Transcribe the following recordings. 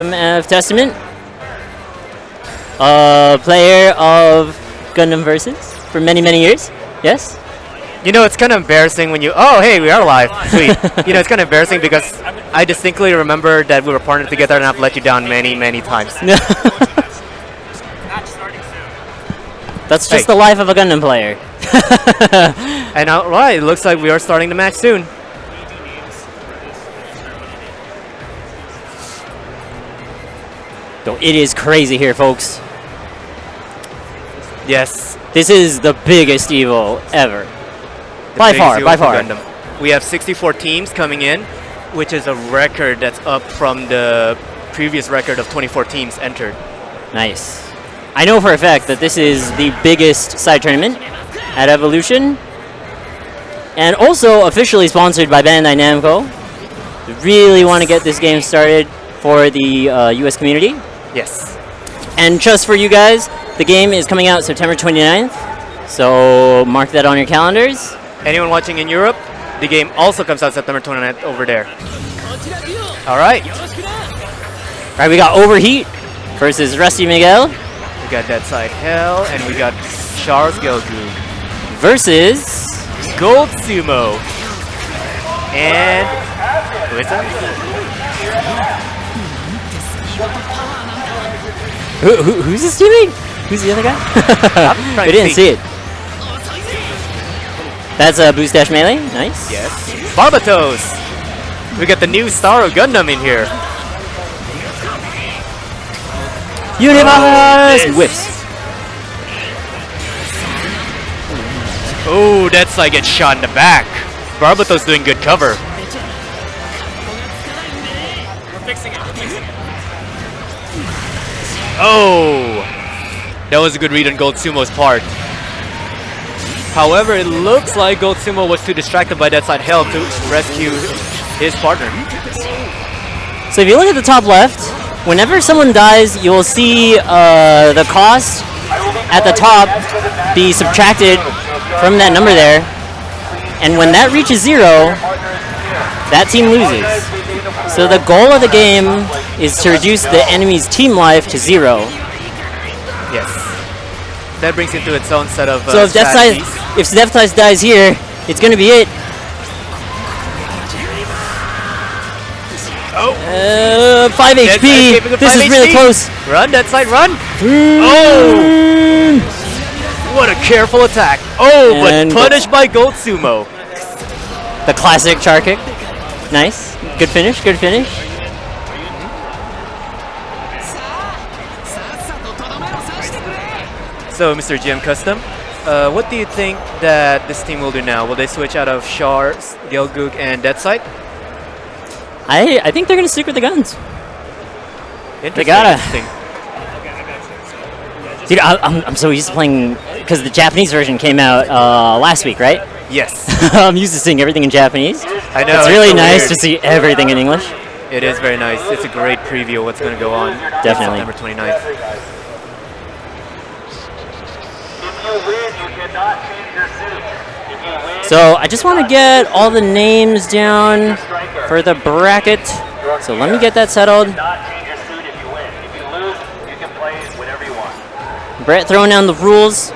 AnimEVO Testament, player of Gundam Versus for many, many years. Yes? You know, it's kind of embarrassing when you... Oh, hey, we are live. Sweet. You know, it's kind of embarrassing because I distinctly remember that we were partnered together and I've let you down many, many times. That's just the life of a Gundam player. And alright, it looks like we are starting the match soon. It is crazy here, folks. Yes. This is the biggest EVO ever. By far. Gundam. We have 64 teams coming in, which is a record that's up from the previous record of 24 teams entered. Nice. I know for a fact that this is the biggest side tournament at Evolution, and also officially sponsored by Bandai Namco. We really want to get this game started for the US community. Yes. And just for you guys, the game is coming out September 29th, so mark that on your calendars. Anyone watching in Europe, the game also comes out September 29th over there. Alright. Alright, we got Overheat versus Rusty Miguel. We got Dead Side Hell, and we got Charles Gelgu versus Gold Sumo. And who is that? Who's this teammate? Who's the other guy? We didn't see it. That's a Boost Dash Melee. Nice. Yes. Barbatos. We got the new star of Gundam in here. Universe whiffs. Oh, that's like gets shot in the back. Barbatos doing good cover. We're fixing it. Oh, that was a good read on Gold Sumo's part. However, it looks like Gold Sumo was too distracted by that side hell to rescue his partner. So if you look at the top left, whenever someone dies, you'll see the cost at the top be subtracted from that number there. And when that reaches 0, that team loses. So the goal of the game is to reduce the enemy's team life to 0. Yes. That brings into its own set of so if Death Size dies here, it's going to be it. Oh. 5 HP. This is really close. Run, Dead Side, run. Oh. What a careful attack. Oh, and but punished by Gold Sumo. The classic char kick. Nice. Good finish, good finish. So, Mr. GM Custom, what do you think that this team will do now? Will they switch out of Char, Gelguk, and Dead Side? I think they're going to stick with the guns. They gotta. Dude, I'm so used to playing, because the Japanese version came out last week, right? Yes. I'm used to seeing everything in Japanese. I know. It's really nice to see everything in English. It is very nice. It's a great preview of what's going to go on. Definitely. September 29th. So I just want to get all the names down for the bracket. So let me get that settled. Brett throwing down the rules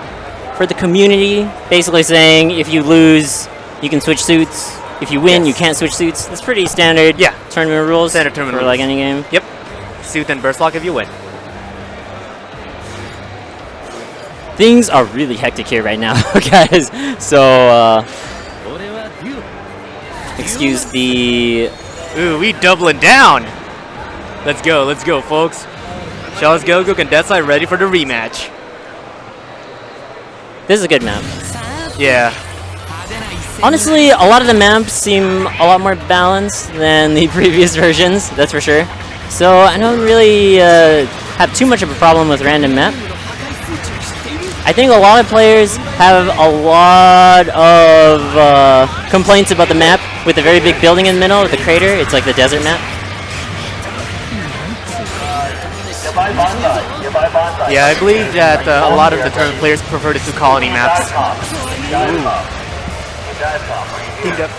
for the community, basically saying if you lose, you can switch suits. If you win, you can't switch suits. That's pretty standard. Yeah. Tournament rules. Standard tournament for rules. Like any game. Yep. Suit and burst lock if you win. Things are really hectic here right now, guys. So, excuse the... Ooh, we doubling down. Let's go, folks. Charles Gelguk and Death Side ready for the rematch. This is a good map. Yeah. Honestly, a lot of the maps seem a lot more balanced than the previous versions, that's for sure. So I don't really have too much of a problem with random map. I think a lot of players have a lot of complaints about the map with the very big building in the middle, with the crater. It's like the desert map. Yeah, I believe that a lot of the tournament players prefer the 2 colony maps. Ooh. Team Death.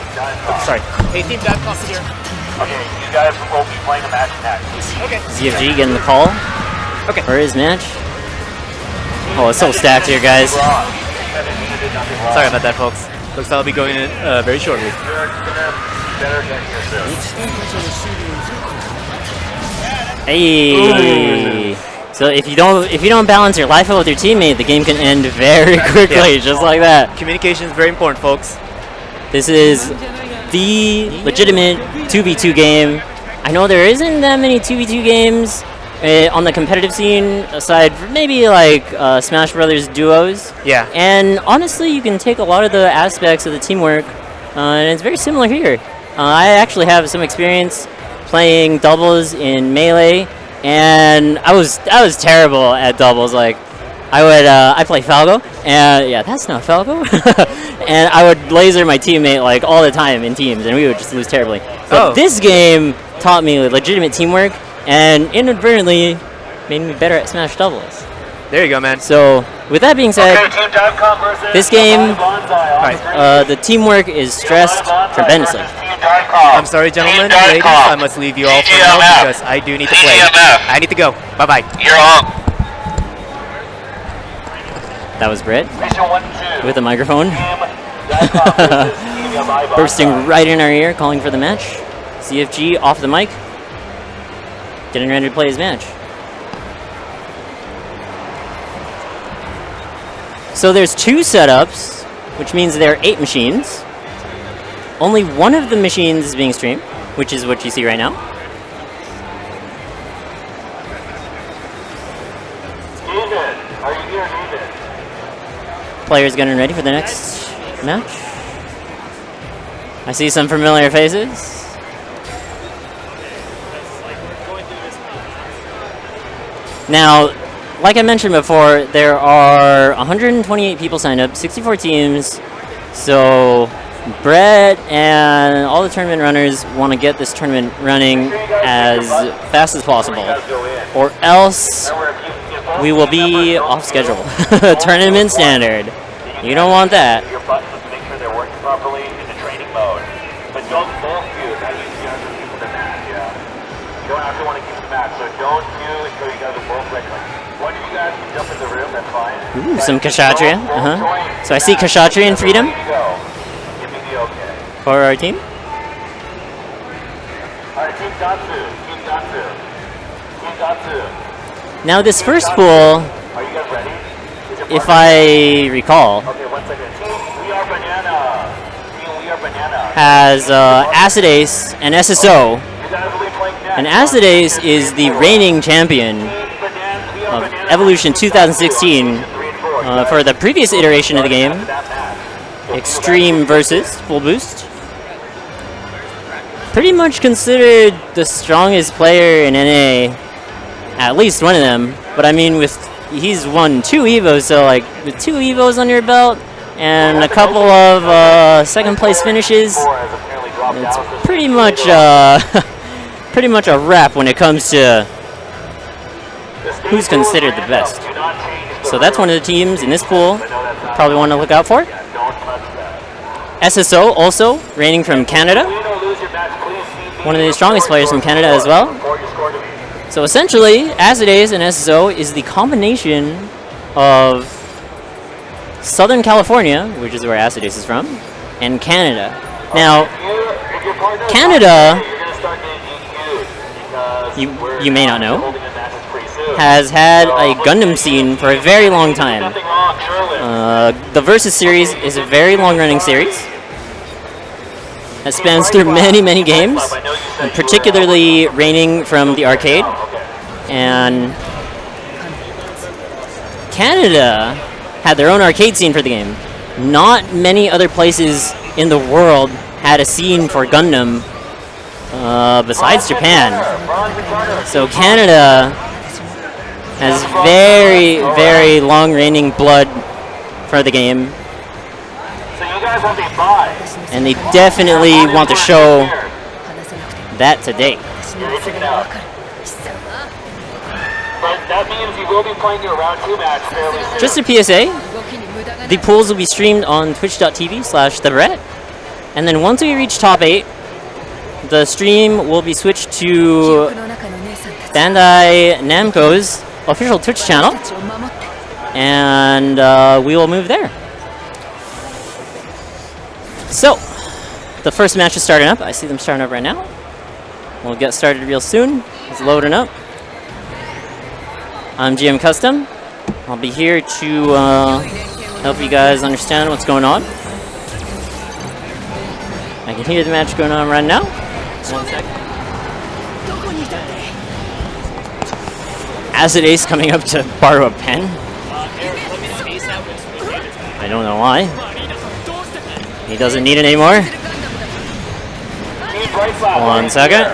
Sorry. Hey, Team Death here. Okay, you guys will be playing a match next. Okay. ZFG getting the call Okay. for his match. Oh, it's so stacked here, guys. Sorry about that, folks. Looks like I'll be going in very shortly. You're gonna better get here soon. Hey. So if you don't balance your life out with your teammate, the game can end very quickly, just like that. Communication is very important, folks. This is the legitimate 2v2 game. I know there isn't that many 2v2 games on the competitive scene, aside from maybe like Smash Brothers duos. Yeah. And honestly, you can take a lot of the aspects of the teamwork, and it's very similar here. I actually have some experience playing doubles in Melee, and I was terrible at doubles. Like, I play Falco, and yeah, that's not Falco. And I would laser my teammate like all the time in teams, and we would just lose terribly. But this game taught me legitimate teamwork, and inadvertently made me better at Smash doubles. There you go, man. So, with that being said, Okay, Team Divecom versus this game, Bonsai on the teamwork is stressed tremendously. I'm sorry, gentlemen, ladies. I must leave you all for now because I do need to play. I need to go. Bye-bye. You're on. That was Brett Mission 1 and 2. with a microphone. Team Divecom versus Team Bonsai. Bursting right in our ear, calling for the match. CFG off the mic, getting ready to play his match. So there's 2 setups, which means there are 8 machines. Only one of the machines is being streamed, which is what you see right now. David, are you here, David? Players getting ready for the next match. I see some familiar faces. Now, like I mentioned before, there are 128 people signed up, 64 teams. So Brett and all the tournament runners want to get this tournament running as fast as possible, or else we will be off schedule. Tournament standard. You don't want that. Your buttons to make sure they're working properly in the training mode. But don't both fuse. I use you guys to keep the match, yeah. You don't actually want to keep the match, so don't fuse until you guys are both ready. Like, once you guys can jump in the room, that's fine. Ooh, some Kshatriya. So I see Kshatriya and Freedom Give me the okay. for our team. Alright, Team Gatsu. Team Gatsu. Team Gatsu. Now this first pool, Are you guys ready? Is your if partner- I recall, Okay, 1 second. Team We Are Banana. Team We Are Banana. has Acid Ace and SSO. You guys will be playing next. And Acid Ace is the reigning champion of Evolution 2016 for the previous iteration of the game, Extreme versus Full Boost. Pretty much considered the strongest player in NA, at least one of them. But I mean, he's won 2 EVOs, so like with 2 EVOs on your belt and a couple of second place finishes, it's pretty much pretty much a wrap when it comes to who's considered the best. So that's one of the teams in this pool probably want to look out for. SSO also reigning from Canada, one of the strongest players from Canada as well. So essentially, Acid Ace and SSO is the combination of Southern California, which is where Acid Ace is from, and Canada. Now, Canada, you may not know, has had a Gundam scene for a very long time. The Versus series is a very long-running series that spans through many, many games, and particularly reigning from the arcade. And Canada had their own arcade scene for the game. Not many other places in the world had a scene for Gundam besides Japan. So Canada has very, very long-reigning blood for the game, and they definitely want to show that today. That means you will be playing your round 2 match fairly soon. Just a PSA, the pools will be streamed on twitch.tv/thebrett, and then once we reach top 8, the stream will be switched to Bandai Namco's official Twitch channel, and we will move there. So, the first match is starting up. I see them starting up right now. We'll get started real soon. It's loading up. I'm GM Custom. I'll be here to help you guys understand what's going on. I can hear the match going on right now. 1 second. Acid Ace coming up to borrow a pen. I don't know why. He doesn't need it anymore. 1 second.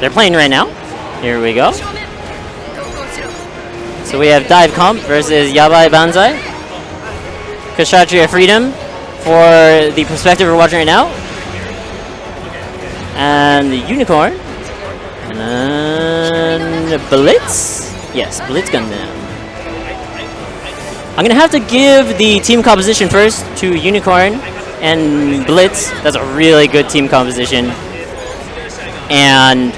They're playing right now. Here we go. So we have Dive Comp versus Yabai Banzai. Kshatriya Freedom for the perspective we're watching right now. And the Unicorn. And Blitz. Yes, Blitz Gundam. I'm going to have to give the team composition first to Unicorn and Blitz. That's a really good team composition. And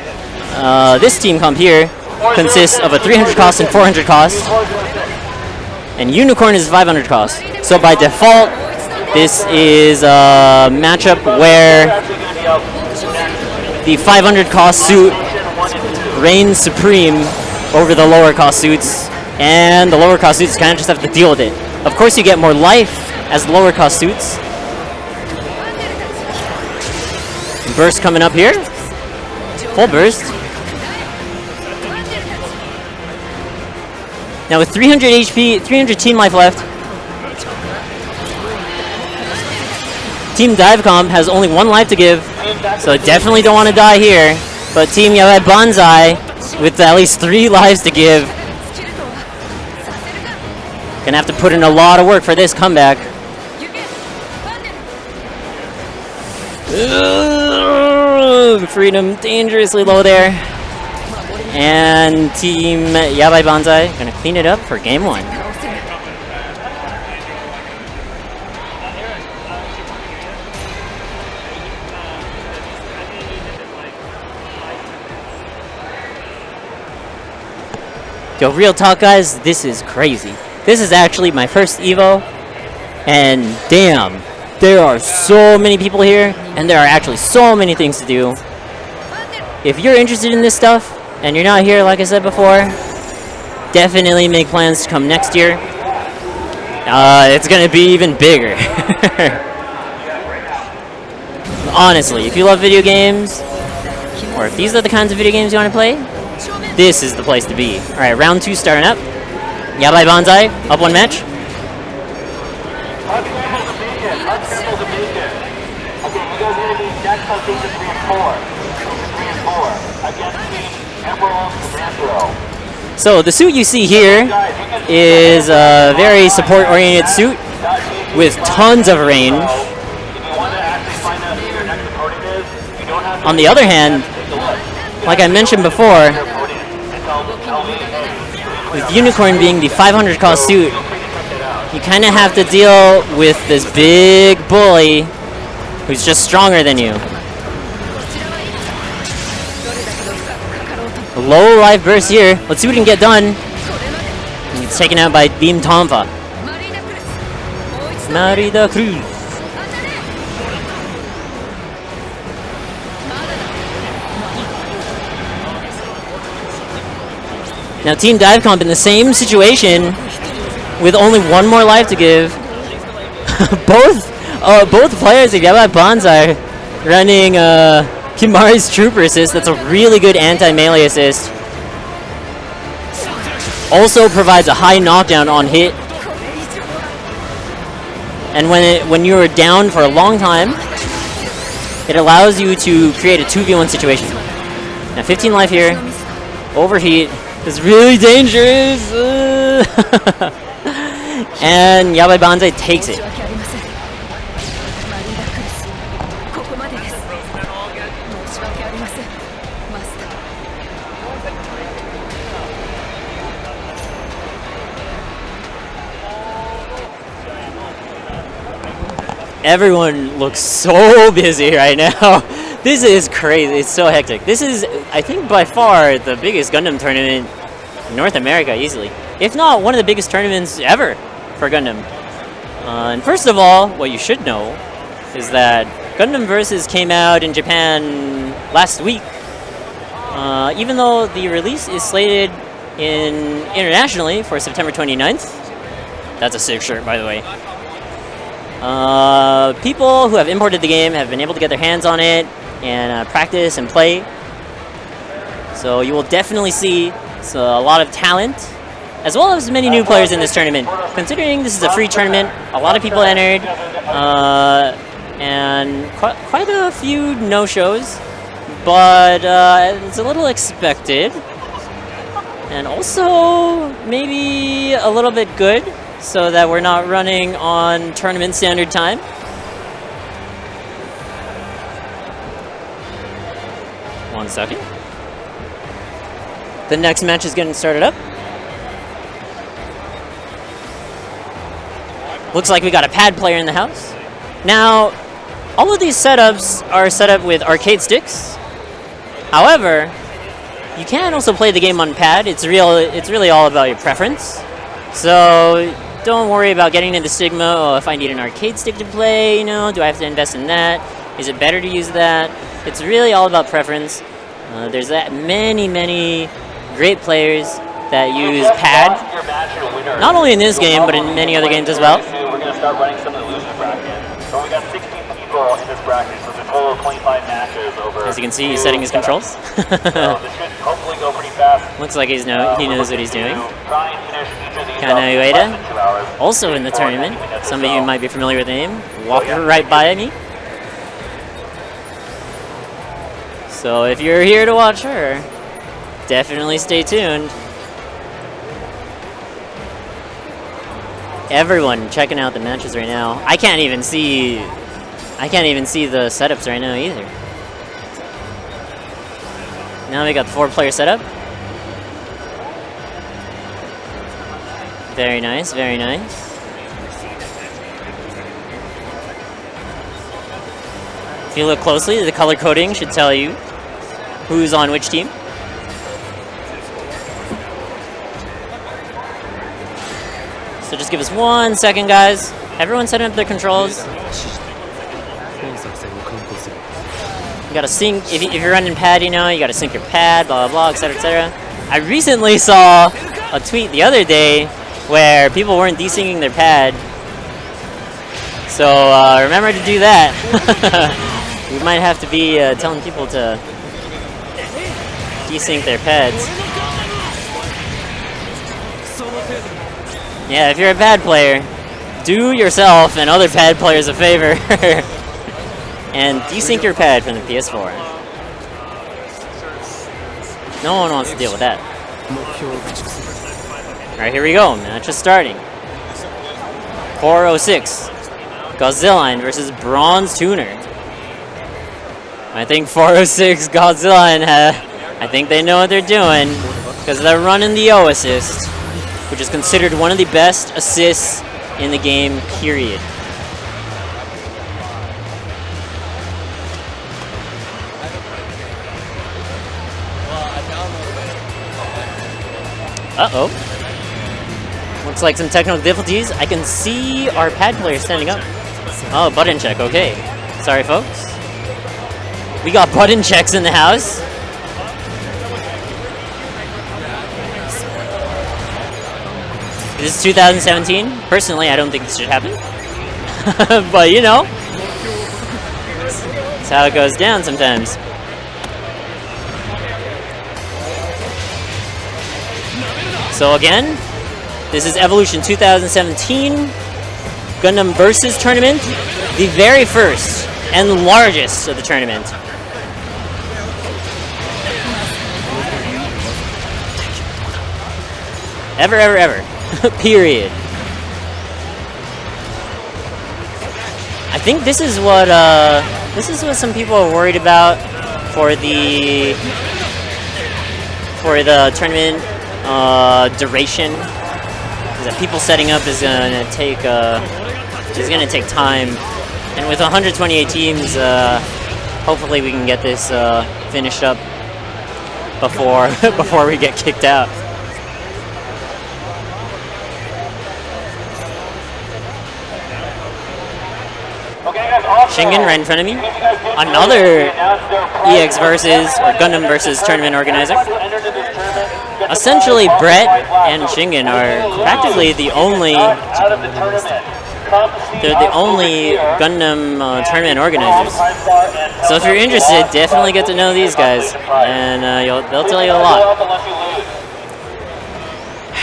this team comp here consists of a 300 cost and 400 cost. And Unicorn is 500 cost. So by default, this is a matchup where the 500 cost suit reigns supreme over the lower cost suits. And the lower cost suits kind of just have to deal with it. Of course, you get more life as lower cost suits. Burst coming up here. Full burst. Now with 300 HP, 300 team life left, Team Divecom has only 1 life to give, so definitely don't want to die here. But Team Yabai Banzai, with at least 3 lives to give, gonna have to put in a lot of work for this comeback. Freedom dangerously low there. And Team Yabai Banzai gonna clean it up for game 1. Yo, real talk guys, this is crazy. This is actually my first EVO, and damn, there are so many people here, and there are actually so many things to do. If you're interested in this stuff, and you're not here like I said before, definitely make plans to come next year. It's gonna be even bigger. Honestly, if you love video games, or if these are the kinds of video games you want to play, this is the place to be. Alright, round 2 starting up. Yabai Banzai, up 1 match. So the suit you see here is a very support-oriented suit with tons of range. On the other hand, like I mentioned before, with Unicorn being the 500 cost suit, you kind of have to deal with this big bully who's just stronger than you. A low life burst here. Let's see what we can get done. It's taken out by Beam Tonfa. Marida Cruz. Now Team Divecomp in the same situation with only 1 more life to give. both players of Yabai Banzai running Kimari's Trooper Assist. That's a really good anti-melee assist. Also provides a high knockdown on hit. And when you're down for a long time, it allows you to create a 2v1 situation. Now 15 life here. Overheat. It's really dangerous. And Yabai Banzai takes it. Everyone looks so busy right now. This is crazy. It's so hectic. This is, I think, by far the biggest Gundam tournament in North America, easily. If not, one of the biggest tournaments ever for Gundam. And first of all, what you should know is that Gundam Versus came out in Japan last week. Even though the release is slated internationally for September 29th. That's a sick shirt, by the way. People who have imported the game have been able to get their hands on it and practice and play. So you will definitely see a lot of talent, as well as many new players in this tournament. Considering this is a free tournament, a lot of people entered, and quite a few no-shows, but it's a little expected, and also maybe a little bit good, so that we're not running on tournament standard time. One second. The next match is getting started up. Looks like we got a pad player in the house. Now, all of these setups are set up with arcade sticks. However, you can also play the game on pad. It's really all about your preference. So don't worry about getting into Sigma. Oh, if I need an arcade stick to play, you know, do I have to invest in that? Is it better to use that? It's really all about preference. There's many great players that use pad. Not only in this game, but in many other games as well. We're going to start running some of the losers bracket. So we got 16 people in this bracket, so it's a total of 25 matches over. As you can see, he's setting his controls. So this should hopefully go pretty fast. Looks like he knows what he's doing. Try and finish each of these Kana in less than 2 hours. also in the tournament. Some of you might be familiar with the name. Walked right by me. So if you're here to watch her, definitely stay tuned. Everyone checking out the matches right now. I can't even see the setups right now either. Now we got the 4-player setup. Very nice, very nice. If you look closely, the color coding should tell you who's on which team. So just give us 1 second, guys. Everyone setting up their controls. You gotta sync, if you're running pad, you know, you gotta sync your pad, blah, blah, blah, etc., etc. I recently saw a tweet the other day where people weren't desyncing their pad. So remember to do that. We might have to be telling people to desync their pads. Yeah, if you're a pad player, do yourself and other pad players a favor and desync your pad from the PS4. No one wants to deal with that. Alright, here we go. Match is starting. 406. Godzilla versus Bronze Tuner. I think 406 Godzilla, I think they know what they're doing because they're running the O assist, which is considered one of the best assists in the game, period. Uh-oh. Looks like some technical difficulties. I can see our pad player standing up. Oh, button check, okay. Sorry, folks. We got button checks in the house. This is 2017. Personally, I don't think this should happen. But, you know, that's how it goes down sometimes. So again, this is Evolution 2017 Gundam Versus Tournament, the very first and largest of the tournament. Ever. Period. I think this is what some people are worried about for the tournament duration. Is that people setting up is gonna take time, And with 128 teams, hopefully we can get this finished up before before we get kicked out. Shingen right in front of me. Another EX versus, or Gundam versus tournament organizer. Essentially, Brett and Shingen are practically the only, they're the only Gundam tournament organizers. So if you're interested, definitely get to know these guys, and they'll tell you a lot.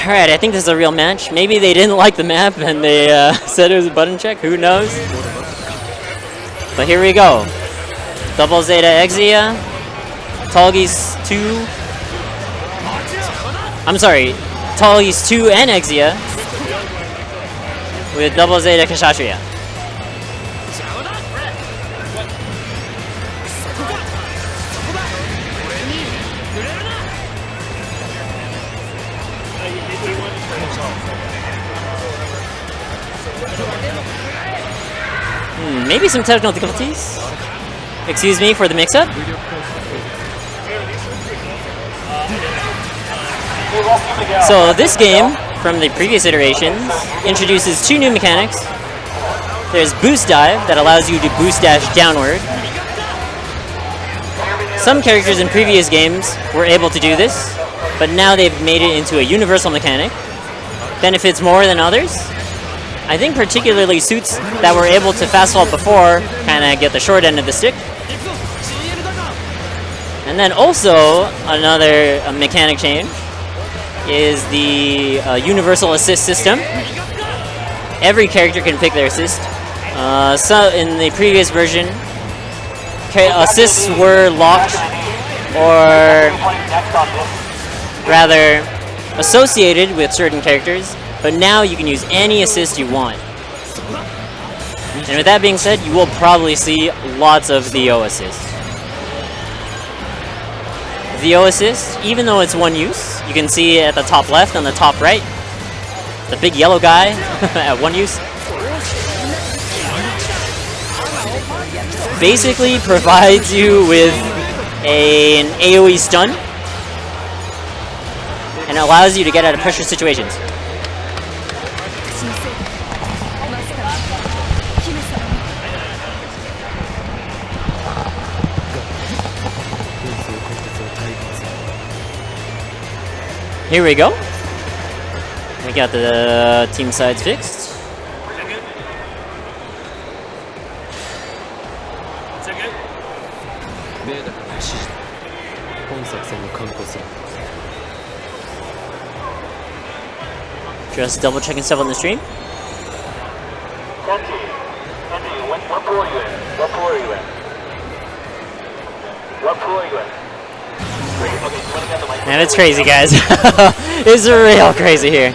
Alright, I think this is a real match. Maybe they didn't like the map and they said it was a button check, who knows? But here we go. Double Zeta Exia, Tallgeese 2. I'm sorry, Tallgeese 2 and Exia with Double Zeta Kshatriya. Maybe some technical difficulties. Excuse me for the mix-up. So this game, from the previous iterations, introduces two new mechanics. There's Boost Dive, that allows you to boost dash downward. Some characters in previous games were able to do this, but now they've made it into a universal mechanic. Benefits more than others. I think particularly suits that were able to fast fall before kind of get the short end of the stick. And then also another mechanic change is the universal assist system. Every character can pick their assist. So in the previous version, assists were locked, or rather associated with certain characters. But now you can use any assist you want. And with that being said, you will probably see lots of the O assist. The O assist, even though it's one use, you can see at the top left and the top right, the big yellow guy at one use. Basically provides you with an AoE stun and allows you to get out of pressure situations. Here we go. We got the team sides fixed. Just double checking stuff on the stream. What pool are you in? What pool are you in? What pool are you in? Man, it's crazy, guys. It's real crazy here.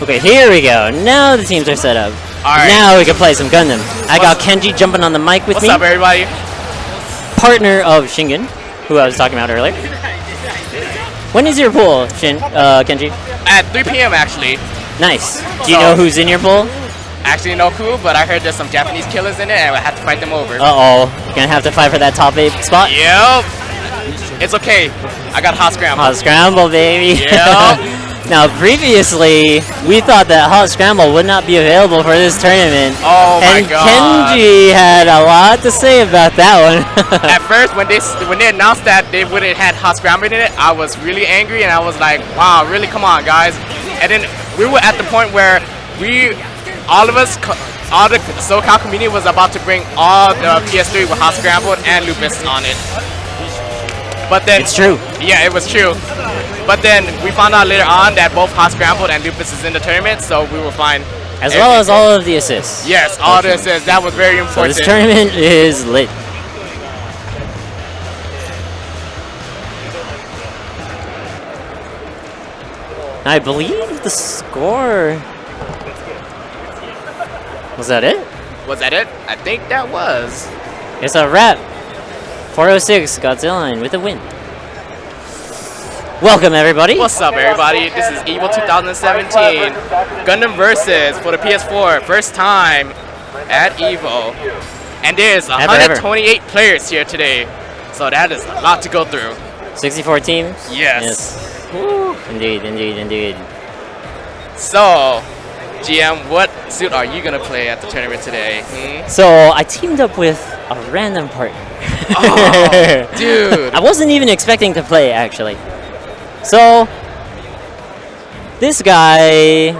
Okay, here we go. Now the teams are set up. Alright. Now we can play some Gundam. I got Kenji jumping on the mic with me. What's up, everybody? Partner of Shingen, who I was talking about earlier. When is your pool, Kenji? At 3 p.m. actually. Nice. Do you know who's in your pool? Actually, no clue, but I heard there's some Japanese killers in it, and I have to fight them over. Uh-oh. You're gonna have to fight for that top 8 spot? Yep. It's okay. I got hot scramble. Hot scramble, baby. Yep. Now, previously, we thought that Hot Scramble would not be available for this tournament. Oh my and god. Kenji had a lot to say about that one. At first, when they announced that they wouldn't had Hot Scramble in it, I was really angry, and I was like, wow, really, come on, guys. And then we were at the point where all of us all the SoCal community was about to bring all the PS3 with Hot Scrambled and Lupus on it. But then It's true. Yeah, it was true. But then we found out later on that both Hot Scrambled and Lupus is in the tournament, so we were fine. As well as all of the assists. Yes, all the assists. That was very So important. this tournament is lit. I believe the score... Was that it? Was that it? I think that was. It's a wrap. 406 Godzilla with a win. Welcome everybody. What's up, everybody? This is EVO 2017 Gundam Versus for the PS4. First time at EVO. And there's 128 players here today. So that is a lot to go through. 64 teams? Yes. Woo. Indeed, indeed, indeed. So, GM, what suit are you going to play at the tournament today? Hmm? So I teamed up with a random partner. Oh, dude. I wasn't even expecting to play actually. So this guy,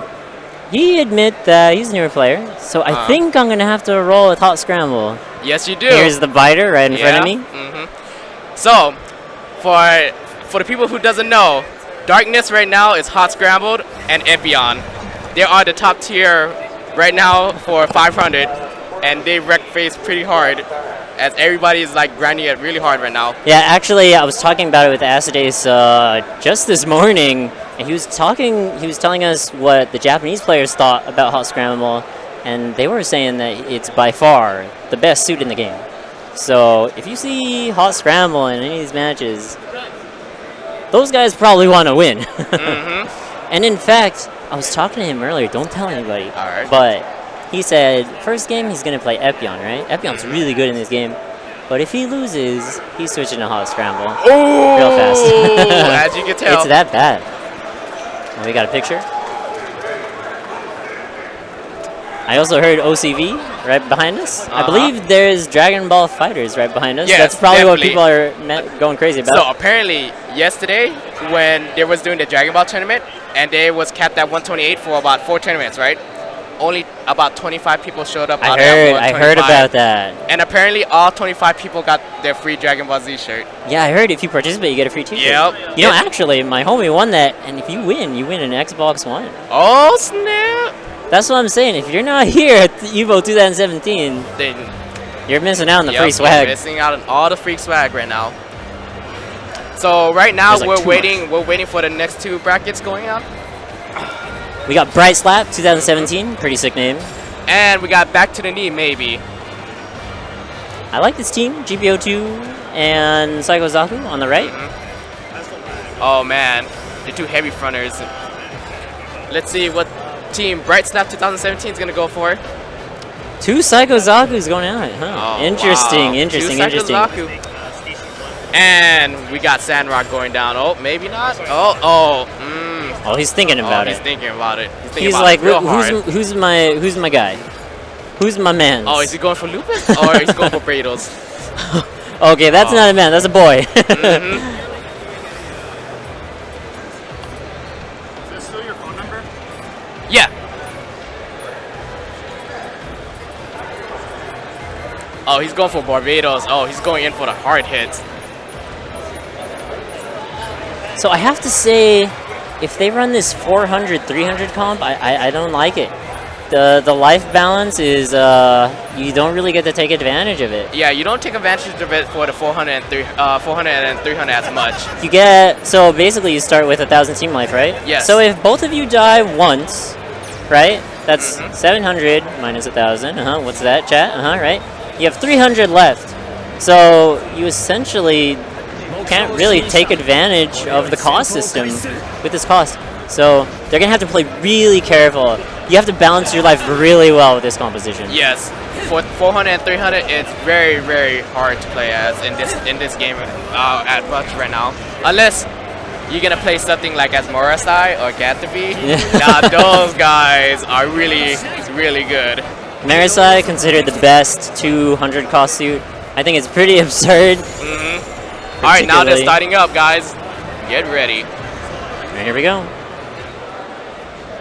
he admit that he's a newer player. So I think I'm gonna have to roll with Hot Scramble. Yes, you do. Here's the biter right in front of me. So, for the people who doesn't know, Darkness right now is Hot Scrambled and Epion. They are the top tier right now for 500, and they wreck face pretty hard, as everybody is like grinding it really hard right now. Yeah, actually, I was talking about it with Acidace just this morning, and he was telling us what the Japanese players thought about Hot Scramble, and they were saying that it's by far the best suit in the game. So if you see Hot Scramble in any of these matches, those guys probably want to win. And in fact, I was talking to him earlier, don't tell anybody, but he said first game he's going to play Epion, right? Epion's really good in this game, but if he loses, he's switching to Hot Scramble real fast. As you can tell. It's that bad. Oh, we got a picture. I also heard OCV right behind us. I believe there's Dragon Ball Fighters right behind us. Yes, that's probably definitely. what people are going crazy about. So apparently yesterday when they was doing the Dragon Ball tournament and they was capped at 128 for about 4 tournaments, right? Only about 25 people showed up. I heard about that. And apparently all 25 people got their free Dragon Ball Z shirt. Yeah, I heard if you participate, you get a free t-shirt. Yep. You know, actually, my homie won that, and if you win an Xbox One. Oh, snap. That's what I'm saying. If you're not here at the EVO 2017, Then you're missing out on the free swag. You're missing out on all the free swag right now. So right now There's like we're waiting for the next 2 brackets going up. We got Bright Slap 2017, pretty sick name. And we got Back to the Knee, maybe. I like this team, GPO2 and Psycho Zaku on the right. Oh man, the 2 heavy fronters. Let's see what team Bright Snap 2017 is gonna go for. 2 Psycho Zaku's going out, huh? Oh, interesting, wow. interesting, 2 Psycho interesting. Zaku. And we got Sandrock going down. Oh, maybe not. Oh. Oh, he's thinking about He's it. thinking about it. He's about like, it real hard. who's my guy? Who's my man? Oh, is he going for Lupus or is he going for Brados? Okay, that's not a man, that's a boy. Is this still your phone number? Yeah. Oh, he's going for Barbados. Oh, he's going in for the hard hits. So I have to say, if they run this 400-300 comp, I don't like it. The life balance is you don't really get to take advantage of it. Yeah, you don't take advantage of it for the 400 and 300 as much. You get, so basically you start with 1,000 team life, right? Yes. So if both of you die once, right? That's 700 minus 1,000. What's that, chat? Right? You have 300 left. So you essentially can't really take advantage of the cost system with this cost. So they're gonna have to play really careful. You have to balance your life really well with this composition. Yes, for 400 and 300, it's very, very hard to play as in this game at much right now. Unless you're gonna play something like as Morasai or Gatabi. Now those guys are really, really good. Marisai considered the best 200 cost suit. I think it's pretty absurd. All right, now they're starting up, guys. Get ready. Right, here we go.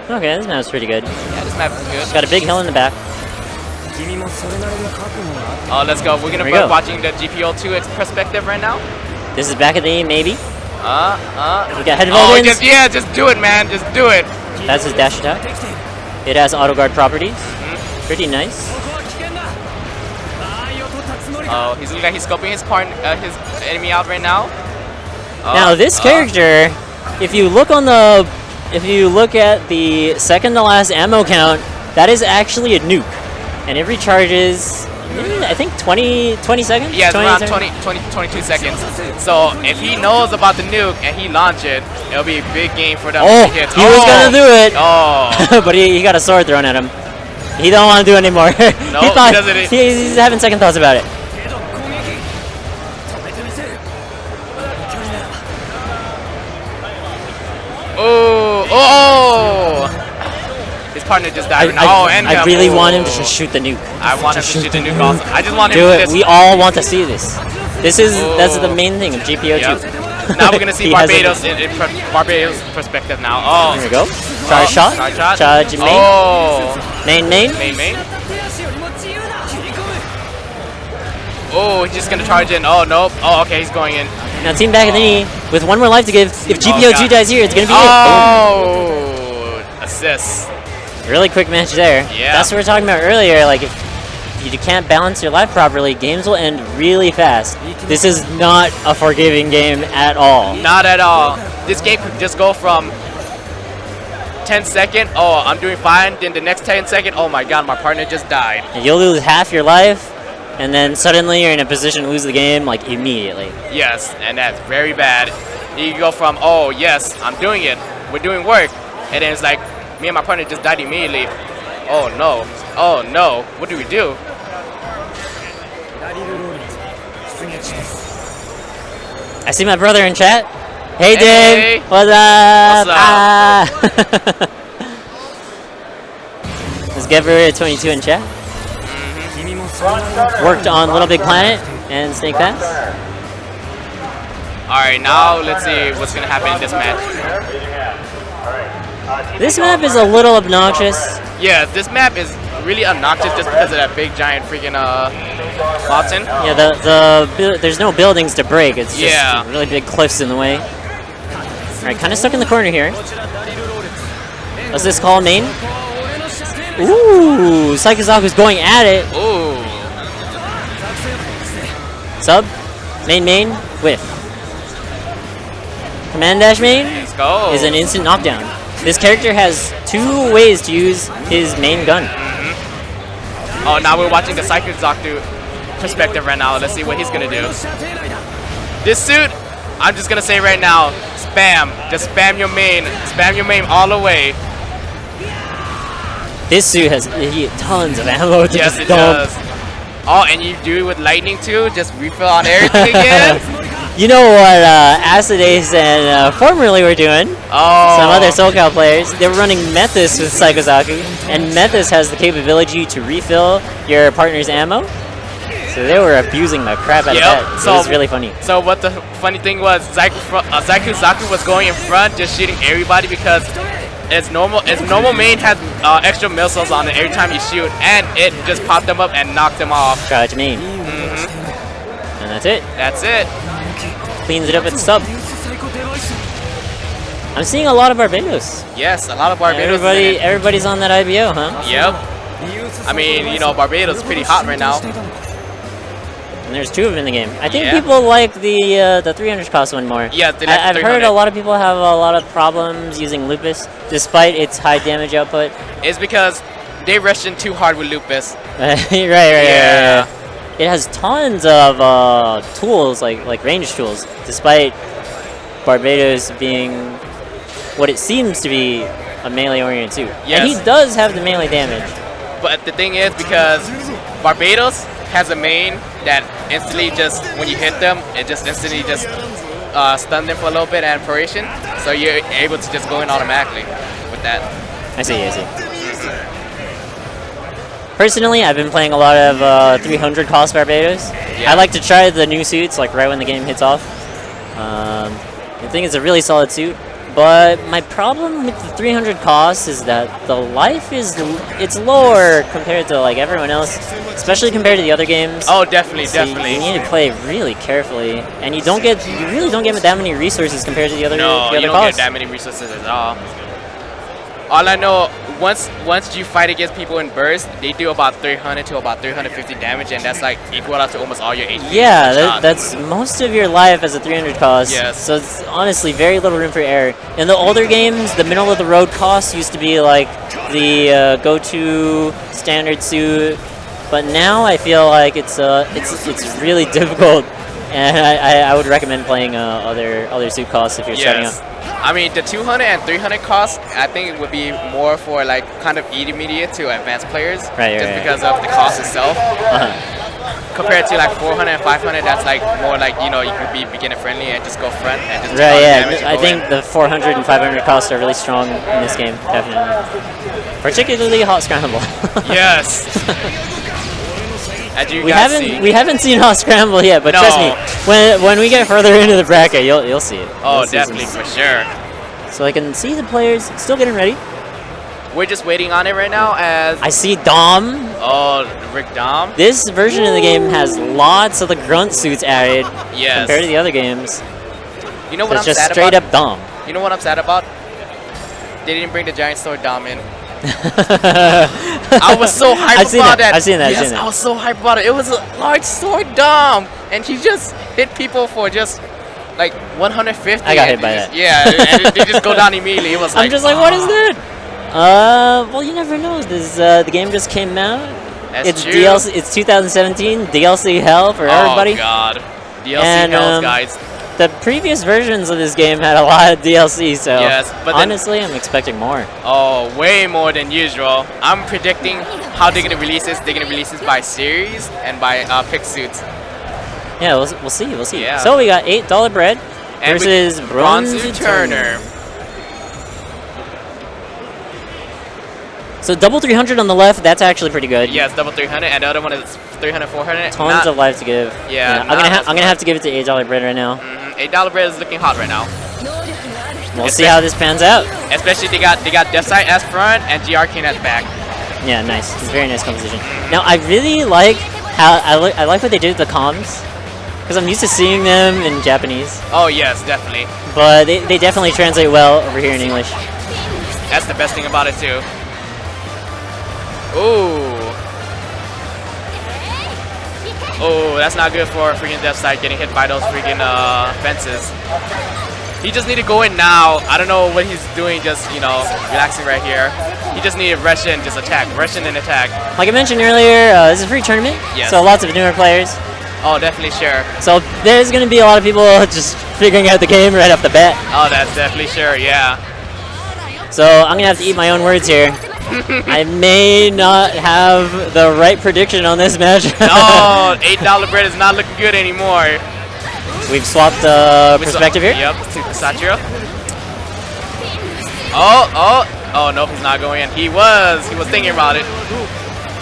Okay, this map's pretty good. Yeah, this map is good. Got a big hill in the back. Oh, let's go. We're gonna There we be go. watching the GPO2 perspective right now. This is back at the maybe. We got head Oh, Vulcans. just do it, man. Just do it. That's his dash attack. It has auto guard properties. Pretty nice. Oh, he's looking like he's scoping his enemy out right now. Now this character, if you look at the second to last ammo count, that is actually a nuke, and it recharges. I think 20 seconds. Yeah, it's 20 around seconds? 22 seconds. So if he knows about the nuke and he launch it, it'll be a big game for them. Oh, if he hits. he was gonna do it. Oh. But he got a sword thrown at him. He don't want to do it anymore. No, he doesn't. He's having second thoughts about it. Oh! His partner just died. I really want him to just shoot the nuke. I want him to shoot the nuke also. I just want him Do to it. just... We all want to see this. That's the main thing of GPO2. Yep. Now we're gonna see He has Barbados in Barbados perspective now. Oh. Here we go. Charge shot. Charge shot. Charge main. Oh. Main. Main. Oh, he's just gonna charge in. Oh, nope. Oh, okay, he's going in. Now team back at the knee with one more life to give. If GPO2 God. dies here, it's gonna be it. Oh, assist. Boom. Really quick match there. Yeah. That's what we were talking about earlier. Like if you can't balance your life properly, games will end really fast. This is not a forgiving game at all. Not at all. This game could just go from 10 second, oh, I'm doing fine. Then the next 10 second, oh my god, my partner just died. And you'll lose half your life, and then suddenly you're in a position to lose the game like immediately. Yes, and that's very bad. You go from, oh yes, I'm doing it, we're doing work, and then it's like, me and my partner just died immediately. Oh no, what do we do? I see my brother in chat. Hey, Hey. Dave. What's up? What's up? Let's give her a 22 in chat. Worked on Little Big Planet and Snake Pass. Alright, now let's see what's gonna happen in this match. This map is a little obnoxious. Yeah, this map is really obnoxious just because of that big giant freaking mountain. Yeah, there's no buildings to break. It's just Yeah. really big cliffs in the way. All right, kind of stuck in the corner here. What's this called, main? Ooh, Saikazaku's going at it. Ooh. Sub, main, whiff. Command dash main Let's go. is an instant knockdown. This character has 2 ways to use his main gun. Oh, now we're watching the Saikazaku perspective right now. Let's see what he's gonna do. This suit, I'm just gonna say right now, spam. Just spam your main. Spam your main all the way. This suit has tons of ammo to Yes, just it dump. does. Oh, and you do it with lightning too. Just refill on everything again. You know what Acid Ace and formerly were doing? Oh. Some other SoCal players, they were running Methus with Saikazaku, and Methus has the capability to refill your partner's ammo. So they were abusing the crap out of that. So it was really funny. So what the funny thing was, Saikazaku was going in front, just shooting everybody because its normal main has extra missiles on it every time you shoot, and it just popped them up and knocked them off. Charge main. And that's it. That's it. Cleans it up at sub. I'm seeing a lot of Barbados. Yes, a lot of Barbados. is in it. Everybody's on that IBO, huh? Yep. I mean, you know, Barbados is pretty hot right now. And there's 2 of them in the game. I think Yeah. people like the 300 cost one more. Yeah, they like the I've heard 300. a lot of people have a lot of problems using Lupus, despite its high damage output. It's because they rushed in too hard with Lupus. right. Yeah. It has tons of tools, like range tools, despite Barbados being what it seems to be a melee-oriented suit. Yes. And he does have the melee damage. But the thing is, because Barbados has a main that instantly just, when you hit them, it just instantly just stun them for a little bit and paration. So you're able to just go in automatically with that. I see. Personally, I've been playing a lot of 300 cost Barbados. Yeah. I like to try the new suits, like right when the game hits off. I think it's a really solid suit, But my problem with the 300 cost is that the life it's lower compared to like everyone else, especially compared to the other games. Oh, definitely, So definitely. You need to play really carefully, and you really don't get that many resources compared to the other No, the you other don't get costs. that many resources at all. All I know, once you fight against people in burst, they do about 300 to about 350 damage, and that's like equal out to almost all your HP. Yeah, per shot. that's most of your life as a 300 cost. Yes. So it's honestly very little room for error. In the older games, the middle of the road cost used to be like the go-to standard suit, but now I feel like it's really difficult, and I would recommend playing other suit costs if you're starting Yes. out. I mean, the 200 and 300 cost, I think it would be more for like kind of intermediate to advanced players, Right, just right. because of the cost itself. Compared to like 400 and 500, that's like more like, you know, you could be beginner friendly and just go front and just Right, damage yeah. and I go think in. the 400 and 500 costs are really strong in this game, definitely. Particularly Hot Scramble. Yes. As you We guys haven't see. we haven't seen Hot Scramble yet, but trust me, No. when we get further into the bracket, you'll see it. Oh, You'll see definitely, some- for sure. So I can see the players still getting ready. We're just waiting on it right now as I see Dom. oh, Rick Dom. This version of the game has lots of the grunt suits added Yes. compared to the other games. You know So what it's I'm just sad straight about? up Dom. You know what I'm sad about? They didn't bring the giant sword Dom in. I I was so hyped I've seen about that. that. I've seen that. Yes, I've seen I that. was so hyped about it. It was a large sword Dom, and he just hit people for just like 150. I got hit and by they just- that. Yeah, and they just go down immediately. It was like I'm just like, what is "Ah." that? Well, you never know. The game just came out. That's It's true. DLC. It's 2017 DLC hell for Oh everybody. god, DLC And, hells, guys. The previous versions of this game had a lot of DLC, so Yes, but then- honestly, I'm expecting more. Oh, way more than usual. I'm predicting how they're gonna release this. They're gonna release this by series and by pick suits. Yeah, we'll see. We'll see. Yeah. So we got $8 bread And versus with Bronze Turner. So double 300 on the left. That's actually pretty good. Yes, double 300, and the other one is 300, 400. Tons of life to give. Yeah, I'm not gonna as I'm gonna have to give it to $8 bread right now. $8 bread is looking hot right now. We'll see how this pans out. Especially they got Death Sight as front and GR King as back. Yeah, nice. Very nice composition. Now I really like how I like what they did with the comms, because I'm used to seeing them in Japanese, Oh yes, definitely. but they definitely translate well over here in English. That's the best thing about it too. Ooh. Oh, that's not good for freaking Death Sight getting hit by those freaking fences. He just need to go in now. I don't know what he's doing, just, you know, relaxing right here. He just need to rush in, just attack. Rush in and attack. Like I mentioned earlier, this is a free tournament, Yes. so lots of newer players. Oh, definitely sure. So there's going to be a lot of people just figuring out the game right off the bat. Oh, that's definitely sure, yeah. So I'm going to have to eat my own words here. I may not have the right prediction on this match. No, $8 bread is not looking good anymore. We've swapped perspective here. Yep, to Sachiro. Oh, nope, he's not going in. He was thinking about it.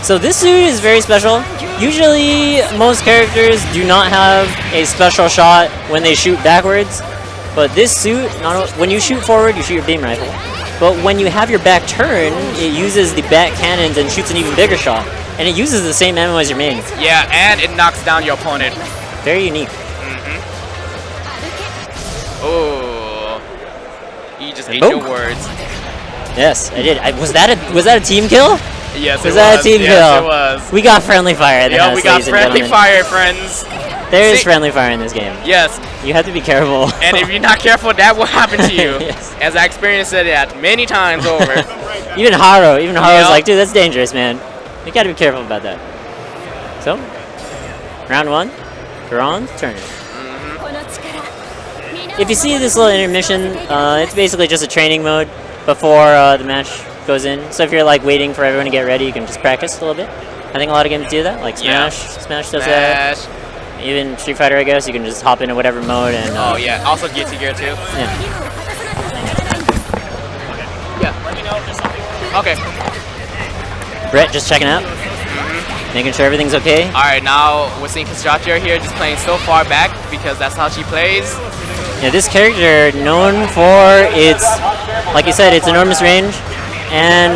So this suit is very special. Usually most characters do not have a special shot when they shoot backwards, but this suit, when you shoot forward, you shoot your beam rifle. But when you have your back turn, it uses the back cannons and shoots an even bigger shot. And it uses the same ammo as your main. Yeah, and it knocks down your opponent. Very unique. Oh, you just ate boom. your words. Yes, I did. Was that a team kill? Yes, Was it that was. a team yes, kill? it was. We got friendly fire in the Yeah, house, we got ladies and friendly gentlemen. fire, friends. There is See- friendly fire in this game. Yes, You have to be careful. and if you're not careful, that will happen to you. Yes. As I experienced that many times over. Even Haru's Yep. like, dude, that's dangerous, man. You gotta be careful about that. So, round one, Bronze Turner. If you see this little intermission, it's basically just a training mode before the match goes in. So if you're like waiting for everyone to get ready, you can just practice a little bit. I think a lot of games do that, like Yeah. Smash does that. Smash. Even Street Fighter, I guess, you can just hop into whatever mode and Oh yeah, also Guilty Gear too. yeah. Yeah. Okay. Brett just checking out, making sure everything's okay. All right, now we're seeing Kastrati here just playing so far back because that's how she plays. Yeah, this character known for its, like you said, its enormous range and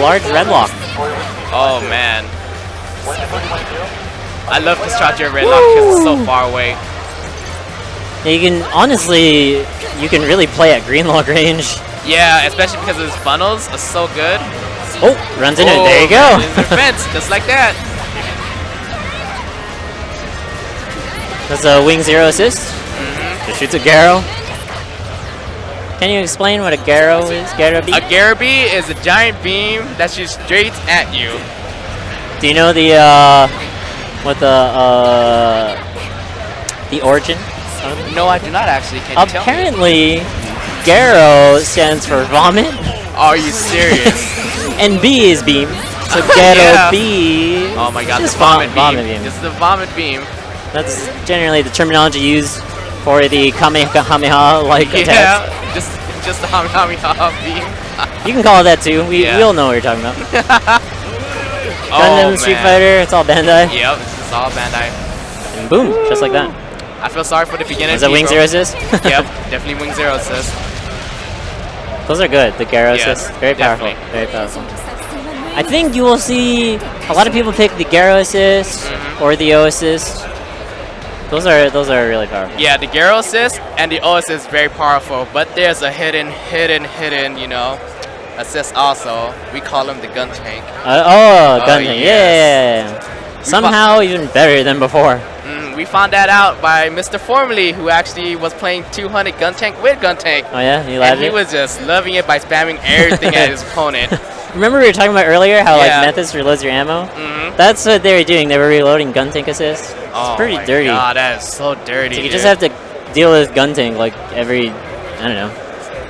large red block. Oh man. I love Castratia Red Lock because it's so far away. Yeah, you can honestly, you can really play at green lock range. Yeah, especially because his funnels are so good. Oh, runs in it. There you go. Into the fence, just like that. That's a wing 0 assist. Just shoots a Garo. Can you explain what a Garo is? Garo B? A Garaby is a giant beam that shoots straight at you. Do you know the what the origin? No, I do not actually. Can you tell me? Apparently, Garo stands for vomit, Are you serious? and B is beam. So Garo Yeah. B. Oh my god, Just the vomit beam. vomit beam. This is the vomit beam. That's generally the terminology used for the Kamehameha-like attacks. Yeah, just the Kamehameha beam. You can call it that too. We Yeah. all know what you're talking about. Oh, Gundam, Street man. Fighter, it's all Bandai. Yep, it's all Bandai. And boom, just like that. I feel sorry for the beginner. Was that wing 0 assist? Yep, definitely wing 0 assist. Those are good, the Garo Yes, assist. Very powerful. definitely. Very powerful. I think you will see a lot of people pick the Garo assist or the O assist. Those are really powerful. Yeah, the Garo assist and the O assist is very powerful, but there's a hidden, you know, assist also. We call him the gun tank. Gundam, yes. yeah. Somehow even better than before. We found that out by Mr. Formerly, who actually was playing 200 gun tank with gun tank. Oh yeah, you And loved he it? was just loving it by spamming everything at his opponent. Remember we were talking about earlier how Yeah. like Methods reloads your ammo? That's what they were doing. They were reloading gun tank assists. It's Oh pretty my dirty. God, that is so dirty. So you dude. just have to deal with gun tank like every, I don't know.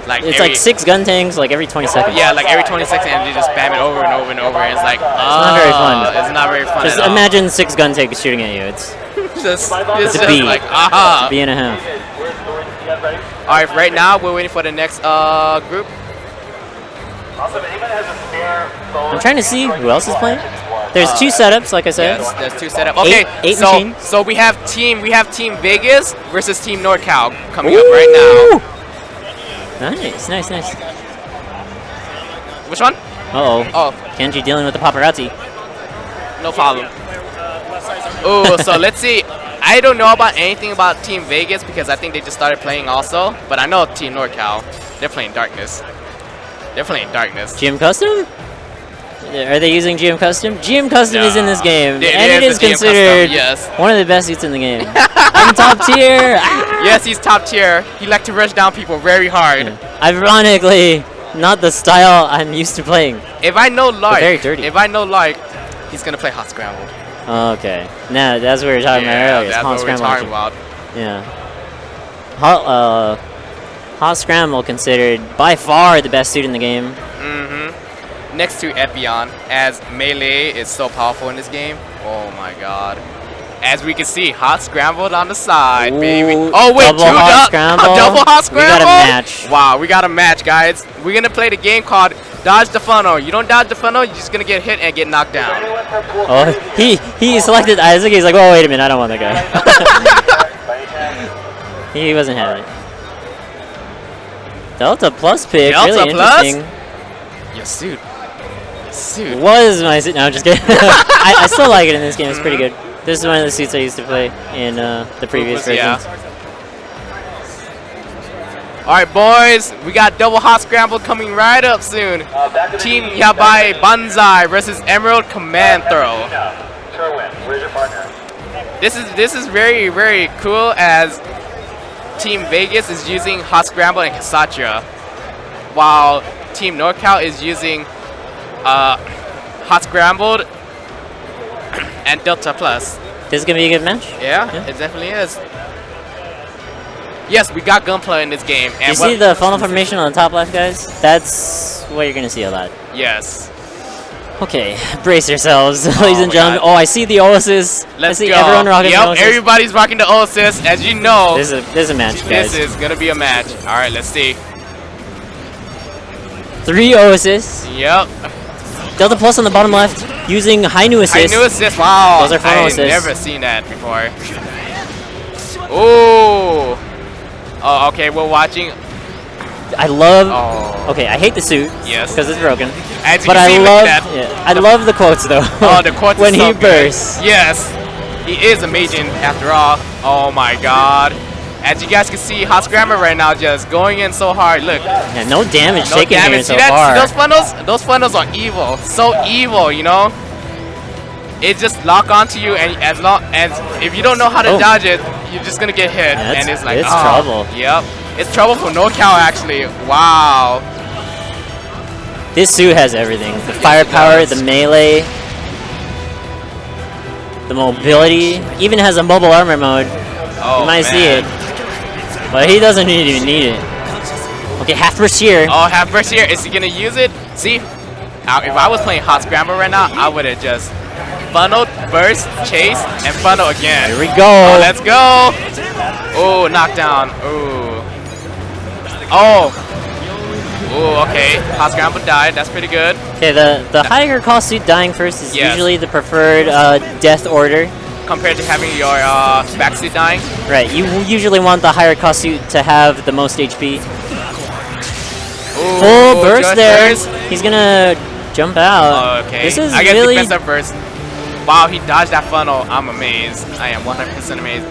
It's every- like 6 gun tanks like every 20 seconds. Yeah, like every 20 seconds, and you just spam it over and over and over, and it's like, not very fun. It's not very fun. Just at all. imagine 6 gun tanks shooting at you. It's It's It's a just B. like, aha. B and a half. All right, right now we're waiting for the next group. Also, if anyone has a spare phone, I'm trying to see who else is playing. There's 2 setups, like I said. Yes, there's 2 setup. Okay, eight so machines. so we have Team Vegas versus Team NorCal coming up right now. Nice, nice, nice. Which one? Uh-oh. Oh, Kenji dealing with the paparazzi. no problem. Oh, so let's see. I don't know about anything about Team Vegas because I think they just started playing also. But I know Team NorCal. They're playing Darkness. They're playing Darkness. GM Custom? Are they using GM Custom? GM Custom is in this game, It and it is is the GM Custom, considered yes. one of the best suits in the game. I'm top tier! Yes, he's top tier. He like to rush down people very hard. Ironically, not the style I'm used to playing. If I know Lark, very dirty. if I know Lark, he's gonna play Hot Scrambled. Okay. Nah, that's what we were talking about earlier. that's Hot what we're Scramble talking action. about. Yeah. Hot Scramble considered by far the best suit in the game. Next to Epion, as Melee is so powerful in this game. Oh my god. As we can see, Hot Scrambled on the side, baby. Ooh, Oh wait, double Hot Scramble. double Hot We got Scramble. a match. Wow, we got a match, guys. We're gonna play the game called Dodge the Funnel. You don't dodge the funnel, you're just gonna get hit and get knocked down. Oh, he selected Isaac. He's like, oh wait a minute, I don't want that guy. He wasn't having it. Delta Plus pick, Delta really Plus? interesting. Your suit. Your suit. Was my suit? No, I'm just kidding. I still like it in this game. It's pretty good. This is one of the suits I used to play in the previous Yeah. versions. Alright, boys, we got double Hot Scramble coming right up soon. Team Yabai Banzai versus Emerald Command Throw. Sherwin, where's your partner? This is very, very cool as Team Vegas is using Hot Scramble and Kasatra, while Team NorCal is using Hot Scrambled and Delta Plus. This is gonna be a good match. Yeah, it definitely is. Yes, we got Gunpla in this game. And You see the funnel formation on the top left, guys? That's what you're gonna see a lot. Yes. Okay, brace yourselves, ladies and my gentlemen. God. Oh, I see the Oasis. Let's I see go. everyone rocking the Yep, Oasis. everybody's rocking the Oasis, as you know. This is a match, guys. This is gonna be a match. All right, let's see. 3 Oasis. Yep. Delta Plus on the bottom left, using high new assist. I knew assist. Wow. Those are funnel I've assists. never seen that before. Ooh. Oh, okay, we're watching. I love. Oh. Okay, I hate the suit. Yes. Because it's broken. As you But can I see, look love. at that. Yeah, I love the quotes though. Oh, the quotes when is so he good. bursts. Yes, he is amazing after all. Oh my God. As you guys can see, Hot Scramble right now just going in so hard. Look, Yeah, no damage no taken here damage. so See that? far. See those funnels? Those funnels are evil. So evil, you know? It just lock onto you, and as long as if you don't know how to Oh. dodge it, you're just gonna get hit. Yeah, and it's like, it's oh, trouble. Yep. It's trouble for NorCal actually. Wow. This suit has everything. The firepower, does. the melee, the mobility. Even has a mobile armor mode. Oh, You might man. see it. But he doesn't even need it. Okay, half burst here. Oh, half burst here. Is he gonna use it? See, if I was playing Hot Scramble right now, I would have just funneled, burst, chase, and funnel again. Here we go. Oh, let's go. Oh, knockdown. Oh. Oh. Oh, okay. Hot Scramble died. That's pretty good. Okay, the higher cost suit dying first is Yes. usually the preferred death order. Compared to having your backseat dying. Right, you usually want the higher cost suit to have the most HP. Ooh, Full burst just there. burst. He's gonna jump out. Okay. This is I guess really defensive burst. Wow, he dodged that funnel. I'm amazed. I am 100% amazed.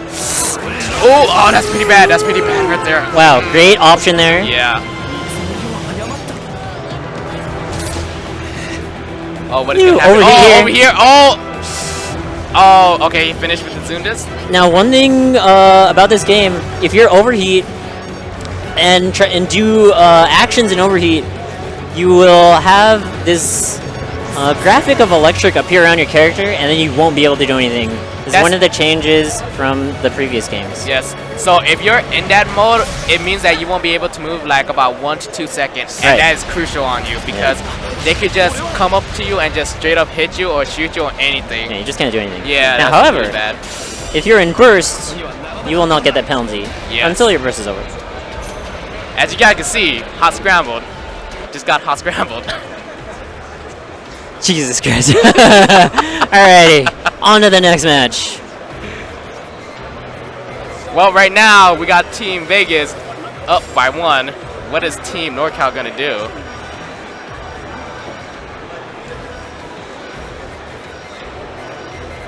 Oh, that's pretty bad. That's pretty bad right there. wow. Great option there. Yeah. Oh, what is Ew, gonna happen? over Oh, here. over here. Oh. Oh, okay. He finished with the zoom disc. Now, one thing about this game, if you're overheat and do actions in overheat, you will have this graphic of electric appear around your character, and then you won't be able to do anything. This is That's- one of the changes from the previous games. Yes. So if you're in that mode, it means that you won't be able to move like about 1 to 2 seconds, and Right. that is crucial on you because they could just come up to you and just straight up hit you or shoot you or anything. Yeah, you just can't do anything. Yeah. Now, that's however, really bad. if you're in burst, you will not get that penalty Yes. until your burst is over. As you guys can see, Hot Scrambled just got Hot Scrambled. Jesus Christ. Alrighty, on to the next match. Well, right now we got Team Vegas up by 1. What is Team NorCal gonna do?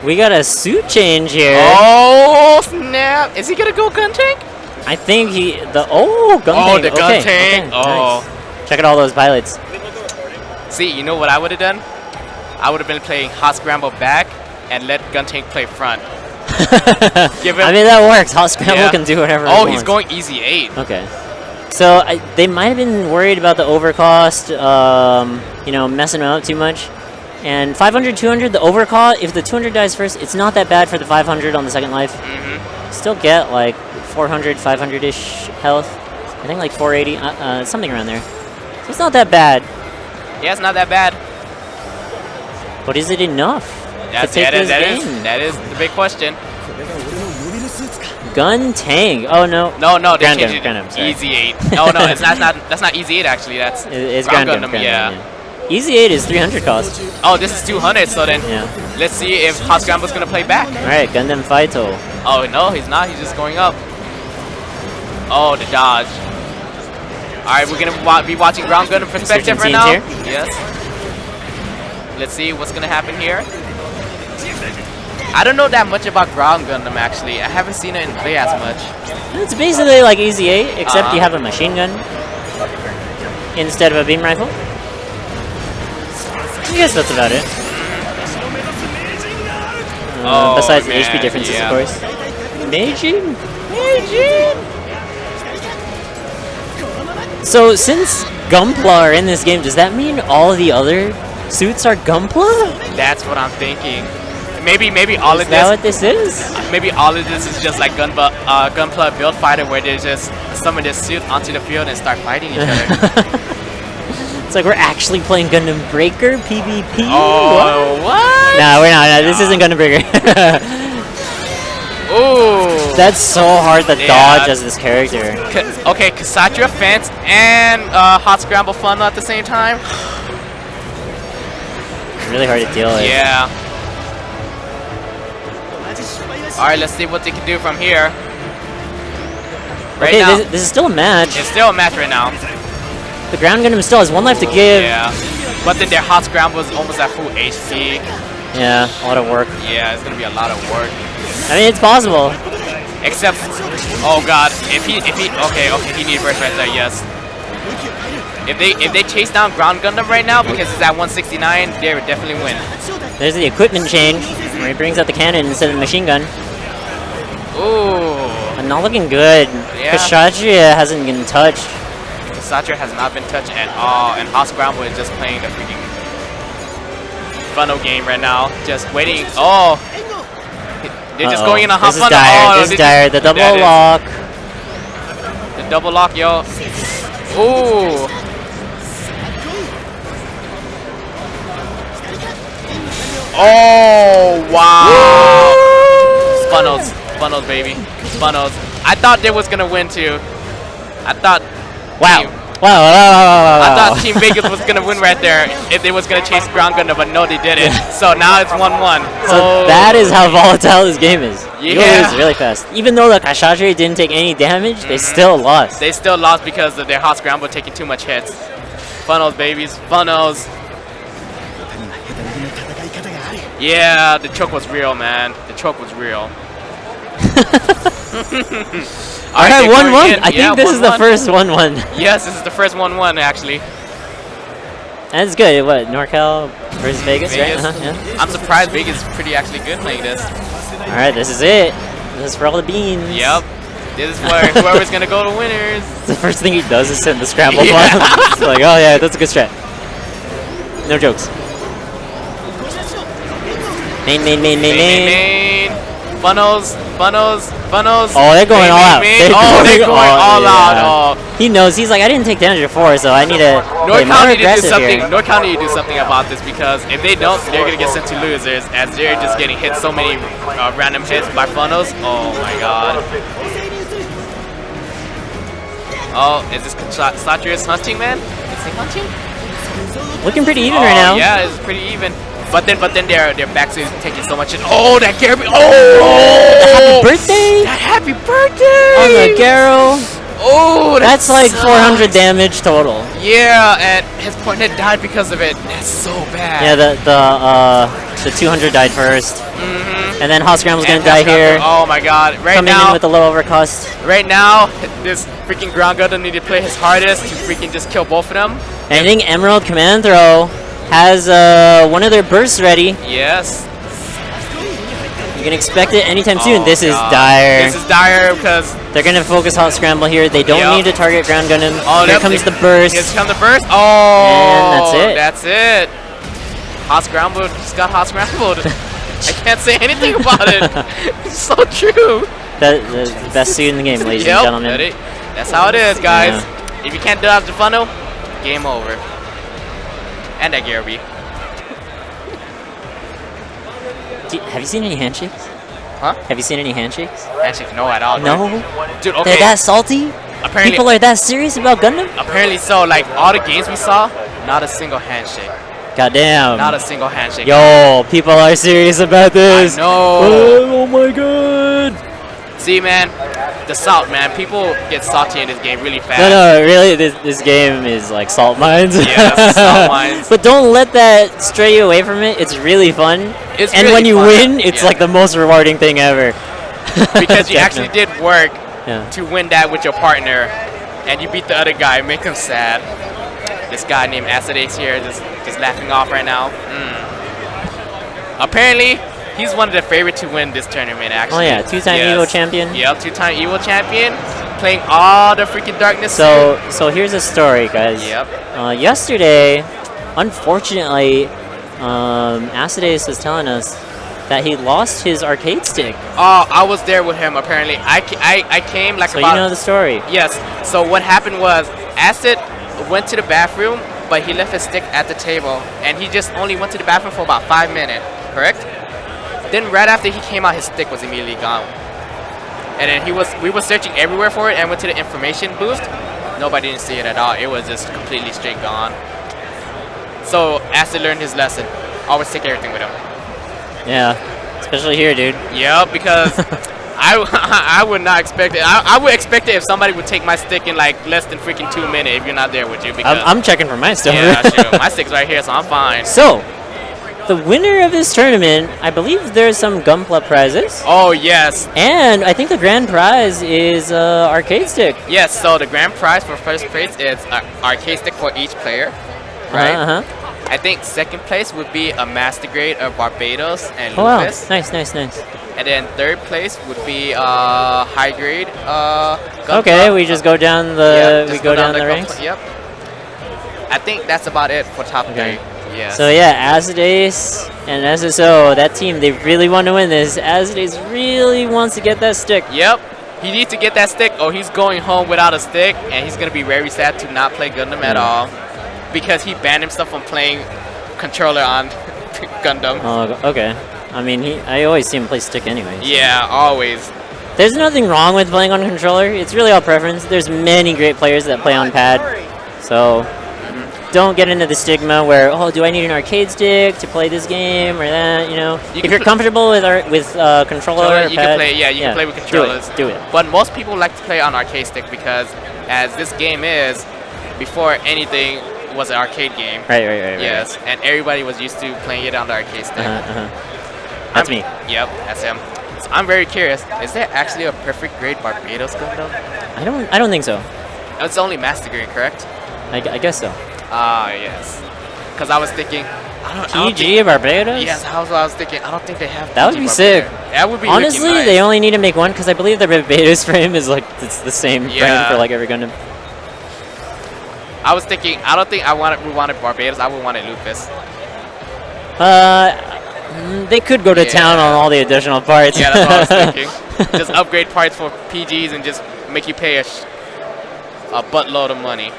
We got a suit change here. Oh snap! Is he gonna go gun tank? I think gun Oh, tank. the gun Okay, tank. okay, Oh. nice. Check out all those pilots. See, you know what I would have done? I would have been playing Hot Scramble back and let gun tank play front. Give him- I mean, that works. Hot Scramble Yeah. can do whatever Oh, he he's wants. going easy 8. Okay. So they might have been worried about the overcost, you know, messing them up too much. And 500, 200, the overcost, if the 200 dies first, it's not that bad for the 500 on the second life. Still get like 400, 500-ish health. I think like 480, something around there. So it's not that bad. Yeah, it's not that bad. But is it enough That's, to take this that game? that is the big question. Gun tank. Oh no. No, they Gundam, changed it. Gundam, sorry. Easy 8. No, that's not Easy 8 actually. That's It's Ground Gundam. Gundam, yeah. Easy 8 is 300 cost. Oh, this is 200. So then, Yeah. let's see if Hot Scramble's gonna play back. Alright, Gundam Faito. Oh no, he's not. He's just going up. Oh, the dodge. All right, we're gonna be watching Ground Gundam perspective right now. Insurgent scenes Yes. Let's see what's gonna happen here. I don't know that much about Ground Gundam actually. I haven't seen it in play as much. It's basically like Easy 8, except Uh-huh. you have a machine gun instead of a beam rifle. I guess that's about it. Oh, Besides the man, HP differences, yeah. of course. Meijin! So, since Gunpla are in this game, does that mean all the other suits are Gunpla? That's what I'm thinking. Maybe all Is of that this. what this is? Maybe all of this is just like Gunpla Build Fighter, where they just summon this suit onto the field and start fighting each other. It's like we're actually playing Gundam Breaker PvP. Oh, what? No, we're not. No, this isn't Gundam Breaker. Ooh. That's so hard to Yeah. dodge as this character. Okay, Kshatriya Fence and Hot Scramble Funnel at the same time. Really hard to deal with. Yeah. Alright, let's see what they can do from here. Right Okay, now, this is still a match. it's still a match right now. The ground Gundam still has 1 life to give. Yeah. But then their hot scramble is almost at full HP. Yeah, a lot of work. Yeah, it's gonna be a lot of work. I mean, it's possible. Except, oh god, if he, okay, he needs burst right there, yes. If they chase down ground Gundam right now because it's at 169, they would definitely win. There's the equipment change where he brings out the cannon instead of the machine gun. Ooh. But not looking good. Yeah. Kshatriya hasn't been touched. Satcher has not been touched at all, and Hot Scramble is just playing the freaking funnel game right now. Just waiting. Oh! They're just going in a hot This is funnel. dire. Oh, This is dire. The double that is- lock. The double lock, yo. Ooh! Oh, wow! Funnels. Funnels, baby. Funnels. I thought they was gonna win too. I thought... Wow. Team- Wow. I thought Team Vegas was gonna win right there if they was gonna chase ground Gundam, but no, they didn't. So now it's 1-1. So that is how volatile this game is. You Yeah. lose really fast. Even though the Kshatriya didn't take any damage, they still lost. They still lost because of their hot scramble taking too much hits. Funnels, babies. Funnels. Yeah, the choke was real, man. The choke was real. Alright, 1-1. I Yeah, think this is the 1-1. first 1-1. Yes, this is the first 1-1 actually. That's good. What, NorCal versus Vegas, Vegas. right? Yeah. I'm surprised Vegas is pretty actually good playing this. Alright, this is it. This is for all the beans. Yep. This is where whoever's gonna go to winners. The first thing he does is send the scramble Yeah. file. It's like, oh yeah, that's a good strat. No jokes. Main. Funnels. Oh, they're going all out. They're going all out. Oh. He knows. He's like, I didn't take damage before, so I need to play North more County to do aggressive something. here. North County to do something about this because if they don't, they're gonna get sent to losers as they're just getting hit so many random hits by funnels. Oh my god. Oh, is this Satria's hunting, man? Is he hunting? Looking pretty even right now. Yeah, it's pretty even. But then their back is taking so much hit. Oh, that Gary! Oh, Happy birthday that happy birthday! on the Garo. Oh, That's like sucks. 400 damage total. Yeah, and his partner died because of it. That's so bad. Yeah, the 200 died first, and then Hot Scramble's gonna And die Pascal- here. Oh my god! Right Coming now, in with a little overcost. right now, this freaking ground Gundam need to play his hardest to freaking just kill both of them. And I think Emerald Command Throw has one of their bursts ready. Yes. You can expect it anytime soon. Oh, This is God. dire. This is dire because They're gonna focus Hot Scramble here. They don't Yep. need to target ground Gundam. Here yep, comes they- the burst. Here comes the burst. Oh, And that's it. That's it. Hot scrambled. Just got hot scrambled. I can't say anything about it. It's so true. That's the best suit in the game, ladies and gentlemen. That's how it is, guys. If you can't dodge the funnel, game over. And that Gary. Have you seen any handshakes? Huh? Have you seen any handshakes? Handshake, no at all. No? Dude, They're okay. that salty? Apparently, People are that serious about Gundam? apparently so. Like all the games we saw, not a single handshake. Goddamn. Not a single handshake. Yo, people are serious about this. I know. Oh my god. See, man, the salt, man. People get salty in this game really fast. No, really, this game is like salt mines. Yeah, salt mines. But don't let that stray you away from it. It's really fun. It's and really when you fun. win, it's Yeah. like the most rewarding thing ever. Because you actually did work Yeah. to win that with your partner, and you beat the other guy, make him sad. This guy named Acid Ace here, just laughing off right now. Apparently, he's one of the favorite to win this tournament. Oh Actually. yeah, two-time Yes. EVO champion. Yep, two-time EVO champion, playing all the freaking darkness. So here's a story, guys. Yep. Yesterday, unfortunately, Acid Ace was telling us that he lost his arcade stick. Oh, I was there with him. Apparently, I came like So about. you know the story. Yes. So what happened was Acid went to the bathroom, but he left his stick at the table, and he just only went to the bathroom for about 5 minutes. Correct? Then right after he came out, his stick was immediately gone. And then we were searching everywhere for it, and went to the information booth. Nobody didn't see it at all. It was just completely straight gone. So Acid learned his lesson. Always take everything with him. Yeah, especially here, dude. Yep, because I would not expect it. I would expect it if somebody would take my stick in like less than freaking 2 minutes if you're not there with you. Because I'm checking for my stuff. yeah, sure. My stick's right here, so I'm fine. So, the winner of this tournament, I believe there's some Gunpla prizes. Oh yes, And I think the grand prize is arcade stick. yes. So the grand prize for first place is an arcade stick for each player, right? Uh-huh. I think second place would be a Master Grade of Barbados and Oh, wow. Lucas. Nice, nice, nice. And then third place would be high grade. Gunpla. Okay, we just go down Yeah, we just go down the Gunpla. ranks. Yep. I think that's about it for top Okay. 3. Yeah. So yeah, Acidace and SSO, that team, they really want to win this. Acidace really wants to get that stick. Yep. He needs to get that stick, or he's going home without a stick, and he's gonna be very sad to not play Gundam at all, because he banned himself from playing controller on Gundam. Oh, okay. I mean, I always see him play stick anyways. Yeah, always. There's nothing wrong with playing on controller. It's really all preference. There's many great players that play on pad. So don't get into the stigma where, oh, do I need an arcade stick to play this game or that? You know, You if can you're comfortable with controller, or You pad, can play. Yeah, you can play with controllers. Do it. But most people like to play on arcade stick because, as this game is, before anything was an arcade game. Right. Yes, and everybody was used to playing it on the arcade stick. That's me. Yep, that's him. So I'm very curious. Is there actually a perfect grade Barbados Gundam? I don't think so. It's only Master Grade, correct? I guess so. Ah, yes. Because I was thinking, I don't PG Barbados? Yes, that's what I was thinking. I don't think they have. That would PG be Barbados. sick. That would be Honestly, nice. they only need to make one because I believe the Barbados frame is like it's the same frame Yeah. for like every Gundam. I was thinking, I don't think we wanted Barbados. I would want Lupus. They could go to Yeah. town on all the additional parts. Yeah, that's what I was thinking. Just upgrade parts for PGs and just make you pay a buttload of money.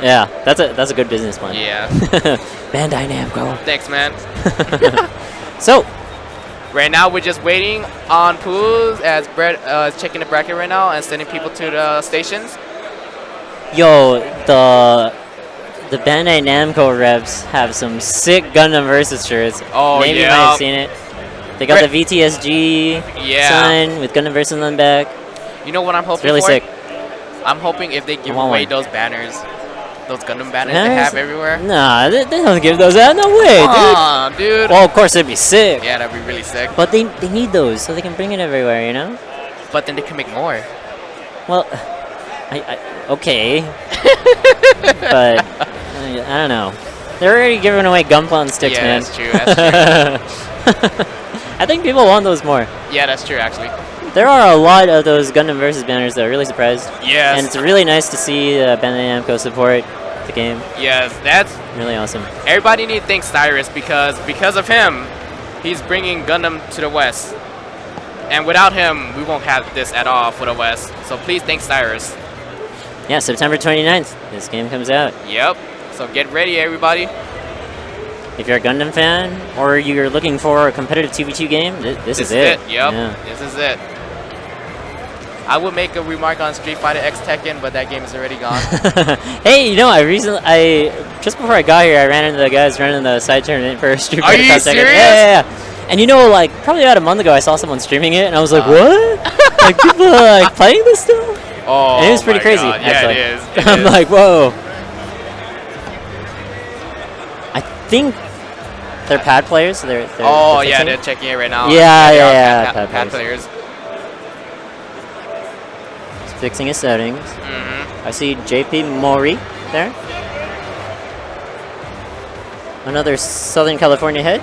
Yeah, that's a good business plan. Yeah. Bandai Namco. Thanks, man. So, Right now, we're just waiting on pools as Brett is checking the bracket right now and sending people to the stations. yo, the Bandai Namco reps have some sick Gundam versus shirts. Oh, Maybe you yeah. might have seen it. They got Brett- the VTSG Yeah. sign with Gundam versus on the back. You know what I'm hoping It's really for? sick. I'm hoping if they give want away one. those banners, those Gundam banners they have everywhere. Nah, they don't give those out. No way, dude. Aw, dude. Well, of course, it'd be sick. Yeah, that'd be really sick. But they need those so they can bring it everywhere, you know? But then they can make more. Well, okay. But, I don't know. They're already giving away Gunpla and sticks, Yeah, man. that's true. That's true. I think people want those more. Yeah, that's true, actually. There are a lot of those Gundam versus banners that are really surprised. Yes. And it's really nice to see Bandai Namco support the game. Yes, that's Really awesome. everybody need to thank Cyrus because of him, he's bringing Gundam to the West. And without him, we won't have this at all for the West. So please thank Cyrus. Yeah, September 29th, this game comes out. Yep. So get ready, everybody. If you're a Gundam fan or you're looking for a competitive 2v2 game, this is it. Yep. Yeah. This is it. I would make a remark on Street Fighter X Tekken, but that game is already gone. Hey, you know, just before I got here, I ran into the guys running the side tournament for Street Are Fighter you Cross Tekken. serious? Yeah. And you know, like probably about a month ago, I saw someone streaming it, and I was like, what? Like people are like playing this stuff? Oh, And it was pretty my crazy. God. Yeah, actually. it is. It I'm is. like, whoa. I think they're pad players. So they're Oh, they're yeah, 15? they're checking it right now. Yeah, they are yeah, pad pad players. He's fixing his settings. Mm-hmm. I see JP Mori there. Another Southern California head.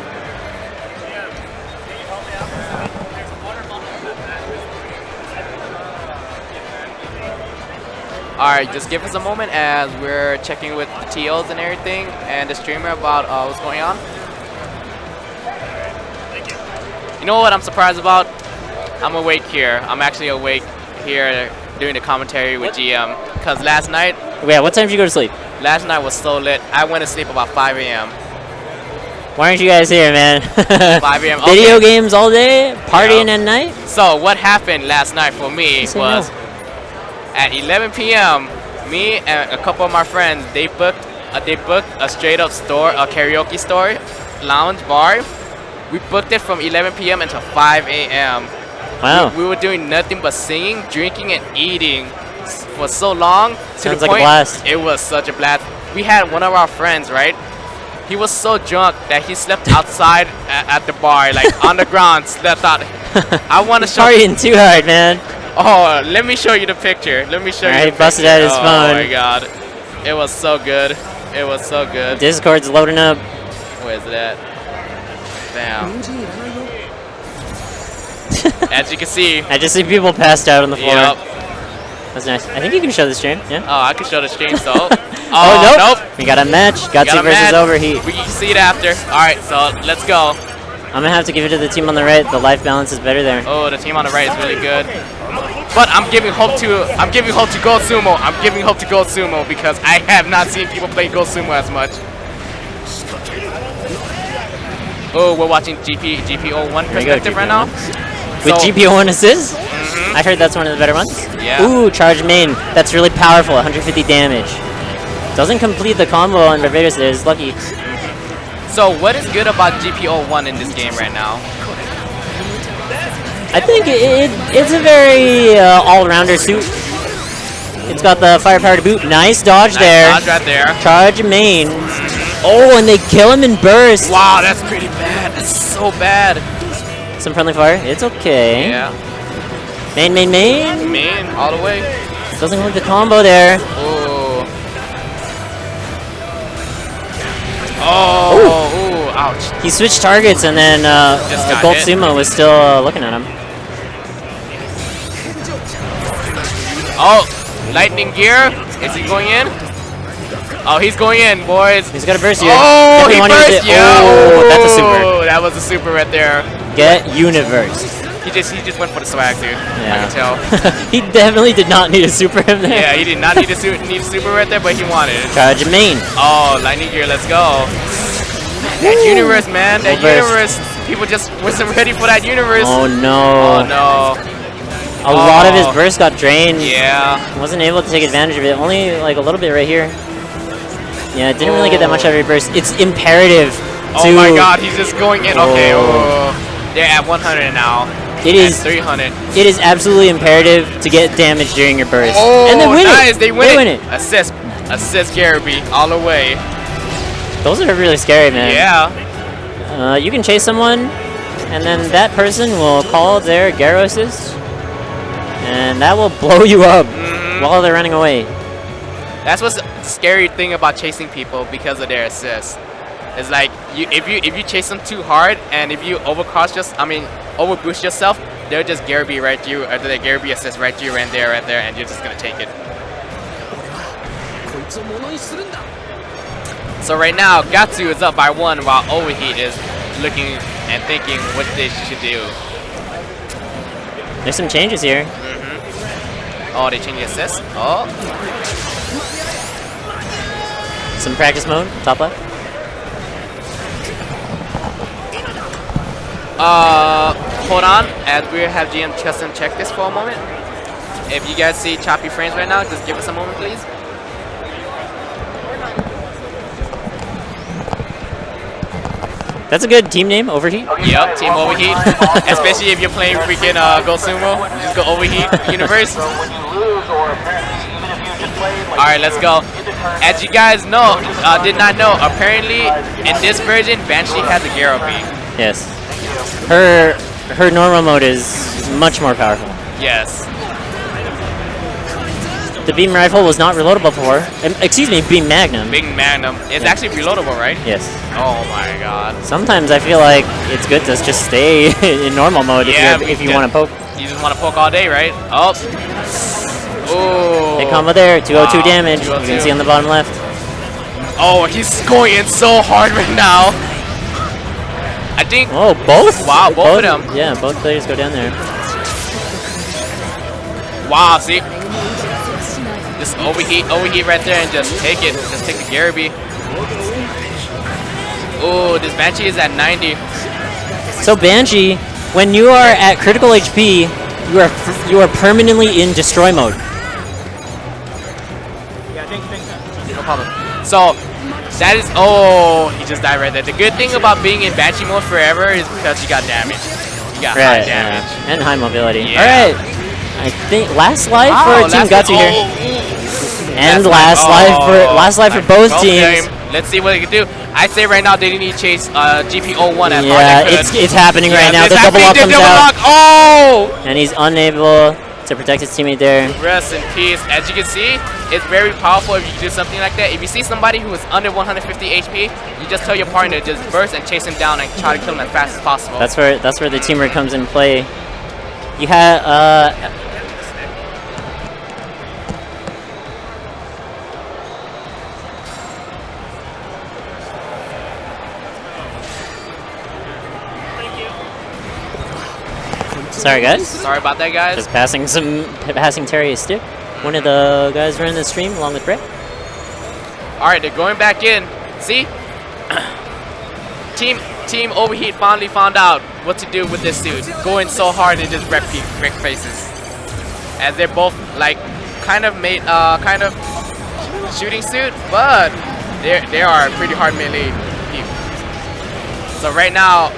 Alright, just give us a moment as we're checking with the TOs and everything and the streamer about what's going on. You know what I'm surprised about? I'm awake here. I'm actually awake here doing the commentary with GM. Because last night Yeah, what time did you go to sleep? was so lit. I went to sleep about 5 a.m. Why aren't you guys here, man? 5 a.m. Video Okay. games all day, partying Yeah. at night. So what happened last night for me Say was no. at 11 p.m. me and a couple of my friends they booked a straight up store, a karaoke store, lounge bar. We booked it from 11 p.m. until 5 a.m. Wow. We were doing nothing but singing, drinking, and eating for so long. Sounds like a blast. It was such a blast. We had one of our friends, right? He was so drunk that he slept outside at the bar, like on the ground, slept out. I want to show you. Partying too hard, man. Oh, let me show you the picture. Let me show you. Alright, the busted picture. out his phone. Oh my god. It was so good. It was so good. Discord's loading up. Where's it at? Bam. As you can see. I just see people passed out on the floor. Yep. That's nice. I think you can show the stream. Yeah. Oh, I can show the stream, so. Oh, nope. We got a match. Gatsu versus Overheat. We can see it after. Alright, so let's go. I'm gonna have to give it to the team on the right. The life balance is better there. Oh, the team on the right is really good. But I'm giving hope to Gold Sumo. I'm giving hope to Gold Sumo because I have not seen people play Gold Sumo as much. Oh, we're watching GPO1 perspective right now. With So- GPO1 assist? I heard that's one of the better ones. Yeah. Ooh, charge main. That's really powerful. 150 damage. Doesn't complete the combo on Barbados there. It's lucky. So what is good about GPO1 in this game right now? I think it's a very all-rounder suit. It's got the firepower to boot. Nice dodge there. Nice dodge right there. Charge main. Oh, and they kill him in burst. Wow, that's pretty bad. That's so bad. Some friendly fire. It's okay. Yeah. Main. Main, all the way. Doesn't complete the combo there. Oh. Oh, ooh, ouch. He switched targets, and then Just got Gold hit. Sumo was still looking at him. Oh, lightning gear. Is he going in? Oh, he's going in, boys. He's got a burst here. Oh, Definitely he wanna use burst, it. yeah. Oh, that's a super. Oh, that was a super right there. Get universe. He just went for the swag, dude. Yeah. I can tell. He definitely did not need a super him there. Yeah, he did not need a super right there, but he wanted it. Charge main. Oh, lightning gear, let's go. That universe, man. That Full burst. universe. People just wasn't ready for that universe. Oh no. Oh no. A lot of his burst got drained. Yeah. Wasn't able to take advantage of it. Only like a little bit right here. Yeah, didn't really get that much out of your burst. It's imperative to. Oh my god, he's just going in. Okay, oh. They're at 100 now. It is 300. It is absolutely imperative to get damage during your burst. Oh, and they win nice. it. They win it. Assist Garaby all the way. Those are really scary, man. Yeah. You can chase someone, and then that person will call their Garo assist, and that will blow you up while they're running away. That's what's the scary thing about chasing people because of their assist. It's like if you chase them too hard and if you overboost yourself, they'll just Garaby right to you, or they Garaby assist right to you right there, and you're just gonna take it. So right now, Gatsu is up by 1 while Overheat is looking and thinking what they should do. There's some changes here. Oh, they changed the assist. Oh. Some practice mode, top left. Hold on, as we have GM Chesson check this for a moment. If you guys see choppy frames right now, just give us a moment, please. That's a good team name, Overheat. Yep, Team Overheat. Especially if you're playing freaking Go Sumo, just go Overheat Universe. Alright, let's go. As you guys know, did not know, apparently in this version, Banshee has a Garaby. Yes. Her normal mode is much more powerful. Yes. The beam rifle was not reloadable before. Excuse me, beam magnum. Big Magnum. It's actually reloadable, right? Yes. Oh my god. Sometimes I feel like it's good to just stay in normal mode if you want to poke. You just want to poke all day, right? Oh. Oh. Big combo there, 202 Wow, damage. You 202. can see on the bottom left. Oh, he's going in so hard right now. I think. Oh, both? Wow, both of them. Yeah, both players go down there. Wow, see? Just overheat right there and just take it. Just take the Garaby. Oh, this Banshee is at 90. So Banshee, when you are at critical HP, you are permanently in destroy mode. No problem. So, that is, oh, he just died right there. The good thing about being in Banshee mode forever is because you got damage. You got Right, high damage. and high mobility. Yeah. All right, I think last life for Team Gatsu here, and Last last life for both teams. Let's see what they can do. I say right now they need to chase GP01 as hard Yeah, as they could. it's happening right now. The It's double up happening, comes double out, lock. Oh! and he's unable to protect his teammate there. Rest in peace. As you can see, it's very powerful if you do something like that. If you see somebody who is under 150 HP, you just tell your partner to just burst and chase him down and try to kill him as fast as possible. That's where the teamwork comes in play. You had sorry guys. Sorry about that, guys. Just passing Terry a stick. One of the guys running the stream along with Brett. All right, they're going back in. See? Team Overheat finally found out what to do with this suit. Going so hard and just wreck faces. As they're both like kind of shooting suit, but they are pretty hard melee people. So right now,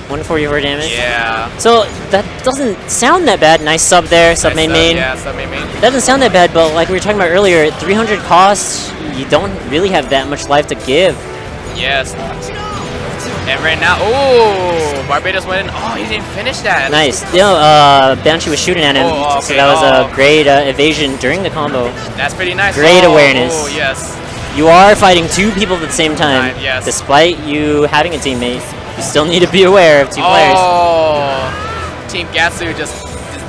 144 damage. yeah. So that doesn't sound that bad. Nice sub there, sub main main. Yeah, sub main main. Doesn't sound that bad, but like we were talking about earlier, 300 costs, you don't really have that much life to give. Yes. And right now, Barbados went in. Oh, he didn't finish that. Nice. Banshee was shooting at him, Oh, so okay. that was a great evasion during the combo. That's pretty nice. Great awareness. Oh, yes. You are fighting two people at the same time. Right, yes. Despite you having a teammate, you still need to be aware of two players. Oh, Team Gatsu just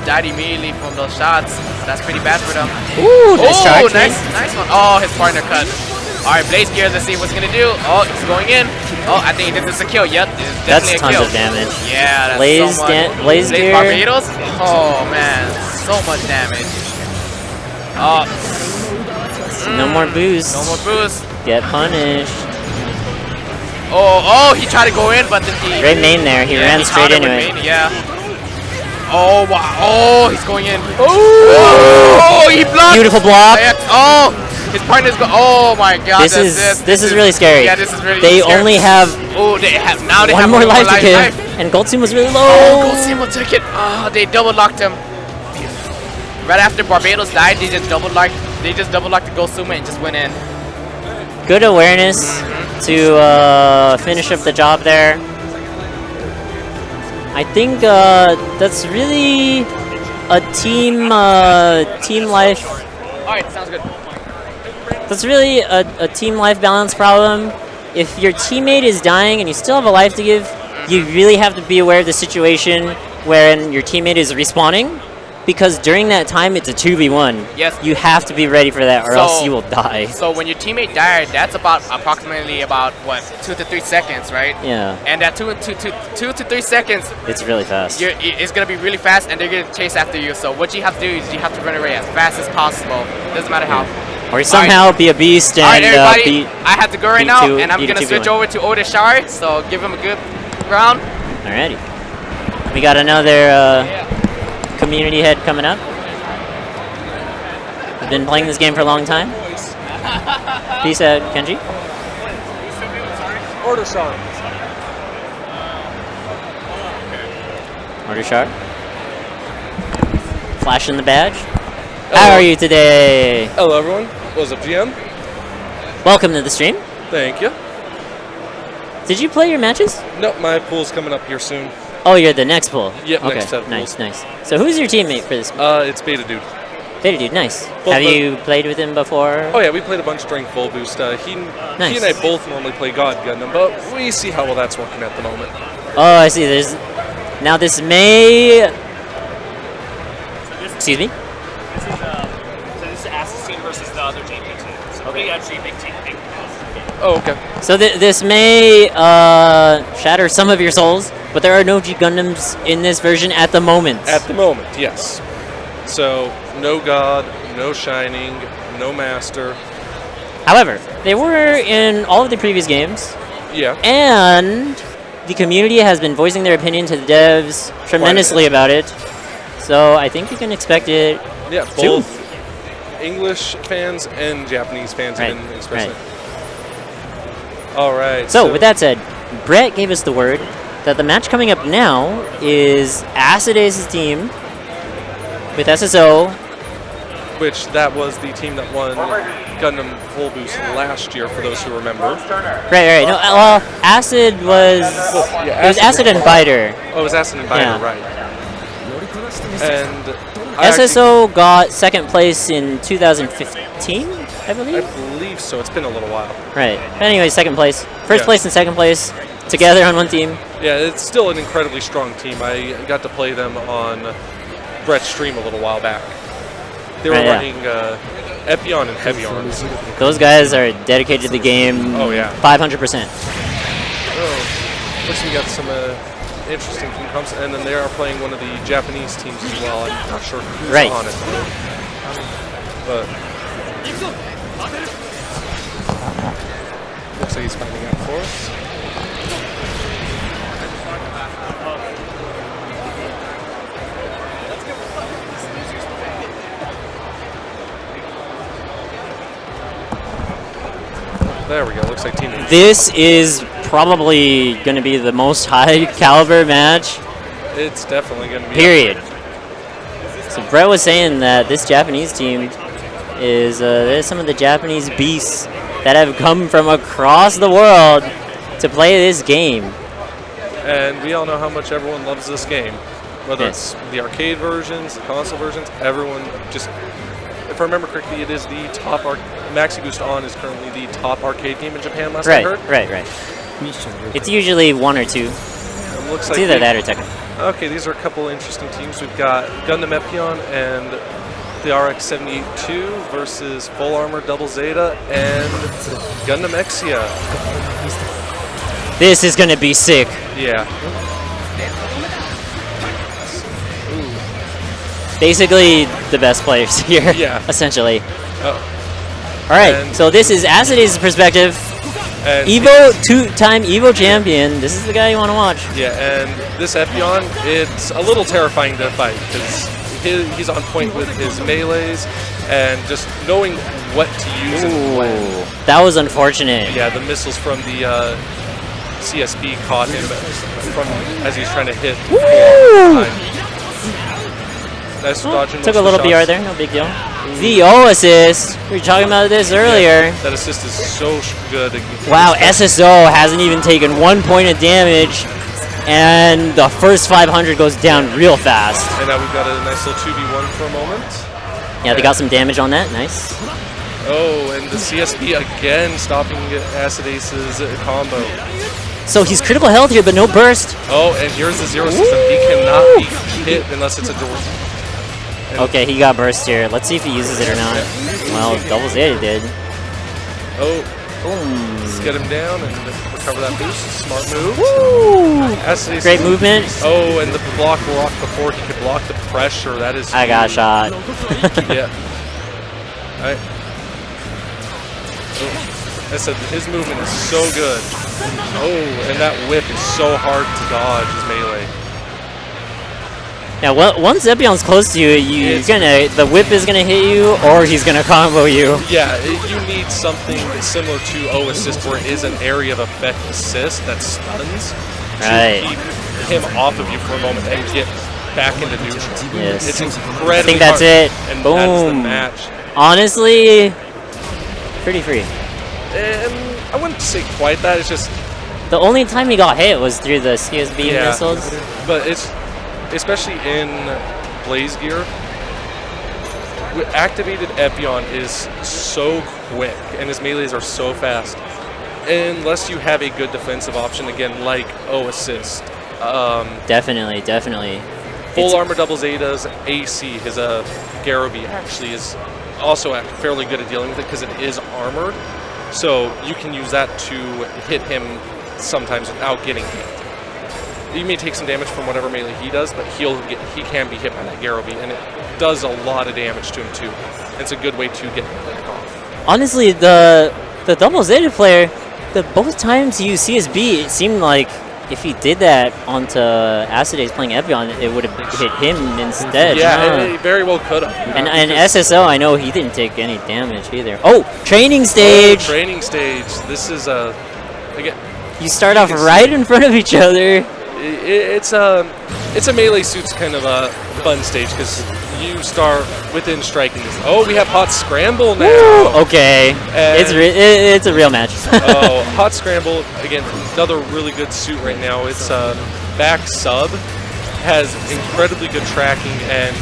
died immediately from those shots. That's pretty bad for them. Ooh, nice charge. nice one. Oh, his partner cut. All right, Blaze Gear, let's see what's gonna do. Oh, he's going in. Oh, I think this is a kill. Yep, this is That's definitely a tons kill. of damage. Yeah, that's Blaze so much. Blaze Gear. Barbados? Oh, man, so much damage. Oh, No more boost. no more boost. Get punished. Oh, he tried to go in, but then he... Great main there. He ran straight countered into with it. main, yeah. Oh, wow. Oh, he's going in. Oh, he blocked. Beautiful block. Oh, his partner's go. Oh my God. This is really scary. Yeah, this is really They scary. only have Oh, they have one more life to give, and Goldstein was really low. Oh, Goldstein took it. Oh, they double locked him. Right after Barbados died, they just double locked. They just double locked the Gosuma and just went in. Good awareness to finish up the job there. I think that's really a team life. All right, sounds good. That's really a team life balance problem. If your teammate is dying and you still have a life to give, you really have to be aware of the situation wherein your teammate is respawning, because during that time it's a 2v1. Yes. You have to be ready for that, or else you will die. So when your teammate died, that's about approximately about what 2 to 3 seconds, right? Yeah, And that 2 to 3 seconds, it's really fast. it's gonna be really fast, and they're gonna chase after you. So what you have to do is you have to run away as fast as possible. Doesn't matter how. Or somehow be a beast All right, and everybody. beat. I have to go right beat now, two- and I'm beat a gonna 2v1. switch over to Oda Shard. So give him a good round. Alrighty. We got another community head coming up. I've been playing this game for a long time. Peace out, Kenji. Order shot. Order sharp. Flashing the badge. How are you today? Hello, everyone. What's up, GM? Welcome to the stream. Thank you. Did you play your matches? Nope, my pool's coming up here soon. Oh, you're the next pool. Yep, okay. next set of Nice, pools. nice. So who's your teammate for this? It's Beta Dude. Beta Dude, nice. Both Have of- you played with him before? Oh yeah, we played a bunch during Full Boost. He and I both normally play God Gundam, but we see how well that's working at the moment. Oh, I see. There's now this may. Excuse me. This is Assassin versus the other team. So we actually big team. Oh, okay. So this may shatter some of your souls, but there are no G Gundams in this version at the moment. At the moment, yes. So, no God, no Shining, no Master. However, they were in all of the previous games, Yeah. and the community has been voicing their opinion to the devs tremendously about it. So I think you can expect it. Yeah, both English fans and Japanese fans Right, have been expressing. right. All right. So with that said, Brett gave us the word that the match coming up now is Acid Ace's team with SSO. Which that was the team that won Gundam Full Boost last year, for those who remember. Right. No, well, Acid was... Yeah, it was Acid and Biter. Oh, it was Acid and Biter, Yeah. right. And I SSO got second place in 2015, I believe? I believe so. It's been a little while. Right. But anyway, second place. First Yeah. place and second place together on one team. Yeah, it's still an incredibly strong team. I got to play them on Brett's stream a little while back. They were Right, yeah. running Epion and Heavy Arms. Those guys are dedicated to the game. Oh, yeah. 500%. Oh, looks like we got some interesting team comps, and then they are playing one of the Japanese teams as well. I'm not sure who's Right. on it, but looks like he's finding out for us. There we go. Looks like Team H. This is probably going to be the most high caliber match, It's definitely going to be. period. So Brett was saying that this Japanese team is there's some of the Japanese beasts that have come from across the world to play this game. And we all know how much everyone loves this game. Whether Yes. it's the arcade versions, the console versions, everyone just... If I remember correctly, it is the top... Maxi Boost On is currently the top arcade game in Japan, last I heard. Right. It's usually one or two. It looks It's like either that or Tekken. Okay, these are a couple interesting teams. We've got Gundam Epion and the RX-78-2 versus Full Armor Double Zeta and Gundam Exia. This is going to be sick. Yeah. Basically, the best players here, Yeah. essentially. Oh, All right, And- so this is Acid Ace's perspective. and Evo, two-time Evo champion. This is the guy you want to watch. Yeah, and this Epion, it's a little terrifying to fight because he's on point with his melees and just knowing what to use and when. That was unfortunate. Yeah, the missiles from the CSB caught him from as he's trying to hit. Nice dodging. Took a most little of the BR shots. there, no big deal. The O assist. We were talking about this earlier. That assist is so good. Wow, SSO hasn't even taken 1 point of damage, and the first 500 goes down real fast. And now we've got a nice little 2v1 for a moment. Yeah, they got some damage on that. Nice. Oh, and the CSB again stopping Acid Ace's combo. So he's critical health here, but no burst. Oh, and here's the zero system. He cannot be hit unless it's a door. Okay, he got burst here. Let's see if he uses it or not. Well, Double Zeta did. Oh, Boom. let's get him down and recover that boost. Smart move. Woo! Acid Ace- Great movement. Oh, and the block before he could block the pressure. That is. I got shot. Yeah. Alright. Oh, I said his movement is so good. Oh, and that whip is so hard to dodge his melee. Yeah, well, once Epion's close to you, the whip is gonna hit you, or he's gonna combo you. Yeah, you need something similar to O assist, where it is an area of effect assist that stuns Right. to keep him off of you for a moment and get back into neutral. Yes. It's incredibly I think that's hard. it. And that is the Boom. match. Honestly, pretty free. I wouldn't say quite that. It's just The only time he got hit was through the CSB Yeah. missiles. But it's especially in Blaze Gear. Activated Epion is so quick, and his melees are so fast. Unless you have a good defensive option, again, like O assist. Definitely. Full armor double Zeta's AC, his Garobi actually is also fairly good at dealing with it because it is armored. So you can use that to hit him sometimes without getting hit. You may take some damage from whatever melee he does, but he can be hit by that Garobi, and it does a lot of damage to him too. It's a good way to get him back off. Honestly, the Double Zeta player, both times you CSB, it seemed like if he did that onto Acid Ace playing Epion, it would have hit him instead. Yeah, it very well could have. And SSO, I know he didn't take any damage either. Oh, training stage! Training stage. This is again. You start off right in front of each other. It's a melee suit's kind of a fun stage because you start within striking distance. Oh, we have Hot Scramble now. Okay, it's a real match. Oh, Hot Scramble, again, another really good suit right now. It's back sub, has incredibly good tracking and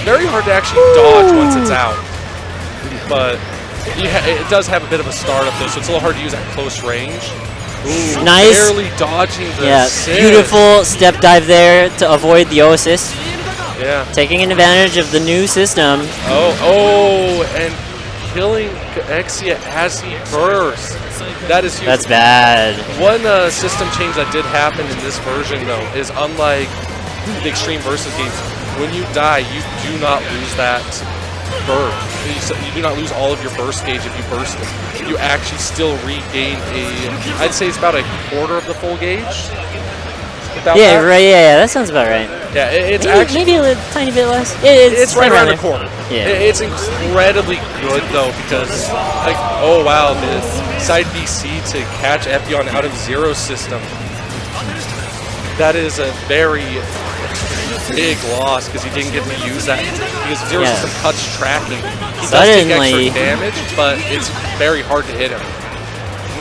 very hard to actually dodge once it's out. But it does have a bit of a startup though, so it's a little hard to use at close range. Ooh, nice. Barely dodging the sit. Beautiful step dive there to avoid the O assist. Yeah. Taking advantage of the new system. Oh, and killing Exia as he bursts. That is huge. That's bad. One system change that did happen in this version, though, is unlike the Extreme Versus games, when you die, you do not lose that burst. You do not lose all of your burst gauge if you burst it. You actually still regain I'd say it's about a quarter of the full gauge. Yeah, right. Yeah, that sounds about right. Yeah, it's maybe, actually maybe a tiny bit less. It's right around the there. corner. Yeah, it's incredibly good though because, like, oh wow, this side BC to catch Epion out of Zero system. That is a very big loss because he didn't get to use that because Zero system cuts tracking. He does take extra damage, but it's very hard to hit him.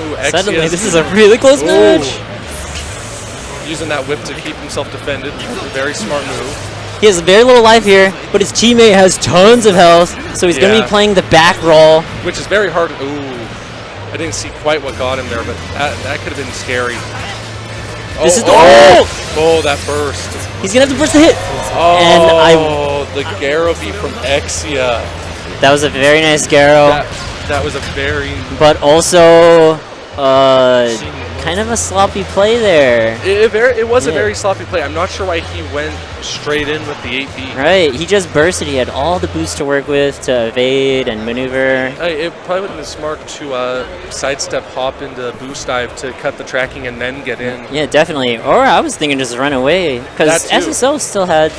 Ooh, suddenly, this is a really close match. Using that whip to keep himself defended. Very smart move. He has very little life here, but his teammate has tons of health, so he's going to be playing the back roll. Which is very hard. Ooh. I didn't see quite what got him there, but that could have been scary. Oh, that burst. He's going to have to burst the hit. Oh, the Garo beat from Exia. That was a very nice Garo. That was a very... But also... kind of a sloppy play there. It was a very sloppy play. I'm not sure why he went straight in with the 8B. Right, he just bursted. He had all the boost to work with to evade and maneuver. It probably wouldn't have been smart to sidestep, hop into boost dive to cut the tracking and then get in. Yeah, definitely. Or I was thinking just run away because SSO still had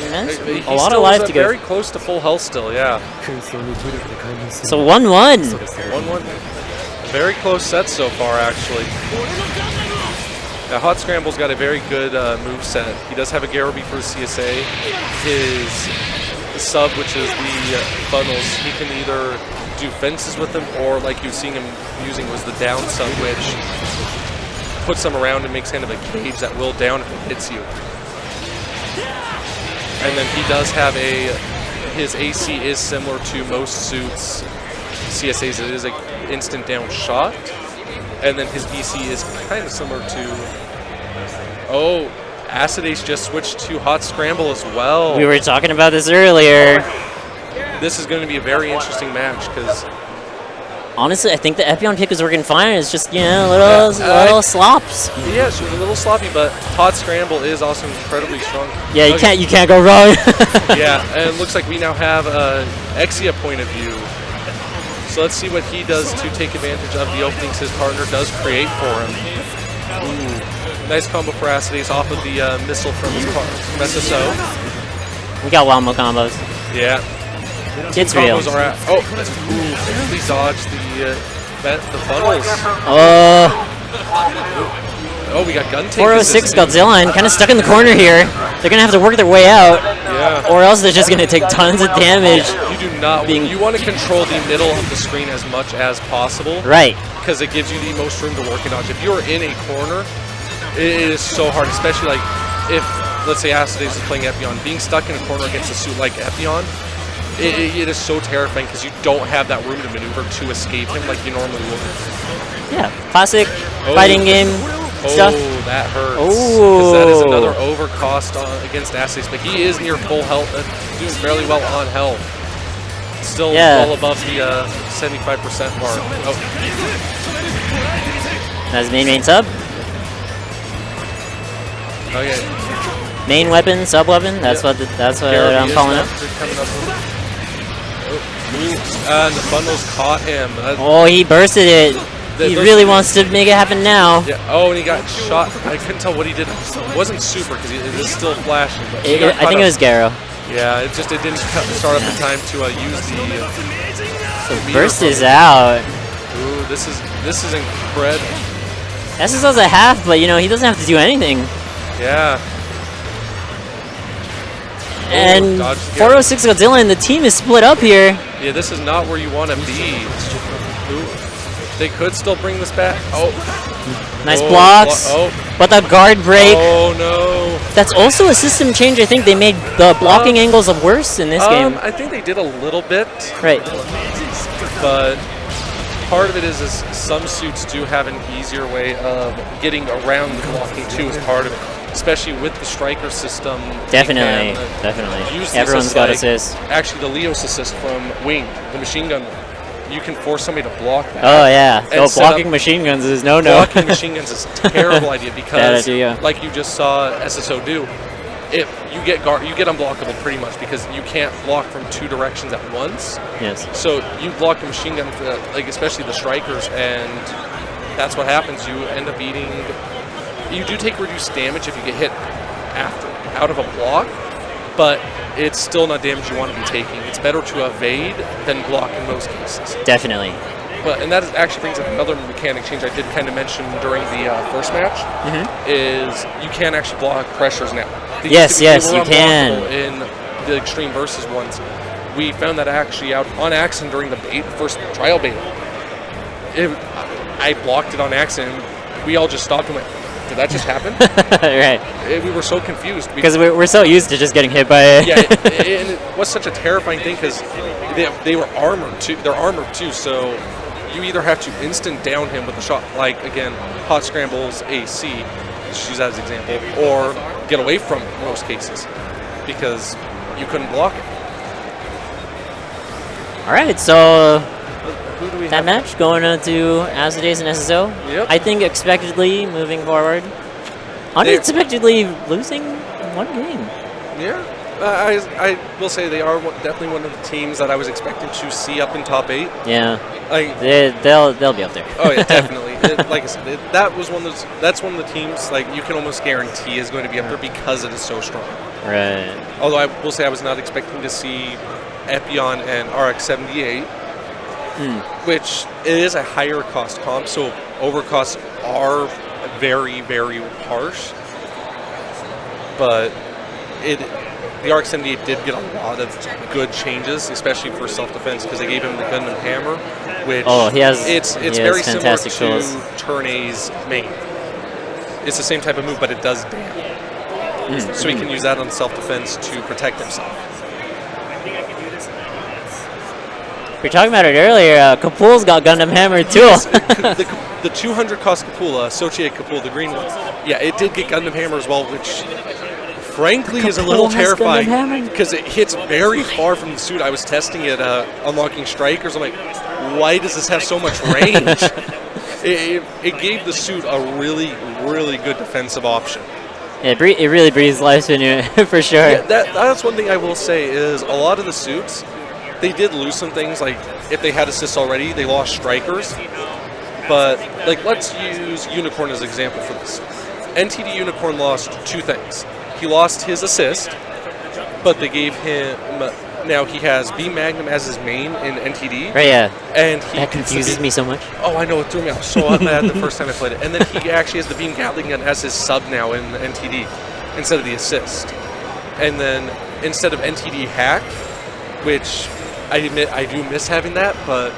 a lot of life to go. Very close to full health still, yeah. So 1-1. 1-1. Very close set so far, actually. Now, Hot Scramble's got a very good move set. He does have a Garo beat for his CSA. His sub, which is the funnels, he can either do fences with them, or like you've seen him using was the down sub, which puts them around and makes kind of a cage that will down if it hits you. And then he does have his AC is similar to most suits. CSA's, it is an instant down shot, and then his BC is kind of similar to... Oh, Acid Ace just switched to Hot Scramble as well. We were talking about this earlier. This is going to be a very interesting match because... Honestly, I think the Epion pick is working fine. It's just, you know, little slops. Yeah, it's a little sloppy, but Hot Scramble is also incredibly strong. Yeah, you can't go wrong. Yeah, and it looks like we now have an Exia point of view. So let's see what he does to take advantage of the openings his partner does create for him. Ooh, nice combo for Acid Ace off of the missile from his from SSO. We got Wombo combos. Yeah. It's real. Barely dodged the funnels. Oh, we got gun take. 406 Godzilla and kind of stuck in the corner here. They're going to have to work their way out. Yeah. Or else they're just going to take tons of damage. You do not. You want to control the middle of the screen as much as possible. Right. Because it gives you the most room to work and dodge. If you're in a corner, it is so hard, especially like if, let's say, Acid Ace is playing Epion. Being stuck in a corner against a suit like Epion, it is so terrifying because you don't have that room to maneuver to escape him like you normally would. Yeah, classic fighting game stuff. Oh, that hurts. Because that is another overcost against Acid Ace, but he is near full health, doing fairly well on health. Still well above the 75% mark. Oh. That's main sub. Okay. Main weapon, sub weapon. That's what I'm calling it. And the funnels caught him. Oh, he bursted it. He really wants to make it happen now. Yeah. Oh, and he got shot. I couldn't tell what he did. It wasn't super because it was still flashing. But I think it was Garo. Yeah, it didn't start up in time to use the. So burst is out. Ooh, this is incredible. SSO's a half, but you know he doesn't have to do anything. Yeah. And dodge the 406 Godzilla and the team is split up here. Yeah, this is not where you want to be. Ooh, they could still bring this back. Oh, Nice blocks. But the guard break. Oh no. That's also a system change. I think they made the blocking angles worse in this game. I think they did a little bit, Right. but part of it is some suits do have an easier way of getting around the blocking too as part of it. Especially with the striker system. Definitely. Use Definitely. this Everyone's as got like- assist. Actually, the Leos assist from Wing, the machine gun. You can force somebody to block that. Oh yeah. And No, set blocking up- machine guns is no. Blocking machine guns is a terrible idea because, idea. like you just saw SSO do, if you get unblockable pretty much because you can't block from two directions at once. Yes. So you block the machine gun, like especially the strikers, and that's what happens. You end up eating. You do take reduced damage if you get hit out of a block, but it's still not damage you want to be taking. It's better to evade than block in most cases. Definitely. And that actually brings up another mechanic change I did kind of mention during the first match, is you can actually block pressures now. They Yes, used to be- yes, they were you can. unblockable in the Extreme Versus ones. We found that actually out on accident during the first trial beta. I blocked it on accident. We all just stopped and went, did that just happen? Right. We were so confused. Because we're so used to just getting hit by it. Yeah, and it was such a terrifying thing because they were armored too. They're armored too, so you either have to instant down him with a shot, like again, hot scrambles AC, just use that as an example, or get away from it in most cases because you couldn't block it. All right, so Who do we that have? match going on to Azades and SSO. Yep. I think expectedly moving forward. Unexpectedly losing one game. Yeah. I will say they are definitely one of the teams that I was expecting to see up in top 8. Yeah. Like, They'll be up there. oh yeah, definitely. Like I said, that's one of the teams like you can almost guarantee is going to be up there because it is so strong. Right. Although I will say I was not expecting to see Epion and RX-78, which it is a higher cost comp, so overcosts are very, very harsh. But the RX-78 did get a lot of good changes, especially for self-defense, because they gave him the Gundam hammer, which it's very similar fantastic to tools. Turn A's main. It's the same type of move, but it does damage. So he can use that on self-defense to protect himself. We were talking about it earlier. Kapul's got Gundam Hammer too. The 200 cost Kapula, Associate Kapul, the green one, yeah, it did get Gundam Hammer as well, which frankly is a little Kapul has Gundam terrifying Hammer? because it hits very far from the suit. I was testing it, unlocking strikers. I'm like, why does this have so much range? it gave the suit a really, really good defensive option. It really breathes life in you, for sure. Yeah, that's one thing I will say is a lot of the suits, they did lose some things. Like if they had assists already, they lost strikers. But like let's use Unicorn as an example for this. NTD Unicorn lost two things. He lost his assist, but they gave him. Now he has Beam Magnum as his main in NTD. Right, yeah. And he That confuses me so much. Oh, I know, it threw me off so bad the first time I played it. And then he actually has the Beam Gatling gun as his sub now in NTD instead of the assist. And then instead of NTD Hack, which I admit I do miss having that, but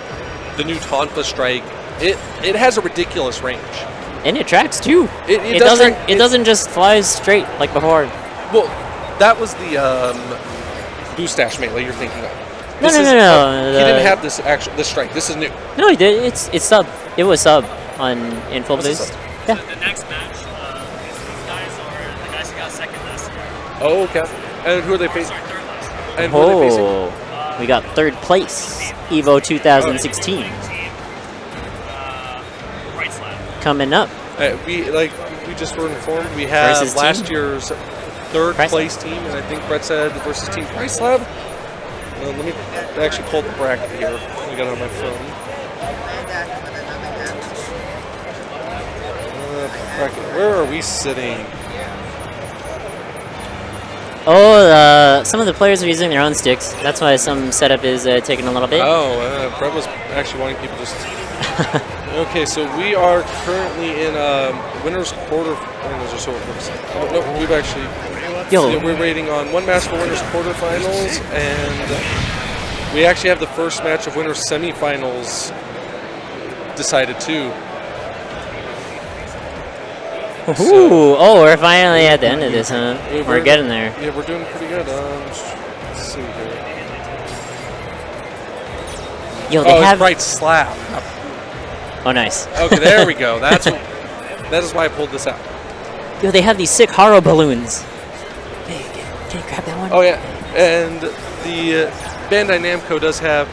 the new Tonfa Strike, it has a ridiculous range. And it tracks too. It doesn't just fly straight like before. Well, that was the Boost Dash melee you're thinking of. No. He didn't have this strike. This is new. No, he did. It's sub. It was sub in full Was it boost. sub? Yeah. The next match, these guys are the guys who got second last year. Oh, okay. And who are they facing? Sorry, third last year. And who are they facing? Oh, we got third place. EVO 2016 Right slab. coming up. We just were informed we have Versus last team? year's third Price place team, and I think Brett said versus Team Price Lab. Let me actually pull up the bracket here. I got it on my phone. Bracket. Where are we sitting? Oh, some of the players are using their own sticks. That's why some setup is taking a little bit. Oh, Brett was actually wanting people just. Okay, so we are currently in winners quarterfinals or so. Oh, no, we've actually. Yo. Yeah, we're waiting on one match for winners quarterfinals, and we actually have the first match of winners semifinals decided too. Ooh, oh, we're finally at the end of this, huh? We're getting there. Yeah, we're doing pretty good. Let's see here. Yo, they have. It's right slap. Oh, nice. Okay, there we go. That is why I pulled this out. Yo, they have these sick Haro balloons. Hey, can you grab that one? Oh yeah, and the Bandai Namco does have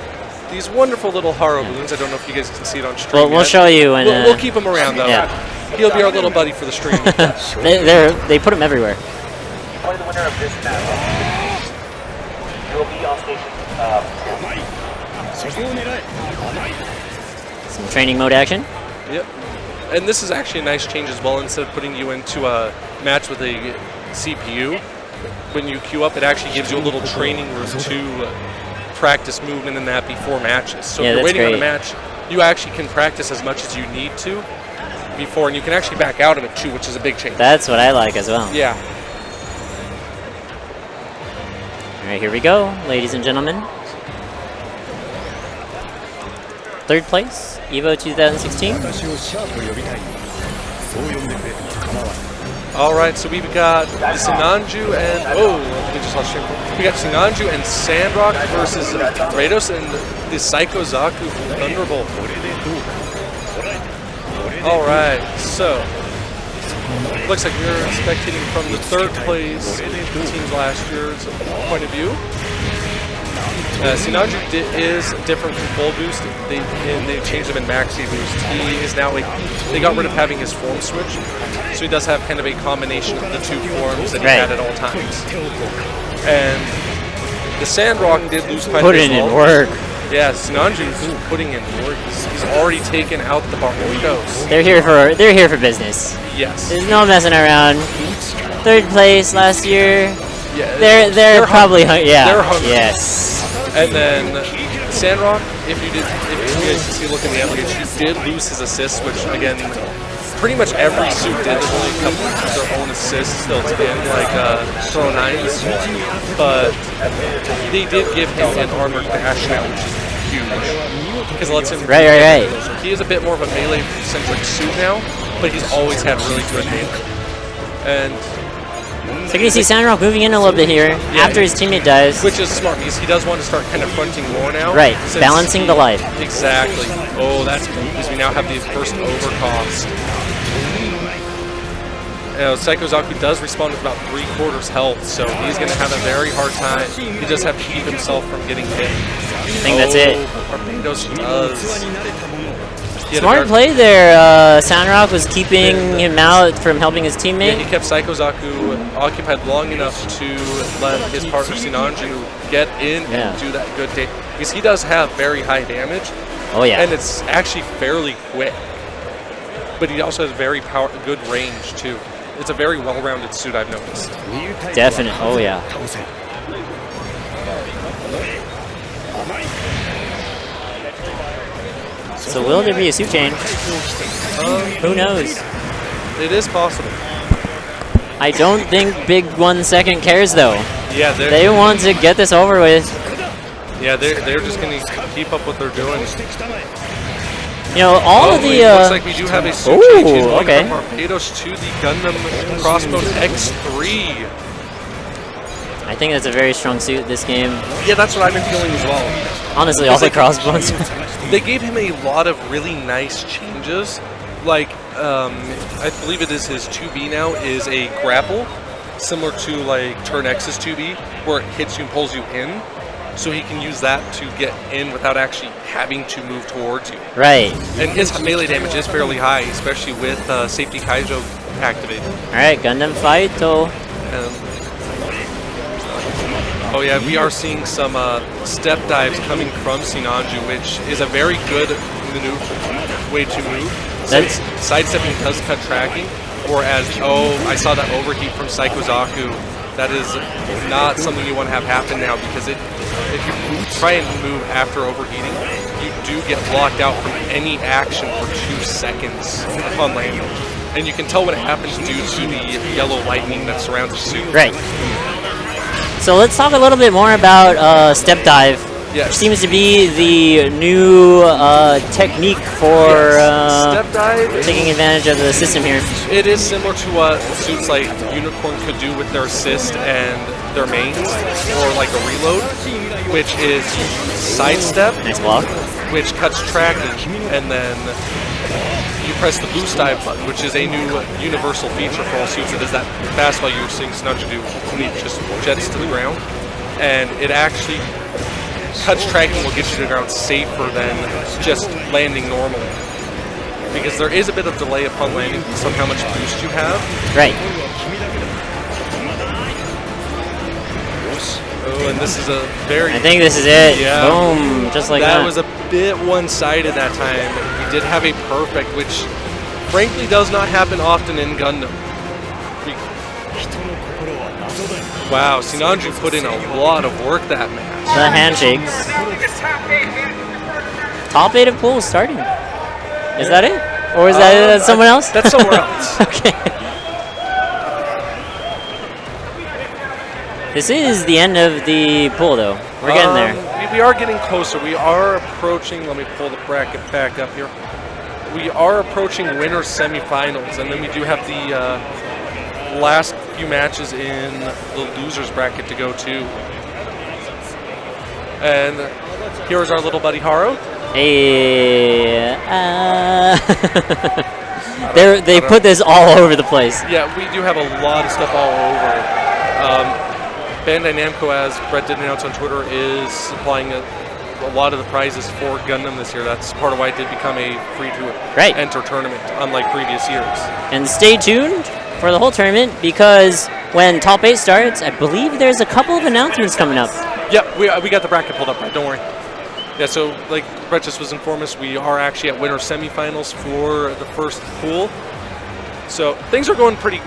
these wonderful little Haro balloons. I don't know if you guys can see it on stream. Well, we'll yet. show you when. We'll keep him around though. Yeah. He'll be our little buddy for the stream. They put them everywhere. Play the winner of this match. You will be on station. Some training mode action. Yep. And this is actually a nice change as well. Instead of putting you into a match with a CPU, when you queue up, it actually gives you a little training room to practice movement in that before matches. So Yeah, if you're that's waiting on a great. match, you actually can practice as much as you need to before, and you can actually back out of it too, which is a big change. That's what I like as well. Yeah. All right, here we go, ladies and gentlemen. Third place, EVO 2016. All right, so we've got the Sinanju and we just lost stream. We got Sinanju and Sandrock versus Rados and the Psycho Zaku from Thunderbolt. All right, so looks like we're spectating from the third place teams last year's point of view. Sinanju is different from full boost. They changed him in maxi boost. He is now they got rid of having his form switch, so he does have kind of a combination of the two forms that he had at all times. And the Sandrock did lose quite a bit. Putting in work. Yeah, Sinanju's putting in work. He's already taken out the Barbados. They're here for business. Yes. There's no messing around. Third place last year. Yeah. They're probably yeah. They're hungry. Yes. And then Sandrock, if you guys can see, look in the MLH, he did lose his assists, which again, pretty much every suit did. There's only a couple of their own assists built in, like throw nines, but they did give him an armored dash now, which is huge, because it lets him. Right. So he is a bit more of a melee-centric suit now, but he's always had really good melee. And So you can see Sandrock moving in a little bit here after his teammate dies. which is smart because he does want to start kind of fronting more now. Right, since balancing the life. Exactly. Oh, that's good because we now have the first overcost. Psycho Zaku does respawn with about 3/4 health, so he's going to have a very hard time. He just have to keep himself from getting hit. I think that's it. Barbados does. Smart play there. Sandrock was keeping him out from helping his Yeah, teammate. he kept Psycho Zaku occupied long enough to let his partner Sinanju get in and do that good damage. Because he does have very high damage. Oh yeah. And it's actually fairly quick. But he also has very good range too. It's a very well-rounded suit, I've noticed. Definite. Oh yeah. So will there be a suit change? Who knows? It is possible. I don't think Big 1 Second cares though. Yeah, They want to get this over with. yeah, they're just going to keep up what they're doing. You know, all of the. Looks like we do have a suit Ooh, change. He's going okay. from Barbados to the Gundam Crossbone X3. I think that's a very strong suit this game. Yeah, that's what I've been feeling as well. Honestly, all the crossbones. They gave him a lot of really nice changes. Like, I believe it is his 2B now is a grapple, similar to like Turn X's 2B, where it hits you and pulls you in. So he can use that to get in without actually having to move towards you. Right. And his melee damage is fairly high, especially with Safety Kaijo activated. Alright, Gundam Fighto. Oh yeah, we are seeing some step dives coming from Sinanju, which is a very good way to move. Since sidestepping does cut tracking, whereas, I saw that overheat from Psycho Zaku. That is not something you want to have happen now, because if you try and move after overheating, you do get blocked out from any action for 2 seconds upon landing. and you can tell when it happens due to the yellow lightning that surrounds the suit. Right. So let's talk a little bit more about step dive. Yes. Which seems to be the new technique for Step dive. taking advantage of the system here. It is similar to what suits like Unicorn could do with their assist and their mains, or like a reload, which is sidestep, Nice block. which cuts tracking, and then you press the boost dive button, which is a new universal feature for all suits. It is that fast while you're seeing Sinanju do when he just jets to the ground, and it actually cuts tracking will get you to the ground safer than just landing normally. Because there is a bit of delay upon landing based on how much boost you have. Right. Oh, and this is a very... I think this is it. Yeah. Boom. Just like that. That was a bit one-sided that time. He did have a perfect, which frankly does not happen often in Gundam. Wow, Sinanju put in a lot of work that match. The handshakes. Top 8 of pool starting. Is that it? Or is that someone else? That's somewhere else. Okay. This is the end of the pool, though. We're getting there. We are getting closer. We are approaching, let me pull the bracket back up here. We are approaching winner semifinals, and then we do have the last few matches in the losers bracket to go to. And here's our little buddy Haro. Hey, they put this all over the place. Yeah, we do have a lot of stuff all over. Bandai Namco, as Brett did announce on Twitter, is supplying a lot of the prizes for Gundam this year. That's part of why it did become a free-to-enter tournament, unlike previous years. And stay tuned for the whole tournament, because when Top 8 starts, I believe there's a couple of announcements coming up. Yep, we got the bracket pulled up, Brett, don't worry. Yeah, so like Brett just was informed us, we are actually at winner semifinals for the first pool. So things are going pretty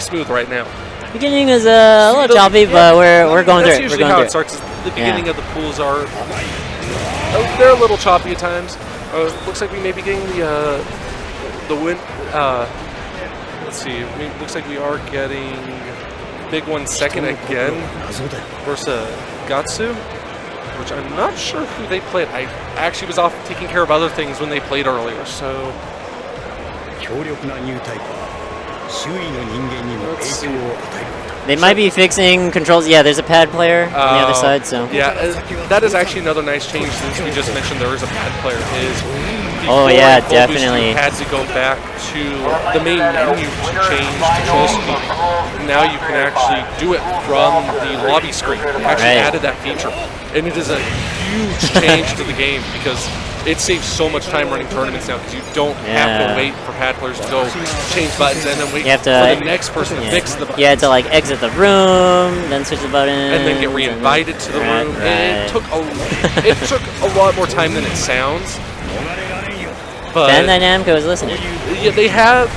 smooth right now. Beginning is a little choppy, but we're going through it. That's usually how it starts. The beginning of the pools are they're a little choppy at times. Looks like we may be getting the win. Let's see. Looks like we are getting Big One second again versus Gatsu, which I'm not sure who they played. I actually was off taking care of other things when they played earlier, so. Let's see. They might be fixing controls. Yeah, there's a pad player on the other side, so. Yeah, that is actually another nice change since we just mentioned there is a pad player. Oh yeah, definitely. You had to go back to the main menu to change control speed. Now you can actually do it from the lobby screen. They actually added that feature, and it is a huge change to the game because it saves so much time running tournaments now because you don't have to wait for pad players to go change buttons and then wait for the next person to fix the buttons. You had to like exit the room, then switch the button, and then get re-invited to the room. And it took a lot more time than it sounds. But Bandai Namco is listening. Yeah, they have.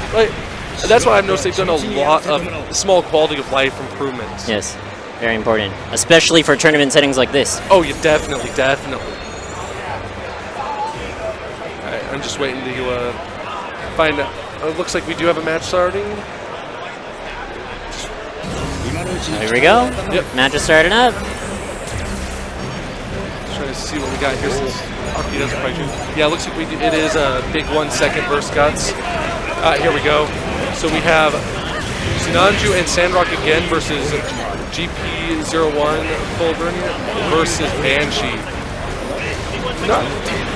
That's why I've noticed they've done a lot of small quality of life improvements. Yes, very important, especially for tournament settings like this. Oh, yeah, definitely. I'm just waiting to find out. It looks like we do have a match starting. Here we go. Yep. Match is starting up. Trying to see what we got here since Aki doesn't quite do. Yeah, it looks like it is a big 1 second versus Guts. Here we go. So we have Sinanju and Sandrock again versus GP01 Fulgrim versus Banshee.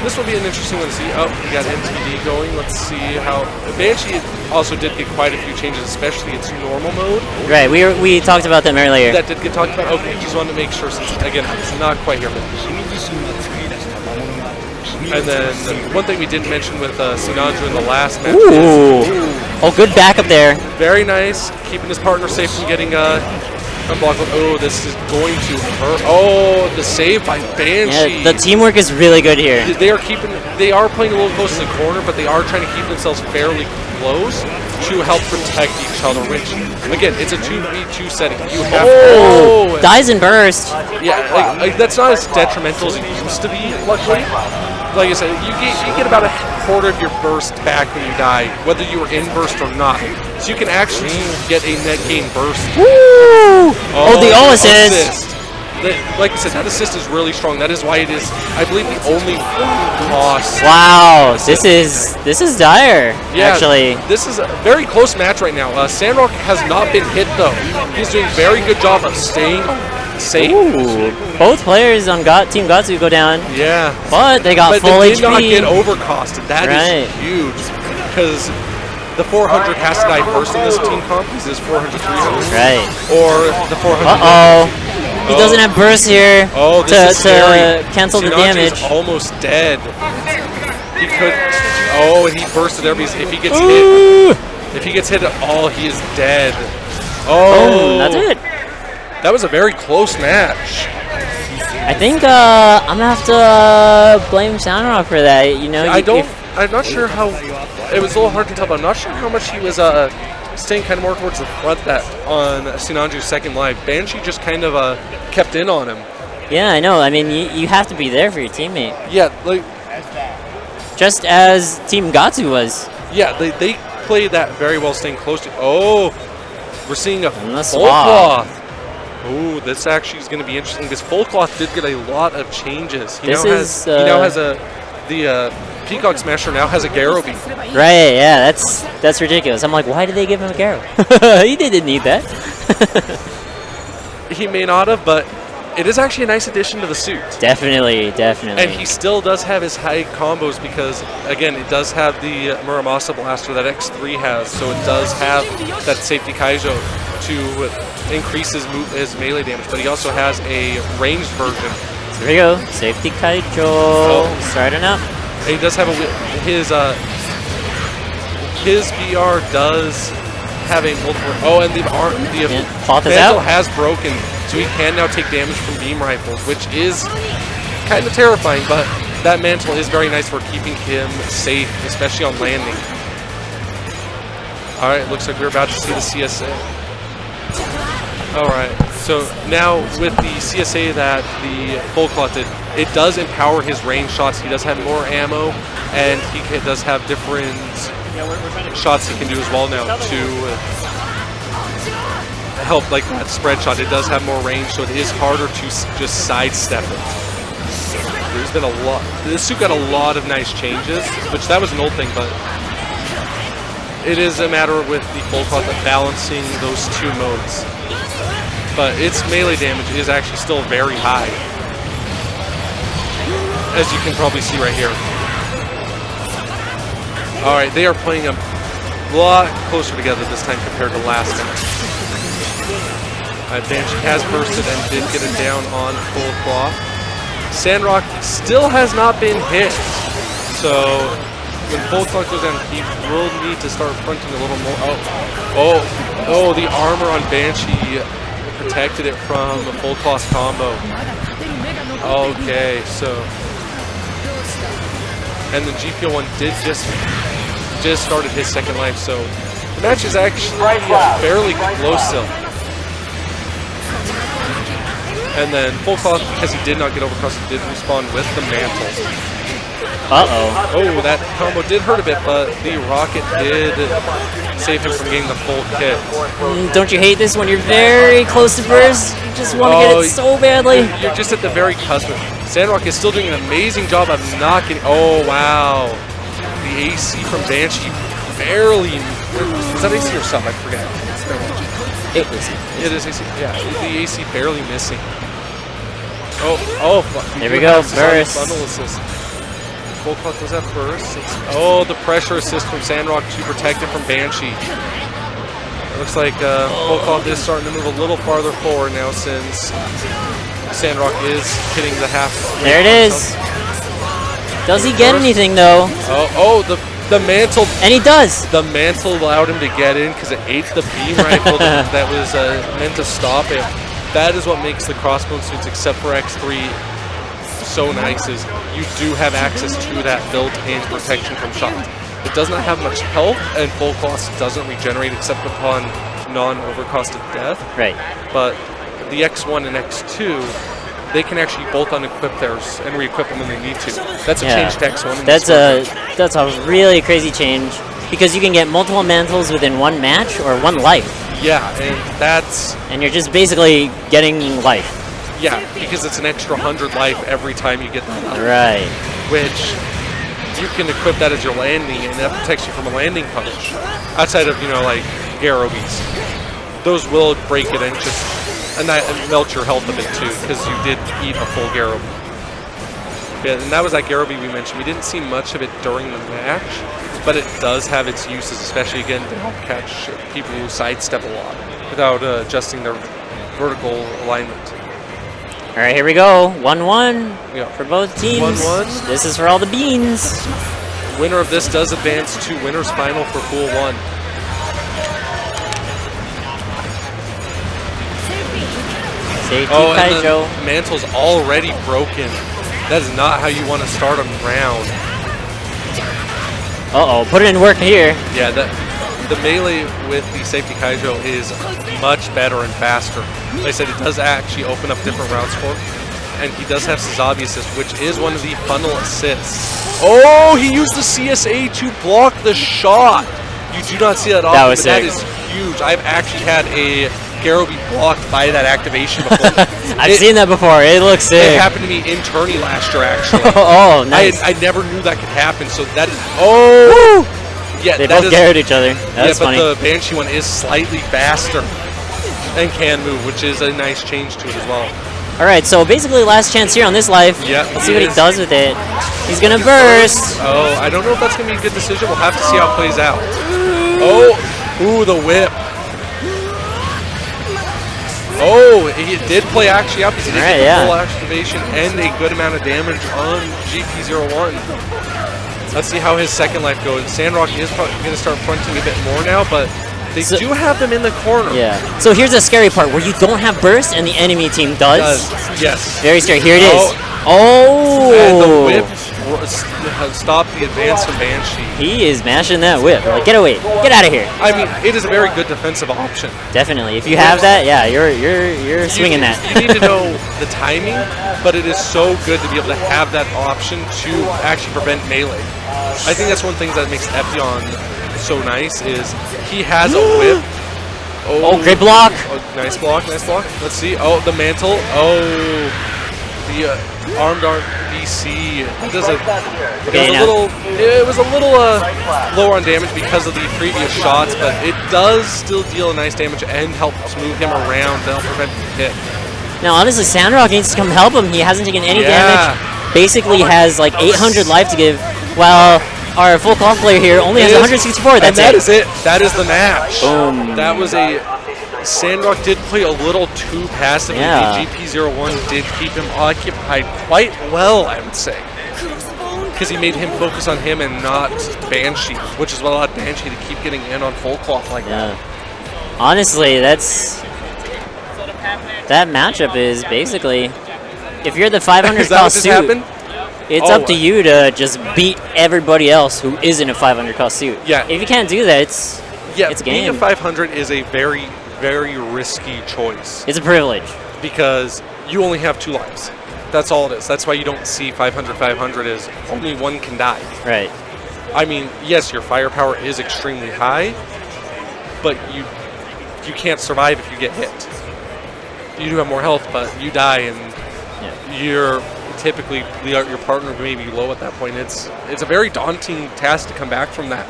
This will be an interesting one to see. Oh, we got MTD going. Let's see how... Banshee also did get quite a few changes, especially its normal mode. Right, we talked about them earlier. That did get talked about? Okay, just wanted to make sure since, again, it's not quite here. And then one thing we didn't mention with Sinanju in the last match is... Oh, good backup there. Very nice. Keeping his partner safe from getting unblocked. Oh, this is going to hurt. Oh, the save by Banshee. Yeah, the teamwork is really good here. They are playing a little close to the corner, but they are trying to keep themselves fairly close to help protect each other, which, again, it's a 2v2 setting. You have dies and burst. Yeah, that's not as detrimental as it used to be, luckily. Like I said, you get about 3/4 of your burst back when you die, whether you were in burst or not. So you can actually get a net gain burst. Woo! Oh, the all assist. Like I said, that assist is really strong. That is why it is, I believe, the only cost. Wow, this is dire. Yeah, actually. This is a very close match right now. Sandrock has not been hit though. He's doing a very good job of staying safe. Ooh, both players on Team Gatsu go down. Yeah, but they got full they HP. did not get overcosted. That is huge because the 400 has to die first in this team comp. This is 400, 300. Right. Or the 400. He doesn't have burst here to cancel the damage. Is almost dead. He could. Oh, and he bursted everybody. If he gets hit, if he gets hit at all, he is dead. Oh, that's it. That was a very close match. I think I'm gonna have to blame Sandrock for that. You know, I'm not sure how. It was a little hard to tell, but I'm not sure how much he was staying kind of more towards the front that on Sinanju's second live. Banshee just kind of kept in on him. Yeah, I know. I mean, you have to be there for your teammate. Yeah, like just as Team Gatsu was. Yeah, they played that very well, staying close to. Oh, we're seeing a full cloth. Oh, this actually is going to be interesting because full cloth did get a lot of changes. He now has the Peacock Smasher now has a Garo beam. Right, yeah, that's ridiculous. I'm like, why did they give him a Garo? He didn't need that. He may not have, but it is actually a nice addition to the suit. Definitely. And he still does have his high combos because, again, it does have the Muramasa Blaster that X3 has, so it does have that safety Kaijo to increase his melee damage, but he also has a ranged version. So here we go, safety Kaijo starting up. He does have his BR does have a multiple. Oh, and the mantle has broken, so he can now take damage from beam rifles, which is kind of terrifying. But that mantle is very nice for keeping him safe, especially on landing. All right, looks like we're about to see the CSA. All right, so now with the CSA that the full cloth did, it does empower his range shots. He does have more ammo, and he does have different shots he can do as well now to help, like that spread shot. It does have more range, so it is harder to just sidestep it. There's been a lot. This suit got a lot of nice changes, which that was an old thing, but it is a matter with the full cloth of balancing those two modes. But its melee damage is actually still very high, as you can probably see right here. Alright, they are playing a lot closer together this time compared to last time. Banshee has bursted and did get it down on full cloth. Sandrock still has not been hit, so when full cloth goes down, he will need to start fronting a little more. Oh, the armor on Banshee protected it from the full cloth combo. Okay, so, and the GPO1 did just started his second life, so the match is actually fairly close still. And then full cloth, because he did not get overcrossed, did respawn with the mantle. Oh, that combo did hurt a bit, but the rocket did save him from getting the full kit. Don't you hate this when you're very close to burst? You just want to get it so badly. You're just at the very cusp. Sandrock is still doing an amazing job of not getting. Oh, wow. The AC from Banshee barely. Is that AC or sub? I forget. It is AC. Yeah, the AC barely missing. Oh, there we go, burst. Bundle assist. Full cloth does that burst. The pressure assist from Sandrock to protect it from Banshee. It looks like full cloth is starting to move a little farther forward now since Sandrock is hitting the half. There it is. Does he get anything though? The mantle. And he does. The mantle allowed him to get in because it ate the beam rifle that was meant to stop it. That is what makes the crossbow suits, except for X3, so nice, is you do have access to that built-in protection from shots. It does not have much health, and full cost doesn't regenerate except upon non-overcosted death. Right. But the X1 and X2, they can actually both unequip theirs and re-equip them when they need to. That's a change to X1. That's a really crazy change because you can get multiple mantles within one match or one life. Yeah, and you're just basically getting life. Yeah, because it's an extra 100 life every time you get that up. Right. Which you can equip that as your landing, and that protects you from a landing punch. Outside of, like Garobies. Those will break it and just melt your health a bit too, because you did eat a full Garobee. Yeah, and that was that Garobee we mentioned. We didn't see much of it during the match, but it does have its uses, especially again to help catch people who sidestep a lot without adjusting their vertical alignment. All right, here we go. 1-1 Yeah. for both teams. 1-1. This is for all the beans. Winner of this does advance to winner's final for Pool 1. Safety and Kaijo. the mantle's already broken. That is not how you want to start a round. Uh-oh, put it in work here. Yeah, the melee with the safety Kaijo is much better and faster. Like I said, it does actually open up different routes for him. And he does have Sazabi assist, which is one of the funnel assists. Oh, he used the CSA to block the shot. You do not see that often, That was but sick. that is huge. I've actually had a Garobee blocked by that activation before. I've seen that before. It looks sick. It happened to me in tourney last year, actually. Oh, nice. I never knew that could happen, so that is... Oh! Yeah, They that both is, Garrett each other. That's funny. but the Banshee one is slightly faster and can move, which is a nice change to it as well. All right, so basically last chance here on this life. Yeah, Let's see what he does with it. He's going to burst. Oh, I don't know if that's going to be a good decision. We'll have to see how it plays out. Oh, ooh, the whip. Oh, he did play actually out because he did get the full activation and a good amount of damage on GP01. Let's see how his second life goes. Sandrock is probably going to start fronting a bit more now, but they do have them in the corner. Yeah. So here's the scary part where you don't have burst and the enemy team does. Yes. Very scary. Here it is. Oh. And the whip Oh! stopped the advance from Banshee. He is mashing that whip. Like, get away. Get out of here. I mean, it is a very good defensive option. Definitely. If you have that, yeah, you're swinging that. You need to know the timing, but it is so good to be able to have that option to actually prevent melee. I think that's one thing that makes Epion so nice is he has a whip. Oh, great block. Oh, nice block, nice block. Let's see. Oh, the mantle. Oh, the armed BC. It was a little lower on damage because of the previous shots, but it does still deal nice damage and helps move him around to help prevent the hit. Now, honestly, Sandrock needs to come help him. He hasn't taken any damage. Basically has like 800 life to give, while our full cloth player here only has 164. That's that is it. That is the match. Boom. That was a... Sandrock did play a little too passively. Yeah. The GP01 did keep him occupied quite well, I would say. Because he made him focus on him and not Banshee, which is what allowed Banshee to keep getting in on full cloth like that. Honestly, that matchup is basically, if you're the 500 cost suit, it's up to you to just beat everybody else who isn't a 500 cost suit. Yeah. If you can't do that, it's being game. a 500 is a very, very risky choice. It's a privilege. Because you only have 2 lives. That's all it is. That's why you don't see 500-500 is only one can die. Right. I mean, yes, your firepower is extremely high, but you can't survive if you get hit. You do have more health, but you die, and you're typically your partner may be low at that point. It's a very daunting task to come back from that.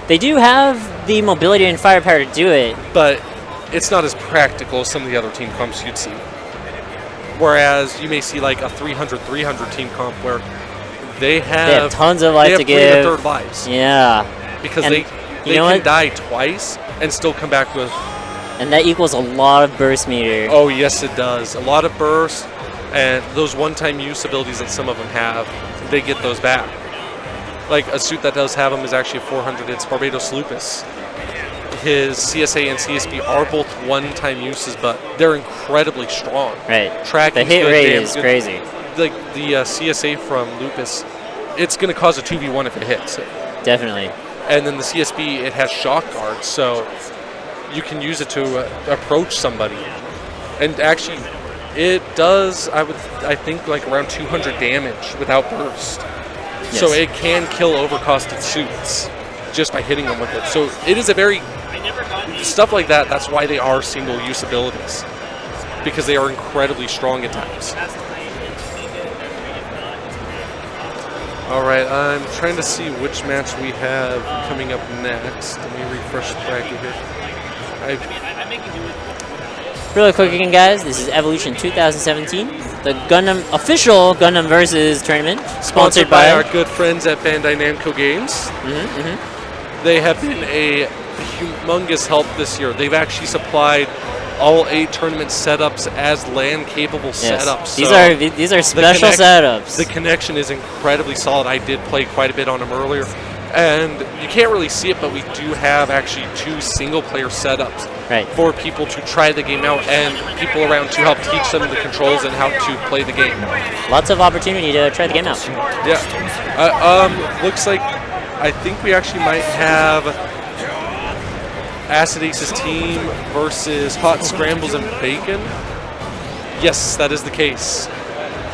They do have the mobility and firepower to do it, but it's not as practical as some of the other team comps you'd see. Whereas you may see like a 300-300 team comp where they have tons of life to give. 3 1/3 lives. Yeah. Because and they can die twice and still come back with... And that equals a lot of burst meter. Oh, yes, it does. A lot of burst, and those one-time use abilities that some of them have, they get those back. Like, a suit that does have them is actually a 400. It's Barbados Lupus. His CSA and CSB are both one-time uses, but they're incredibly strong. Right. Tracking the hit rate is crazy. Like the CSA from Lupus, it's going to cause a 2v1 if it hits. Definitely. And then the CSB, it has shock guards, so you can use it to approach somebody. And actually, It does, I think, like around 200 damage without burst. Yes. So it can kill overcosted suits just by hitting them with it. So it is a very, stuff like that, that's why they are single use abilities. Because they are incredibly strong at times. Alright, I'm trying to see which match we have coming up next. Let me refresh the bracket here. Really quick again, guys, this is Evolution 2017, the Gundam official Gundam versus tournament, sponsored by our good friends at Bandai Namco Games. They have been a humongous help this year. They've actually supplied all 8 tournament setups as LAN-capable setups. These are special setups. The connection is incredibly solid. I did play quite a bit on them earlier. And you can't really see it, but we do have actually 2 single-player setups for people to try the game out and people around to help teach them the controls and how to play the game. Lots of opportunity to try the game out. Yeah. Looks like I think we actually might have Acid Ace's team versus Hot Scrambles and Bacon. Yes, that is the case.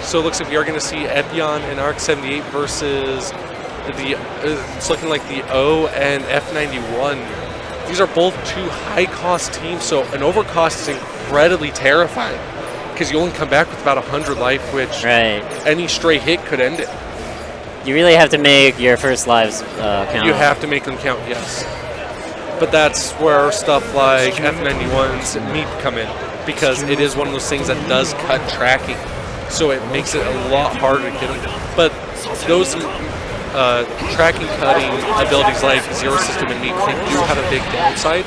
So it looks like we are going to see Epion and ARC-78 versus it's looking like the O and F91. These are both 2 high-cost teams, so an overcost is incredibly terrifying because you only come back with about 100 life, which any stray hit could end it. You really have to make your first lives count. You have to make them count, yes. But that's where stuff like F91's meat come in, because it is one of those things that does cut tracking, so it makes it a lot harder to get them. But those tracking cutting abilities like Zero System and Meat, they do have a big downside.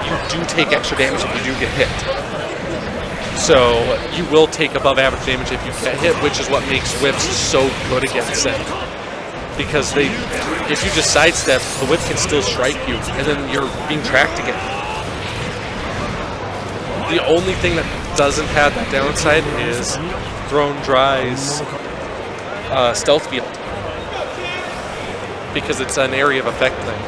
You do take extra damage if you do get hit. So you will take above average damage if you get hit, which is what makes whips so good against them. Because if you just sidestep, the whip can still strike you, and then you're being tracked again. The only thing that doesn't have that downside is Thrown Dry's stealth field, because it's an area of effect thing.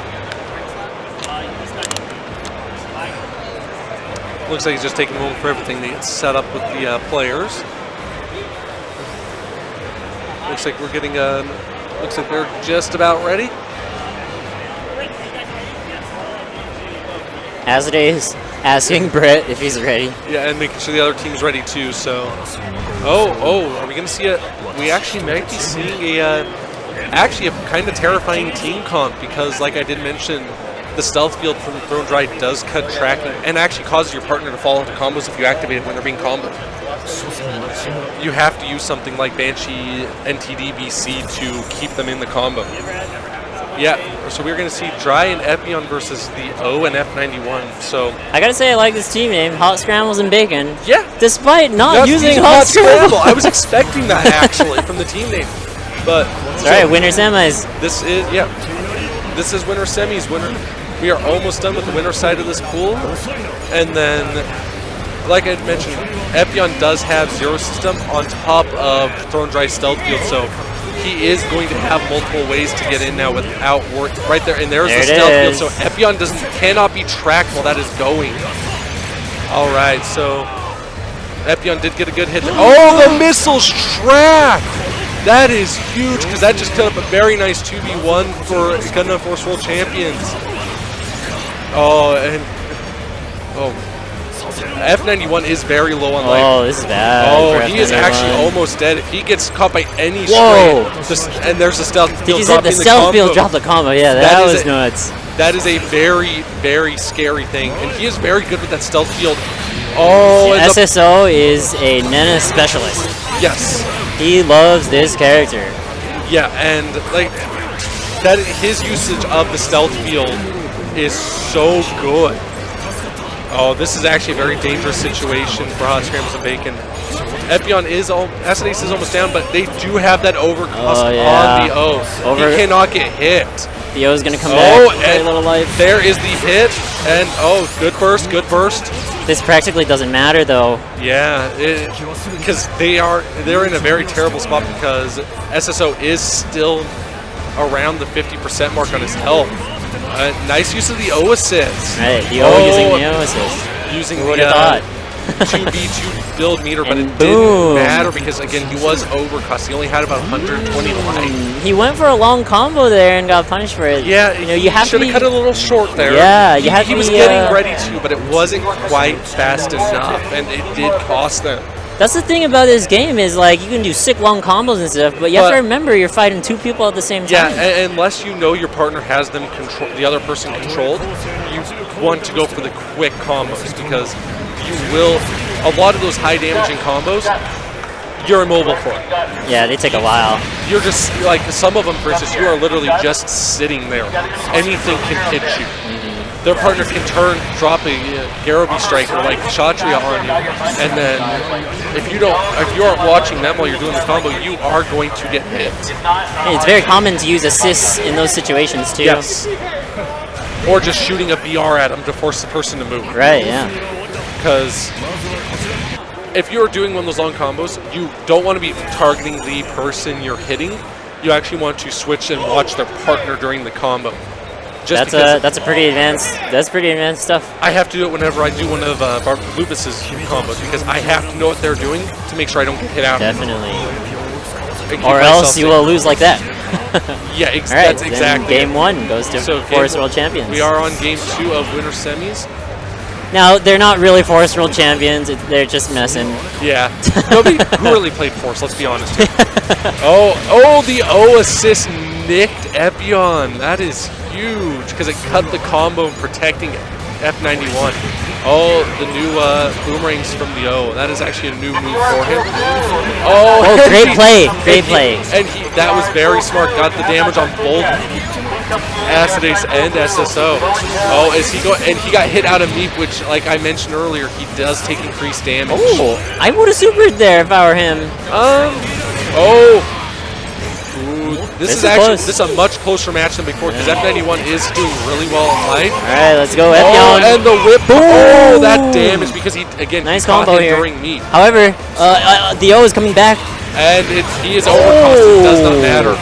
Looks like he's just taking a moment for everything to get set up with the players. Looks like we're getting a. Looks like they're just about ready. Azade is asking Brett if he's ready. Yeah, and making sure the other team's ready too. So, are we going to see a? We actually might be seeing a kind of terrifying team comp, because, like I did mention, the stealth field from Thrown Dry does cut tracking and actually causes your partner to fall into combos if you activate it when they're being comboed. You have to use something like Banshee NTD BC to keep them in the combo. Yeah, so we're going to see Dry and Epion versus the O and F91. So I gotta say, I like this team name, Hot Scrambles and Bacon. Yeah. Despite not using Hot Scramble. I was expecting that actually from the team name. But alright, winner semis. This is winner semis. We are almost done with the winner side of this pool. And then, like I mentioned, Epion does have Zero System on top of Thrown Dry Stealth Field, so he is going to have multiple ways to get in now without work. Right there, and there's the Stealth Field, so Epion cannot be tracked while that is going. All right, so Epion did get a good hit. Oh, the missile's track! That is huge, because that just cut up a very nice 2v1 for Gundam Force World Champions. F91 is very low on life. Oh, this is bad. Oh, he is actually almost dead. If he gets caught by any stray, and there's a stealth field dropping the stealth field dropped the combo. Yeah, that was nuts. That is a very, very scary thing, and he is very good with that stealth field. Oh, SSO is a Nena specialist. Yes. He loves this character. Yeah, and like that, his usage of the stealth field is so good. Oh, this is actually a very dangerous situation for Hot Scrambles and Bacon. Epion Acid Ace is almost down, but they do have that overcost on the O. He cannot get hit. The O is going to come back. Very little life. There is the hit, and good burst, good burst. This practically doesn't matter though. Yeah, because they're in a very terrible spot, because SSO is still around the 50% mark on his health. Nice use of the O assist. Right, the O using the O assist. Using Who would have thought? 2v2 build meter, but And it boom. didn't matter because, again, he was overcussed. He only had about 120 life. He went for a long combo there and got punished for it. Yeah, you know, you have to should have be, cut it a little short there. Yeah, you he, have to he was be, getting ready to, but it wasn't quite fast enough, and it did cost them. That's the thing about this game is like you can do sick long combos and stuff, but you have to But- remember you're fighting two people at the same Yeah, time. unless you know your partner has them control, the other person controlled, you want to go for the quick combos because you will. A lot of those high damaging combos, you're immobile for it. Yeah, they take a while. You're just like some of them, for instance, you are literally just sitting there. Anything can hit you. Their partner can turn, drop a Garobi strike or like Kshatriya on you, and then if you aren't watching them while you're doing the combo, you are going to get hit. It's very common to use assists in those situations too. Yes. Or just shooting a BR at them to force the person to move. Right. Yeah. Because if you're doing one of those long combos, you don't want to be targeting the person you're hitting. You actually want to switch and watch their partner during the combo. Just That's pretty advanced stuff. I have to do it whenever I do one of Lupus's combos because I have to know what they're doing to make sure I don't get hit out. Definitely. And keep Or myself else you safe. will lose like that. Yeah, All right, that's then exactly game it. one goes to So Forest World Champions. We are on game 2 of winter semis. Now, they're not really Forest World Champions. They're just messing. Yeah. Nobody who really played Force, let's be honest here. Oh, the O assist nicked Epion. That is huge because it cut the combo protecting F91. Oh, the new boomerangs from the O. That is actually a new move for him. Oh, Great play. Great play. And that was very smart. Got the damage on both Acid Ace and SSO. Oh, and he got hit out of Meep, which, like I mentioned earlier, he does take increased damage. Oh, I would have supered there if I were him. Ooh, this is close. a much closer match than before because F91 is doing really well in life. All right, let's go, Oh, Epion. and the whip. Oh, that damage because he Nice caught combo him here. during Meep. However, the O is coming back. And he is overcost. It does not matter.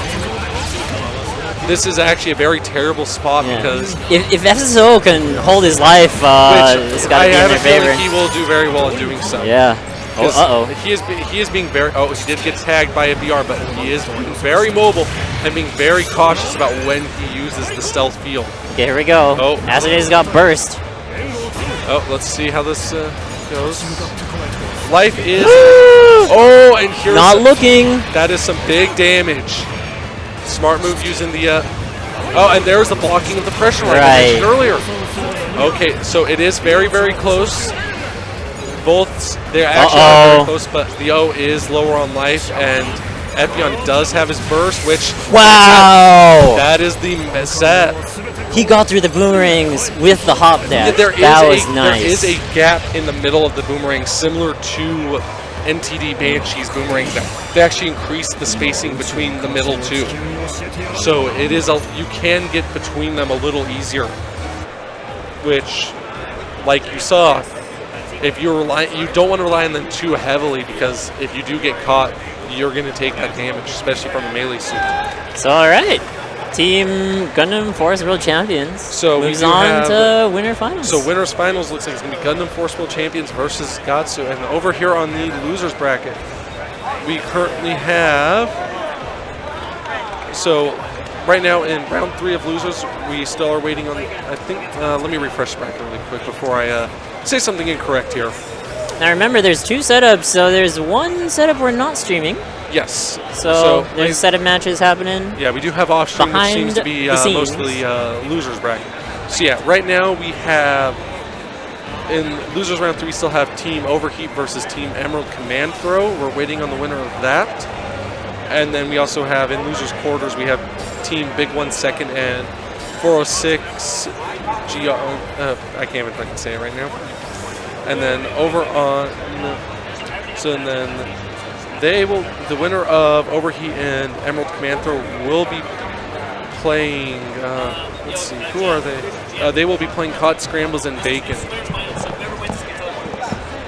This is actually a very terrible spot because if SSO can hold his life, it's got to I be in have their a feeling favor. he will do very well in doing so. Yeah. Oh, 'Cause he is being very. Oh, he did get tagged by a BR, but he is very mobile and being very cautious about when he uses the stealth field. Okay, here we go. Oh. Acid Ace got burst. Oh, let's see how this goes. Life is. Oh, and here's Not looking. That is some big damage. Smart move using the. Oh, and there's the blocking of the pressure like I mentioned earlier. Okay, so it is very, very close. They're actually not very close, but the O is lower on life, and Epion does have his burst, which Wow! that is the set. He got through the boomerangs with the hop dash. That was nice. There is a gap in the middle of the boomerang, similar to NTD Banshee's boomerang. They actually increase the spacing between the middle too, so it is you can get between them a little easier. Which, like you saw, if you don't want to rely on them too heavily because if you do get caught, you're going to take that damage, especially from a melee suit. So all right, Team Gundam Forest World Champions moves on to winner finals. So winners finals looks like it's going to be Gundam Force World Champions versus Gatsu. And over here on the losers bracket, we currently have. So right now in round 3 of losers, we still are waiting on. I think. Let me refresh the bracket really quick before I say something incorrect here. Now remember, there's 2 setups. So there's one setup we're not streaming. Yes. So there's a set of matches happening. Yeah, we do have off stream, which seems to be mostly losers bracket. So yeah, right now we have in losers round 3 we still have Team Overheat versus Team Emerald Command Throw. We're waiting on the winner of that. And then we also have in losers quarters we have Team Big One Second and 406 G. I can't even fucking say it right now. And then over on the winner of Overheat and Emerald Command Throw will be playing, let's see, who are they? They will be playing Cod Scrambles and Bacon.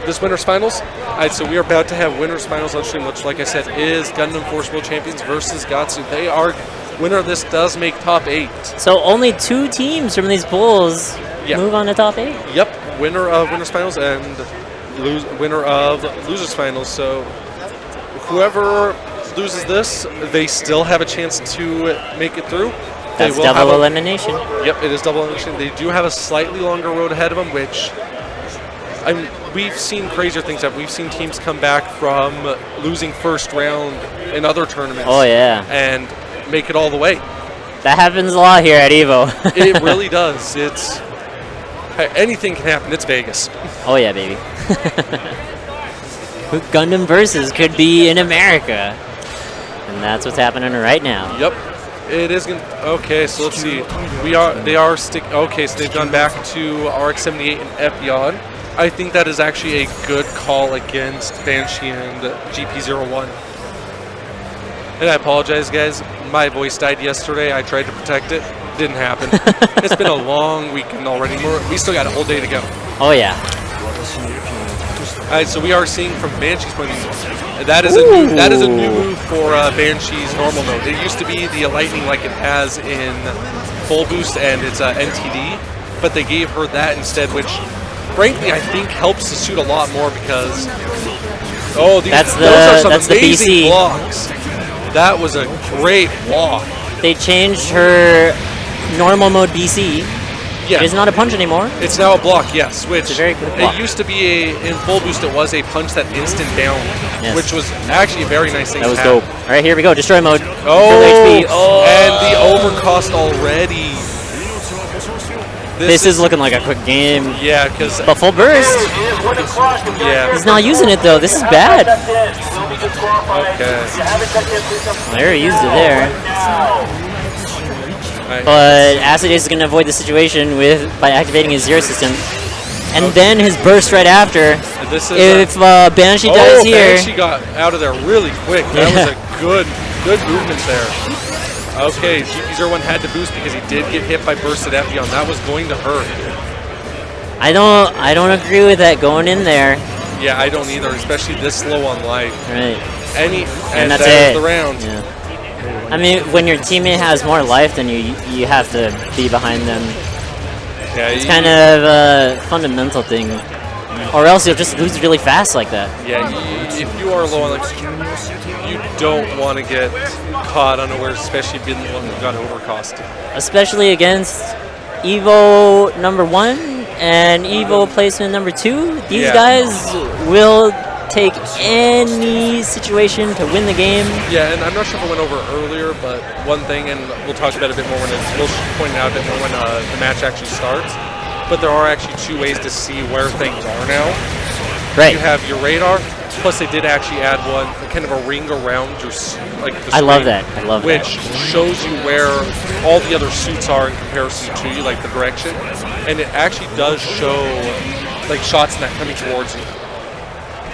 This winner's finals? Alright, so we are about to have winner's finals on stream, which, like I said, is Gundam Force World Champions versus Gatsu. Winner of this does make top 8. So only 2 teams from these pools move on to top 8? Yep, winner of winner's finals, and winner of losers finals. So whoever loses this, they still have a chance to make it through. They That's will double have elimination. Yep, it is double elimination. They do have a slightly longer road ahead of them, which we've seen crazier things. We've seen teams come back from losing first round in other tournaments. Oh, yeah. And make it all the way. That happens a lot here at EVO. It really does. It's anything can happen. It's Vegas. Oh, yeah, baby. Gundam Versus could be in America. And that's what's happening right now. Yep. It is going to... Okay, so let's see. They are okay, so they've gone back to RX-78 and Epion. I think that is actually a good call against Banshee and GP01. And I apologize, guys. My voice died yesterday. I tried to protect it. Didn't happen. It's been a long weekend already. We still got a whole day to go. Oh, yeah. All right, so we are seeing from Banshee's point of view, that is a new move for Banshee's normal mode. It used to be the lightning like it has in full boost and it's NTD, but they gave her that instead, which frankly I think helps the suit a lot more because those are some amazing BC blocks. That was a great block. They changed her normal mode BC. Yeah. It is not a punch anymore. It's now a block, yes. Which it's a very quick block. It used to be in full boost. It was a punch that instant down, yes. which was actually a very nice thing. That was to dope. have. All right, here we go. Destroy mode. Oh, Oh, and the overcost already. This is looking like a quick game. Yeah, because but full burst. Yeah. He's not using it though. This is bad. Okay. Well, there he used it there. Right. But Acid Ace is going to avoid the situation by activating his zero system. And then his burst right after. This is if Banshee dies here. Banshee got out of there really quick. That was a good movement there. Okay, GP01 had to boost because he did get hit by bursted Epion. That was going to hurt. I don't agree with that going in there. Yeah, I don't either, especially this low on life. Right. And that's that it. is the round. Yeah. I mean, when your teammate has more life, then you have to be behind them. Yeah, it's kind of a fundamental thing, or else you'll just lose really fast like that. Yeah, if you are low on life, you don't want to get caught unawares, especially being the one who got overcost. Especially against EVO #1 and EVO placement #2. These guys will take any situation to win the game. Yeah, and I'm not sure if I went over earlier, but one thing, and we'll talk about it a bit more we'll point it out a bit more when the match actually starts, but there are actually two ways to see where things are now. Right. You have your radar, plus they did actually add one, kind of a ring around your, like the screen. I love that. I love that. Which shows you where all the other suits are in comparison to you, like the direction, and it actually does show like shots that coming towards you.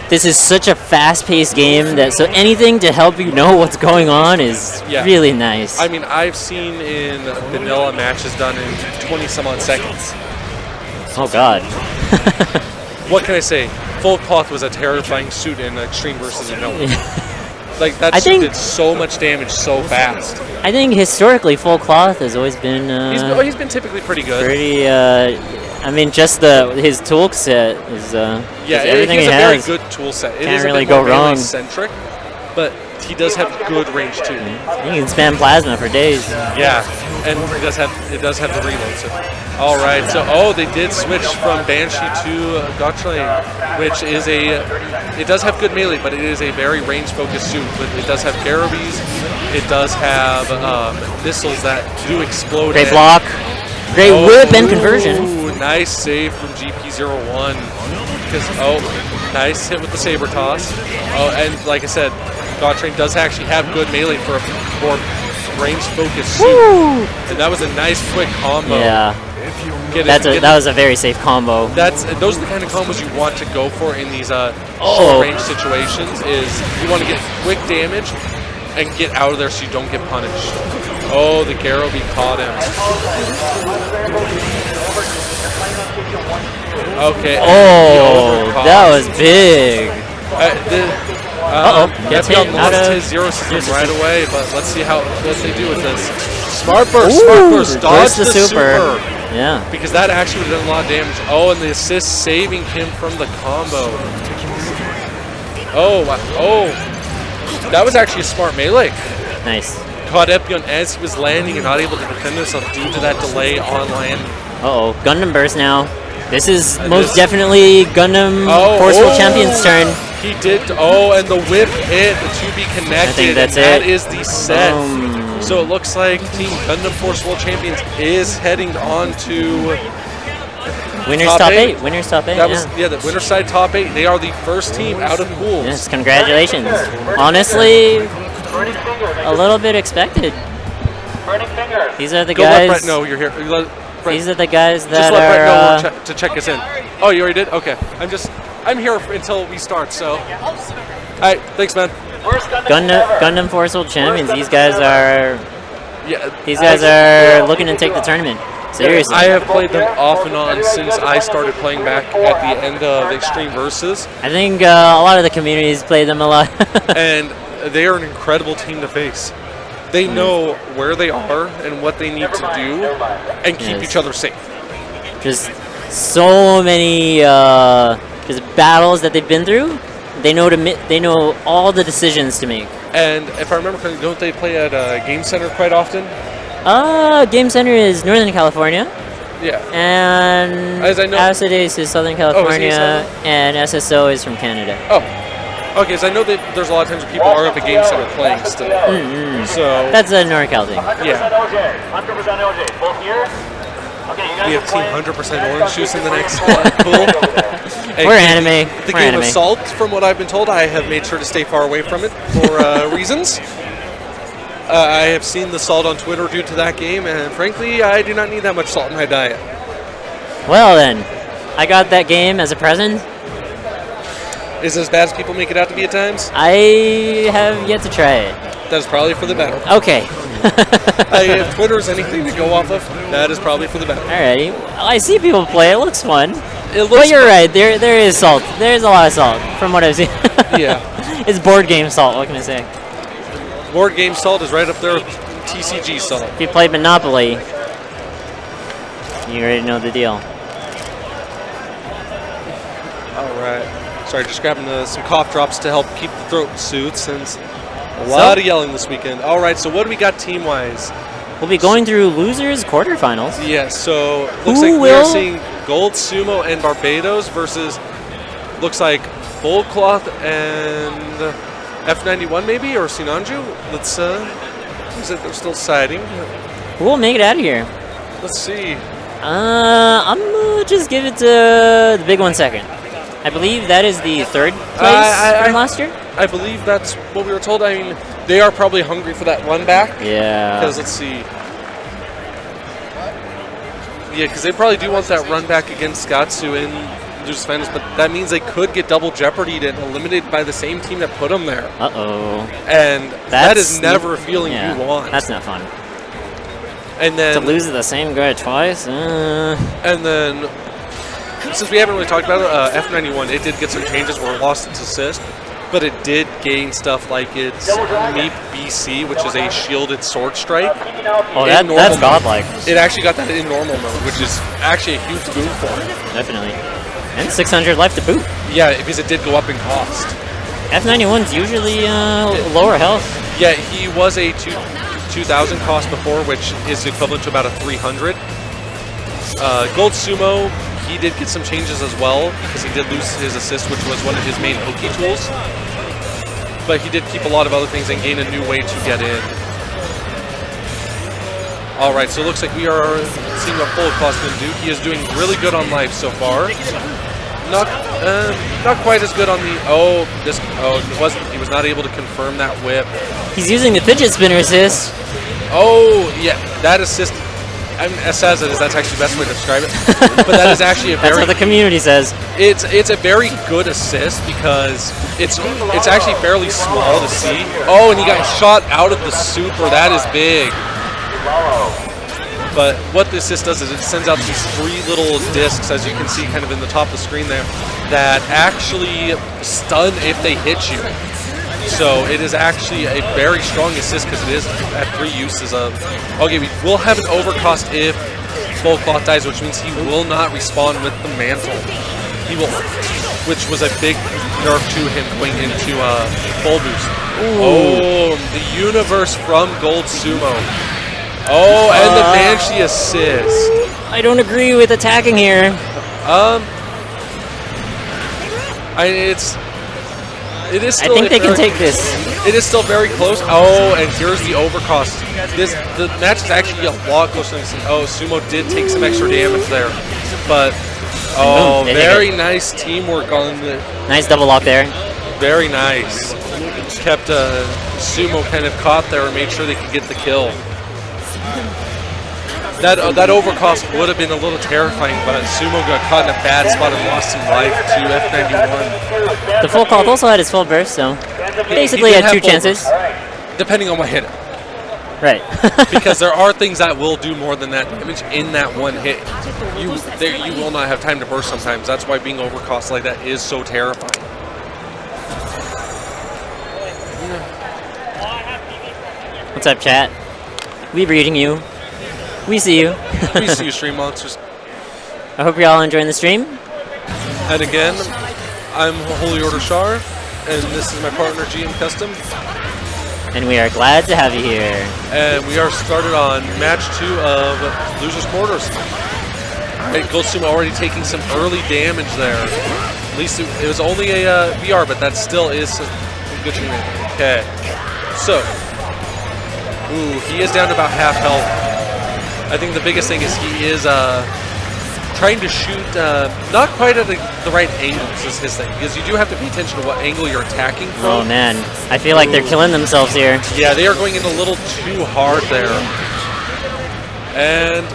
This is such a fast-paced game that so anything to help you know what's going on is really nice. I mean, I've seen in vanilla matches done in 20-some-odd seconds. Oh God. What can I say? Full Cloth was a terrifying suit in Extreme versus Vanilla. Like that suit did so much damage so fast. I think historically, Full Cloth has always been. He's been typically pretty good. Pretty. I mean, just his tool set is. Everything he has a has. very good tool set. It is a really bit more go wrong. Centric, but he does have good range too. You can spam plasma for days. Yeah, and it does have the reload. So. All right, so they did switch from Banshee to Gotchlane, which is it does have good melee, but it is a very range-focused suit. But it does have Garabis, it does have missiles that do explode. Great block, great whip and conversion. Ooh, nice save from GP01. Nice hit with the saber toss. Oh, and like I said, Gotchlane does actually have good melee for a more range-focused suit. Woo! And that was a nice quick combo. Yeah. That was a very safe combo. Those are the kind of combos you want to go for in these short range situations. Is you want to get quick damage and get out of there so you don't get punished. Oh, the Garobi caught him. Okay. Oh, that was big. Gets hit out of his zero system right away, but let's see what they do with this. Smart burst, dodge the super. Yeah. Because that actually would have done a lot of damage. Oh, and the assist saving him from the combo. Oh, wow. Oh. That was actually a smart melee. Nice. Caught Epion as he was landing and not able to defend himself due to that delay on land. Uh-oh. Gundam burst now. This is most definitely Gundam Forceful Champion's turn. He did. Oh, and the whip hit to be connected. I think that's That it. is the set. So it looks like Team Gundam Forceful Champions is heading on to Winner's top 8. Winner's top 8. That was the winner's side top 8. They are the first team out of pools. Yes, congratulations. Honestly, a little bit expected. Burning fingers. These are the Go let guys. Brett know you're here. These are the guys that just let Brett know are. to check us in. Oh, you already did? Okay. I'm here until we start. So, all right. Thanks, man. Gundam Forceful Champions. These guys are. Yeah. These guys are looking to take the tournament. Seriously. I have played them off and on since I started playing back at the end of Extreme Versus. I think a lot of the communities play them a lot. And they are an incredible team to face. They know where they are and what they need to do and keep each other safe. Just so many just battles that they've been through. They know all the decisions to make. And if I remember correctly, don't they play at Game Center quite often? Game Center is Northern California. Yeah. And As I know, Acid Ace is Southern California, Southern? and SSO is from Canada. Oh. Okay, so I know that there's a lot of times where people are up at Game Center playing still. So that's a NorCal thing. 100% OJ. 100% OJ. Both here? Okay, you guys we are have Team playing. 100% Orange Juice in the next pool. Hey, We're anime. The We're game anime. of Salt, from what I've been told, I have made sure to stay far away from it for reasons. I have seen the salt on Twitter due to that game, and frankly, I do not need that much salt in my diet. Well then, I got that game as a present. Is it as bad as people make it out to be at times? I have yet to try it. That is probably for the better. Okay. If Twitter is anything to go off of, that is probably for the better. Alrighty. I see people play. It looks fun. It looks But you're right. There is salt. There is a lot of salt from what I've seen. Yeah. It's board game salt. What can I say? Board game salt is right up there with TCG salt. If you play Monopoly, you already know the deal. All right. Sorry, just grabbing some cough drops to help keep the throat soothed since a lot of yelling this weekend. All right, so what do we got team-wise? We'll be going through losers quarterfinals. Yes, so looks Who like we are will- seeing Gold Sumo and Barbados versus looks like Full Cloth and F91 maybe, or Sinanju. Let's looks like they're still siding. Who will make it out of here? Let's see. I'm gonna just give it to the big one second. I believe that is the third place from last year. I believe that's what we were told. I mean, they are probably hungry for that run back. Yeah. Because let's see. Yeah, because they probably do want that run back against Skatsu in Losers Finals, but that means they could get double jeopardied and eliminated by the same team that put them there. Uh-oh. And that is never a feeling you want. That's not fun. And then To lose to the same guy twice? And then, since we haven't really talked about it, F91, it did get some changes where it lost its assist, but it did gain stuff like its Meep BC, which is a shielded sword strike. Oh, in normal that's mode. godlike. It actually got that in normal mode, which is actually a huge boon for it. Definitely. And 600 life to boot. Yeah, because it did go up in cost. F91's usually lower health. Yeah, he was a 2,000 cost before, which is equivalent to about a 300. Gold Sumo, he did get some changes as well because he did lose his assist, which was one of his main Oki tools. But he did keep a lot of other things and gain a new way to get in. All right, so it looks like we are seeing what Full Cloth can do. He is doing really good on life so far. Not quite as good on the. He was not able to confirm that whip. He's using the fidget spinner assist. Oh yeah, that assist. As sad as it is, that's actually the best way to describe it. But that is actually a That's very. what the community says. It's a very good assist because it's actually fairly small to see. Oh, and he got shot out of the super. That is big. But what the assist does is it sends out these 3 little discs, as you can see kind of in the top of the screen there, that actually stun if they hit you. So it is actually a very strong assist because it is at 3 uses of. Okay, we will have an overcost if full cloth dies, which means he will not respawn with the mantle. He will, which was a big nerf to him going into full boost. Oh, the universe from Gold Sumo. Oh, and the Banshee assist. I don't agree with attacking here. It is I still think they can take this. It is still very close. Oh, and here's the overcost. The match is actually a lot closer than Sumo did take some extra damage there. But, boom, they very nice teamwork on the... Nice double lock there. Very nice. Kept Sumo kind of caught there and made sure they could get the kill. That overcost would have been a little terrifying, but Sumo got caught in a bad spot and lost some life to F91. The full cloth also had his full burst, so basically He had did 2 have full chances. Depending on what hit him. Right. Because there are things that will do more than that damage in that one hit. You will not have time to burst sometimes. That's why being overcost like that is so terrifying. What's up, chat? We reading you. We see you. We see you, stream monsters. I hope you're all enjoying the stream. And again, I'm Holy Order Shar, and this is my partner GM Custom. And we are glad to have you here. And we are started on match 2 of Losers Quarters. Alright, Gold Sumo already taking some early damage there. At least it was only a VR, but that still is a good treatment. Okay. So, he is down to about half health. I think the biggest thing is he is trying to shoot not quite at the right angles is his thing, because you do have to pay attention to what angle you're attacking from. Oh man, I feel like they're killing themselves here. Yeah, they are going in a little too hard there. And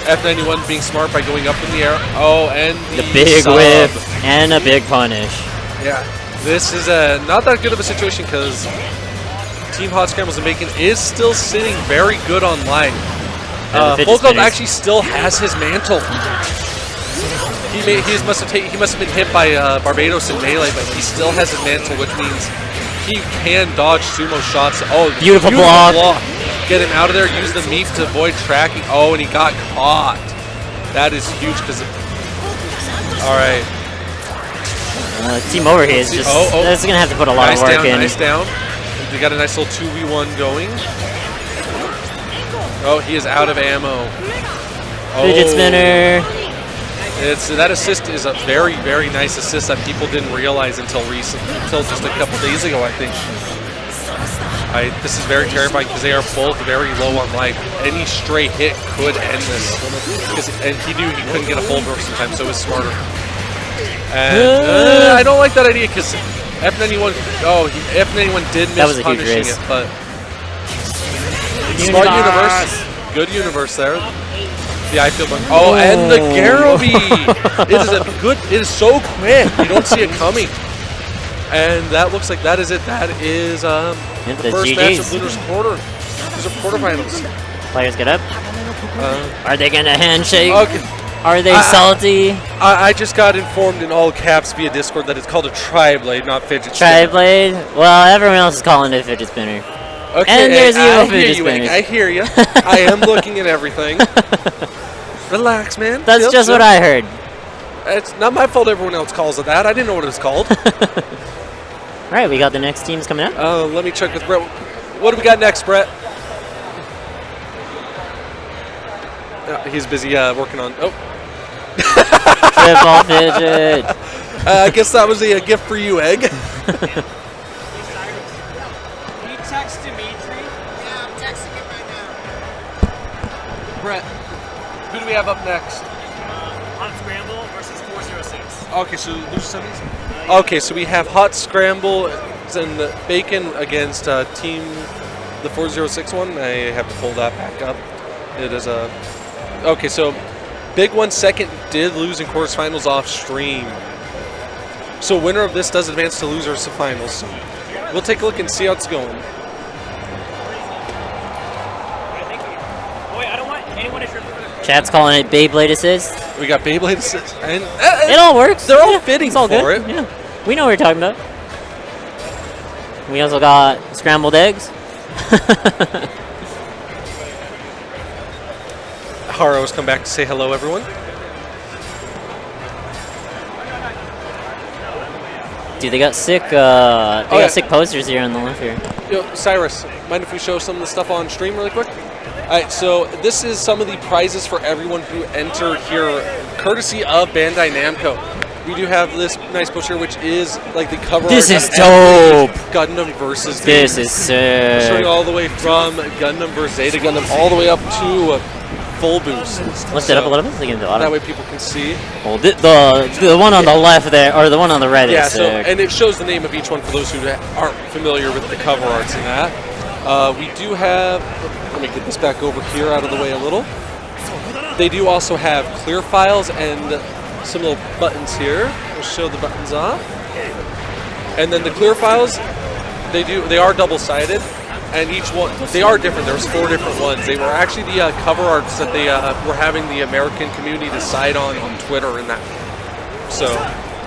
F91 being smart by going up in the air. Oh, and The big sub. whip and a big punish. Yeah, this is not that good of a situation because Team Hot Scrambles and Bacon is still sitting very good on life. Volkov actually still has his mantle. He must have been hit by Barbados in melee, but he still has his mantle, which means he can dodge Sumo shots. Oh, beautiful block. Get him out of there. Use the meat to avoid tracking. Oh, and he got caught. That is huge because. All right. Team over here is just. That's gonna have to put a lot of work in. Nice down. They got a nice little 2v1 going. Oh, he is out of ammo. Fidget spinner. That assist is a very, very nice assist that people didn't realize until just a couple days ago, I think. This is very terrifying because they are both very low on life. Any stray hit could end this. And he knew he couldn't get a full burst sometimes, so it was smarter. And I don't like that idea because F91. Oh, F91 did miss punishing it, but. Smart universe. Good universe there. The I feel bump. Oh, and the Garobi! It is so quick. You don't see it coming. And that looks like that is it. That is the first match of Losers quarterfinals. Players get up. Are they gonna handshake? Okay. Are they salty? I just got informed in all caps via Discord that it's called a tri-blade, not fidget spinner. Tri-blade? Well, everyone else is calling it a fidget spinner. Okay, and there's the fidget spinner. I hear you. I am looking at everything. Relax, man. That's just what I heard. It's not my fault everyone else calls it that. I didn't know what it was called. All right, we got the next teams coming up. Let me check with Brett. What do we got next, Brett? He's busy working on... Oh. Triple fidget. I guess that was a gift for you, Egg. Brett, who do we have up next? Hot Scramble versus 406. Okay, so there's semis. Okay, so we have Hot Scramble and Bacon against Team the 406 one. I have to pull that back up. It is a okay. So Big 1 second did lose in quarterfinals off stream. So winner of this does advance to losers to finals. So we'll take a look and see how it's going. Chat's calling it Beyblade assist. We got Beyblade assist, and it all works. They're all fitting it's all for good. it. Yeah, we know what we're talking about. We also got scrambled eggs. Haru's come back to say hello, everyone. Dude, they got sick. Got sick posters here on the left here. Yo, Cyrus, mind if we show some of the stuff on stream really quick? Alright, so this is some of the prizes for everyone who enter here, courtesy of Bandai Namco. We do have this nice poster, which is like the cover. This art is of every dope. Gundam versus This game. is sick. Showing all the way from Gundam versus Zeta Gundam all the way up to full boost. Lift it up a little bit so you can do That auto. way people can see. Oh, the one on the left there, or the one on the right Yeah, is so sick. and it shows the name of each one for those who aren't familiar with the cover arts and that. We do have. Let me get this back over here out of the way a little. They do also have clear files and some little buttons here. We'll show the buttons off. And then the clear files, they are double-sided, and each one, they are different. There's 4 different ones. They were actually the cover arts that they were having the American community decide on Twitter and that. So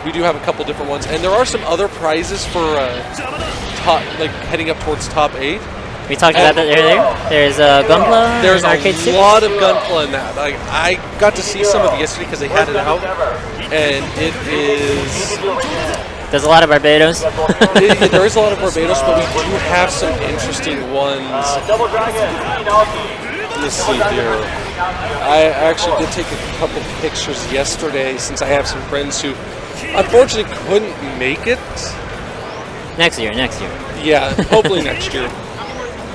we do have a couple different ones, and there are some other prizes for top, like heading up towards top 8. We talked about that earlier. There's Gunpla. There's a arcade sticks. lot of Gunpla in that. Like, I got to see some of it yesterday because they had it out, and it is. There's a lot of Barbados. There is a lot of Barbados, but we do have some interesting ones. Let's see here. I actually did take a couple pictures yesterday since I have some friends who unfortunately couldn't make it. Next year. Yeah, hopefully next year.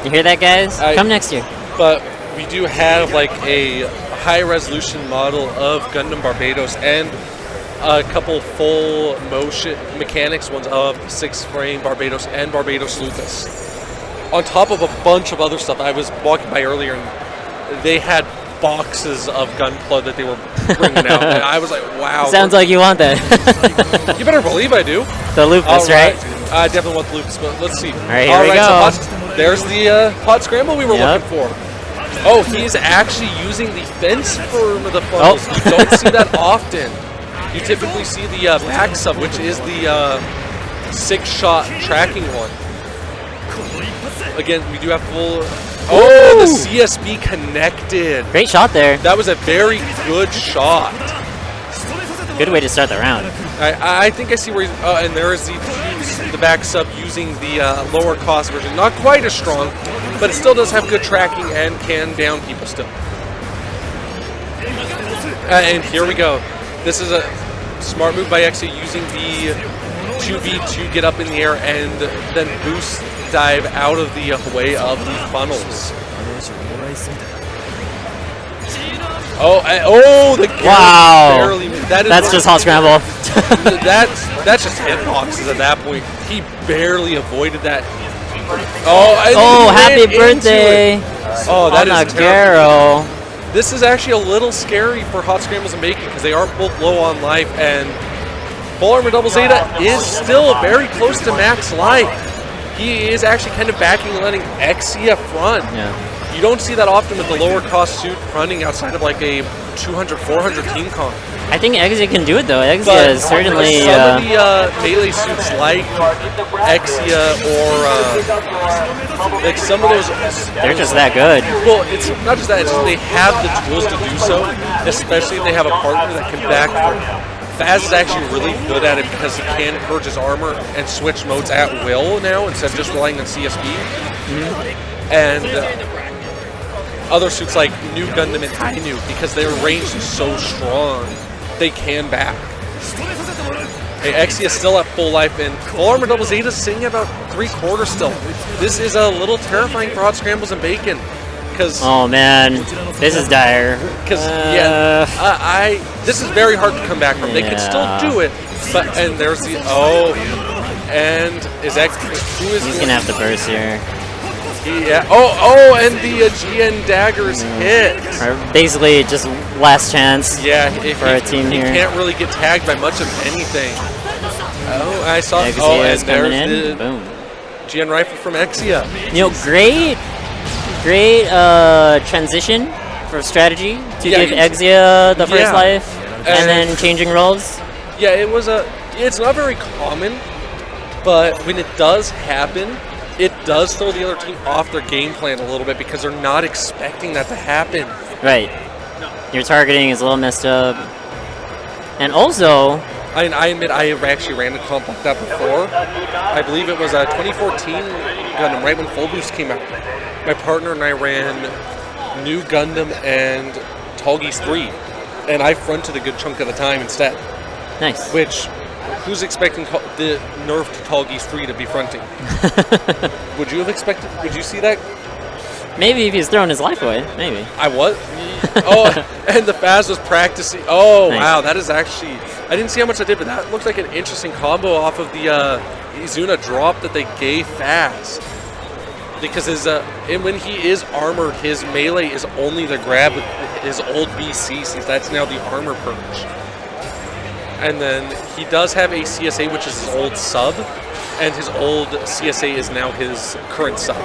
You hear that, guys? Come next year. But we do have like a high resolution model of Gundam Barbados and a couple full motion mechanics ones of 6-frame Barbados and Barbados Lucas. On top of a bunch of other stuff. I was walking by earlier and they had boxes of Gunpla that they were bringing out. And I was like, wow. Sounds like you want that. You better believe I do. The Lupus, right? I definitely want the Lucas, but let's see. All right, here we go. So there's the hot scramble we were looking for. Oh, he's actually using the fence for the funnels. You don't see that often. You typically see the back sub, which is the 6-shot tracking one. Again, we do have full. Oh, the CSB connected. Great shot there. That was a very good shot. Good way to start the round. I think I see where he's, and there is the back sub using the lower cost version. Not quite as strong, but it still does have good tracking and can down people still. And here we go. This is a smart move by Exia using the 2B to get up in the air and then boost dive out of the way of the funnels. Oh, the wow! Barely, that's just hot scramble. that's just hitboxes at that point. He barely avoided that. Happy birthday! Oh, that is terrible. This is actually a little scary for Hot Scrambles and Bacon because they are both low on life, and Full Armor Double Zeta is still very close to max life. He is actually kind of backing and letting Exia front. Yeah. You don't see that often with the lower cost suit running outside of like a 200, 400 team comp. I think Exia can do it though. Exia is certainly. Some of the melee suits like Exia or like some of those. They're just that good. Well, it's not just that, it's just they have the tools to do so, especially if they have a partner that can back them. Faz is actually really good at it because he can purge his armor and switch modes at will now instead of just relying on CSB. And other suits like New Gundam and Ainu, because their range is so strong, they can back. Hey, Exia is still at full life, and Full Armor Double Zeta is sitting at about 3/4 still. This is a little terrifying for Hot Scrambles and Bacon. Oh man, this is dire. Because this is very hard to come back from. They can still do it, but and there's the and is that who is? He's gonna have to burst here. Yeah. And the GN daggers hit. Basically, just last chance. Yeah, for a team here. You can't really get tagged by much of anything. Oh, I saw. And there's the boom. GN rifle from Exia. You know, great transition for strategy to give Exia the first life, and then changing roles. Yeah, it was it's not very common, but when it does happen, it does throw the other team off their game plan a little bit because they're not expecting that to happen. Right. Your targeting is a little messed up. And also, I admit I actually ran a comp like that before. I believe it was 2014 Gundam, right when Full Boost came out. My partner and I ran New Gundam and Tallgeese 3, and I fronted a good chunk of the time instead. nice. Which, who's expecting the nerfed Tallgeese 3 to be fronting? Would you have expected? Would you see that? Maybe if he's throwing his life away. Maybe. I was. Oh, and the Faz was practicing. Oh, Nice. wow, that is actually. I didn't see how much I did, but that looked like an interesting combo off of the Izuna drop that they gave Faz. Because and when he is armored, his melee is only the grab with his old BC, since that's now the armor purge. And then he does have a CSA, which is his old sub, and his old CSA is now his current sub.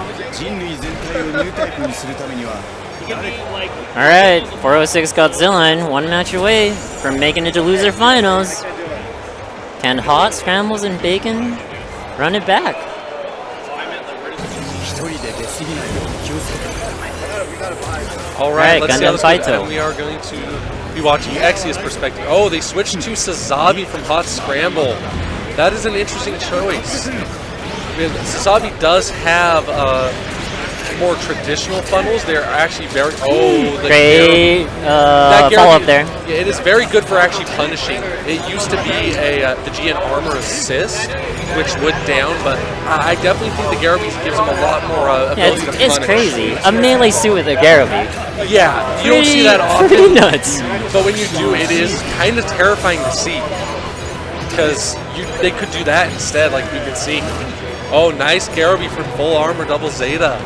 Alright, 406 Godzilla, one match away from making it to loser finals. Can Hot, Scrambles, and Bacon run it back? Alright, Alright, let's see how Gundam this goes. Faito. And we are going to be watching Exia's perspective. Oh, they switched to Sazabi from Hot Scramble. That is an interesting choice. Sazabi does have more traditional funnels. They're actually very... Oh, the Great follow-up there. Yeah, it is very good for actually punishing. It used to be the GN armor assist, which would down, but I definitely think the Garabi gives him a lot more Yeah, ability to punish. it's crazy. A melee suit with a Garabi. Yeah, you don't see that often. Pretty nuts. But when you do, it is kind of terrifying to see. Because they could do that instead, like we could see. Oh, nice Garabi for full armor double Zeta.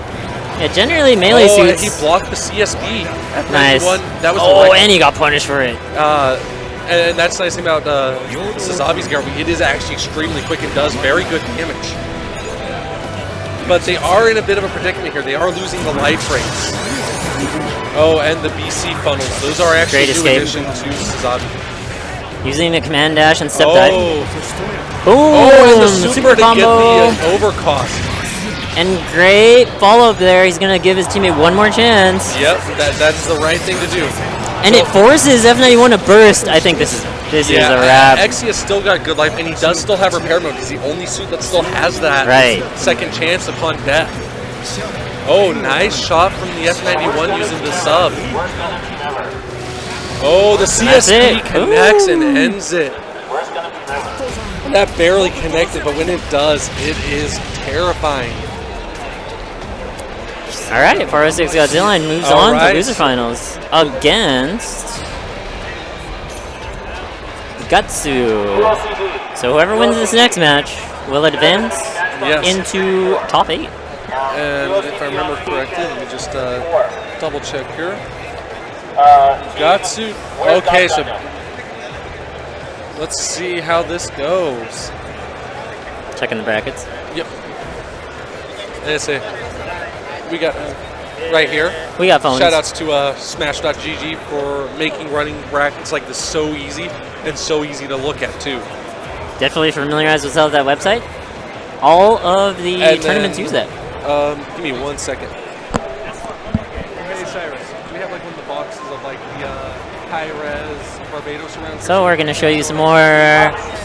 Yeah, generally melee Oh, and suits. he blocked the CSB. At Nice. 91. That was Oh, the and he got punished for it. and that's the nice thing about Sazabi's Garabi. It is actually extremely quick and does very good damage. But they are in a bit of a predicament here. They are losing the life rates. Oh, and the BC funnels. Those are actually Great a new escape. addition to Sazabi. Using the command dash and step dive. Boom! Oh, and the super to combo. get the overcost. And great follow-up there. He's going to give his teammate one more chance. Yep, that's the right thing to do. And it forces F91 to burst. I think this is a wrap. Exia still got good life, and he does still have repair mode. He's the only suit that still has that second chance upon death. Oh, nice shot from the F91 using the sub. Oh, the CSP connects and ends it. That barely connected, but when it does, it is terrifying. All right, 406 Godzilla moves on to loser finals against Gutsu. So whoever wins this next match will advance into top 8. And if I remember correctly, let me just double check here. Gutsu. Okay, so let's see how this goes. Checking the brackets. Yep. Let's see. We got right here. We got phones. Shoutouts to Smash.gg for making running brackets like this so easy and so easy to look at too. Definitely familiarize yourself with that website. All of the tournaments use that. Give me 1 second. Hey Cyrus, do we have like one of the boxes of like the high-res Barbados around? So we're gonna show you some more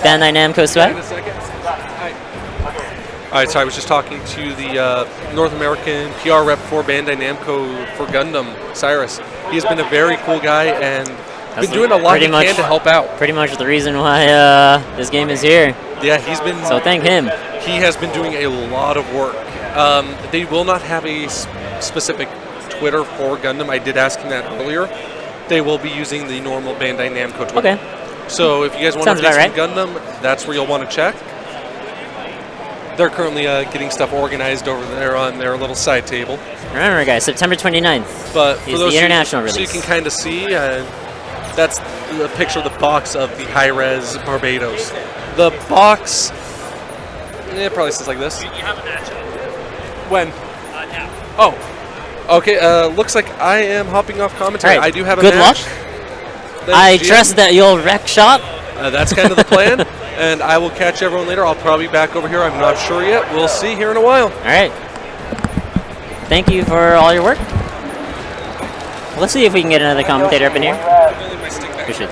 Bandai Namco swag. In a second. Alright, so I was just talking to the North American PR rep for Bandai Namco for Gundam, Cyrus. He has been a very cool guy and been doing a lot he can to help out. Pretty much the reason why this game is here. Yeah, he's been... So thank him. He has been doing a lot of work. They will not have a specific Twitter for Gundam. I did ask him that earlier. They will be using the normal Bandai Namco Twitter. Okay. So if you guys want to play some Gundam, that's where you'll want to check. They're currently getting stuff organized over there on their little side table. Remember, guys, September 29th but for is those the international release. So you release. can kind of see, that's the picture of the box of the high-res Barbados. The box, it probably sits like this. You have a matchup. When? Now. Oh, okay. Looks like I am hopping off commentary. Right. I do have a Good match. luck. I trust that you'll wreck shop. That's kind of the plan. And I will catch everyone later. I'll probably be back over here. I'm not sure yet. We'll see here in a while. All right. Thank you for all your work. Let's see if we can get another commentator up in here. We should.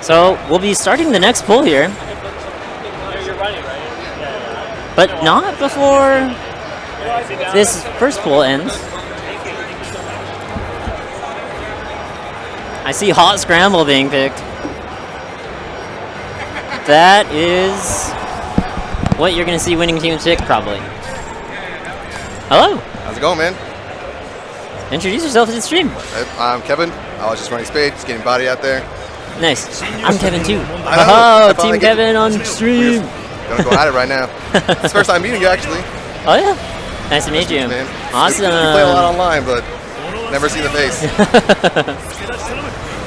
So we'll be starting the next pull here, but not before this first pull ends. I see Hot Scramble being picked. That is what you're going to see winning teams pick, probably. Hello. How's it going, man? Introduce yourself to the stream. I'm Kevin. I was just running spade, just getting body out there. Nice. I'm Kevin too. I Oh, Team Kevin on stream. Gonna go at it right now. It's the first time meeting you, actually. Oh yeah. Nice to meet you. Man. Awesome. We play a lot online, but never seen the face.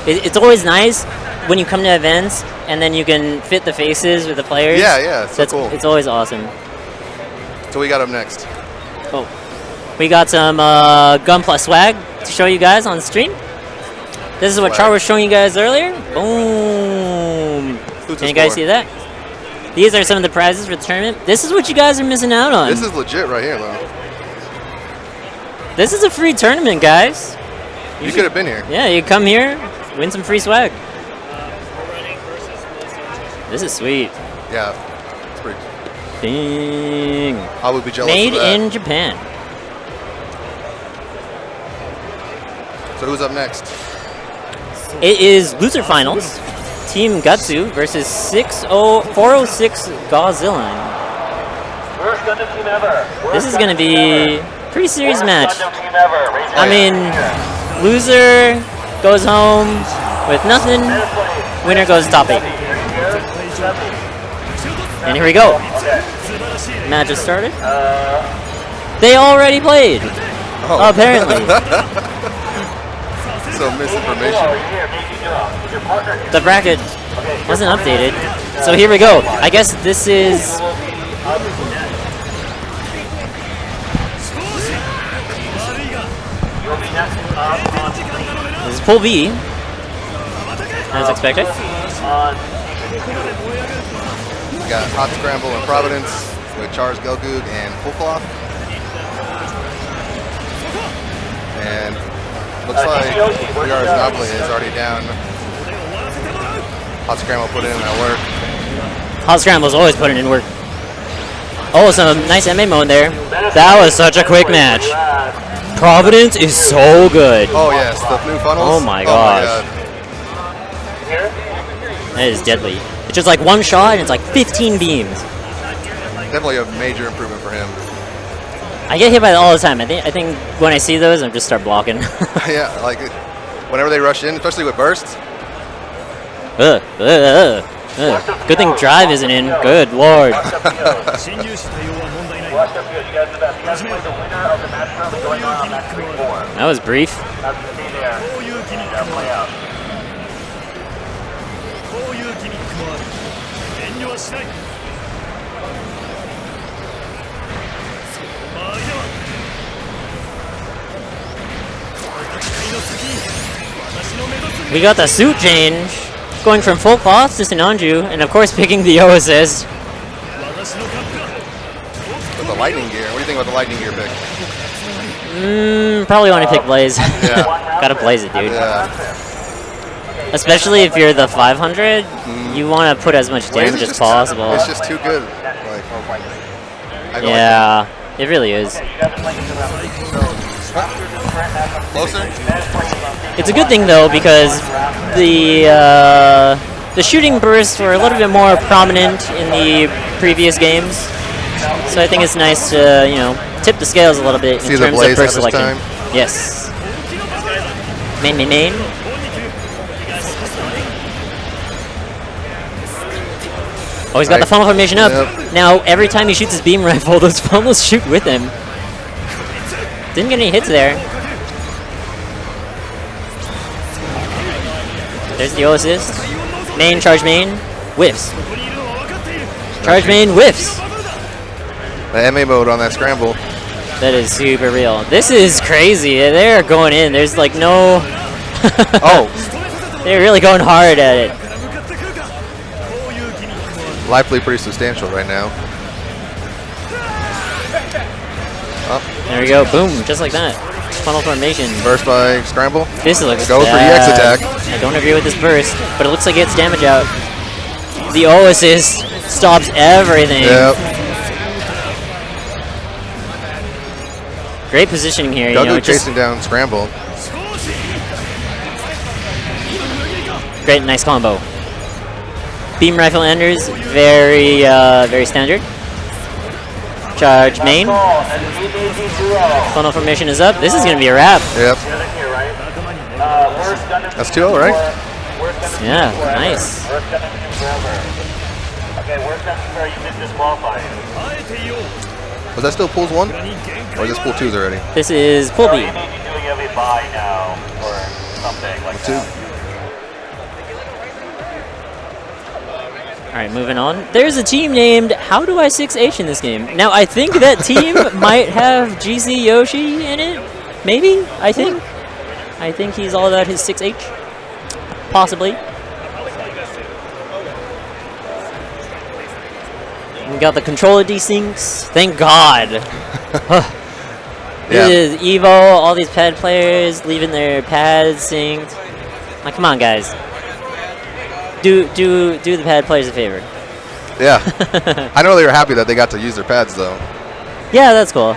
It's always nice when you come to events and then you can fit the faces with the players. Yeah, it's so cool. It's always awesome. So we got up next. Oh, we got some Gun Plus swag to show you guys on stream. This is what Char was showing you guys earlier. Boom. Can you guys see that? These are some of the prizes for the tournament. This is what you guys are missing out on. This is legit right here, though. This is a free tournament, guys. You could have been here. Yeah, you come here, win some free swag. This is sweet. Yeah, it's pretty. Ding. I would be jealous Made of that. in Japan. So who's up next? It is loser finals. Team Gutsu versus 406 Godzilla. First Gundam team ever. This is going to be a pretty serious match. Gundam team ever. Raise I mean, loser goes home with nothing. Winner goes top 8. And here we go. Match has started. They already played. Oh. Apparently. So misinformation. The bracket wasn't updated. So here we go. I guess this is... This is Pool B, as expected. We got Hot Scramble and Providence with Char's Gelgoog and Full Cloth. And looks like Yar's Nobly is already down. Hot Scramble put in that work. Hot Scramble's always putting in work. Oh, some nice MMO in there. That was such a quick match. Providence is so good. Oh yes, the new funnels. Oh my gosh. That is deadly. It's just like one shot and it's like 15 beams. Definitely a major improvement for him. I get hit by that all the time. I think when I see those, I just start blocking. Yeah, like whenever they rush in, especially with bursts. Good thing Drive isn't in. Good lord. That was brief. We got the suit change, going from full cloth to Sinanju, and of course picking the O assist. With the lightning gear. What do you think about the lightning gear pick? Probably want to pick Blaze. Yeah. Gotta Blaze it, dude. Yeah. Especially if you're the 500, you want to put as much Blaze damage is as possible. It's just too good. Like, I don't Yeah, it really is. Closer? It's a good thing though because the shooting bursts were a little bit more prominent in the previous games, so I think it's nice to tip the scales a little bit in terms of burst selection. Yes. Main. Oh, he's got the funnel formation up. Yep. Now every time he shoots his beam rifle, those funnels shoot with him. Didn't get any hits there. There's the O assist. Main, charge main, whiffs. Charge main, whiffs. The MA mode on that scramble. That is super real. This is crazy. They're going in. There's like no... Oh. They're really going hard at it. Lively pretty substantial right now. There we go. Boom. Just like that. Funnel formation. Burst by Scramble. This looks Goes for the X bad. attack. I don't agree with this burst, but it looks like it gets damage out. The O assist stops everything. Yep. Great positioning here. Gugu chasing down Scramble. Great, nice combo. Beam rifle enders, very, very standard. Charge main. Funnel formation is up. This is gonna be a wrap. Yep. That's 2-0, right? Yeah, nice. Okay, worst necessary, you did disqualify. Was that still pools 1? Or is this pool 2s already? This is pool B. You need to be doing every buy now, or something like that. All right, moving on. There's a team named How Do I 6H in this game. Now, I think that team might have GC Yoshi in it. Maybe, I think. I think he's all about his 6H. Possibly. We got the controller desyncs. Thank God. This is EVO, all these pad players leaving their pads synced. Like, come on, guys. Do the pad players a favor. Yeah. I know they were happy that they got to use their pads, though. Yeah, that's cool.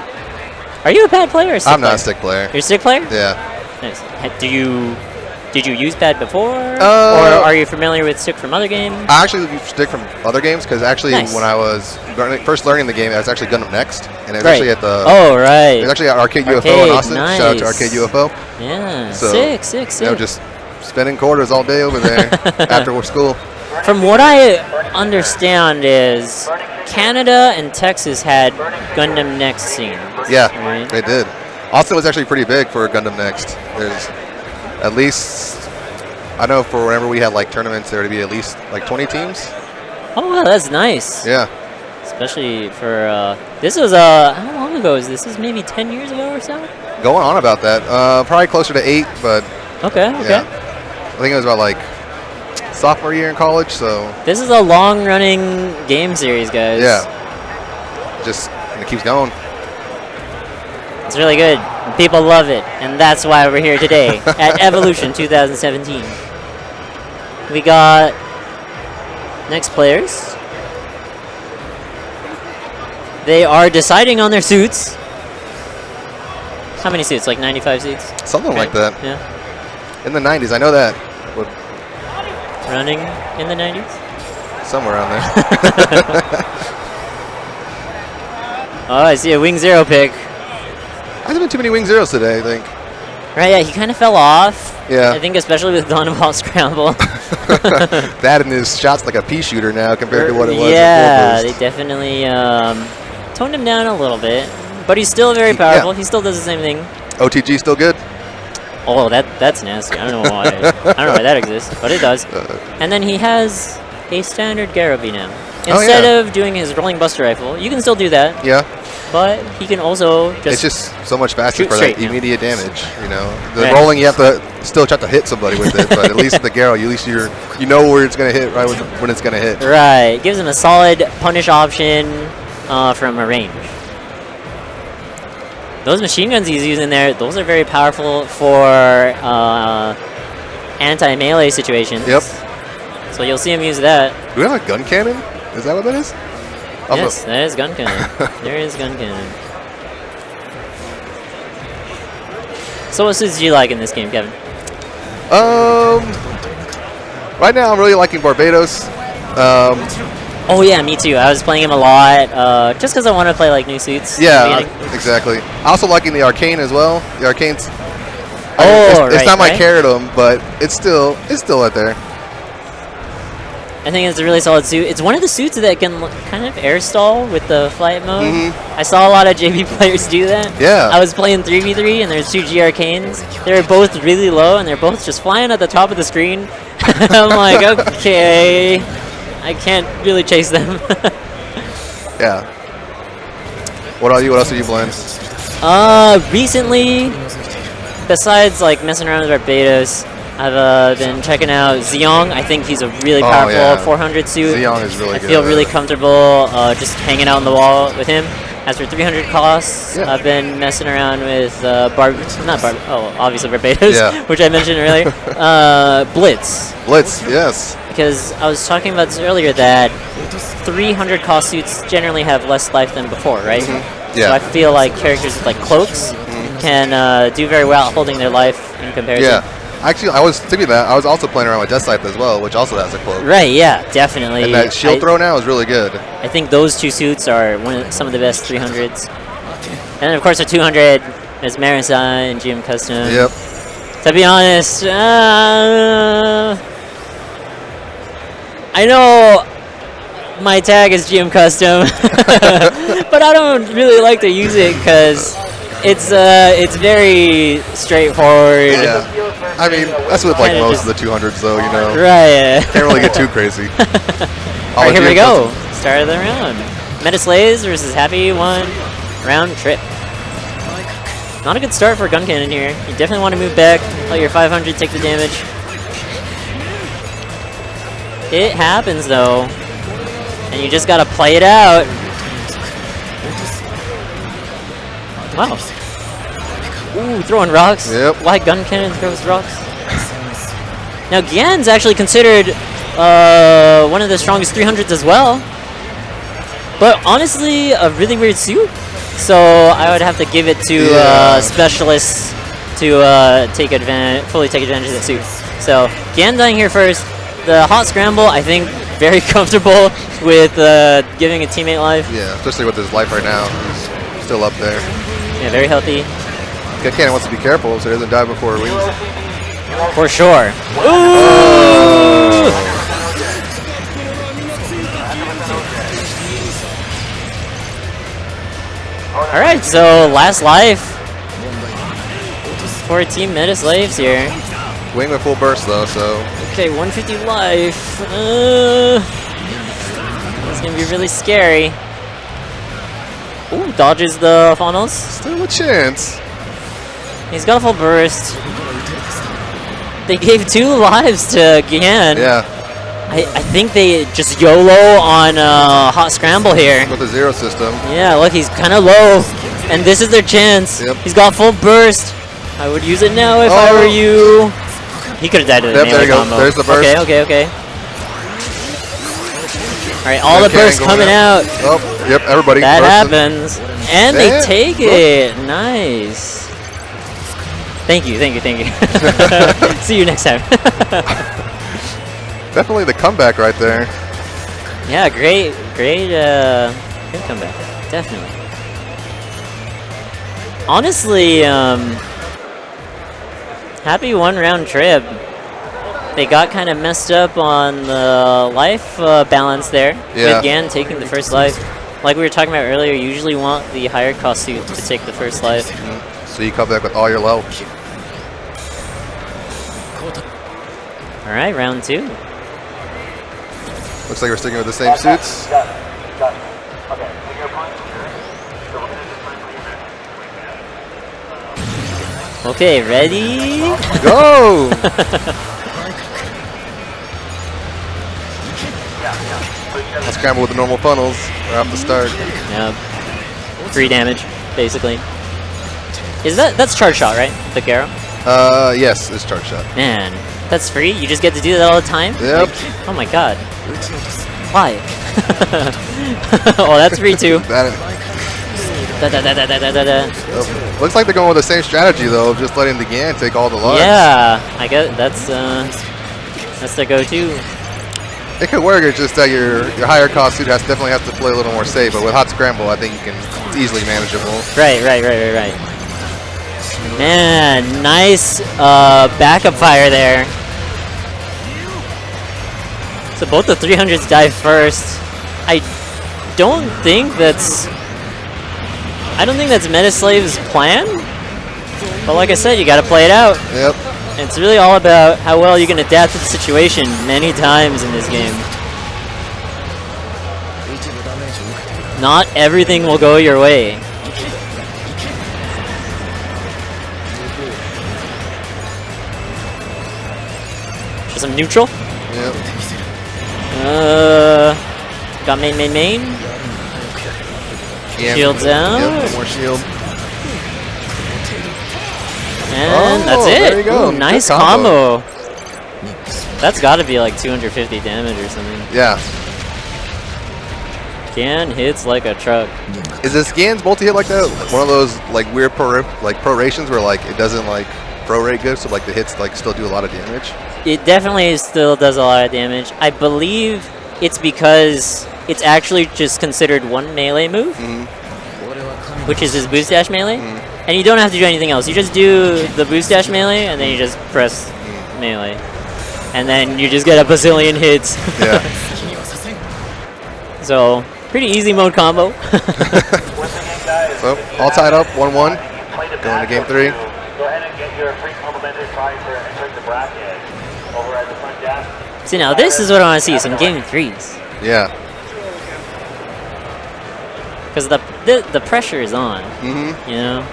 Are you a pad player or a stick I'm not player? a stick player. You're a stick player? Yeah. Nice. Did you use pad before? Or Uh, are you familiar with stick from other games? I actually use stick from other games because actually Nice. when I was first learning the game, I was actually Gundam Next, and it was Right. actually at the. Oh, It right. was actually at Arcade UFO in Arcade, Austin. Shout out to nice. Arcade UFO. Yeah. So, sick. You know, just spending quarters all day over there after school. From what I understand is Canada and Texas had Gundam Next scenes. Yeah, Right? they did. Austin was actually pretty big for Gundam Next. There's at least, I know for whenever we had like tournaments, there would be at least like 20 teams. Oh, wow, that's nice. Yeah. Especially for, this was, how long ago is this? This is maybe 10 years ago or so? Going on about that. Probably closer to 8, but Okay. yeah. I think it was about like sophomore year in college, so This is a long-running game series, guys. yeah. Just, and it keeps going. It's really good. And people love it, and that's why we're here today at Evolution 2017. We got next players. They are deciding on their suits. How many suits? Like 95 seats? Something like that. Yeah. In the 90s, I know that. Would Running in the 90s? somewhere around there. Oh, I see a Wing Zero pick. Hasn't been too many Wing Zeros today, I think. Right, yeah, he kind of fell off. Yeah. I think especially with Dawn of All Scramble. That and his shot's like a pea shooter now compared to what it was. Yeah, at they Full Boost. definitely toned him down a little bit. But he's still very powerful. Yeah. He still does the same thing. OTG still good. Oh, that's nasty. I don't know why. I don't know why that exists, but it does. And then he has a standard Garobi now. Instead of doing his rolling buster rifle, you can still do that, Yeah. but he can also It's just so much faster shoot for straight that now. immediate damage. You know, the Right. rolling you have to still try to hit somebody with it, but at least with the Garo, at least you know where it's gonna hit right when it's gonna hit. Right, gives him a solid punish option from a range. Those machine guns he's using there, those are very powerful for anti-melee situations. Yep. So you'll see him use that. Do we have a gun cannon? Is that what that is? Yes, that is gun cannon. There is gun cannon. So what suits do you like in this game, Kevin? Right now I'm really liking Barbados. Oh yeah, me too. I was playing him a lot, just because I want to play like new suits. in the Yeah, beginning. exactly. I also liking the Arcane as well. The Arcane's. Oh, it's not my right. Carrotum, but it's still out there. I think it's a really solid suit. It's one of the suits that can kind of air stall with the flight mode. I saw a lot of JV players do that. Yeah. I was playing 3v3 and there's two G Arcanes. They were both really low and they're both just flying at the top of the screen. I'm like, okay, I can't really chase them. Yeah. What are you? What else are you playing? Recently, besides like messing around with Barbados, I've been checking out Zeong. I think he's a really powerful yeah. 400 suit. Zeong is really I good feel at really it. comfortable just hanging out on the wall with him. As for 300 costs, Yeah. I've been messing around with obviously Barbados, Yeah. which I mentioned earlier. Blitz, Blitz, yes. because I was talking about this earlier that 300 cost suits generally have less life than before, right? Yeah. So I feel like characters with like cloaks can do very well holding their life in comparison. Yeah. Actually, I was thinking that. I was also playing around with Death Scythe as well, which also has a cloak. Right, yeah, definitely. And that shield throw now is really good. I think those two suits are some of the best 300s. And then, of course, our 200 is Marisai and GM Custom. Yep. To be honest, I know my tag is GM Custom, but I don't really like to use it because it's very straightforward. Yeah. I mean, that's with like Kinda most of the 200s, though. You know. Right. Can't really get too crazy. All right, here we go. Start of the round. Meta Slays versus Happy One round trip. Not a good start for Gun Cannon here. You definitely want to move back, let your 500 take the damage. It happens though, and you just gotta play it out. Wow. Ooh, throwing rocks. Yep. Why Gun Cannon throws rocks? Now Gan's actually considered one of the strongest 300s as well. But honestly, a really weird suit. So I would have to give it to specialists to fully take advantage of the suit. So Gan dying here first. The hot scramble, I think, very comfortable with giving a teammate life. Yeah, especially with his life right now. He's still up there. Yeah, very healthy. Gun Cannon wants to be careful so he doesn't die before he leaves. For sure. Alright, so last life for Team Meta Slaves here. Wing with full burst though, so. Okay, 150 life. It's gonna be really scary. Ooh, dodges the funnels. Still a chance. He's got a full burst. They gave 2 lives to Gian. Yeah, I think they just YOLO on Hot Scramble here. with the zero system. Yeah, look, he's kind of low. And this is their chance. Yep. He's got full burst. I would use it now if I were you. He could have died to the Yep, melee there you go. combo. There's the burst. Okay. Alright, all the Gun Cannon bursts going coming out. Oh, yep, everybody. That bursting. happens. And they take it. Nice. Thank you. See you next time. Definitely the comeback right there. Yeah, great comeback. Definitely. Honestly, happy one round trip. They got kind of messed up on the life balance there, Yeah. with Gan taking the first life. Like we were talking about earlier, you usually want the higher cost suit to take the first life. So you come back with all your low. Alright, round 2. Looks like we're sticking with the same suits. Got it. Okay, take your point. So we're gonna just play for you. Okay, ready? Go! I'll scramble with the normal funnels right off the start. Yep. 3 damage, basically. That's charge shot, right? The Garo? Yes, it's charge shot. Man, that's free? You just get to do that all the time? Yep. Like, oh my god. Why? Oh, that's free too. That, Da-da-da-da-da-da-da. looks like they're going with the same strategy though, of just letting the Gan take all the lives. Yeah, I guess that's the go-to. It could work. It's just that your higher cost suit definitely has to play a little more safe. But with hot scramble, I think it's easily manageable. Right. Man, nice backup fire there. So both the 300s dive first. I don't think that's Meta Slave's plan. But like I said, you gotta play it out. Yep. It's really all about how well you can adapt to the situation many times in this game. Not everything will go your way. Just some neutral. Yep. Got main. Gans. Shields out. Yep, one more shield. And Oh, that's it. there you go. Ooh, nice Good combo. combo. That's got to be like 250 damage or something. Yeah. Gan hits like a truck. Is this Gans multi-hit like that? One of those like weird prorations where like it doesn't like prorate good, so like the hits like still do a lot of damage? It definitely still does a lot of damage. I believe it's because it's actually just considered one melee move, which is his boost dash melee. And you don't have to do anything else. You just do the boost dash melee, and then you just press melee. And then you just get a bazillion hits. Yeah. So, pretty easy mode combo. So, all tied up, 1-1. Going to game 3. Go ahead and get your free complimentary prize for entering the bracket over at the front desk. See, now this is what I want to see, some game 3s. Yeah. Because the pressure is on, you know?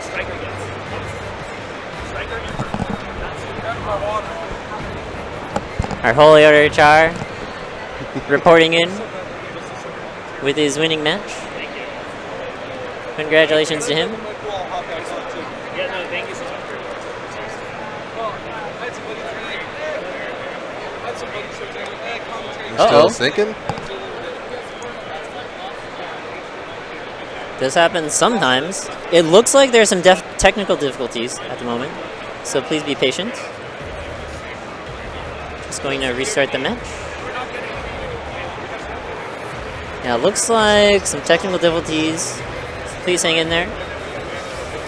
Striker gets. Our holy order Char reporting in with his winning match. Congratulations to him. Yeah, no, thank you so much. Still sinking? This happens sometimes. It looks like there's some technical difficulties at the moment, so please be patient. Just going to restart the match. Yeah, looks like some technical difficulties. Please hang in there.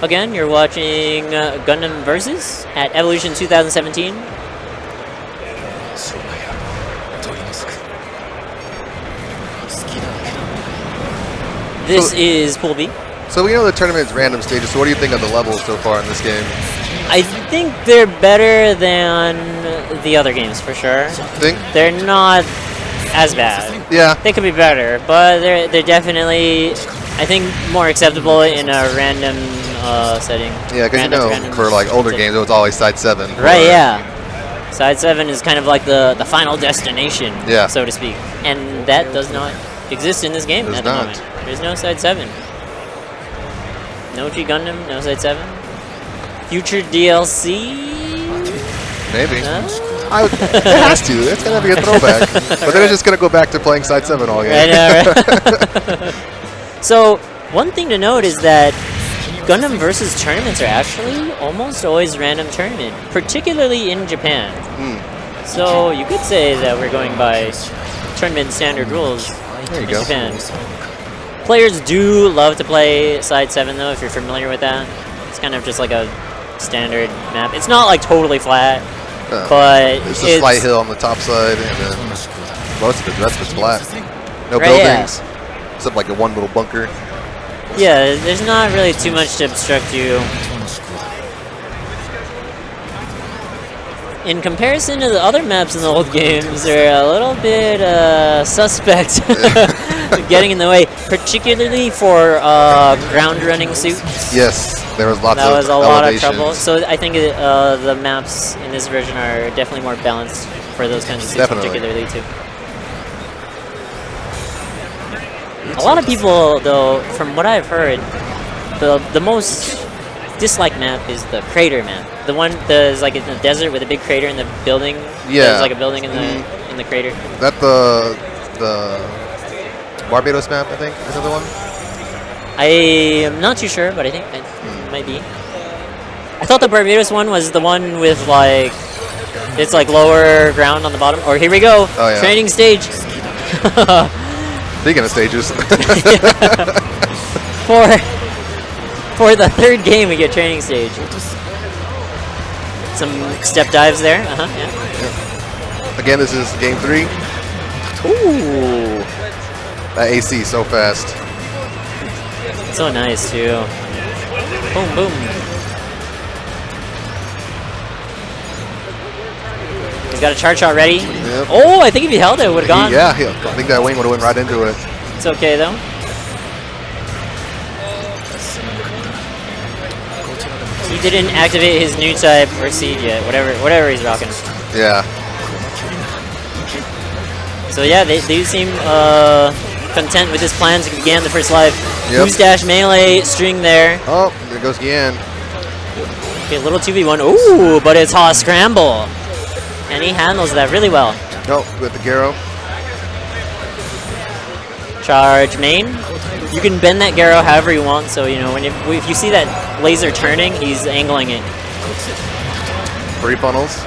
Again, you're watching Gundam Versus at Evolution 2017. This is Pool B. So we know the tournament's random stages, so what do you think of the levels so far in this game? I think they're better than the other games for sure. Think? They're not as bad. Yeah. They could be better, but they're definitely, I think, more acceptable in a random setting. Yeah, because you know, for like older games, it was always side 7. Right, yeah. Side 7 is kind of like the final destination, Yeah. so to speak. And that does not exist in this game Does at the not. moment. There's no side 7. No G Gundam, no side 7. Future DLC? Maybe. No? It has to. It's going to be a throwback. But then it's just going to go back to playing side 7 all game. I know, right? So, one thing to note is that Gundam versus tournaments are actually almost always random tournament, particularly in Japan. So, you could say that we're going by tournament standard rules There you in go. Japan. Players do love to play side 7 though, if you're familiar with that. It's kind of just like a standard map. It's not like totally flat, but It's a slight hill on the top side, and then most of the rest of it's flat. No Right, yeah. buildings, except like a one little bunker. yeah, there's not really too much to obstruct you. In comparison to the other maps in the old games, they're a little bit suspect getting in the way, particularly for ground running suits. Yes, there was lots That of was a lot of elevations. trouble. So I think the maps in this version are definitely more balanced for those kinds of suits, Definitely. particularly too. A lot of people, though, from what I've heard, the most disliked map is the crater map. The one that's like in the desert with a big crater in the building. Yeah. There's like a building in the crater. That the Barbados map, I think, is that the one? I am not too sure, but I think it might be. I thought the Barbados one was the one with like, it's like lower ground on the bottom. Or here we go, Oh, yeah. training stage. Speaking of stages. For the third game, we get training stage. Some step dives there. Yeah. Again, this is game 3. Ooh, That AC so fast. so nice too. Boom, boom. He's got a charge shot ready. Yep. Oh, I think if he held it, it would have gone. Yeah, I think that wing would have went right into it. It's okay though. He didn't activate his new type or seed yet. Whatever he's rocking. Yeah. So yeah, they do seem content with his plan to begin the first life. Yep. Boost dash melee string there. Oh, there goes Gian. Okay, little 2v1. Ooh, but it's hot scramble. And he handles that really well. Nope, with the Garo. Charge main. You can bend that Garo however you want, so you know if you see that laser turning, he's angling it. Free funnels.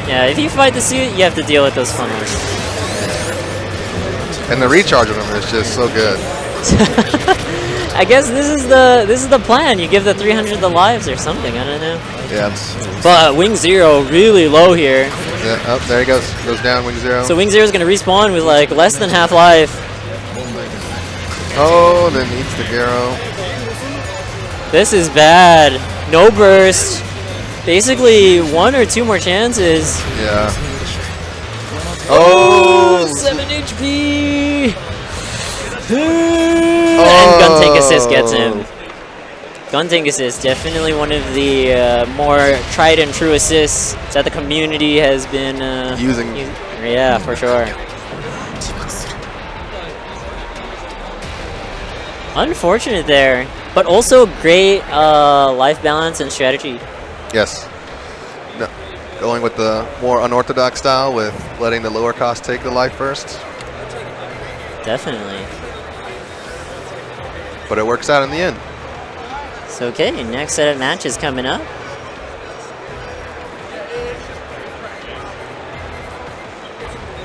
Yeah, if you fight the suit, you have to deal with those funnels. And the recharge of them is just so good. I guess this is the plan. You give the 300 the lives or something. I don't know. Yeah. But Wing Zero really low here. Yeah. Oh, there he goes. Goes down. Wing Zero. So Wing Zero is gonna respawn with like less than half life. Oh, then eats the Garo. This is bad. No burst. Basically, 1 or 2 more chances. Yeah. Oh, 7 HP. And gun tank assist gets him. Gun tank assist, definitely one of the more tried and true assists that the community has been using. Yeah, for sure. Unfortunate there, but also great life balance and strategy. Yes. No. Going with the more unorthodox style with letting the lower cost take the life first. Definitely. But it works out in the end. So okay, next set of matches coming up.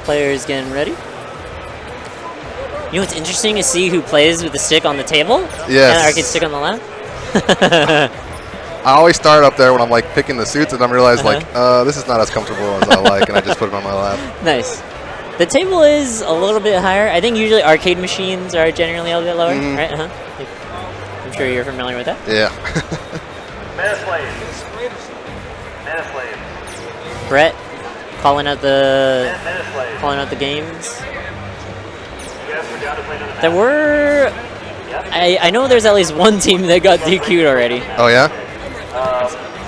Players getting ready. You know what's interesting to see who plays with the stick on the table? Yes. And the arcade stick on the left? I always start up there when I'm like picking the suits and I realize like, this is not as comfortable as I like, and I just put it on my lap. Nice. The table is a little bit higher. I think usually arcade machines are generally a little bit lower, right? I'm sure you're familiar with that. Yeah. Brett calling out the games. There were, I know there's at least one team that got DQ'd already. Oh yeah?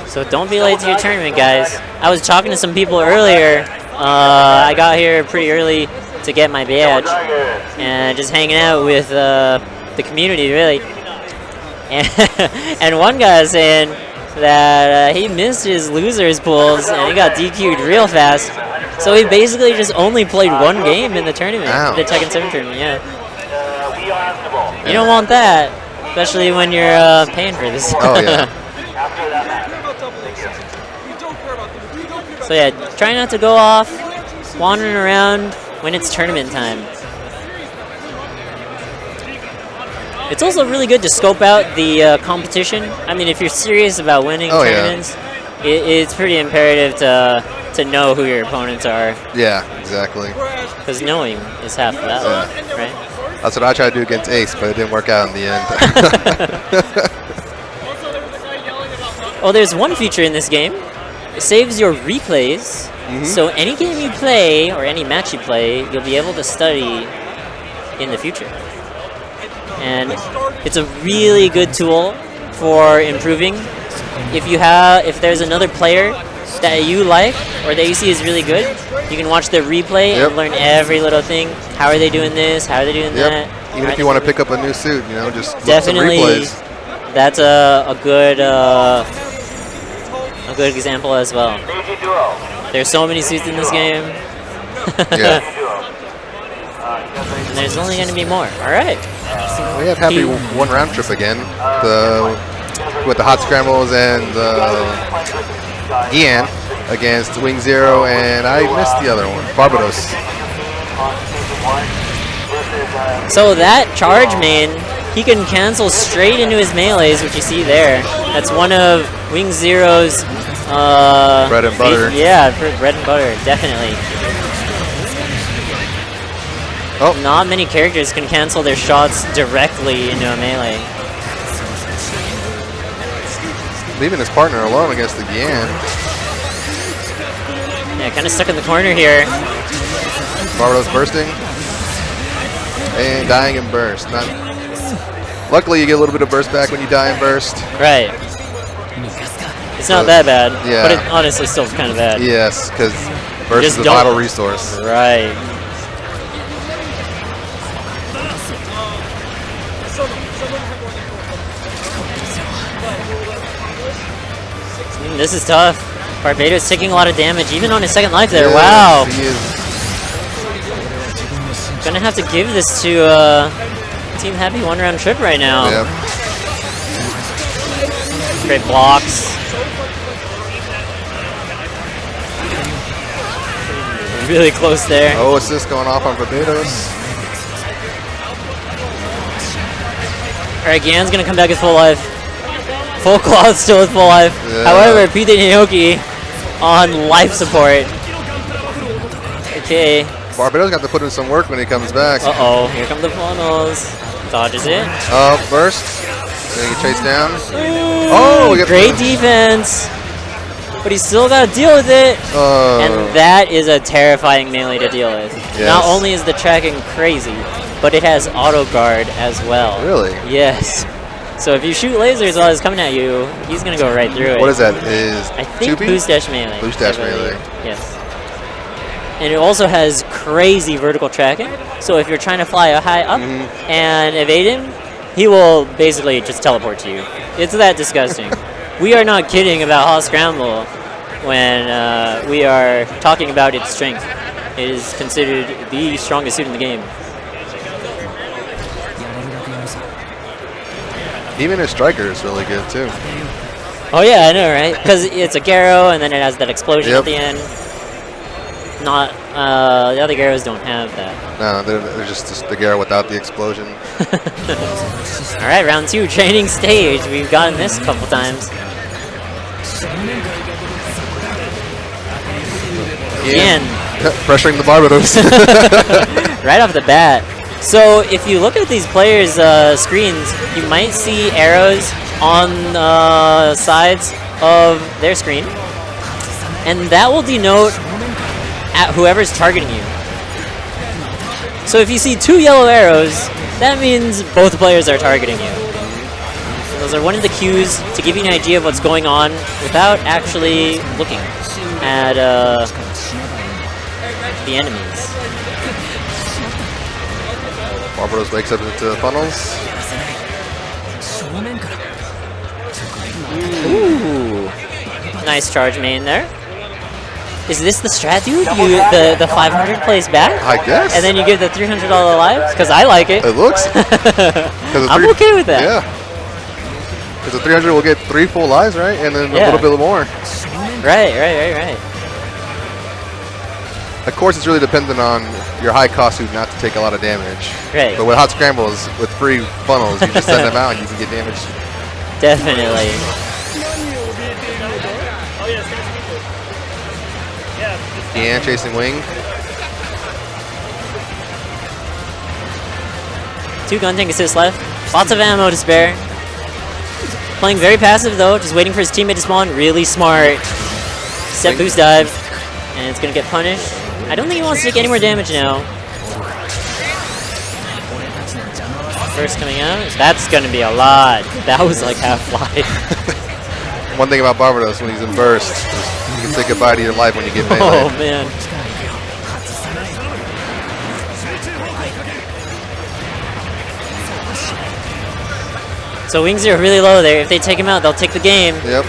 So don't be late to your tournament, guys. I was talking to some people earlier. I got here pretty early to get my badge, and just hanging out with the community, really. And one guy was saying that he missed his losers pools and he got DQ'd real fast. So he basically just only played one game in the tournament, the Tekken 7 tournament. Yeah. You don't want that, especially when you're paying for this. Oh yeah. So yeah, try not to go off wandering around when it's tournament time. It's also really good to scope out the competition. I mean, if you're serious about winning tournaments, it's pretty imperative to know who your opponents are. Yeah, exactly. Because knowing is half the battle, right? That's what I tried to do against Ace, but it didn't work out in the end. Oh, there's one feature in this game. It saves your replays. So any game you play or any match you play, you'll be able to study in the future. And it's a really good tool for improving. If there's another player that you like or that you see is really good, you can watch their replay and learn every little thing. How are they doing this? How are they doing that? Even if you want to pick up a new suit, you know, just definitely look some replays. That's a good example as well. There's so many suits in this game. Yeah. And there's only going to be more. All right. We have happy one round trip again. With the hot scrambles and Ian against Wing Zero, and I missed the other one, Barbados. So that charge main, he can cancel straight into his melees, which you see there. That's one of Wing Zero's bread and butter. Yeah, bread and butter, definitely. Oh. Not many characters can cancel their shots directly into a melee. Leaving his partner alone against the Gian. Yeah, kind of stuck in the corner here. Barbados bursting. And dying in burst. Luckily, you get a little bit of burst back when you die in burst. Right. It's not that bad, yeah. but it honestly still kind of bad. Yes, because versus the don't- vital resource. Right. This is tough. Barbados taking a lot of damage, even on his second life there. Yes, Wow. he is. Gonna have to give this to Team Happy one round trip right now. Yep. Great blocks. Really close there. Oh, assist going off on Barbados. Alright, Gan's gonna come back with full life. Full cloth still with full life. Yeah. However, Pete Naoki on life support. Okay. Barbados got to put in some work when he comes back. Uh-oh, here come the funnels. Dodges it. Burst. Then he chase down. Oh, we got Great the- defense. But he's still got to deal with it. And that is a terrifying melee to deal with. Yes. Not only is the tracking crazy, but it has auto guard as well. Really? Yes. So if you shoot lasers while he's coming at you, he's going to go right through it. What is that? Is I think 2B? boost dash melee. Boost dash I believe. melee. Yes. And it also has crazy vertical tracking. So if you're trying to fly high up and evade him, he will basically just teleport to you. It's that disgusting. We are not kidding about Hot Scramble when we are talking about its strength. It is considered the strongest suit in the game. Even his striker is really good too. Oh yeah, I know, right? Because it's a Garo, and then it has that explosion at the end. Not the other Garos don't have that. No, they're just the Garo without the explosion. All right, round 2, training stage. We've gotten this a couple times. Again. Pressuring the Barbados. Right off the bat. So if you look at these players' screens, you might see arrows on the sides of their screen, and that will denote at whoever's targeting you. So if you see 2 yellow arrows, that means both players are targeting you. Those are one of the cues to give you an idea of what's going on without actually looking at the enemies. Barbados wakes up into the funnels. Ooh, nice charge main there. Is this the strat, dude? The 500 plays back? I guess. And then you give the $300 lives? Because I like it. It looks. I'm okay with that. Yeah. Because the 300 will get 3 full lives, right? And then Yeah. a little bit more. Right. Of course, it's really dependent on your high cost suit not to take a lot of damage. Right. But with hot scrambles, with free funnels, you just send them out and you can get damage. Definitely. Deanne chasing wing. 2 gun tank assists left. Lots of ammo to spare. Playing very passive though, just waiting for his teammate to spawn. Really smart. Step boost dive. And it's going to get punished. I don't think he wants to take any more damage now. First coming out. That's going to be a lot. That was like half life. One thing about Barbados when he's in burst, is you can say goodbye to your life when you get melee. Oh man. So wings are really low there. If they take him out, they'll take the game. Yep.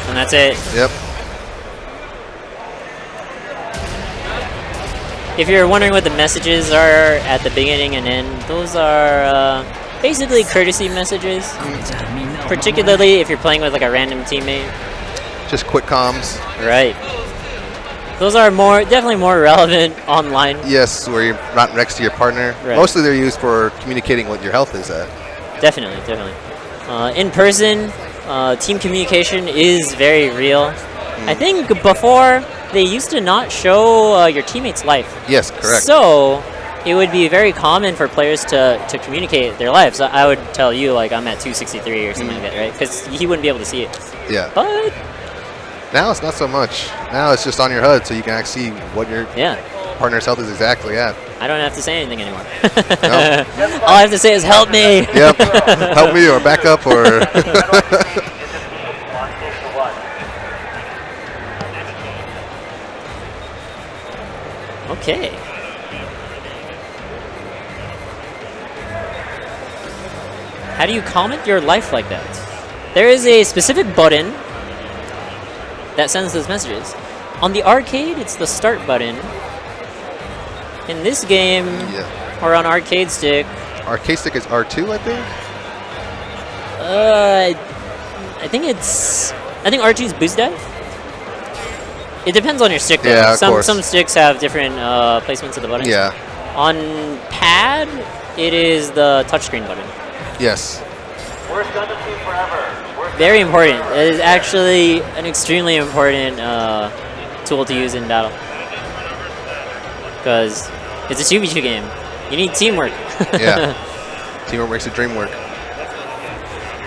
And that's it. Yep. If you're wondering what the messages are at the beginning and end, those are basically courtesy messages. Particularly if you're playing with like a random teammate. Just quick comms. Right. Those are definitely more relevant online. Yes, where you're not next to your partner. Right. Mostly they're used for communicating what your health is at. Definitely. In person, team communication is very real. I think before they used to not show your teammate's life. Yes, correct. So it would be very common for players to communicate their lives. I would tell you like I'm at 263 or something like that, right? Because he wouldn't be able to see it. Yeah. But Now it's not so much. Now it's just on your HUD, so you can actually see what you're. yeah. partner's health is exactly at. I don't have to say anything anymore. Nope. All I have to say is help me. Yep. Help me or back up or. On station 1. Okay. How do you comment your life like that? There is a specific button that sends those messages. On the arcade, it's the start button. In this game, Yeah. or on arcade stick, Arcade stick is R2, I think. I think R2 is boost dive. It depends on your stick though. Yeah, of course. Some sticks have different placements of the buttons. Yeah. On pad, it is the touchscreen button. Yes. Worst Gundam team forever. Worst Very important. It is actually an extremely important tool to use in battle. Because it's a 2v2 game. You need teamwork. Yeah. Teamwork makes the dream work.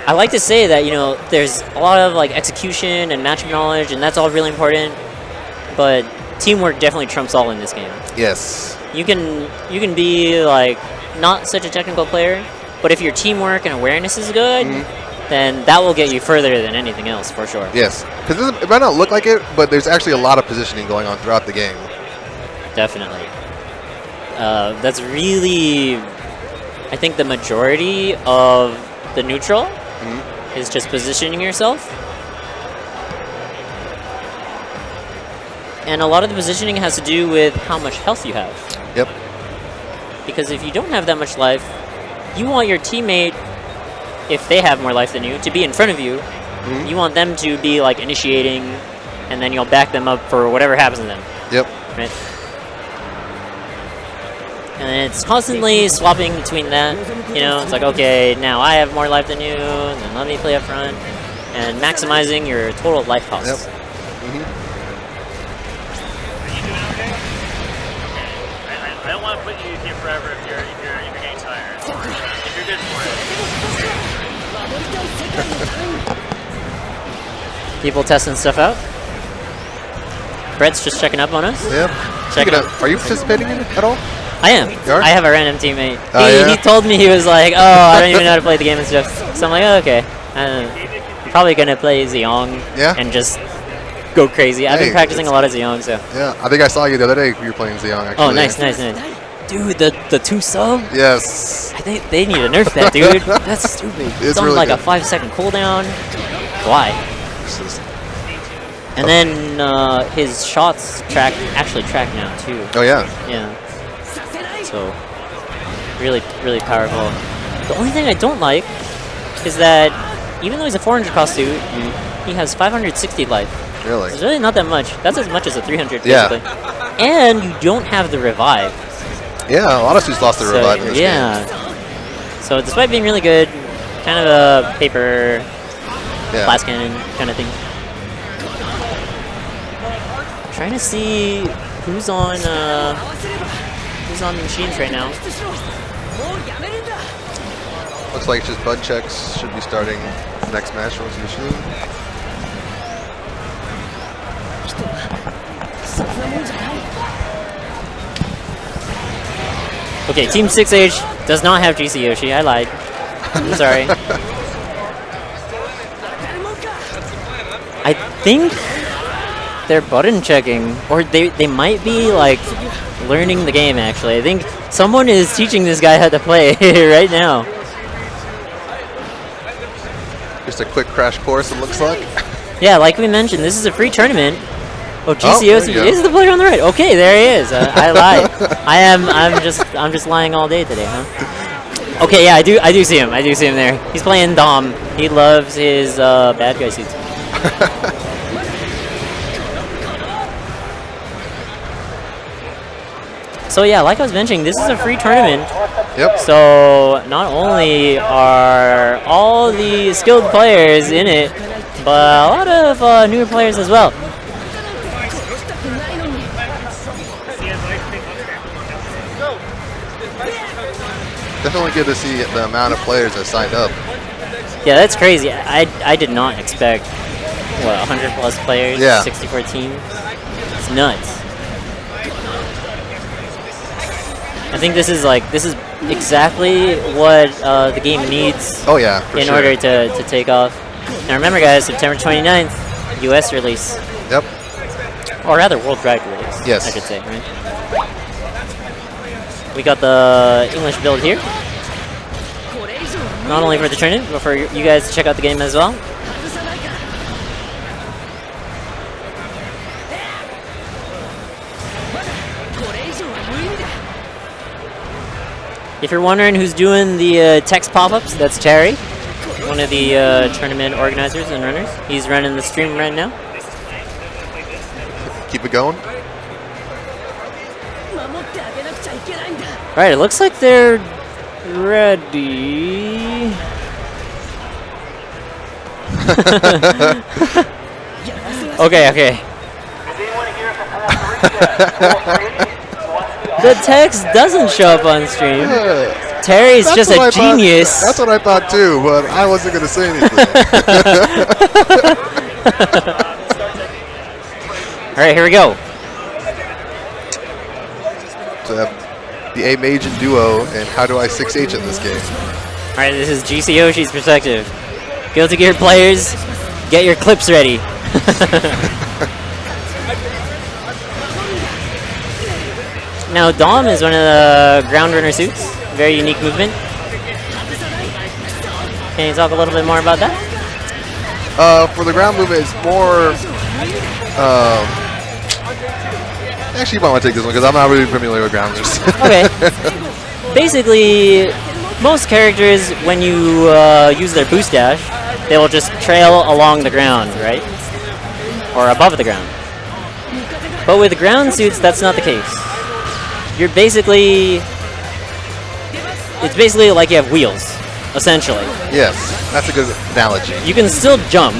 I like to say that, you know, there's a lot of like execution and matchup knowledge, and that's all really important. But teamwork definitely trumps all in this game. Yes. You can be like not such a technical player, but if your teamwork and awareness is good, then that will get you further than anything else for sure. Yes. Because it might not look like it, but there's actually a lot of positioning going on throughout the game. Definitely. That's really, I think, the majority of the neutral is just positioning yourself. And a lot of the positioning has to do with how much health you have. Yep. Because if you don't have that much life, you want your teammate, if they have more life than you, to be in front of you. You want them to be like initiating, and then you'll back them up for whatever happens to them. Yep. Right? And it's constantly swapping between that. You know, it's like, okay, now I have more life than you, and then let me play up front. And maximizing your total life costs. Yep. Are you doing okay? I don't want to put you here forever if you're getting tired. If you're good for it. People testing stuff out. Brett's just checking up on us. Yep. Check it out. Are you participating in it at all? I am. You are? I have a random teammate. Oh, yeah? He told me, he was like, oh, I don't even know how to play the game and stuff. So I'm like, oh, okay. I'm probably going to play Zeong Yeah? and just go crazy. I've Hey, been practicing a it's- lot of Zeong, so. Yeah. I think I saw you the other day. You were playing Zeong, actually. Oh, nice. Dude, the 2 sub? Yes. I think they need to nerf that, dude. That's stupid. It's on really like a good. 5-second cooldown. Why? This is- And then his shots actually track now, too. Oh, yeah. Yeah. So, really, really powerful. The only thing I don't like is that even though he's a 400 cost suit, he has 560 life. Really? It's really not that much. That's as much as a 300, Yeah. basically. And you don't have the revive. Yeah, a lot of suits lost their revive in this yeah. game. So despite being really good, kind of a paper Yeah. blast cannon kind of thing. Trying to see who's on the machines right now. Looks like it's just Bud Checks should be starting the next match for the machine. Okay, Team 6H does not have GC Yoshi. I lied. I'm sorry. I think they're button checking, or they might be like learning the game. Actually, I think someone is teaching this guy how to play right now. Just a quick crash course, it looks like. Yeah, like we mentioned, this is a free tournament. Oh, there you GCOC go. is the player on the right. Okay, there he is. I lied. I'm just lying all day today, huh? Okay, yeah, I do see him. I do see him there. He's playing Dom. He loves his bad guy suits. So yeah, like I was mentioning, this is a free tournament. Yep. So not only are all the skilled players in it, but a lot of newer players as well. Definitely good to see the amount of players that signed up. Yeah, that's crazy. I did not expect, what, 100 plus players, Yeah. 64 teams? It's nuts. I think this is exactly what the game needs Oh yeah, for in sure. order to take off. Now remember, guys, September 29th, U.S. release, Yep. or rather worldwide release. Yes. I should say. Right? We got the English build here, not only for the tournament, but for you guys to check out the game as well. If you're wondering who's doing the text pop-ups, that's Terry, one of the tournament organizers and runners. He's running the stream right now. Keep it going. Alright, it looks like they're ready. Okay. Is anyone here for Pole 3? The text doesn't show up on stream. Terry's That's just what a I thought- genius. That's what I thought too, but I wasn't gonna say anything. Alright, here we go. So the A Mage and Duo, and how do I 6H in this game? Alright, this is GC Yoshi's perspective. Guilty Gear players, get your clips ready. Now, Dom is one of the ground runner suits. Very unique movement. Can you talk a little bit more about that? For the ground movement, it's more. Actually, you might want to take this one because I'm not really familiar with grounders. Okay. Basically, most characters, when you use their boost dash, they will just trail along the ground, right? Or above the ground. But with ground suits, that's not the case. You're basically... It's basically like you have wheels, essentially. Yes, that's a good analogy. You can still jump.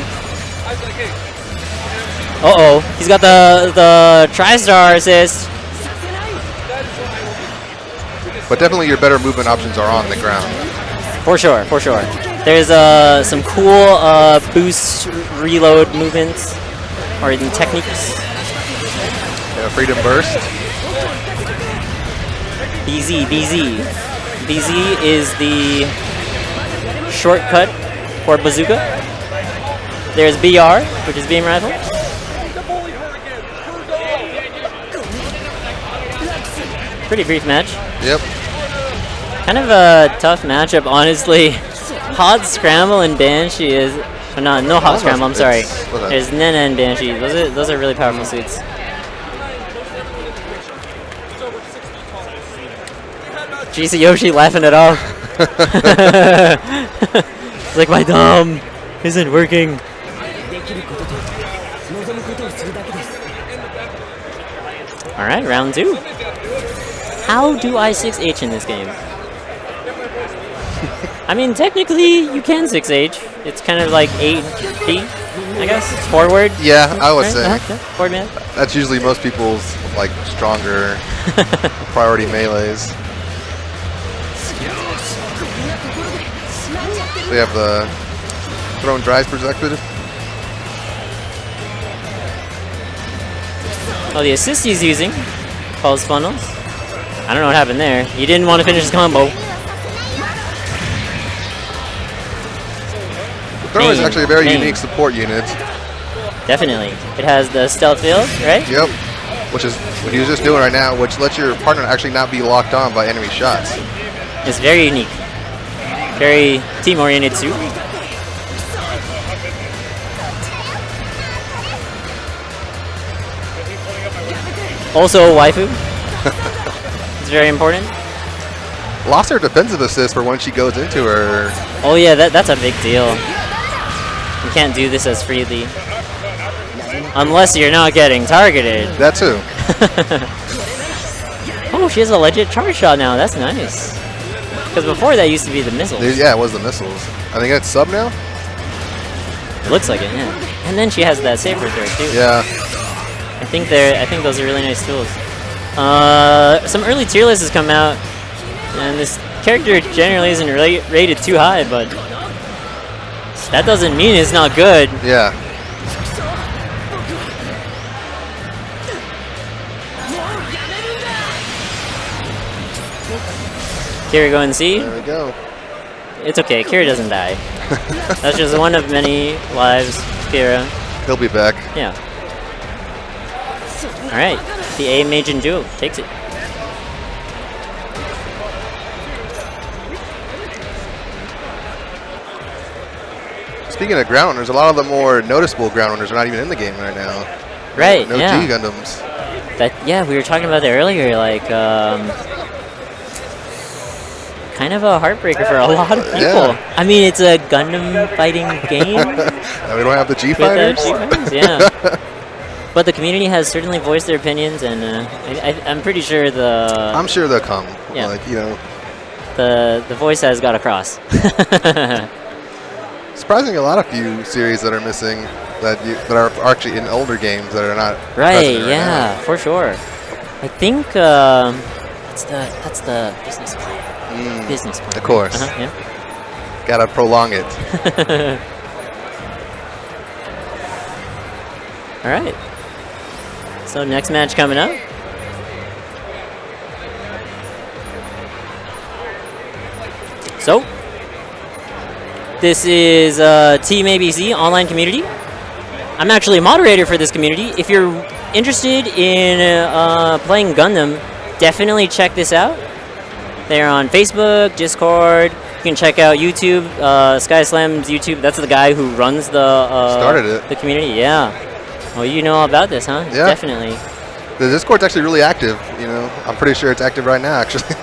Uh-oh, he's got the TriStar assist. But definitely your better movement options are on the ground. For sure, for sure. There's some cool boost reload movements or even techniques. Yeah, Freedom Burst. BZ. BZ is the shortcut for bazooka. There's BR, which is beam rifle. Pretty brief match. Yep. Kind of a tough matchup, honestly. Hot Scramble and Banshee is... Oh, no Hot Scramble, I'm sorry. There's Nena and Banshee. Those are really powerful suits. GC Yoshi laughing it off. It's like, my Dom isn't working. Alright, round 2. How do I 6H in this game? I mean, technically, you can 6H. It's kind of like 8B, I guess. It's forward. Yeah, I would Right? say. Yeah, forward man. That's usually most people's like stronger priority melees. So we have the thrown drives perspective. Oh, the assist he's using. Pulse funnels. I don't know what happened there. He didn't want to finish his combo. The throw is Main, actually a very main. unique support unit. Definitely. It has the stealth field, right? Yep. Which is what he was just doing right now, which lets your partner actually not be locked on by enemy shots. It's very unique. Very team-oriented suit. Also a waifu. It's very important. Lost her defensive assist for when she goes into her. Oh yeah, that's a big deal. You can't do this as freely. Unless you're not getting targeted. That too. Oh, she has a legit charge shot now. That's nice. Because before that used to be the missiles. Yeah, it was the missiles. I think it's sub now? It looks like it, yeah. And then she has that saber throw too. Yeah. I think those are really nice tools. Some early tier lists has come out, and this character generally isn't rated too high, but that doesn't mean it's not good. Yeah. Kira going C. There we go. It's okay. Kira doesn't die. That's just one of many lives. Kira. He'll be back. Yeah. All right. The A Majin duo takes it. Speaking of ground runners, a lot of the more noticeable ground runners are not even in the game right now. Right. No yeah. G Gundams. We were talking about that earlier. Like, kind of a heartbreaker for a lot of people. Yeah. I mean, it's a Gundam fighting game. And we don't have the G Without fighters. G fighters, yeah. But the community has certainly voiced their opinions, and I'm pretty sure I'm sure they'll come. Yeah. Like, you know, the voice has got across. surprisingly, a lot of few series that are missing that are actually in older games that are not. Right. present Yeah. For sure. I think that's the business plan. Business plan. Of course. Yeah. Gotta prolong it. All right. So next match coming up. So this is Team ABC online community. I'm actually a moderator for this community. If you're interested in playing Gundam, definitely check this out. They're on Facebook, Discord. You can check out YouTube, SkySlam's YouTube. That's the guy who runs the Started it. the community. Yeah. Well, you know all about this, huh? Yeah. Definitely. The Discord's actually really active. You know, I'm pretty sure it's active right now. Actually.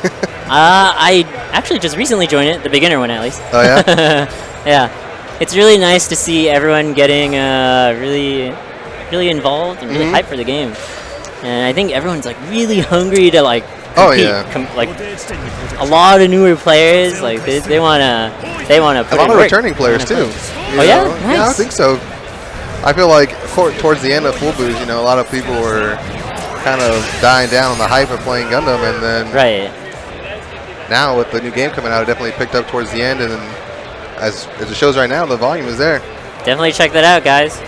I actually just recently joined it, the beginner one at least. Oh yeah. Yeah. It's really nice to see everyone getting really involved and really hyped for the game. And I think everyone's like really hungry to like compete. Oh yeah. Like a lot of newer players, like they wanna put A lot in of work. returning players too. Oh yeah, know? nice. Yeah, I think so. I feel like towards the end of Full Boost, you know, a lot of people were kind of dying down on the hype of playing Gundam, and then Right. now with the new game coming out, it definitely picked up towards the end, and then as it shows right now, the volume is there. Definitely check that out, guys.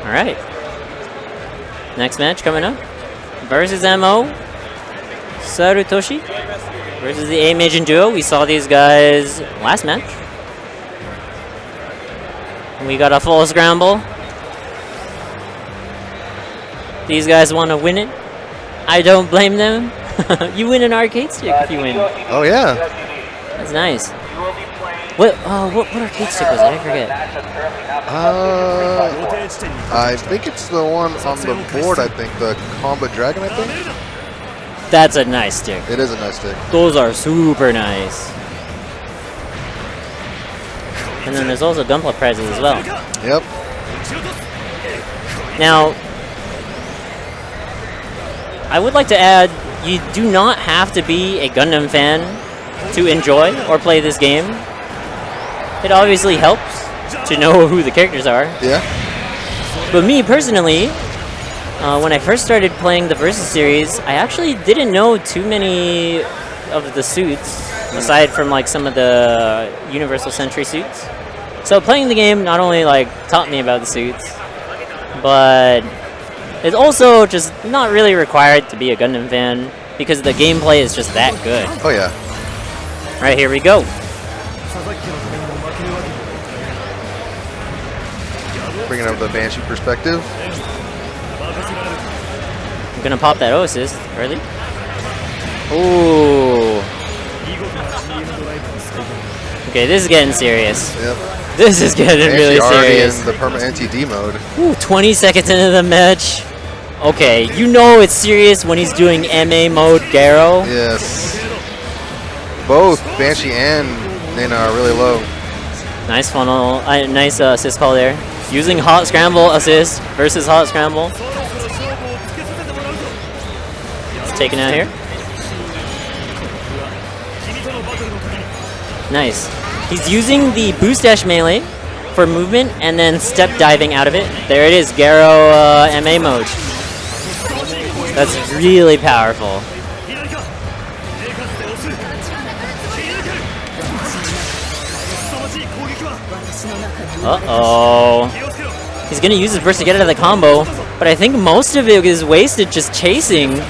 All right. Next match coming up versus MO Sarutoshi versus the A Majin duo. We saw these guys last match. We got a full scramble. These guys want to win it. I don't blame them. You win an arcade stick if you win. Oh yeah. That's nice. What arcade stick was it? I forget. I think it's the one on the board. I think the Combat Dragon. I think That's a nice stick. it is a nice stick. Those are super nice. And then there's also Gunpla prizes as well. Yep. Now, I would like to add, you do not have to be a Gundam fan to enjoy or play this game. It obviously helps to know who the characters are. Yeah. But me personally, when I first started playing the Versus series, I actually didn't know too many of the suits, aside from like some of the Universal Sentry suits. So playing the game not only like taught me about the suits, but it's also just not really required to be a Gundam fan because the gameplay is just that good. Oh yeah. Right, here we go. Bringing up the Banshee perspective. I'm gonna pop that O assist early. Ooh. Okay, this is getting serious. Yep. This is getting Banshee really already serious. in the permanent NTD mode. Ooh, 20 seconds into the match. Okay, you know it's serious when he's doing MA mode Garo. Yes. Both Banshee and Nina are really low. Nice funnel, nice assist call there. Using hot scramble assist versus hot scramble. It's taken out here. Nice. He's using the boost dash melee for movement and then step diving out of it. There it is, Garo MA mode. That's really powerful. Uh-oh. He's gonna use his burst to get out of the combo, but I think most of it is wasted just chasing.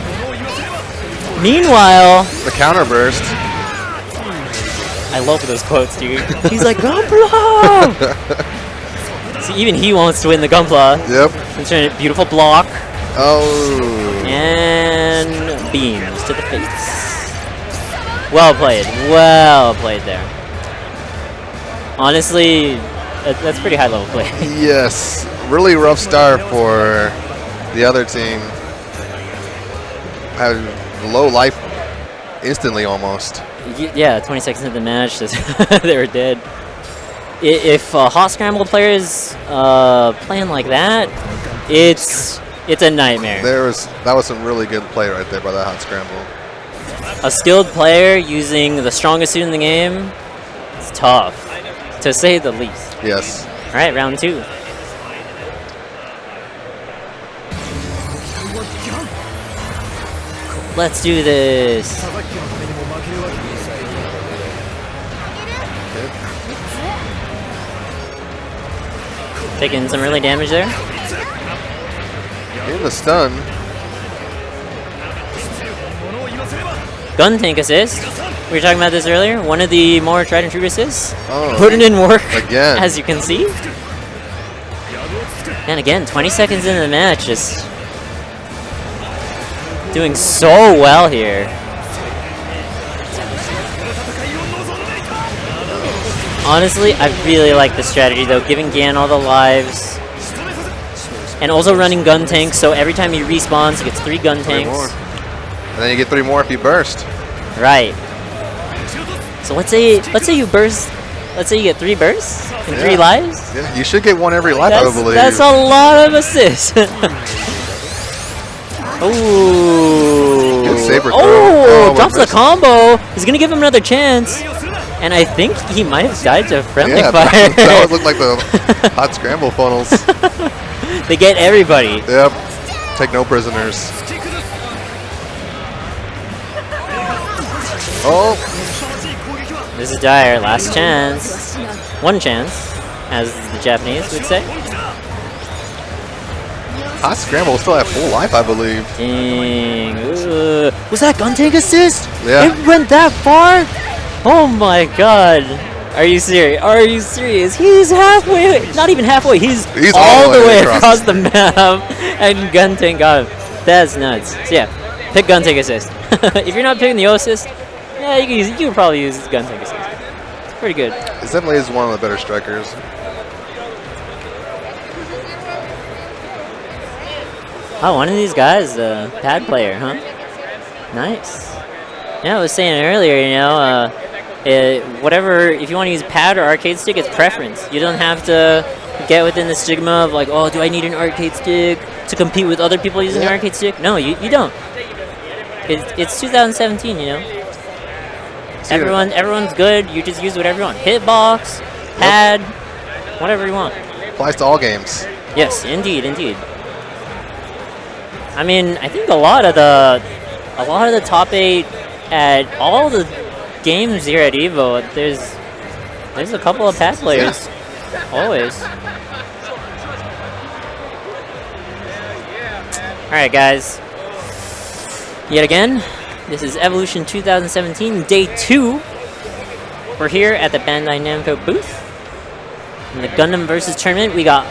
Meanwhile, The counter burst. I love those quotes, dude. He's like, Gunpla! See, even he wants to win the Gunpla. Yep. Considering it, beautiful block. Oh. And beams to the face. Well played. Well played there. Honestly, that's pretty high level play. Yes. Really rough start for the other team. Had low life instantly almost. Yeah, 20 seconds into the match, they were dead. If hot scramble players playing like that, it's a nightmare. That was some really good play right there by that hot scramble. A skilled player using the strongest suit in the game, it's tough, to say the least. Yes. All right, round 2. Let's do this. Taking some early damage there. In the stun. Gun tank assist. We were talking about this earlier. One of the more tried and true assists. Oh, Putting in work again. as you can see. And again, 20 seconds into the match, just doing so well here. Honestly, I really like this strategy though, giving Gan all the lives. And also running gun tanks, so every time he respawns, he gets 3 gun 3 tanks. more. And then you get 3 more if you burst. Right. So let's say you burst. Let's say you get 3 bursts and 3 lives. Yeah, you should get 1 every life, I believe. That's a lot of assists. Ooh. Good saber throw. Oh, drops the reverse. combo. He's gonna give him another chance. And I think he might have died to friendly Yeah, fire. that would look like the hot scramble funnels. They get everybody. Yep. Take no prisoners. Oh. This is dire. Last chance. One chance, as the Japanese would say. Hot scramble will still have full life, I believe. Dang. Was that gun tank assist? Yeah. It went that far? Oh my god. Are you serious? Are you serious? He's halfway, not even halfway, he's all the way across the map and gun tank got him. That's nuts. So yeah, pick gun tank assist. If you're not picking the O assist, yeah, you can probably use gun tank assist. It's pretty good. This definitely is one of the better strikers. Oh, one of these guys, pad player, huh? Nice. Yeah, I was saying earlier, you know, whatever, if you want to use pad or arcade stick, it's preference. You don't have to get within the stigma of like, oh, do I need an arcade stick to compete with other people using an arcade stick? No, you don't. It's 2017, you know. Everyone's good. You just use whatever you want. Hitbox, pad, whatever you want. Applies to all games. Yes, indeed, indeed. I mean, I think a lot of the top 8 at all the games here at EVO, there's a couple of pad players. Always. Alright guys. Yet again, this is Evolution 2017, Day 2. We're here at the Bandai Namco booth. In the Gundam versus tournament, we got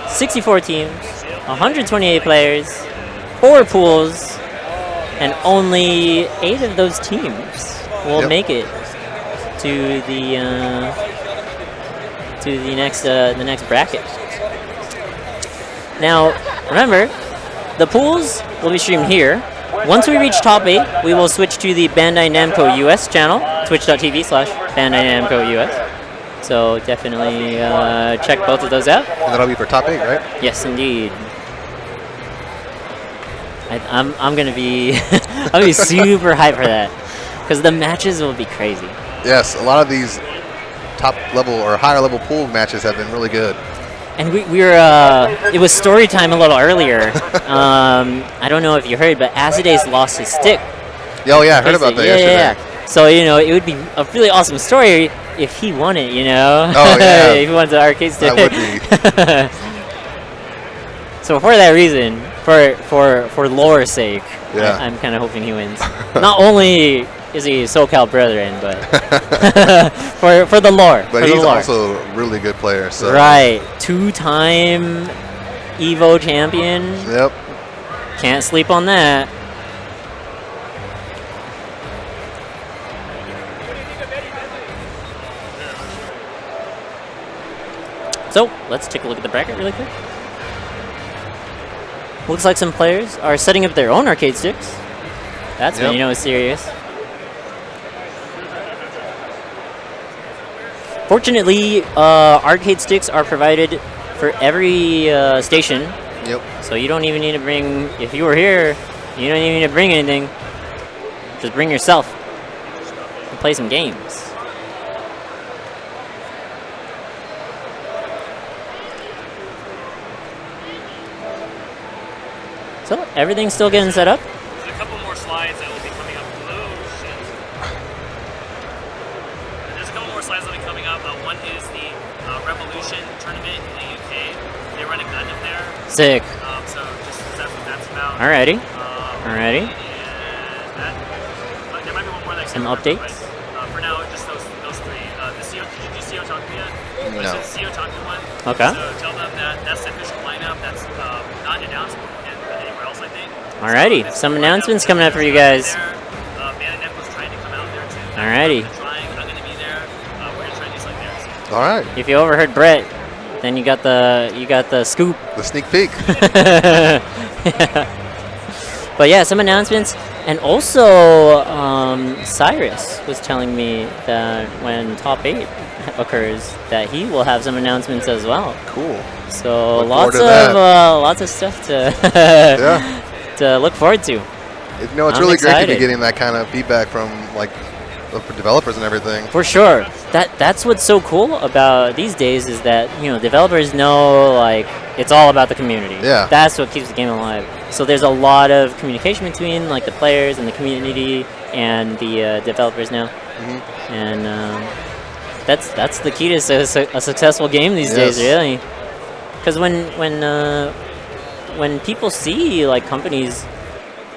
64 teams, 128 players, 4 pools, and only 8 of those teams will make it to the next bracket. Now, remember, the pools will be streamed here. Once we reach top 8, we will switch to the Bandai Namco US channel, twitch.tv/Bandai Namco US. So definitely check both of those out. And that'll be for top 8, right? Yes, indeed. I'm gonna be I'm gonna be super hyped for that because the matches will be crazy. Yes, a lot of these top level or higher level pool matches have been really good. And we were it was story time a little earlier. I don't know if you heard, but Azide's lost his stick. Oh yeah, I heard about that yesterday. Yeah. So you know it would be a really awesome story if he won it. You know. Oh yeah. If he won the arcade stick. That would be. So for that reason, for lore's sake, Yeah. I'm kind of hoping he wins. Not only is he SoCal brethren, but for the lore. But for he's the lore. also a really good player. So. Right, 2-time Evo champion. Yep. Can't sleep on that. So, let's take a look at the bracket really quick. Looks like some players are setting up their own arcade sticks. That's when Yep. you know it's serious. Fortunately, arcade sticks are provided for every station. Yep. So you don't even need to bring, if you were here, you don't even need to bring anything. Just bring yourself and play some games. So everything's still getting set up. There's a couple more slides that will be coming up. Oh, shit. There's a couple more slides that will be coming up. One is the Revolution tournament in the UK. They run a Gundam there. Sick. So just that's what that's about. Alrighty. Um, Alrighty. And that, there might be one more that I Some can't remember, updates? but, for now, just those three. The CO, did you do CO Taku yet? No. There's a CO Taku one. Okay. So tell them that that's the official lineup. That's not announced anywhere else, I think. Alrighty. So Some this announcements lineup, coming up for you guys. AnimEVO was trying to come out there too. Alrighty. I'm gonna be there. We're gonna try to do something there. So. All right. If you overheard Brett, then you got the scoop. The sneak peek. But yeah, some announcements, and also Cyrus was telling me that when top 8 occurs, that he will have some announcements as well. Cool. So Look lots forward to of that. lots of stuff to Yeah. to look forward to. You know, it's I'm really great to excited. be getting that kind of feedback from like the developers and everything. For sure. That's what's so cool about these days is that, you know, developers know like it's all about the community. Yeah. That's what keeps the game alive. So there's a lot of communication between like the players and the community and the developers now. Mm-hmm. And that's the key to a successful game these days, Yes. really. Because when people see like companies,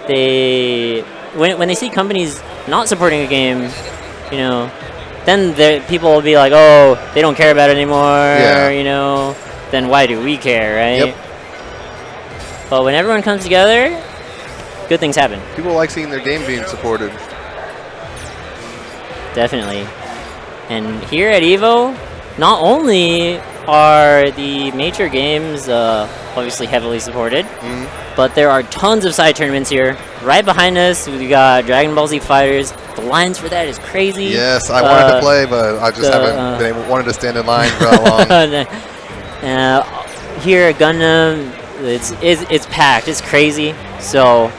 when they see companies not supporting a game, you know, then people will be like, oh, they don't care about it anymore, Yeah. you know, then why do we care, right? Yep. But when everyone comes together, good things happen. People like seeing their game being supported. Definitely. And here at EVO, not only are the major games obviously heavily supported, but there are tons of side tournaments here. Right behind us, we got Dragon Ball Z Fighters. The lines for that is crazy. Yes, I wanted to play, but I just haven't been able, wanted to stand in line for that long. Here at Gundam, it's packed. It's crazy. So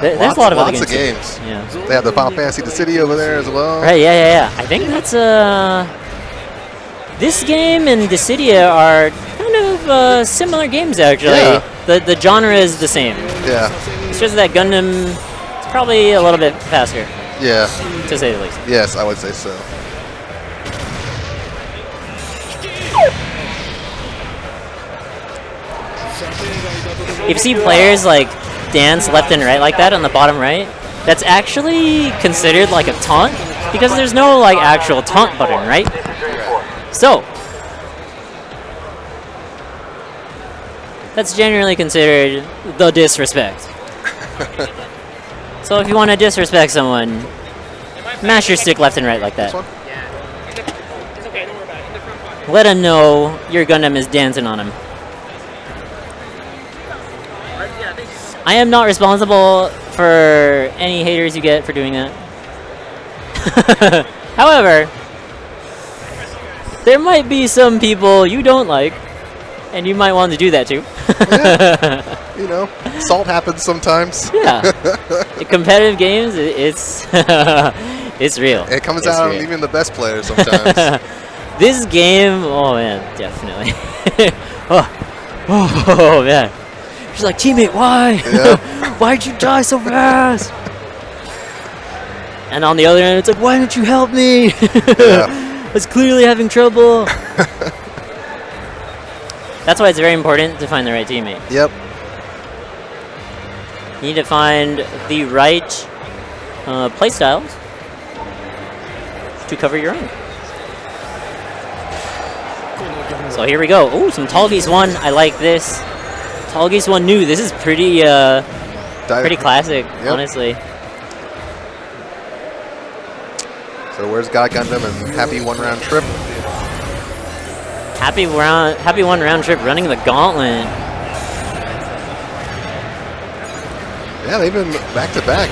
there's a lot of other lots games. of games. Yeah. They have the Final Fantasy the City over there as well. Right, yeah. I think that's this game and Dissidia are kind of similar games actually. Yeah. The genre is the same. Yeah. It's just that Gundam is probably a little bit faster, Yeah. to say the least. Yes, I would say so. If you see players like dance left and right like that on the bottom right, that's actually considered like a taunt because there's no like actual taunt button, right? So that's generally considered the disrespect. So if you want to disrespect someone, mash your stick left and right like that. This one? Let them know your Gundam is dancing on him. I am not responsible for any haters you get for doing that. However, there might be some people you don't like, and you might want to do that too. You know, salt happens sometimes. Yeah. In competitive games, it's it's real. It comes It's out real. on even the best players sometimes. This game, oh man, definitely. oh man. She's like, teammate, why? Yeah. Why'd you die so fast? And on the other end, it's like, why didn't you help me? Yeah. I was clearly having trouble. That's why it's very important to find the right teammate. Yep. You need to find the right playstyle to cover your own. So here we go. Ooh, some Tall Geese 1. I like this. Tall Geese 1 new. This is pretty classic, honestly. So where's God Gundam and happy one-round trip? Happy one round trip running the gauntlet. Yeah, they've been back-to-back.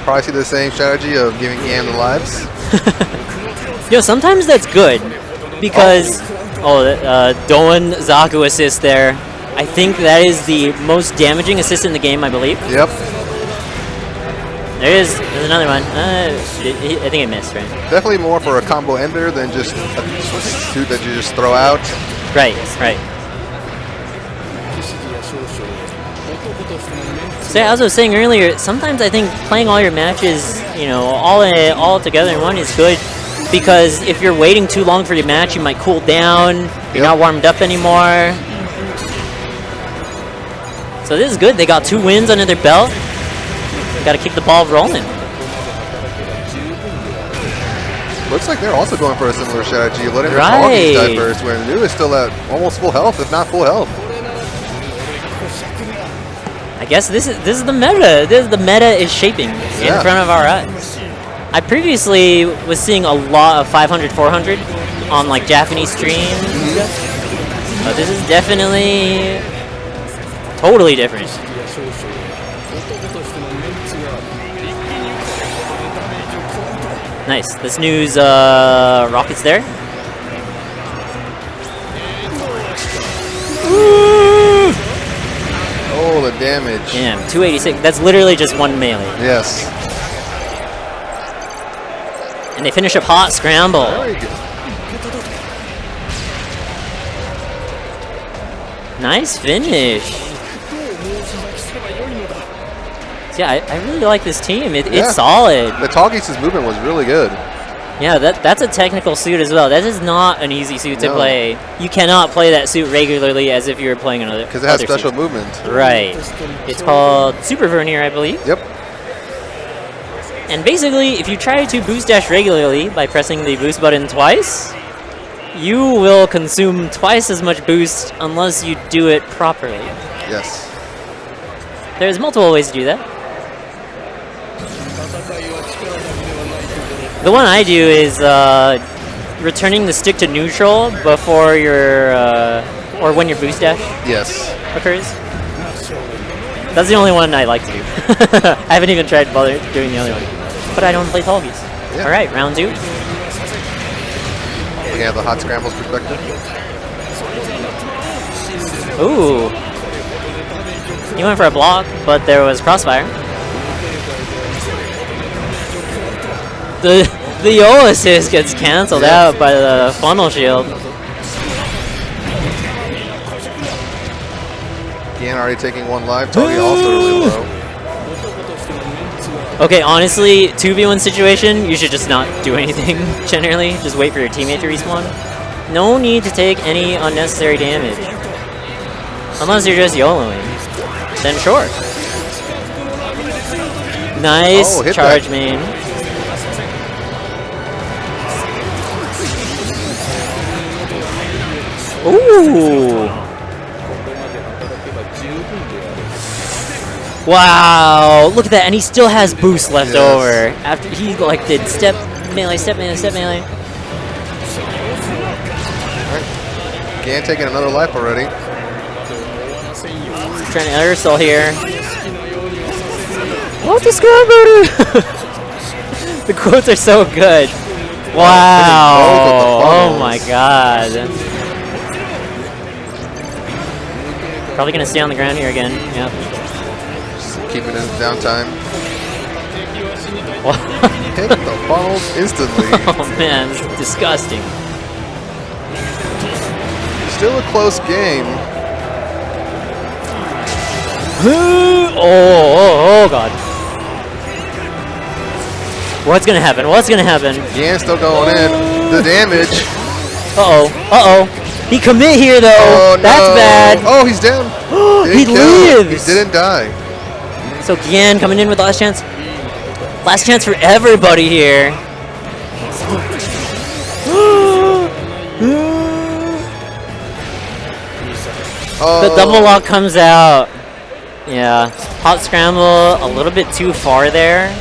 Probably see the same strategy of giving Yan the lives. Yo, sometimes that's good because Doan Zaku assist there. I think that is the most damaging assist in the game, I believe. Yep. There's another one. I think it missed, right? Definitely more for a combo ender than just a suit that you just throw out. Right. So as I was saying earlier, sometimes I think playing all your matches, all together in one is good, because if you're waiting too long for your match, you might cool down. You're not warmed up anymore. So this is good. They got 2 wins under their belt. Got to keep the ball rolling. Looks like they're also going for a similar strategy, letting the Tall Geese die first, when New is still at almost full health, if not full health. I guess this is the meta. The meta is shaping in front of our eyes. I previously was seeing a lot of 500, 400 on like Japanese streams, but this is definitely totally different. Nice. This news rockets there. Oh, the damage. Damn, 286. That's literally just 1 melee. Yes. And they finish up hot scramble. Very good. Nice finish. Yeah, I really like this team. It's solid. The Tall Geese's movement was really good. Yeah, that's a technical suit as well. That is not an easy suit to play. You cannot play that suit regularly as if you were playing another. Because it has special movement. Right. It's called Super Vernier, I believe. Yep. And basically, if you try to boost dash regularly by pressing the boost button twice, you will consume twice as much boost unless you do it properly. Yes. There's multiple ways to do that. The one I do is returning the stick to neutral before your or when your boost dash occurs. That's the only one I like to do. I haven't even tried doing the other one, but I don't play Tall Geese. Yeah. All right, round 2. Looking at the hot scrambles perspective. Ooh, he went for a block, but there was crossfire. The YOLO assist gets cancelled out by the funnel shield. Yan already taking 1 live. Tall Geese also really low. Okay, honestly, 2v1 situation, you should just not do anything, generally. Just wait for your teammate to respawn. No need to take any unnecessary damage. Unless you're just YOLOing. Then sure. Nice charge main. Ooh! Wow! Look at that, and he still has boost left over after he did step melee, step melee, step melee. Gan taking another life already. Trying to aerosol here. What the scrambler? The quotes are so good. Wow! Oh my god. Probably gonna stay on the ground here again. Yep. Just keeping it in downtime. Hit the balls instantly. Oh man, this is disgusting. Still a close game. Oh god. What's gonna happen? What's gonna happen? Yan still going in. The damage. Uh-oh. Uh-oh. He commit here though. Oh, That's no. bad. Oh, he's down. He Didn't kill. lives. He didn't die. So Gian coming in with last chance. Last chance for everybody here. Oh. The double lock comes out. Yeah, hot scramble a little bit too far there.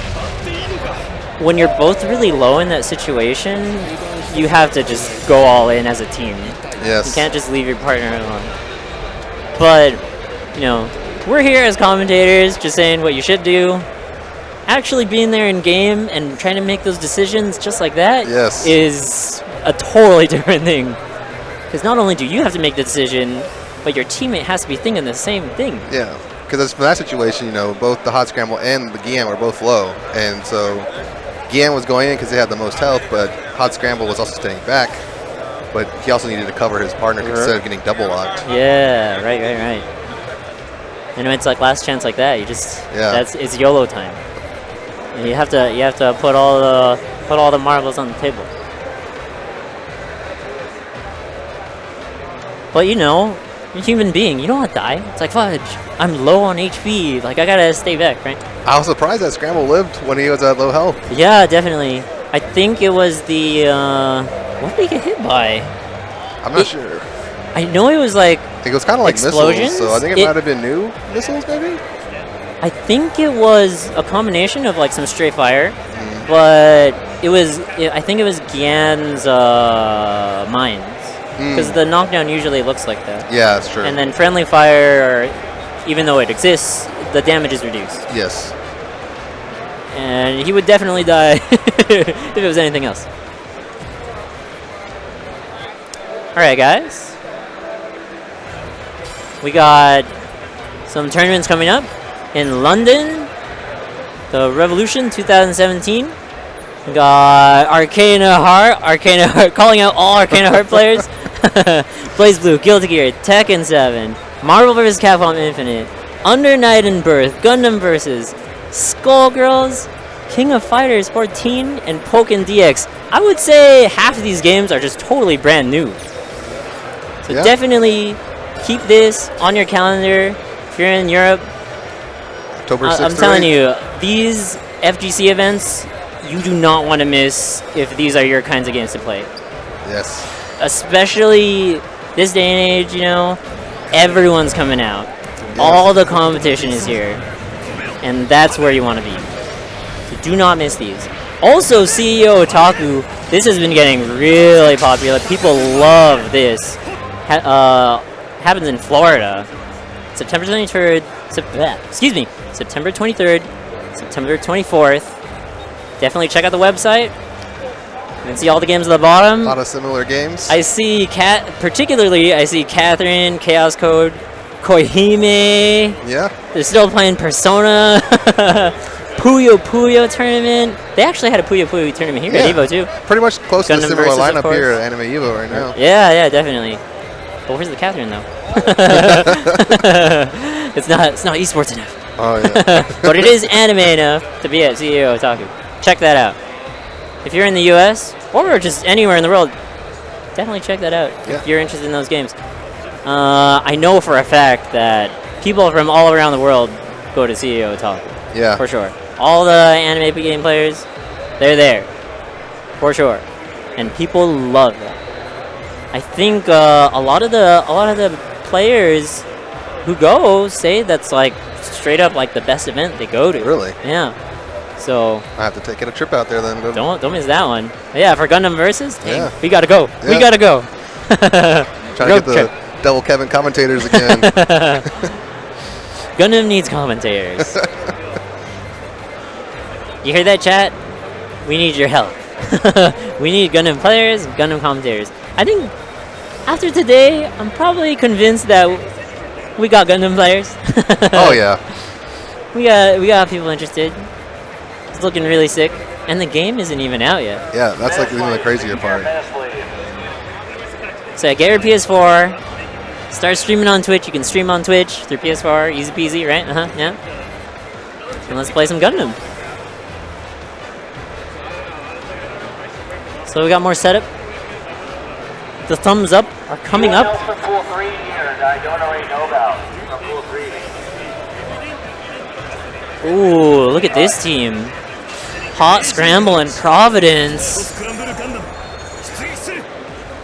When you're both really low in that situation, you have to just go all in as a team. Yes. You can't just leave your partner alone. But, you know, we're here as commentators just saying what you should do. Actually being there in game and trying to make those decisions just like that Yes. is a totally different thing. Because not only do you have to make the decision, but your teammate has to be thinking the same thing. Yeah. Because for that situation, you know, both the hot scramble and the Gian were both low. And so Gian was going in because he had the most health, but hot scramble was also staying back. But he also needed to cover his partner instead of getting double locked. Yeah, right. And when it's like last chance like that, you just it's YOLO time. And you have to put all the marbles on the table. But you know, you're a human being. You don't want to die. It's like fudge. I'm low on HP. Like I gotta stay back, right? I was surprised that Scramble lived when he was at low health. Yeah, definitely. I think it was the what did he get hit by? I'm not sure. I know it was like It was kind of like explosions? missiles, so I think it might have been new missiles, maybe? I think it was a combination of like some stray fire, but I think it was Gian's mines. Because the knockdown usually looks like that. Yeah, that's true. And then friendly fire, even though it exists, the damage is reduced. Yes. And he would definitely die if it was anything else. Alright, guys. We got some tournaments coming up in London. The Revolution 2017. We got Arcana Heart, calling out all Arcana Heart players. Blaze Blue, Guilty Gear, Tekken 7, Marvel vs. Capcom Infinite, Under Night and Birth, Gundam vs. Skullgirls, King of Fighters 14, and Pokken DX. I would say half of these games are just totally brand new. So definitely keep this on your calendar if you're in Europe. October 6th. I'm telling you, these FGC events, you do not want to miss if these are your kinds of games to play. Yes. Especially this day and age, you know, everyone's coming out. Yes. All the competition is here. And that's where you want to be. So do not miss these. Also, CEO Otaku, this has been getting really popular. People love this. Happens in Florida. September 23rd, September 23rd, September 24th. Definitely check out the website. You can see all the games at the bottom. A lot of similar games. I see I see Catherine, Chaos Code, Koihime. Yeah. They're still playing Persona. Puyo Puyo tournament. They actually had a Puyo Puyo tournament here at EVO too. Pretty much close to Gundam the similar versus, of lineup course. here at AnimEVO right now. Yeah, definitely. But where's the Catherine though? It's not esports enough. Oh yeah. But it is anime enough to be at CEO Otaku. Check that out. If you're in the US or just anywhere in the world, definitely check that out if you're interested in those games. I know for a fact that people from all around the world go to CEO Otaku. Yeah. For sure. All the anime game players, they're there. For sure. And people love that. I think a lot of the players who go say that's like straight up like the best event they go to. Really? Yeah. So I have to take a trip out there then. don't miss that one. But yeah, for Gundam versus, dang, Yeah. we gotta go. Yeah. We gotta go. Trying to get the double Kevin commentators again. Gundam needs commentators. You hear that, chat? We need your help. We need Gundam players, Gundam commentators. I think after today, I'm probably convinced that we got Gundam players. Oh yeah. We got people interested. It's looking really sick, and the game isn't even out yet. Yeah, that's like even the crazier part. So get your PS4. Start streaming on Twitch. You can stream on Twitch through PS4. Easy peasy, right? Yeah. And let's play some Gundam. So we got more setup. the thumbs up are coming Anyone up. else from Pool 3 here that I don't already know about from Pool 3? Ooh, look at this team. Hot Scramble and Providence.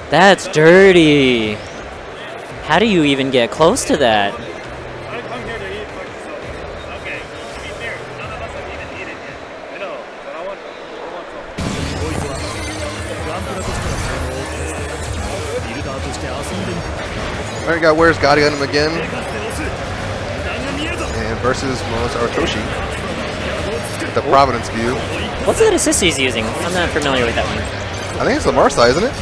That's dirty. How do you even get close to that? I'm here to eat. Okay, to be fair, none of us have even eaten yet. I know, but I want Alright, got Where's Gotti on him again. And versus Monos Artoshi. The Providence view. What's that assist he's using? I'm not familiar with that one. I think it's the Marsai, isn't it?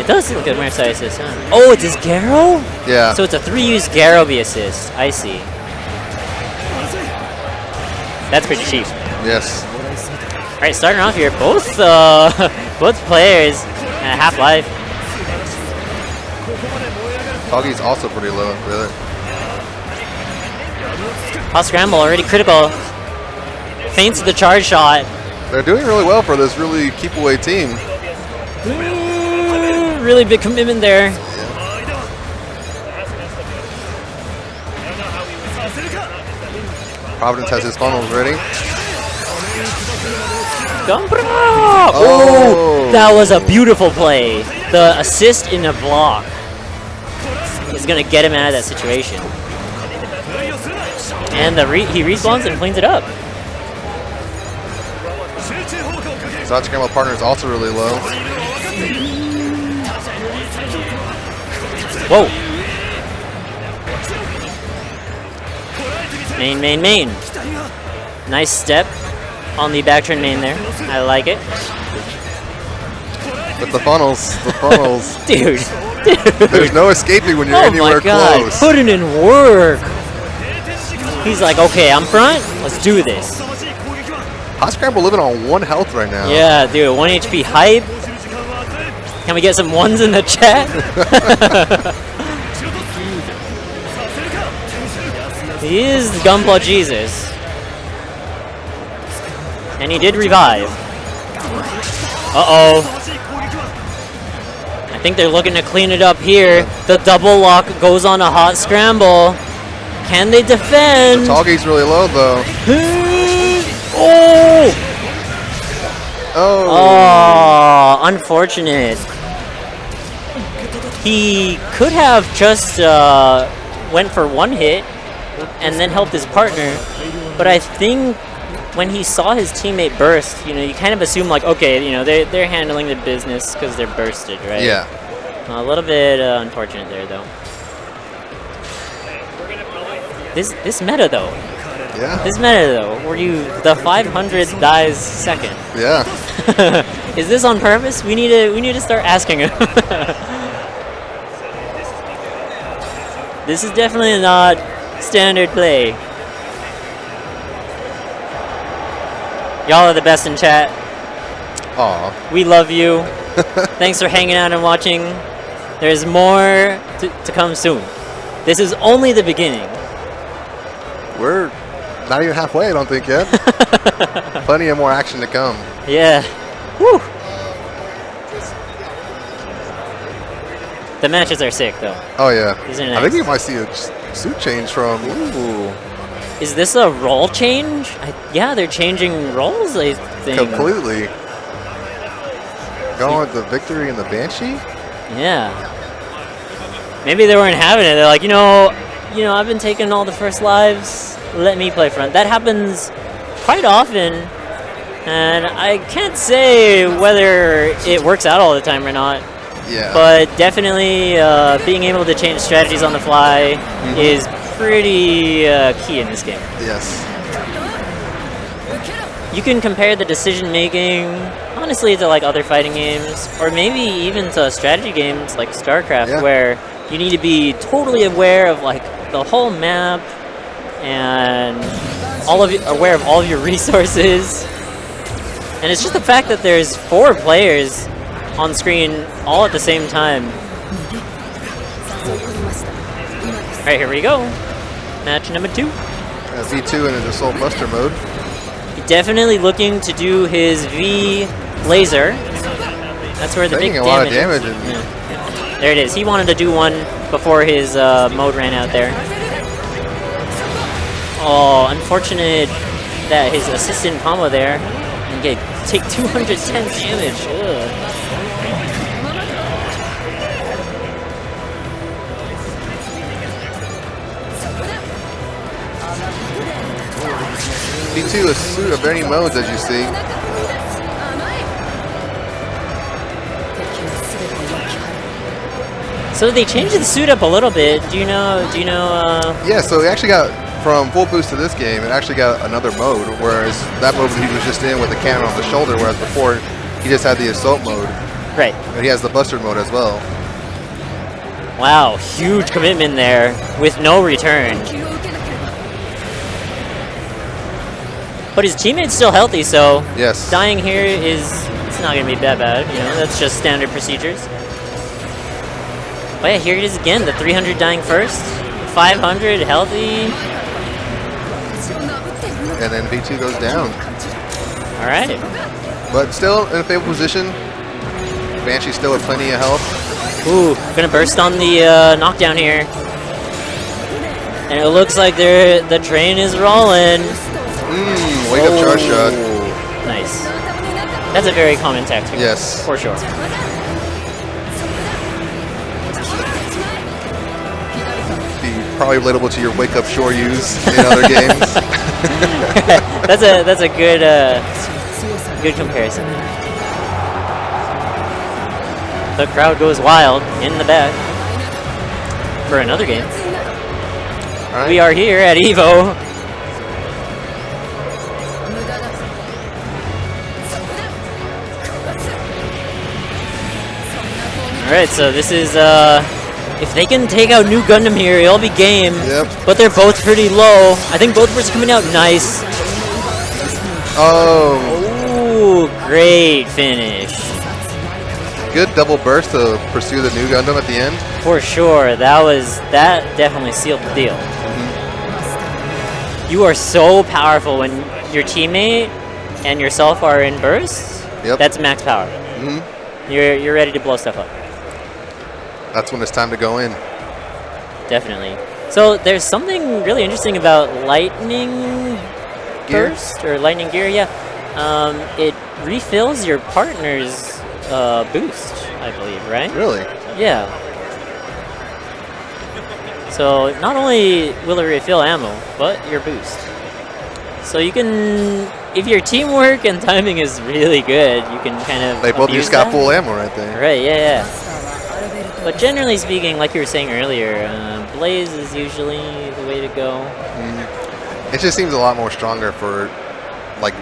It does look good Marsai assist, huh? Oh, it's his Garo? Yeah. So it's a 3-use Garoby assist. I see. That's pretty cheap. Yes. Alright, starting off here, both both players at half-life. Toggy's also pretty low, really. Hot Scramble already critical. Feints the charge shot. They're doing really well for this really keep away team. Really big commitment there. Providence has his funnels ready. Gumbra! Oh. Oh, that was a beautiful play. The assist in a block is gonna get him out of that situation. And he respawns and cleans it up. Hot Scramble partner is also really low. Whoa. Main. Nice step on the back turn main there. I like it. But the funnels. Dude. There's no escaping when you're Oh anywhere my god, close. putting in work. He's like, okay, I'm front. Let's do this. Hot Scramble living on 1 health right now. Yeah, dude, 1 HP hype. Can we get some ones in the chat? He is Gunpla Jesus. And he did revive. Uh-oh. I think they're looking to clean it up here. The double lock goes on a Hot Scramble. Can they defend? Toggy's really low though. Oh! Oh. Oh, unfortunate. He could have just went for 1 hit and then helped his partner, but I think when he saw his teammate burst, you know, you kind of assume like, okay, you know, they're handling the business because they're bursted, right? Yeah. A little bit unfortunate there, though. This meta though. Yeah. This meta though, where the 500 dies second. Yeah. Is this on purpose? We need to start asking him. This is definitely not standard play. Y'all are the best in chat. Aw. We love you. Thanks for hanging out and watching. There's more to come soon. This is only the beginning. We're not even halfway, I don't think yet. Plenty of more action to come. Yeah. Woo. The matches are sick though. Oh yeah. These are I nice. think we might see a suit change from. Ooh. Is this a role change? Yeah, they're changing roles, I think. Completely. Going with the Victory and the Banshee? Yeah. Maybe they weren't having it. They're like, you know, I've been taking all the first lives. Let me play front. That happens quite often, and I can't say whether it works out all the time or not. Yeah. But definitely being able to change strategies on the fly is pretty key in this game. Yes. You can compare the decision making, honestly, to like other fighting games, or maybe even to strategy games like StarCraft, where you need to be totally aware of like the whole map and aware of all of your resources. And it's just the fact that there's 4 players on screen all at the same time. Alright, here we go. Match number 2. V2 in his Assault Buster mode. Definitely looking to do his V laser. That's where the big taking a lot of damage damage. is. And Yeah. There it is. He wanted to do one before his mode ran out there. Oh, unfortunate that his assistant combo there and take 210 damage. Ugh. B2 a suit of any modes, as you see. So they changed the suit up a little bit. Do you know? Yeah, so he actually got, from full boost to this game, it actually got another mode, whereas that mode he was just in with the cannon on the shoulder, whereas before he just had the assault mode. Right. And he has the buster mode as well. Wow, huge commitment there with no return. But his teammate's still healthy, so Yes. dying here it's not gonna be that bad. You know, that's just standard procedures. But yeah, here it is again. The 300 dying first, 500 healthy. And then V2 goes down. All right. But still in a favorable position. Banshee still with plenty of health. Ooh, gonna burst on the knockdown here. And it looks like the train is rolling. Wake up charge shot. Nice. That's a very common tactic. Yes. For sure. Be probably relatable to your wake up shore use in other games. That's a good good comparison. The crowd goes wild in the back for another game. All right. We are here at EVO. Alright, so this is, if they can take out New Gundam here, it'll be game. Yep. But they're both pretty low. I think both are coming out nice. Oh, Ooh, great finish. good double burst to pursue the new Gundam at the end. For sure, that definitely sealed the deal. You are so powerful when your teammate and yourself are in bursts. Yep. That's max power. You're ready to blow stuff up. That's when it's time to go in. Definitely. So there's something really interesting about lightning Gear? burst or lightning gear. Yeah, it refills your partner's boost, I believe. Right? Really? Yeah. So not only will it refill ammo, but your boost. So you can, if your teamwork and timing is really good, you can kind of They both abuse just got that. full ammo right there. Right, yeah. But generally speaking, like you were saying earlier, Blaze is usually the way to go. It just seems a lot more stronger for like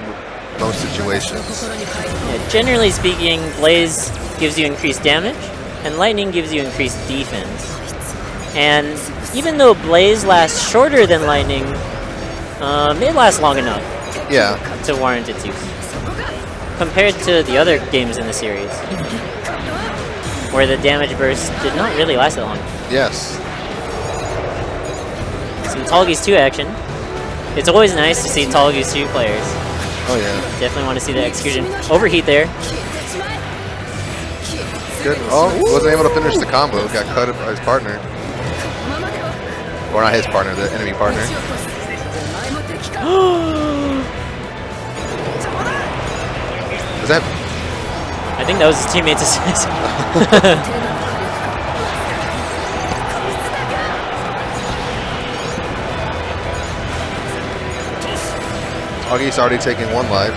most situations. Yeah, generally speaking, Blaze gives you increased damage, and Lightning gives you increased defense. And even though Blaze lasts shorter than Lightning, it lasts long enough Yeah. to warrant its use. Compared to the other games in the series, where the damage burst did not really last that long. Yes. Some Tall Geese 2 action. It's always nice to see Tall Geese 2 players. Oh yeah. Definitely want to see the execution. Overheat there. Good. Oh, wasn't able to finish the combo. Got cut by his partner. Or not his partner, the enemy partner. Was that? I think that was his teammate's assist. Augie's already taking one life.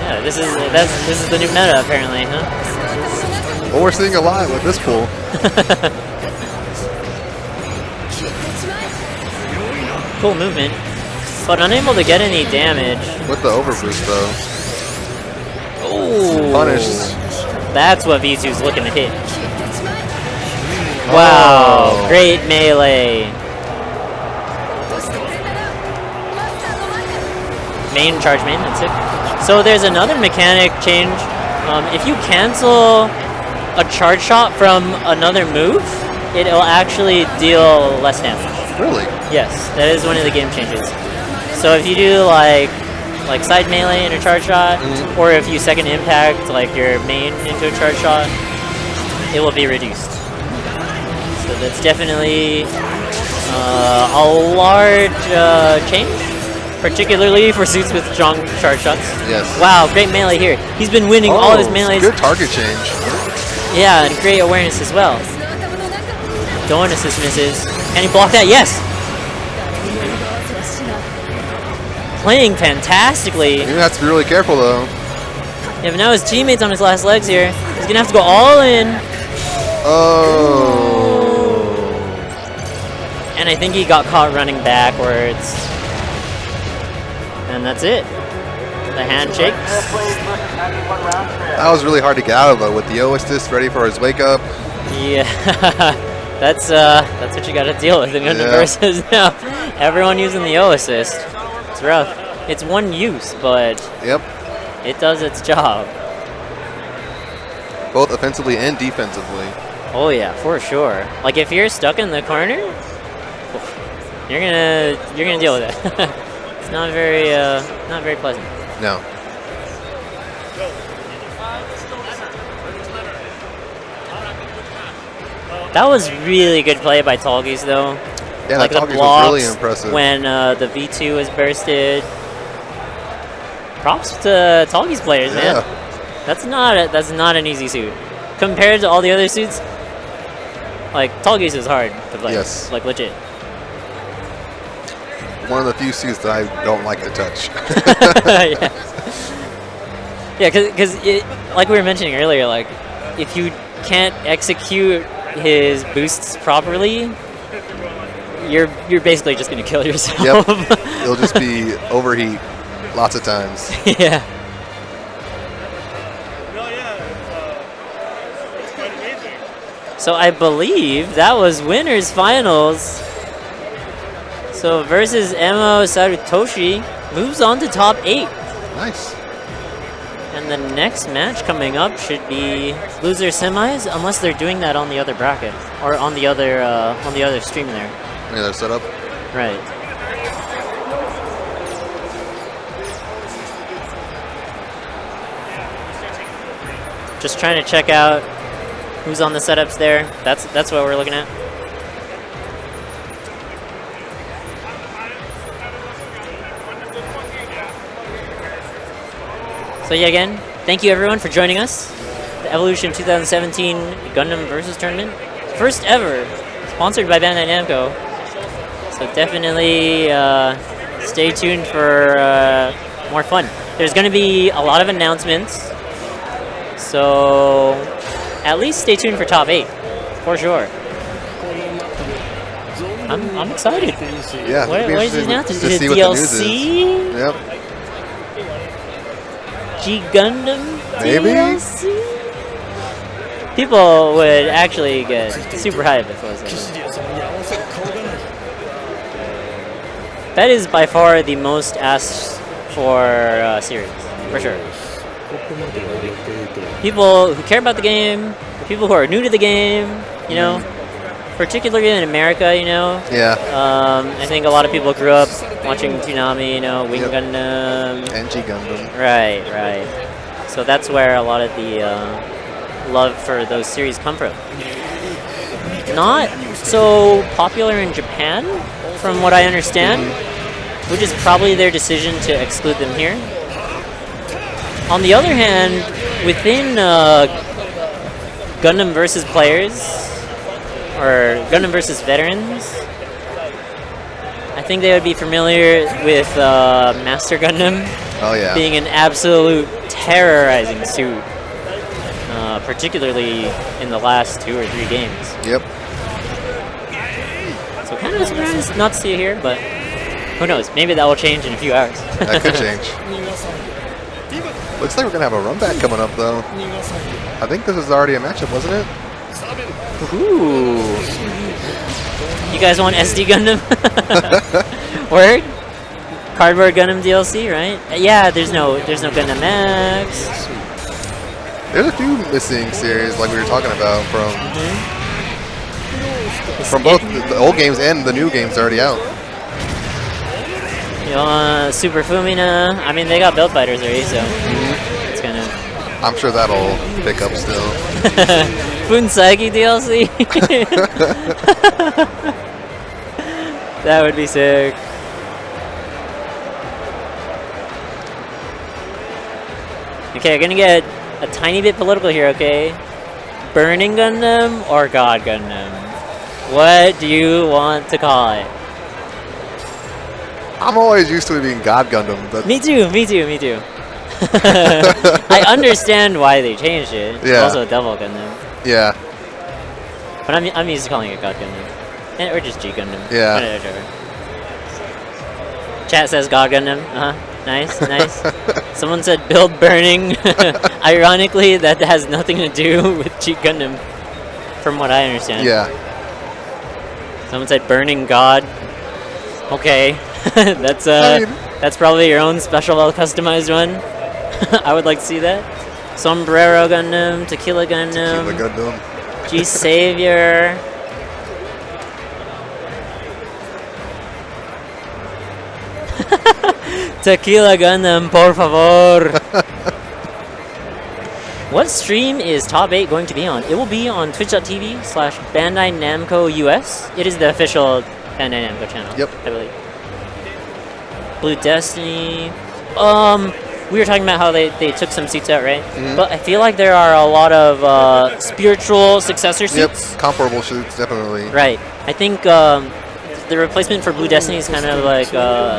Yeah, this is the new meta apparently, huh? Well, we're seeing a lot with this pool. Cool movement, but unable to get any damage. With the overboost though. Ooh, Punished. That's what V2's looking to hit. Wow, Oh. great melee. Main charge main, that's it. So there's another mechanic change. If you cancel a charge shot from another move, it'll actually deal less damage. Really? Yes, that is one of the game changes. So if you do like like side melee in a charge shot, or if you second impact like your main into a charge shot, it will be reduced. So that's definitely a large change, particularly for suits with strong charge shots. Yes. Wow, great melee here. He's been winning all of his melees. Good target change. Yeah, and great awareness as well. Don't assist misses. Can he block that? Yes! Playing fantastically. You have to be really careful though. Yeah, but now his teammate's on his last legs here. He's gonna have to go all in. Oh. And I think he got caught running backwards. And that's it. The handshakes. That was really hard to get out of though, with the O assist ready for his wake up. Yeah. That's what you gotta deal with in Gundam versus now. Everyone using the O assist. It's rough. It's one use, but Yep. it does its job. Both offensively and defensively. Oh yeah, for sure. Like if you're stuck in the corner, you're gonna deal with it. It's not very pleasant. No. That was really good play by Tallgeese though. Yeah, Like that the Tallgeese blocks was really impressive. when the V2 was bursted. Props to Tallgeese players, man. Yeah. That's not an easy suit compared to all the other suits. Like Tallgeese is hard to play. Yes. Like legit. One of the few suits that I don't like to touch. Yeah, because like we were mentioning earlier, like if you can't execute his boosts properly, you're basically just gonna kill yourself. Yep. It'll just be overheat lots of times. Yeah. So I believe that was winners finals. So versus Emo Sarutoshi moves on to top 8. Nice. And the next match coming up should be loser semis, unless they're doing that on the other bracket or on the other stream there. Any other setup? Right. Just trying to check out who's on the setups there. That's what we're looking at. So yeah, again, thank you everyone for joining us. The Evolution 2017 Gundam Versus Tournament. First ever, sponsored by Bandai Namco. So definitely stay tuned for more fun. There's going to be a lot of announcements. So at least stay tuned for top 8, for sure. I'm excited. Yeah. What is it now? To Is it see what the news is. DLC? Yep. G Gundam Maybe? DLC? People would actually get super hyped if it was like that is by far the most asked for series, for sure. People who care about the game, people who are new to the game, you know, particularly in America, you know. Yeah. I think a lot of people grew up watching Toonami, you know, Wing Gundam. And G Gundam. Right. So that's where a lot of the love for those series come from. Not so popular in Japan, from what I understand, which is probably their decision to exclude them here. On the other hand, within Gundam versus players, or Gundam versus veterans, I think they would be familiar with Master Gundam Oh yeah. being an absolute terrorizing suit, particularly in the last 2 or 3 games. Yep. So kind of surprised not to see it here, but who knows? Maybe that will change in a few hours. That could change. Looks like we're gonna have a run back coming up though. I think this is already a matchup, wasn't it? Ooh. You guys want SD Gundam? Word? Cardboard Gundam DLC, right? Yeah, there's no Gundam X. There's a few missing series like we were talking about from both the old games and the new games already out. You want Super Fumina? I mean, they got Build Fighters already, so it's kind of. I'm sure that'll pick up still. Funsaiki DLC? That would be sick. Okay, I'm gonna get a tiny bit political here, okay? Burning Gundam or God Gundam? What do you want to call it? I'm always used to it being God Gundam, but Me too. I understand why they changed it. It's Yeah. also a Devil Gundam. yeah, But I'm used to calling it God Gundam. Or just G Gundam. Yeah. Whatever. Chat says God Gundam. Nice. Someone said build burning. Ironically, that has nothing to do with G Gundam, from what I understand. yeah. Someone said burning God. Okay. That's I mean- that's probably your own special customized one. I would like to see that. Sombrero Gundam, Tequila Gundam, Tequila Gundam. G Savior. Tequila Gundam, por favor. What stream is Top 8 going to be on? It will be on twitch.tv/Bandai Namco US. It is the official Bandai Namco channel. Yep. I believe. Blue Destiny. We were talking about how they took some seats out, right? But I feel like there are a lot of spiritual successor Yep, seats. comparable shoots, definitely. Right. I think the replacement for Blue Destiny is kind of like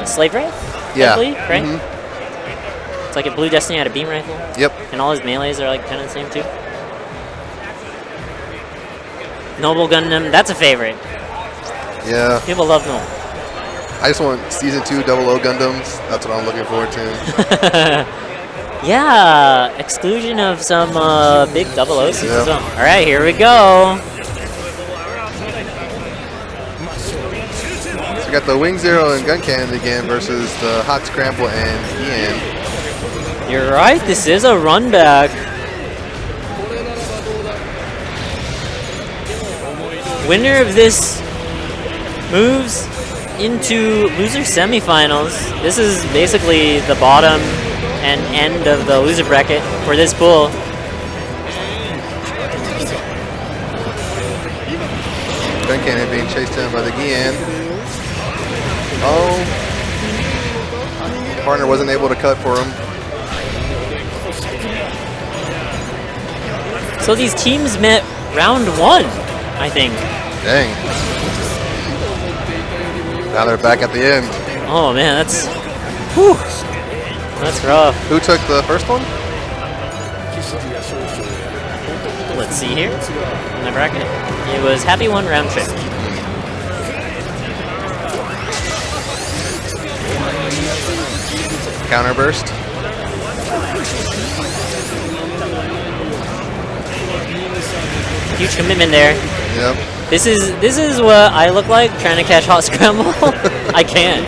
Slave Wraith, Yeah. I believe, right? It's like if Blue Destiny had a beam rifle, Yep. and all his melees are like kind of the same too. Noble Gundam, that's a favorite. Yeah. People love Noble. I just want Season 2 00 Gundams. That's what I'm looking forward to. Yeah, exclusion of some big 00 seats Yeah. as well. All right, here we go. So we got the Wing Zero and Gun Cannon again versus the Hot Scramble and Ian. You're right, this is a run back. Winner of this moves into loser semifinals. This is basically the bottom and end of the loser bracket for this pool. Gun Cannon being chased down by the Gian. Oh. Partner wasn't able to cut for him. So these teams met round 1, I think. Dang. Now they're back at the end. Oh man, that's whew, that's rough. Who took the first one? Let's see here in the bracket. It was Happy One round trip. Counterburst. Huge commitment there. Yep. This is what I look like trying to catch Hot Scramble. I can't.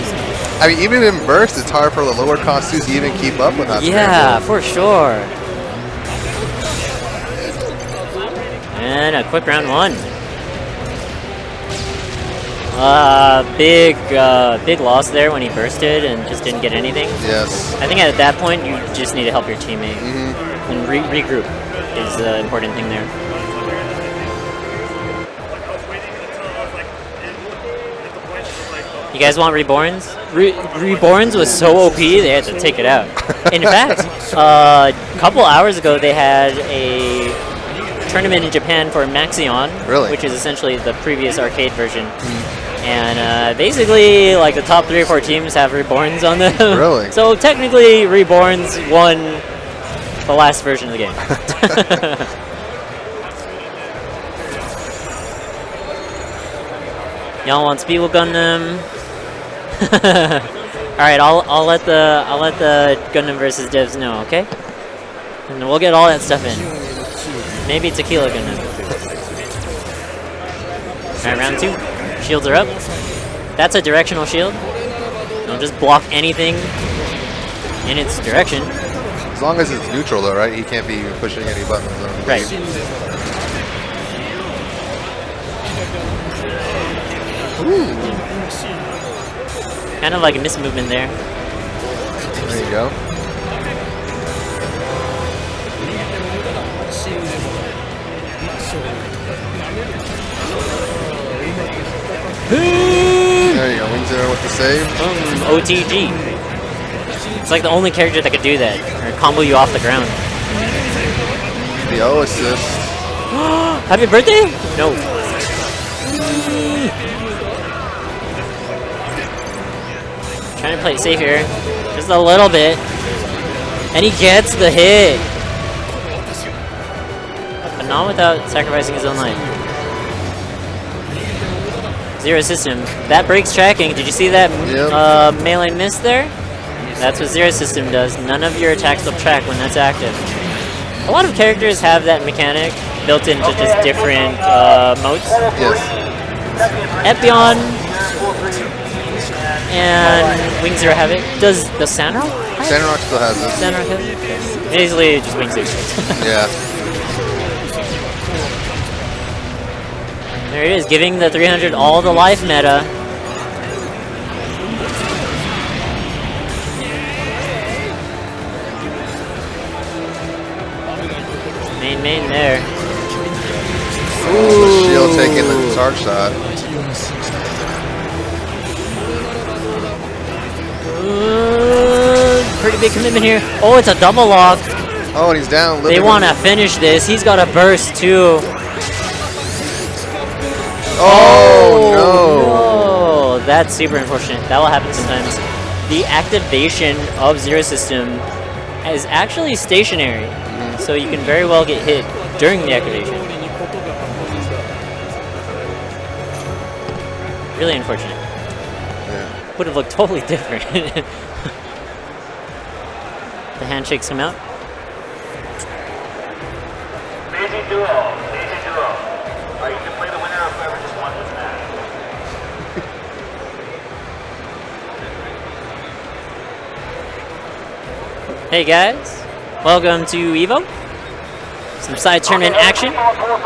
I mean, even in burst, it's hard for the lower cost suits to even keep up with that. Yeah, for sure. And a quick round 1. Big loss there when he bursted and just didn't get anything. Yes. I think at that point you just need to help your teammate and regroup is the important thing there. You guys want Reborns? Reborns was so OP they had to take it out. In fact, a couple hours ago they had a tournament in Japan for Maxion, Really? which is essentially the previous arcade version. And basically, like the top 3 or 4 teams have Reborns on them. Really? So technically, Reborns won the last version of the game. Y'all want Speedwell Gundam? All right, I'll let the Gundam versus devs know, okay? And we'll get all that stuff in. Maybe Tequila Gundam. All right, round 2. Shields are up. That's a directional shield. Don't just block anything in its direction. As long as it's neutral, though, right? He can't be pushing any buttons. Right. Kind of like a mismovement there. There you go. There you go. Wing Zero with the save. OTG. It's like the only character that could do that, or combo you off the ground. The O assist. Happy birthday? No. Trying to play it safe here. Just a little bit. And he gets the hit. But not without sacrificing his own life. Zero System. That breaks tracking. Did you see that melee miss there? That's what Zero System does. None of your attacks will track when that's active. A lot of characters have that mechanic built into just different modes. Yes. Epion and Wing Zero have it. Does the Sandrock? Sandrock still has it. Sandrock have it? Basically, just Wing Zero. Yeah. There it is, giving the 300 all the life meta. Main there. Ooh, the shield taking the charge shot. Pretty big commitment here. Oh, it's a double lock. Oh, and he's down. They want to finish this. He's got a burst too. Oh, no. That's super unfortunate. That will happen sometimes. The activation of Zero System is actually stationary. So you can very well get hit during the activation. Really unfortunate. Yeah. Would have looked totally different. The handshakes come out. Amazing duo. Amazing duo. All right, you can play the winner of whoever just won this match. Hey guys, welcome to EVO. Some side tournament action,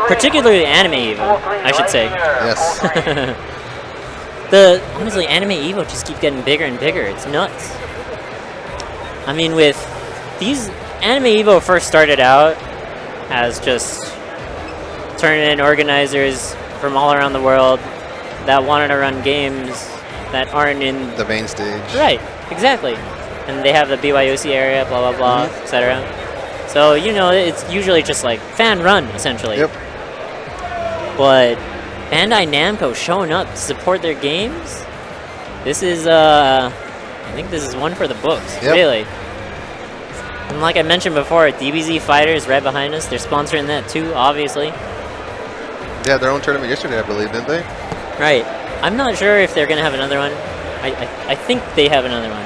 particularly AnimEVO, I should say. Yes. Honestly, AnimEVO just keeps getting bigger and bigger. It's nuts. I mean, with these, AnimEVO first started out as just tournament organizers from all around the world that wanted to run games that aren't in The main stage. Right, exactly. And they have the BYOC area, blah, blah, blah, etc. So, you know, it's usually just like fan run, essentially. Yep. But Bandai Namco showing up to support their games, this is, I think this is one for the books, Yep. really. And like I mentioned before, DBZ Fighters right behind us, they're sponsoring that too, obviously. They had their own tournament yesterday, I believe, didn't they? Right. I'm not sure if they're going to have another one. I think they have another one.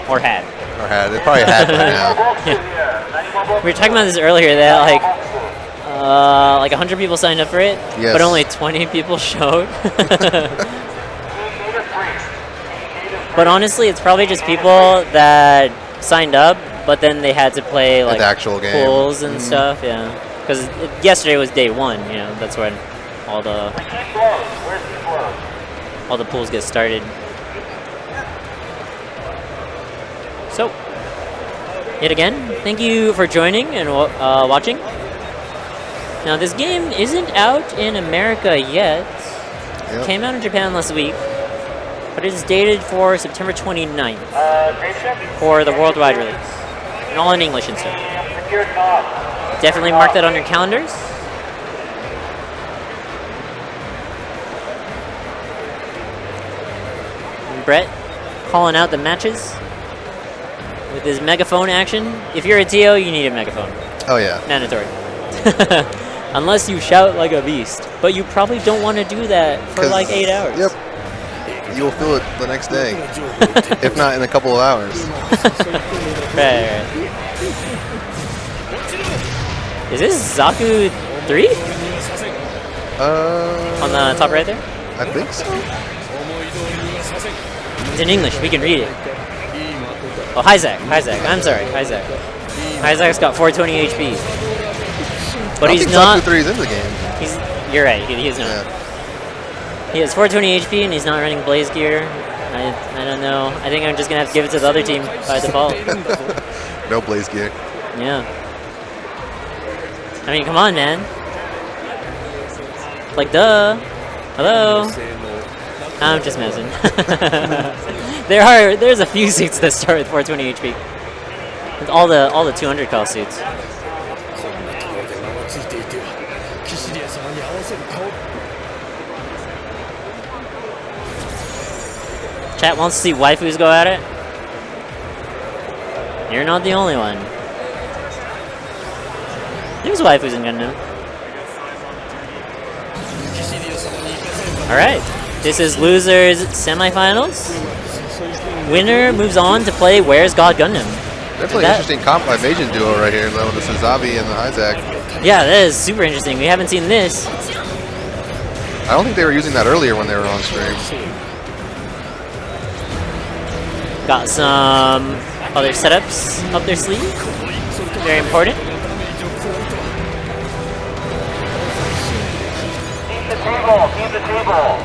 Or had. Or had. They probably had by now. Yeah. We were talking about this earlier that like 100 people signed up for it, Yes. but only 20 people showed. But honestly, it's probably just people that signed up, but then they had to play like the actual game. pools and stuff. Yeah, because yesterday was day one. You know, that's when all the pools get started. So, yet again, thank you for joining and watching. Now, this game isn't out in America yet. Yep. Came out in Japan last week, but it is dated for September 29th for the worldwide release. And all in English and stuff. Definitely mark that on your calendars. And Brett calling out the matches with his megaphone action. If you're a TO, you need a megaphone. Oh, yeah. Mandatory. Unless you shout like a beast. But you probably don't want to do that for like 8 hours. Yep. You'll feel it the next day. If not in a couple of hours. Right. Is this Zaku 3? On the top right there? I think so. It's in English. We can read it. Oh, Hyzak. I'm sorry. Hyzak. Hyzak's got 420 HP. But he's not. Zaku 3 is in the game. You're right. He is not. Yeah. He has 420 HP and he's not running Blaze Gear. I don't know. I think I'm just gonna have to give it to the other team by default. No blaze gear. Yeah. I mean, come on, man. Like, duh. Hello. I'm just messing. There's a few suits that start with 420 HP. With all the 200 cost suits. Chat wants to see waifus go at it. You're not the only one. There's waifus in Gundam. Alright. This is losers semifinals. Winner moves on to play Where's God Gundam. Definitely interesting Majin duo right here, though, with the Suzabi and the Isaac. Yeah, that is super interesting. We haven't seen this. I don't think they were using that earlier when they were on stream. Got some other setups up their sleeve. Very important. Keep the table, keep the table.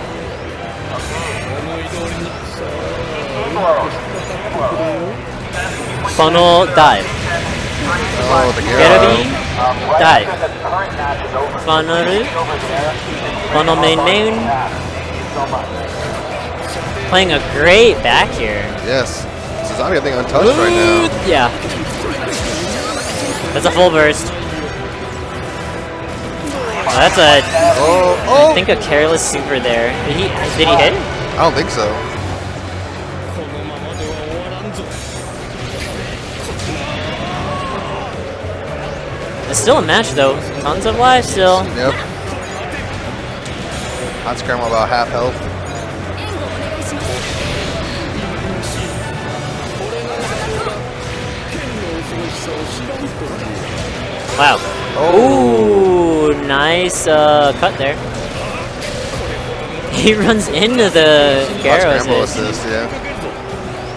Funnel dive. Oh, the Garabi Garo. dive. Funnel. Funnel main. Playing a great back here. Yes. Suzabi, I think, untouched right now. Yeah. That's a full burst. Oh, that's a, I think a careless super there. Did he hit? I don't think so. It's still a match though. Tons of life still. Yep. Hot Scramble about half health. Wow. Oh. Ooh, nice cut there. He runs into the Garo assist, yeah.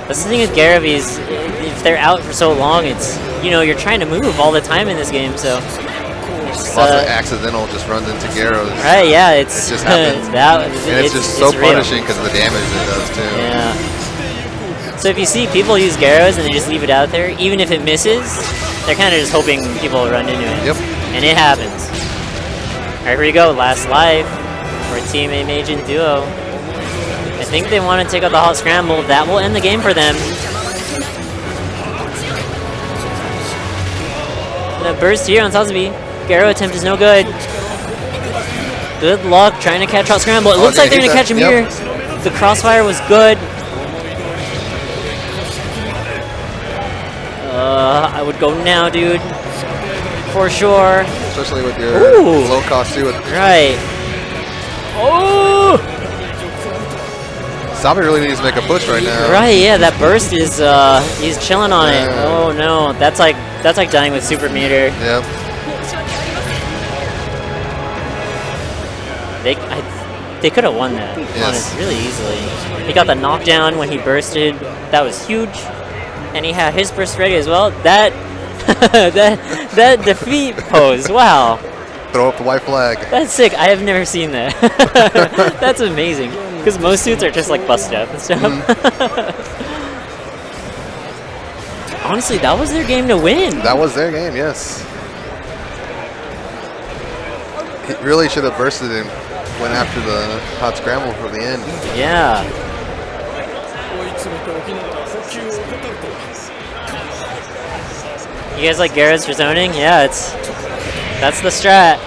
That's the thing with Garavis, if they're out for so long, it's, you know, you're trying to move all the time in this game, so. Lots of accidental just runs into Garos. Right, yeah, it just happens. And it's just so punishing because of the damage it does, too. Yeah. So if you see people use Garos and they just leave it out there, even if it misses, they're kind of just hoping people will run into it. Yep. And it happens. Alright, here we go, last life for Team AnimEVO duo. I think they want to take out the hot scramble. That will end the game for them. The burst here on Sazabi. Garo attempt is no good. Good luck trying to catch hot scramble. It looks like they're going to catch him here. The crossfire was good. I would go now, dude. For sure. Especially with your low cost too. Right. Oh! Sabi really needs to make a push right now. Right, yeah, that burst is he's chilling on it. Oh no, that's like dying with super meter. Yep. They could have won that. Yes. Honestly, really easily. He got the knockdown when he bursted. That was huge. And he had his burst ready as well. That that defeat pose. Wow. Throw up the white flag. That's sick. I have never seen that. That's amazing. Because most suits are just like busted up and stuff. Honestly, that was their game to win. That was their game, yes. He really should have bursted and went after the hot scramble for the end. Yeah. You guys like Garos for zoning? Yeah, that's the strat.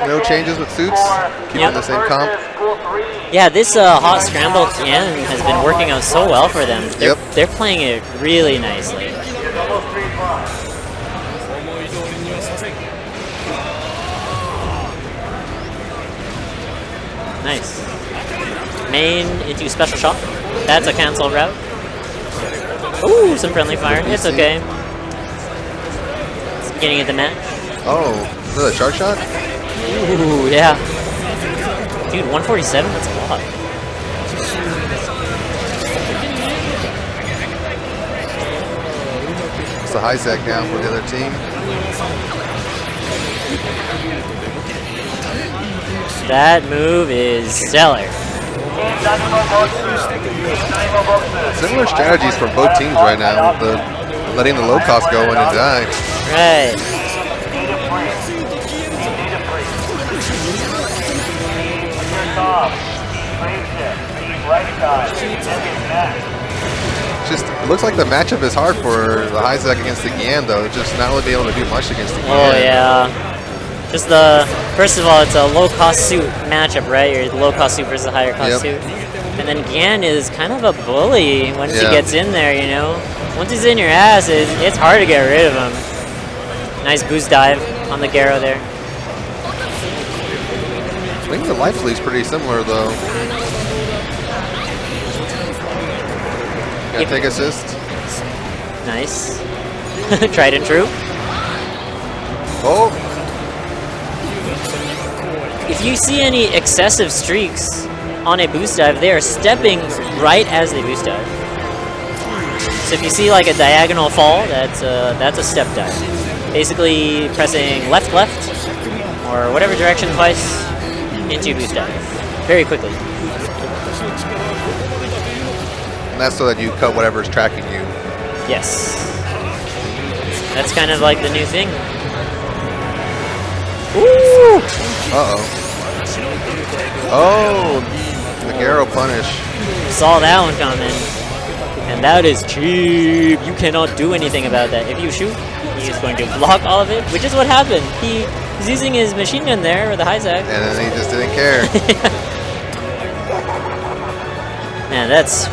No changes with suits? Keeping the same comp? Yeah, this hot scramble can has been working out so well for them. They're playing it really nicely. Nice. Main into special shot. That's a cancel route. Ooh, some friendly fire. It's okay. It's the beginning of the match. Oh, is that a shark shot? Ooh, yeah. Dude, 147? That's a lot. It's a high sec now for the other team. That move is stellar. Similar strategies for both teams right now. The letting the low cost go in and die. Right. It looks like the matchup is hard for the high sec against the Gian, though. Just not really being able to do much against the Gian. Oh, yeah. Just first of all, it's a low cost suit matchup, right? Your low cost suit versus a higher cost suit. And then Gian is kind of a bully once he gets in there, you know? Once he's in your ass, it's hard to get rid of him. Nice boost dive on the Garo there. I think the life lead's pretty similar, though. Gotta take assist. Nice. Tried and true. Oh! If you see any excessive streaks on a boost dive, they are stepping right as they boost dive. So if you see like a diagonal fall, that's a step dive. Basically pressing left, left, or whatever direction twice into boost dive very quickly. And that's so that you cut whatever's tracking you. Yes. That's kind of like the new thing. Ooh! Uh-oh. Oh! The Garo punish. Saw that one coming. And that is cheap. You cannot do anything about that. If you shoot, he is going to block all of it, which is what happened. He's using his machine gun there with the high sec. And then he just didn't care. Man, that's...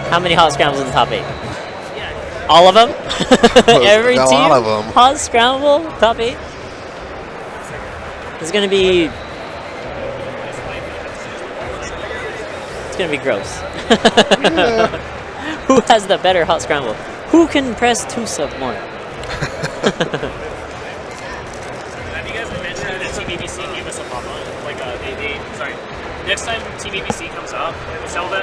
How many hot scrambles in the top 8? All of them? Every No, team? all of them. Hot scramble, top 8? It's gonna be... It's gonna be gross. Who has the better hot scramble? Who can press 2 sub more? Have you guys mentioned that Team ABC gave us a pop-up? Like, sorry. Next time Team ABC comes up,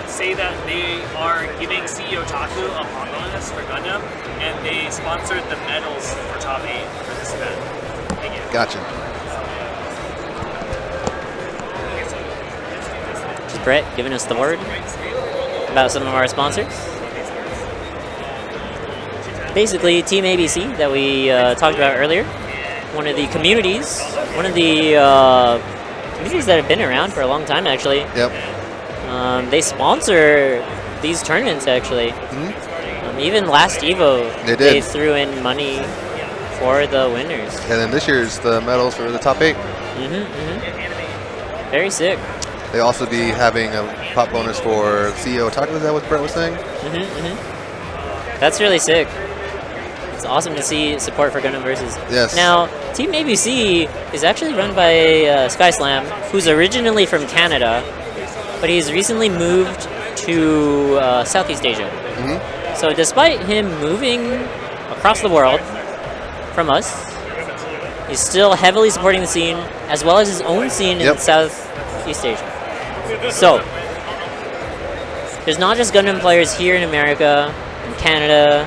say that they are giving CEO Taku a pop bonus for Gundam, and they sponsored the medals for top 8 for this event. Thank you. Gotcha. Just Brett giving us the word about some of our sponsors. Basically, Team ABC that we talked about earlier, one of the communities that have been around for a long time, actually. Yep. They sponsor these tournaments, actually. Even last EVO, they threw in money for the winners. And then this year's the medals for the top 8. Very sick. They also be having a pop bonus for CEO Taco. Is that what Brett was saying? That's really sick. It's awesome to see support for Gundam Versus. Yes. Now, Team ABC is actually run by SkySlam, who's originally from Canada, but he's recently moved to Southeast Asia. So despite him moving across the world from us, he's still heavily supporting the scene, as well as his own scene in Southeast Asia. So, there's not just Gundam players here in America, in Canada,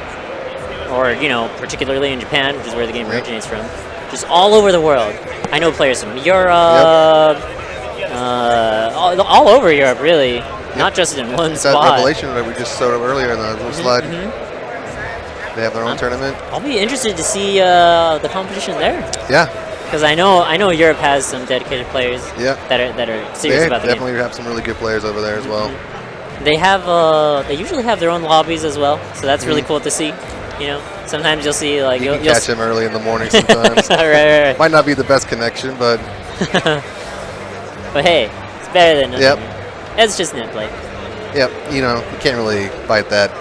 or, you know, particularly in Japan, which is where the game originates from. Just all over the world. I know players from Europe, all over Europe, really. Not just in one It's spot. that Revelation that we just showed up earlier in the little slide. They have their own tournament. I'll be interested to see the competition there. Yeah. Because I know Europe has some dedicated players. That are serious about the game. They definitely have some really good players over there as well. They have they usually have their own lobbies as well, so that's really cool to see. You know, sometimes you'll see like you can catch them early in the morning sometimes. right. Might not be the best connection, but but hey, it's better than nothing. It's just net play. Yep, you know, you can't really fight that.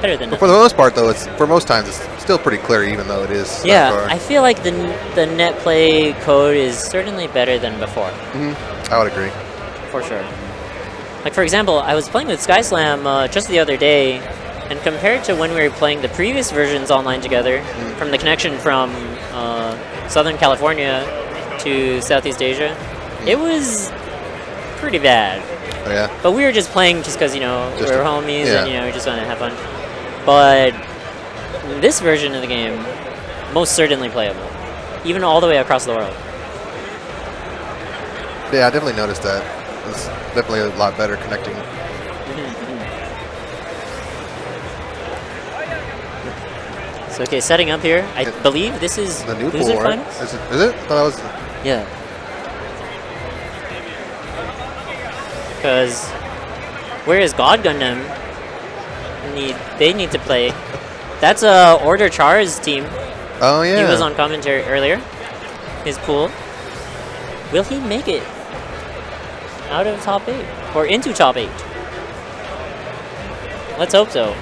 better than But for the most part, though, for most times it's still pretty clear, even though it is. that yeah, far. I feel like the net play code is certainly better than before, I would agree. for sure. Like for example, I was playing with SkySlam just the other day, and compared to when we were playing the previous versions online together, from the connection from Southern California to Southeast Asia, it was pretty bad. Oh, yeah. But we were just playing just because, we Just were to- homies yeah. and, we just wanted to have fun. But this version of the game, most certainly playable. Even all the way across the world. Yeah, I definitely noticed that. It's definitely a lot better connecting. So, okay, setting up here. I believe this is The new loser pool, right? finals? Is it? I thought that was. Yeah. Because whereas God Gundam they need to play. That's Order Char's team. Oh yeah. He was on commentary earlier. His pool. Will he make it out of top 8 or into top 8? Let's hope so.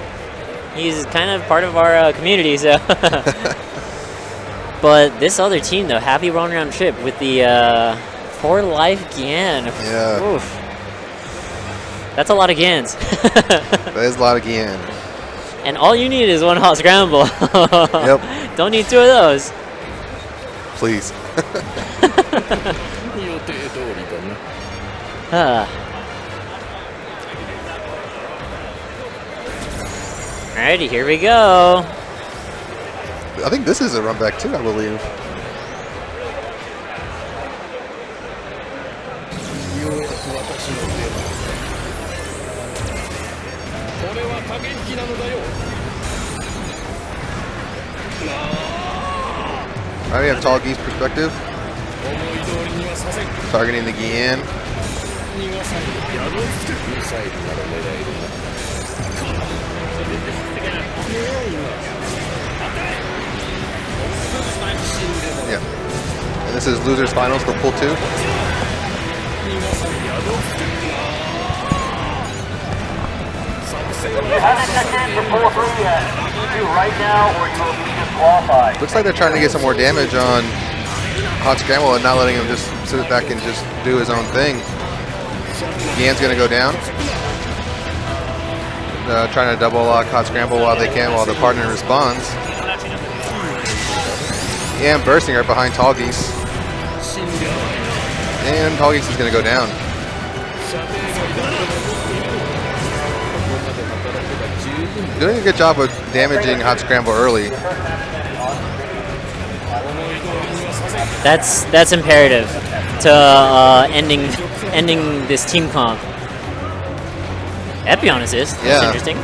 He's kind of part of our community, so. But this other team, though, happy run round trip with the 4 life Gian. Yeah. Oof. That's a lot of Gans. That is a lot of Gian. And all you need is 1 hot scramble. Yep. Don't need 2 of those. Please. Alrighty, here we go. I think this is a run back too, I believe. Alright, we have Tall Geese perspective. Targeting the Gian. Yeah. And this is losers finals for pool 2. You haven't checked in for pool 3 yet. You do right now or you will be disqualified. Looks like they're trying to get some more damage on Hot Scramble and not letting him just sit back and just do his own thing. Gian's gonna go down. Trying to double lock Hot Scramble while they can while the partner responds. And bursting right behind Tall Geese. And Tall Geese is gonna go down. Doing a good job of damaging Hot Scramble early. That's imperative to ending this team comp. Epion assist. That's Yeah. interesting.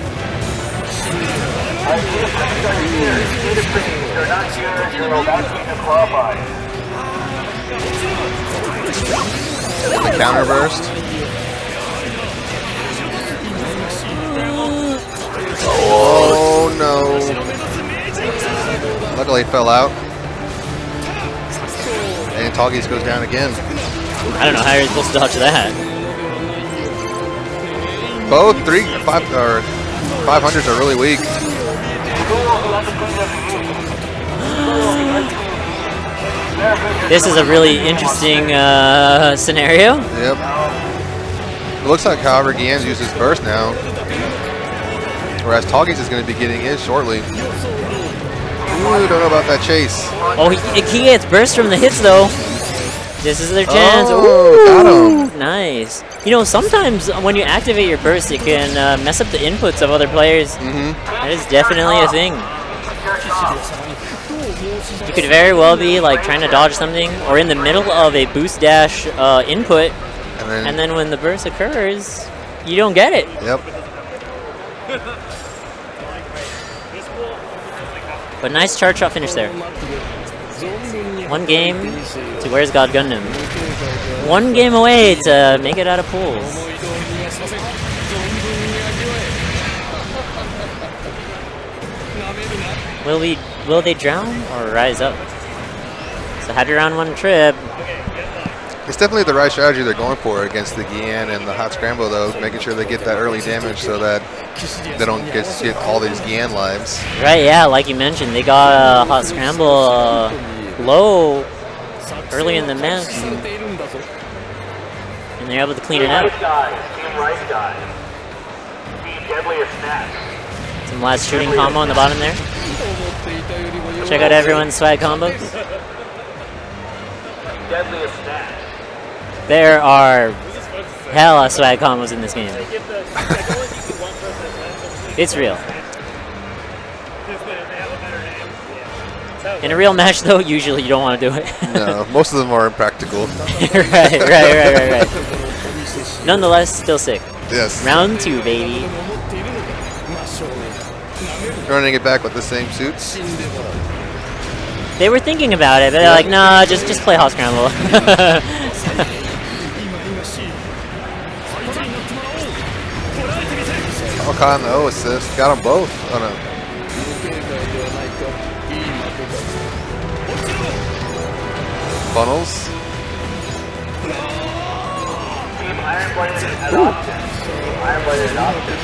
You're not here, you're about to be disqualified. The counter burst. Oh no. Luckily it fell out. And Tall Geese goes down again. I don't know how you're supposed to dodge that. Both 500s are really weak. This is a really interesting scenario. Yep. It looks like, however, Gian's used his burst now. Whereas Tall Geese is going to be getting his shortly. Ooh, don't know about that chase. Oh, he gets burst from the hits though. This is their chance. Oh, got him. Nice. Sometimes when you activate your burst, it can mess up the inputs of other players. That is definitely a thing. You could very well be like trying to dodge something, or in the middle of a boost dash input, and then when the burst occurs, you don't get it. Yep. But nice charge shot finish there. 1 game to Where's God Gundam. 1 game away to make it out of pools. Will they drown or rise up? So happy round 1 trip. It's definitely the right strategy they're going for against the Gian and the Hot Scramble, though, making sure they get that early damage so that they don't get all these Gian lives. Right, yeah, like you mentioned, they got Hot Scramble low early in the match, and they're able to clean it out. Team Rice guys. Team Deadly or Snatch. Some last shooting combo on the bottom there. Check out everyone's swag combos. Deadly or Snatch. There are hella swag combos in this game. It's real. In a real match, though, usually you don't want to do it. No, most of them are impractical. right. Nonetheless, still sick. Yes. Round 2, baby. Running it back with the same suits. They were thinking about it, but they're like, nah, just play Hot Scramble. Caught on the O assist. Got them both. Oh no. Funnels. Team Iron Blade at option. Team Iron Blade at option.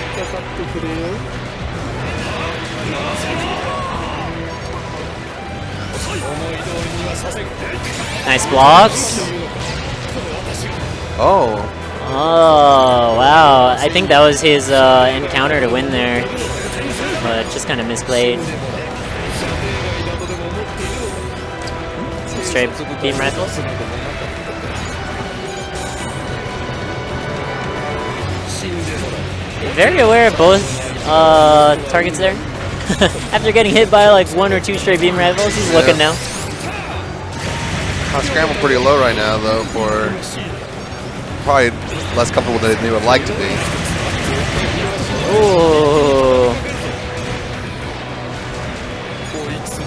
Nice blocks. Oh. Oh, wow. I think that was his encounter to win there, but just kind of misplayed. Some straight beam rifles. Very aware of both targets there. After getting hit by like 1 or 2 straight beam rifles, he's looking now. Hot Scramble pretty low right now though, for probably less comfortable than they would like to be. Ooh.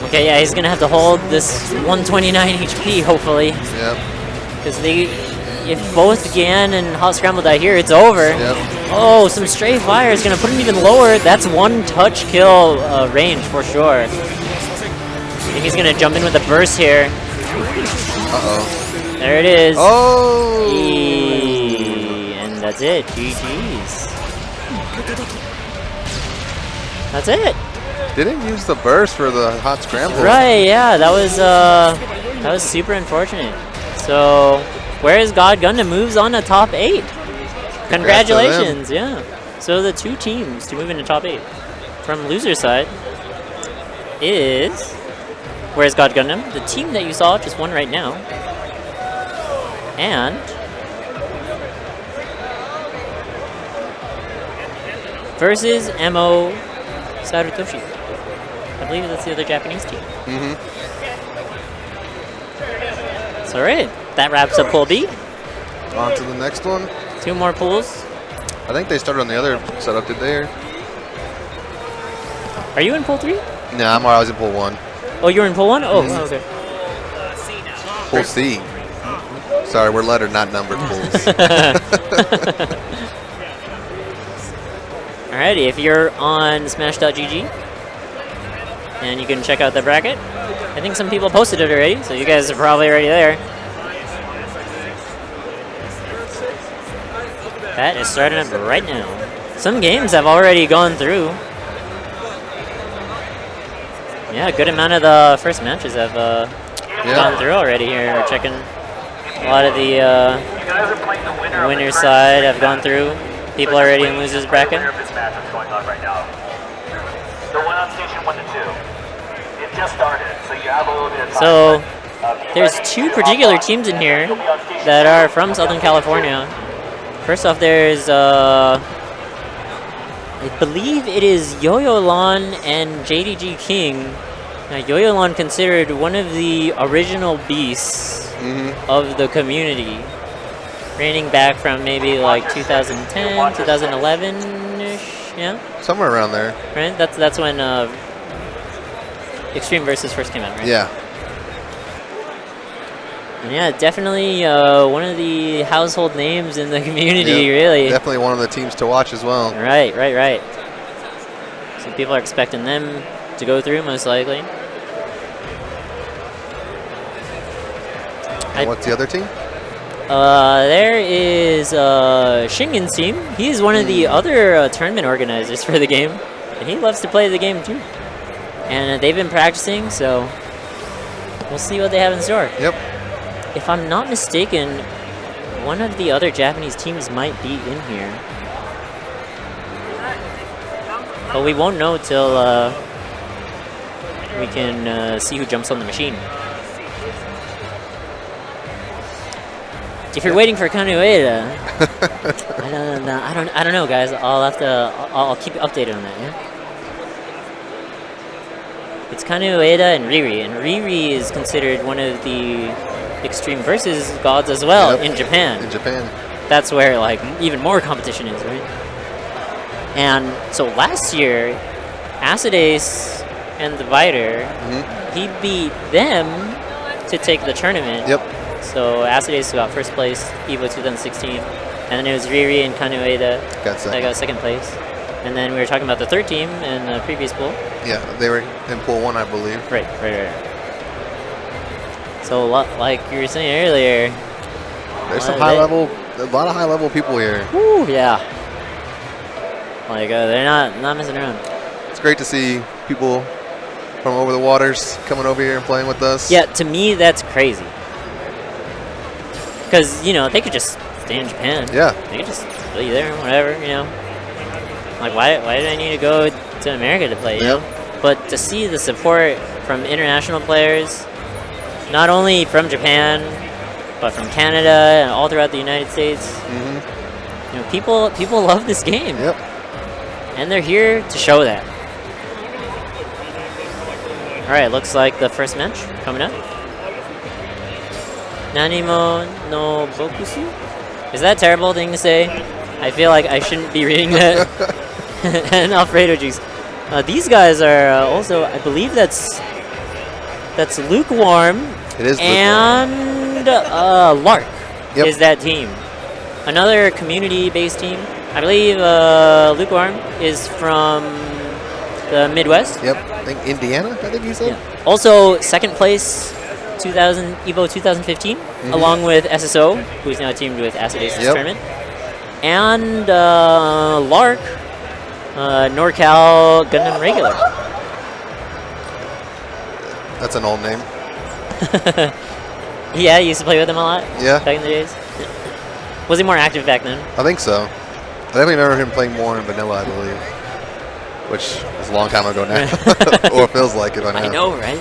Okay, yeah, he's gonna have to hold this 129 HP hopefully. Yep. Because if both Gan and Hot Scramble die here, it's over. Yep. Oh, some stray fire is gonna put him even lower. That's 1 touch kill range for sure. And he's gonna jump in with a burst here. Uh-oh. There it is. Oh! And that's it. GG's. That's it. Didn't use the burst for the Hot Scramble. Right, yeah, that was super unfortunate. So, Whereas God Gundam moves on to top 8. Congratulations, yeah. So the 2 teams to move into top 8 from loser side is Where's God Gundam, the team that you saw just won right now, and versus Mo Sarutoshi. I believe that's the other Japanese team. Mm-hmm. So, alright, that wraps up Pool B. On to the next one. 2 more pools. I think they started on the other setup, did they? Are you in Pool 3? No, I was in Pool 1. Oh, you're in Pool 1? Oh, okay. Pool C. Sorry, we're letter, not numbered pools. Alrighty, if you're on Smash.gg, and you can check out the bracket. I think some people posted it already, so you guys are probably already there. That is starting up right now. Some games have already gone through. Yeah, a good amount of the first matches have gone through already here. We're checking a lot of the winner's side have gone through. People already in losers bracket. This match is going on right now. The one on station 1 to 2. It just started, so you have a little bit of time. So there's 2 particular teams in here that are from Southern California. First off, there's I believe it is Yo-Yo-Lan and JDG King. Now, Yo-Yo-Lan considered one of the original beasts of the community, reigning back from maybe like 2010, 2011-ish, yeah? Somewhere around there. Right? That's when Extreme Versus first came out, right? Yeah. And yeah, definitely one of the household names in the community, really. Definitely one of the teams to watch as well. Right. So people are expecting them to go through, most likely. And what's the other team? There is Shingen's team. He's one of the other tournament organizers for the game. And he loves to play the game too. And they've been practicing, so we'll see what they have in store. Yep. If I'm not mistaken, one of the other Japanese teams might be in here. But we won't know till we can see who jumps on the machine. If you're waiting for Kanueda, I don't know, guys. I'll keep you updated on that. Yeah. It's Kanueda and Riri is considered one of the Extreme Versus gods as well in Japan. In Japan. That's where like even more competition is, right? And so last year, Acidace and the Viter, he beat them to take the tournament. Yep. So Acidace got first place, EVO 2016, and then it was Riri and Kanueda that got second place. And then we were talking about the third team in the previous pool. Yeah, they were in pool 1, I believe. Right. So like you were saying earlier, there's some a lot of high level people here. Woo, yeah. Like they're not messing around. It's great to see people from over the waters coming over here and playing with us. Yeah, to me that's crazy. Because, you know, they could just stay in Japan. Yeah. They could just be there, whatever, you know. Like, why did I need to go to America to play, you know? But to see the support from international players, not only from Japan, but from Canada and all throughout the United States, you know, people love this game. Yep. And they're here to show that. All right, looks like the first match coming up. Nanimo no Bokusu? Is that a terrible thing to say? I feel like I shouldn't be reading that. And Alfredo juice. These guys are also, I believe that's Lukewarm. It is and Lark is that team. Another community-based team. I believe Lukewarm is from the Midwest. Yep, I think Indiana, I think he said. Yeah. Also, second place, EVO 2015, along with SSO, who's now teamed with Acidace's tournament. And Lark, NorCal Gundam regular. That's an old name. Yeah, you used to play with him a lot? Yeah. Back in the days? Was he more active back then? I think so. I definitely remember him playing more in Vanilla, I believe. Which is a long time ago now. Or feels like it by now. I know, right?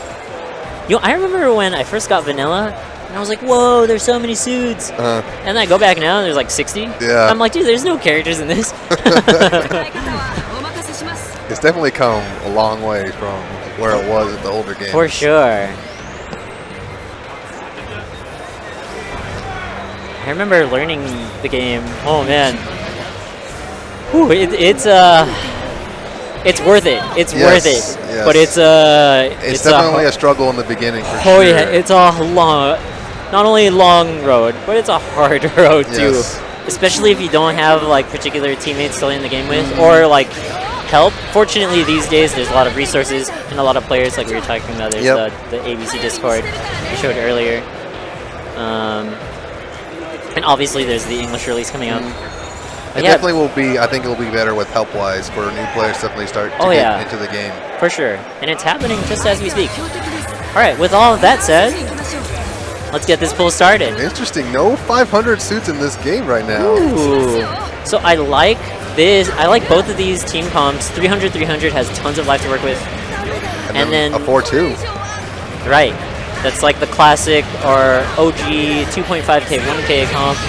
You know, I remember when I first got Vanilla, and I was like, whoa, there's so many suits. And then I go back now, and there's like 60. Yeah. I'm like, dude, there's no characters in this. It's definitely come a long way from where it was in the older games. For sure. I remember learning the game. Oh man. Whew, it's worth it. It's worth it. Yes. But it's definitely a struggle in the beginning for Oh sure. yeah, it's a long, not only long road, but it's a hard road too. Especially if you don't have like particular teammates to play in the game with, or like help. Fortunately, these days there's a lot of resources and a lot of players, like we were talking about. There's the ABC Discord we showed earlier, and obviously there's the English release coming out. It definitely will be. I think it will be better with help-wise for new players to definitely start to get into the game. For sure, and it's happening just as we speak. All right, with all of that said, let's get this pool started. Interesting. No 500 suits in this game right now. Ooh. So I like this. I like both of these team comps. 300 has tons of life to work with, and then a 4-2. Right. That's like the classic or OG 2.5K, 1K comp.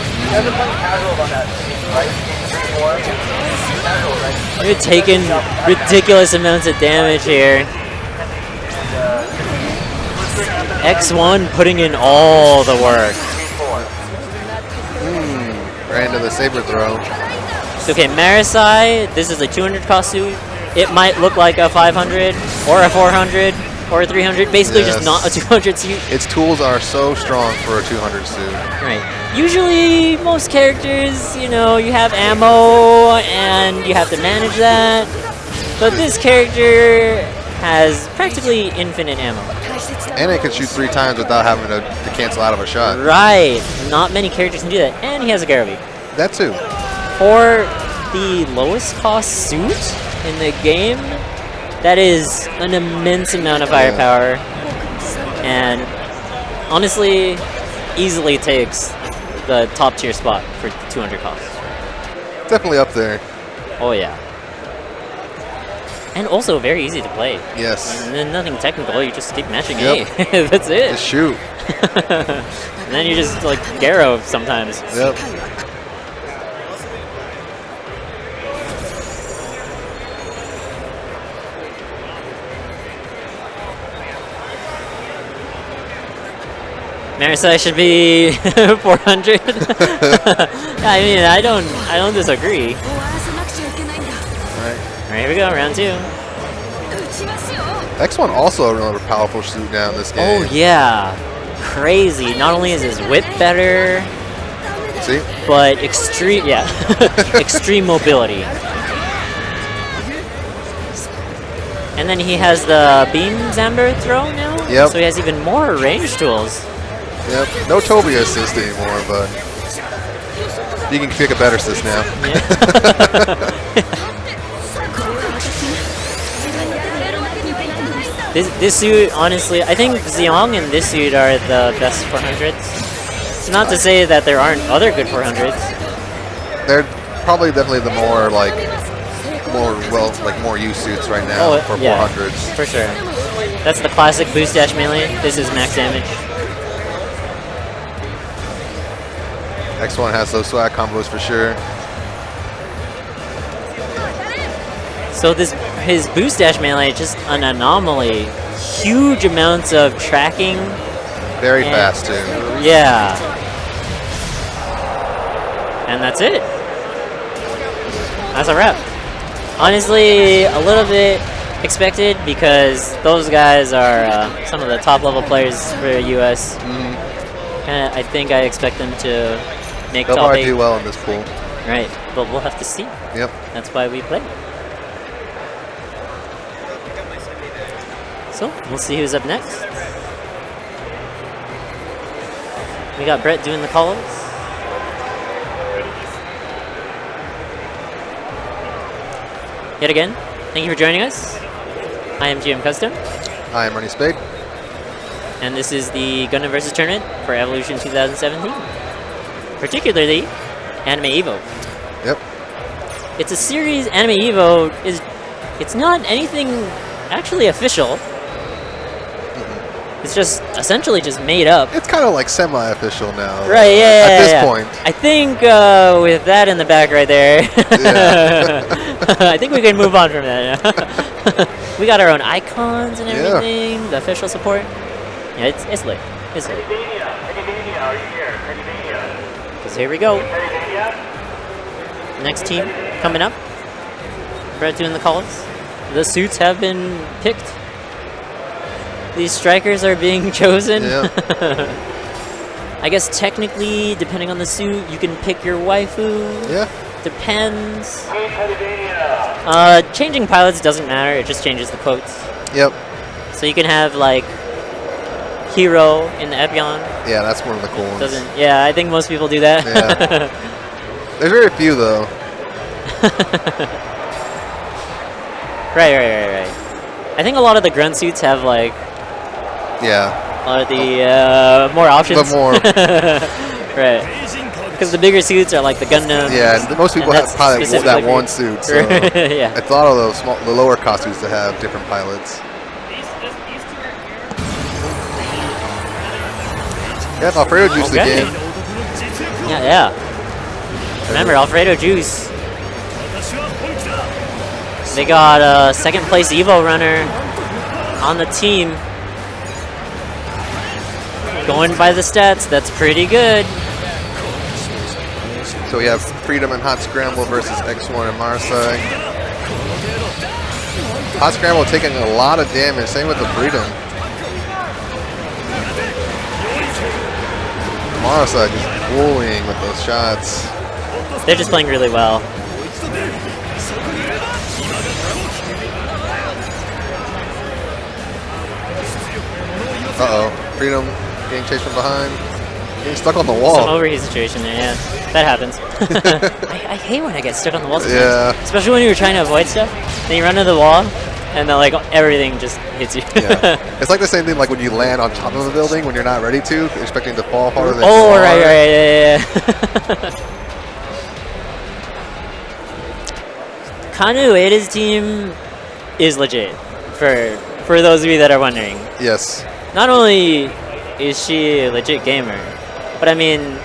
You're taking ridiculous amounts of damage here. X1 putting in all the work. Ran into the saber throw. Okay, Marisai, this is a 200 cost suit. It might look like a 500 or a 400 or a 300, basically just not a 200 suit. Its tools are so strong for a 200 suit. Right. Usually, most characters, you know, you have ammo and you have to manage that. But this character has practically infinite ammo. And it can shoot 3 times without having to cancel out of a shot. Right. Not many characters can do that. And he has a Garobi. That too. For the lowest cost suit in the game, that is an immense amount of firepower. And honestly, easily takes the top tier spot for 200 cost. Definitely up there. Oh yeah. And also very easy to play. Yes. And then nothing technical, you just keep matching Yep. A. That's it. Just shoot. And then you just like Garo sometimes. Yep. Marisai should be 400. I mean, I don't disagree. Right. Alright, here we go, round 2. X1 also another powerful suit now in this game. Oh yeah, crazy. Not only is his whip better, See? but extreme, extreme mobility. And then he has the beam Zamber throw now. Yep. So he has even more range tools. Yep. No Toby assist anymore, but you can pick a better assist now. This suit, honestly, I think Xiong and this suit are the best 400s. It's not to say that there aren't other good 400s. They're probably definitely the more more used suits right now for 400s. For sure. That's the classic boost dash melee. This is max damage. X1 has those swag combos for sure. So his boost dash melee just an anomaly. Huge amounts of tracking. Very fast too. Yeah. And that's it. That's a wrap. Honestly, a little bit expected because those guys are some of the top level players for US. And I think I expect them to make They'll top 8. probably do well in this pool. Right, but we'll have to see. Yep. That's why we play. So, we'll see who's up next. We got Brett doing the calls. Yet again, thank you for joining us. I am GM Custom, I am Ernie Spade. and this is the Gundam vs. Tournament for Evolution 2017. Particularly, AnimEVO. Yep. It's a series, AnimEVO it's not anything actually official. It's just essentially just made up. It's kind of like semi-official now. Right, yeah, At this yeah. point. I think with that in the back right there, I think we can move on from that. We got our own icons and everything, the official support. Yeah, it's lit. It's lit. Academia, are you here? Academia. Because here we go. Academia? Next team coming up. Brett doing the calls. The suits have been picked. These strikers are being chosen. Yeah. I guess technically, depending on the suit, you can pick your waifu. Yeah. Depends. Academia. Changing pilots doesn't matter. It just changes the quotes. Yep. So you can have like Hero in the Epion. Yeah, that's one of the cool ones. Doesn't? Yeah, I think most people do that. Yeah. There's very few though. Right. I think a lot of the grunt suits have like Yeah. a lot of the more options. But more. Right. Because the bigger suits are like the Gundam. Yeah, and most people and have that's probably that specifically one for- suit. So Yeah. it's a lot of those the lower cost suits that have different pilots. Yeah, Alfredo juiced the Okay. game. Yeah. Remember, Alfredo Juice. They got a second place Evo runner on the team. Going by the stats, that's pretty good. So we have Freedom and Hot Scramble versus X1 and Marsai. Hot Scramble taking a lot of damage, same with the Freedom. Marsai just bullying with those shots. They're just playing really well. Uh-oh. Freedom getting chased from behind. Getting stuck on the Some wall. overheat situation there, yeah. That happens. I hate when I get stuck on the wall sometimes. Yeah. Especially when you're trying to avoid stuff. Then you run into the wall, and then like everything just hits you. Yeah. It's like the same thing like when you land on top of a building when you're not ready to, expecting to fall harder than Oh, you are. right, yeah. Kanu Ueda's team is legit, for those of you that are wondering. Yes. Not only is she a legit gamer, but I mean,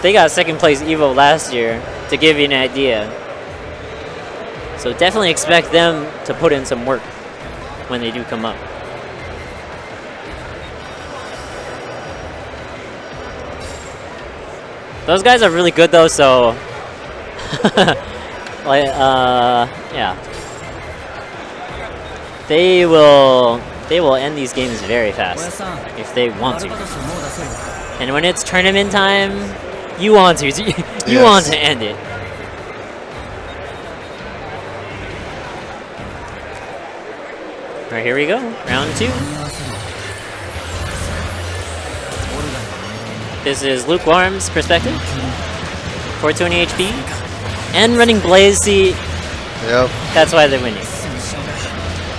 they got second place EVO last year, to give you an idea. So definitely expect them to put in some work when they do come up. Those guys are really good though, so like yeah. They will end these games very fast if they want to. And when it's tournament time, you want to you want to end it. Alright, here we go. Round 2. This is Lukewarm's perspective. 420 HP. And running Blaze, see, Yep. that's why they're winning.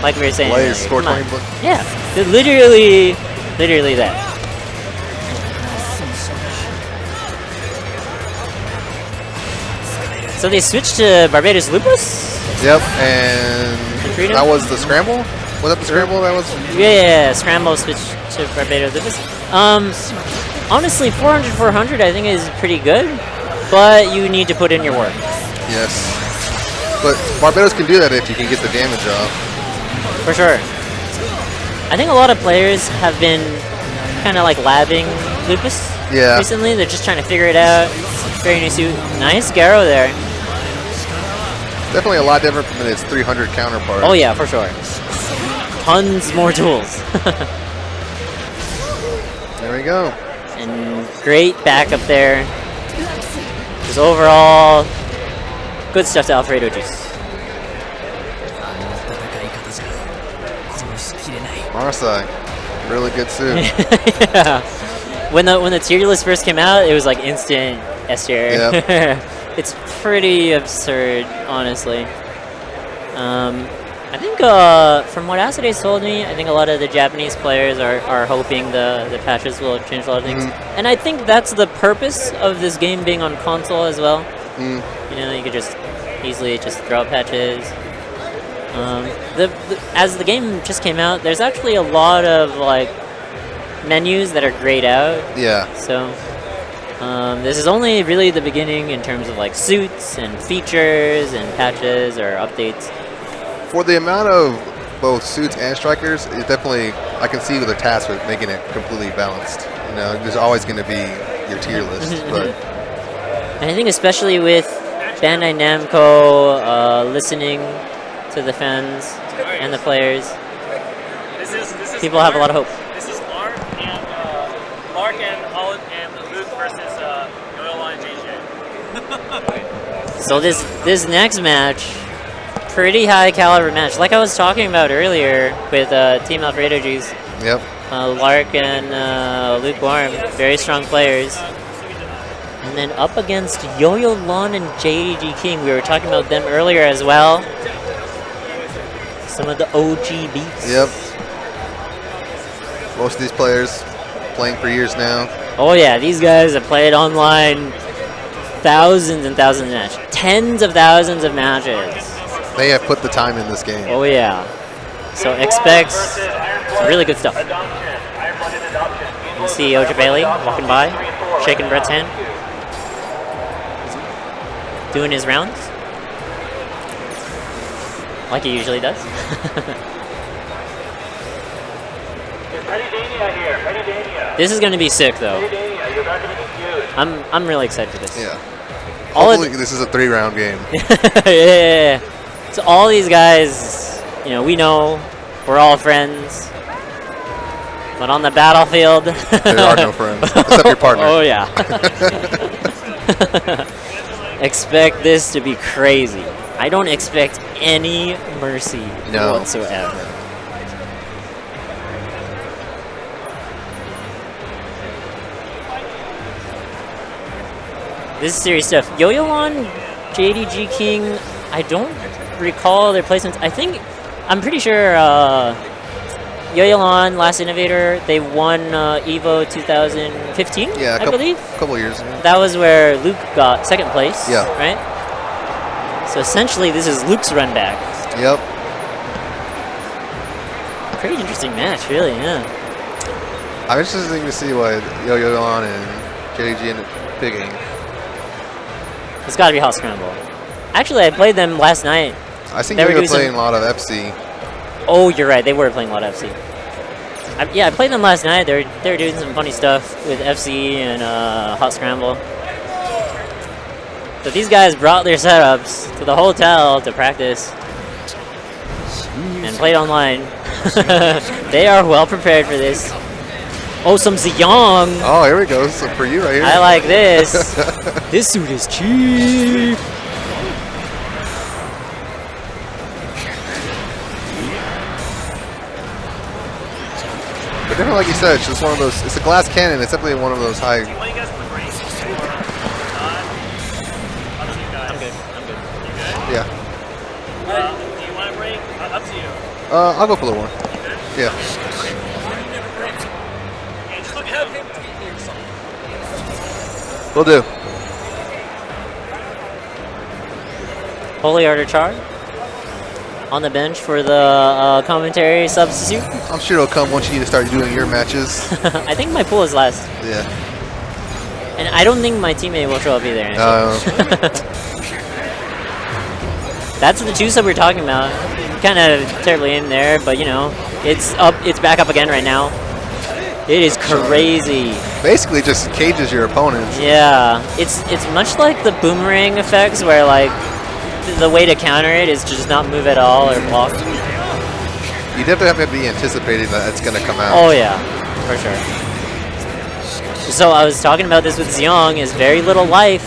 Like we were saying Blaze, earlier. Come 420. on. Yeah, they're literally that. So they switched to Barbados Lupus? Yep, and Freedom? that was the scramble? Was that the scramble that was? Yeah, Scramble switched to Barbados Lupus. Honestly, 400 I think is pretty good, but you need to put in your work. Yes. But Barbados can do that if you can get the damage off. For sure. I think a lot of players have been kind of like labbing Lupus recently. They're just trying to figure it out. Very new suit. Nice Garo there. Definitely a lot different from its 300 counterpart. Oh yeah, for sure. Tons more tools. There we go. And great backup there. Just overall, good stuff to Alfredo Juice. Marsai, really good suit. Yeah. When the tier list first came out, it was like instant S tier. Yep. It's pretty absurd, honestly. I think from what Acides told me, I think a lot of the Japanese players are hoping the patches will change a lot of things. And I think that's the purpose of this game being on console as well. You know, you could just easily just throw out patches. As the game just came out, there's actually a lot of like menus that are grayed out. Yeah. So this is only really the beginning in terms of like suits and features and patches or updates. For the amount of both suits and strikers, it definitely, I can see the task with making it completely balanced. You know, there's always going to be your tier list, but And I think especially with Bandai Namco listening to the fans and the players, This is people have a lot of hope. This is Lark and Holland and Luke versus Noyola and JJ. So this next match, pretty high caliber match. Like I was talking about earlier with Team Alfredo Juice. yep. Lark and Lukewarm, very strong players. And then up against Yo-Yo Lon and JDG King. We were talking about them earlier as well. Some of the OG beats. Yep. Most of these players playing for years now. Oh yeah, these guys have played online thousands and thousands of matches. Tens of thousands of matches. They have put the time in this game. Oh yeah. So expect some really good stuff. You see Oja Bailey walking by, shaking Brett's hand, doing his rounds, like he usually does. This is going to be sick, though. I'm really excited for this. Yeah. All of Hopefully this is a 3-round game. yeah. So all these guys, you know, we know we're all friends, but on the battlefield, There are no friends, except your partner. Oh yeah. Expect this to be crazy. I don't expect any mercy No. whatsoever. This is serious stuff. Yo-Yo-On, JDG King, I don't recall their placements. I'm pretty sure Yo-Yo-On, Last Innovator, they won EVO 2015, Yeah, I believe. a couple years ago. That was where Luke got second place, Yeah. right? So essentially, this is Luke's run back. Yep. Pretty interesting match, really, yeah. I'm interested to see what Yo-Yo-On and JDG end up picking. It's got to be Hot Scramble. Actually, I played them last night. I think They they were were doing playing some- a lot of FC. Oh, you're right. They were playing a lot of FC. I played them last night. They were doing some funny stuff with FC and Hot Scramble. So these guys brought their setups to the hotel to practice and played online. They are well prepared for this. Oh, some Ziyang. Oh, here we go. So for you right here. I like this. This suit is cheap. But definitely, like you said, it's just one of those. It's a glass cannon. It's definitely one of those high. What do you guys prefer? Up to you guys. I'm good. You good? Yeah. Do you want to break? Up to you. I'll go for the one. Yeah. Yeah, just look at him. Will do. Holy Order Char on the bench for the commentary substitute. I'm sure it'll come once you need to start doing your matches. I think my pool is last. Yeah. And I don't think my teammate will show up either. That's the 2-sub we're talking about. Kind of terribly in there, but you know, it's up. It's back up again right now. It is crazy. Basically, just cages your opponents. Yeah, it's much like the boomerang effects, where like the way to counter it is to just not move at all or block. You definitely have to be anticipating that it's going to come out. Oh yeah, for sure. So I was talking about this with Ziyang, is very little life.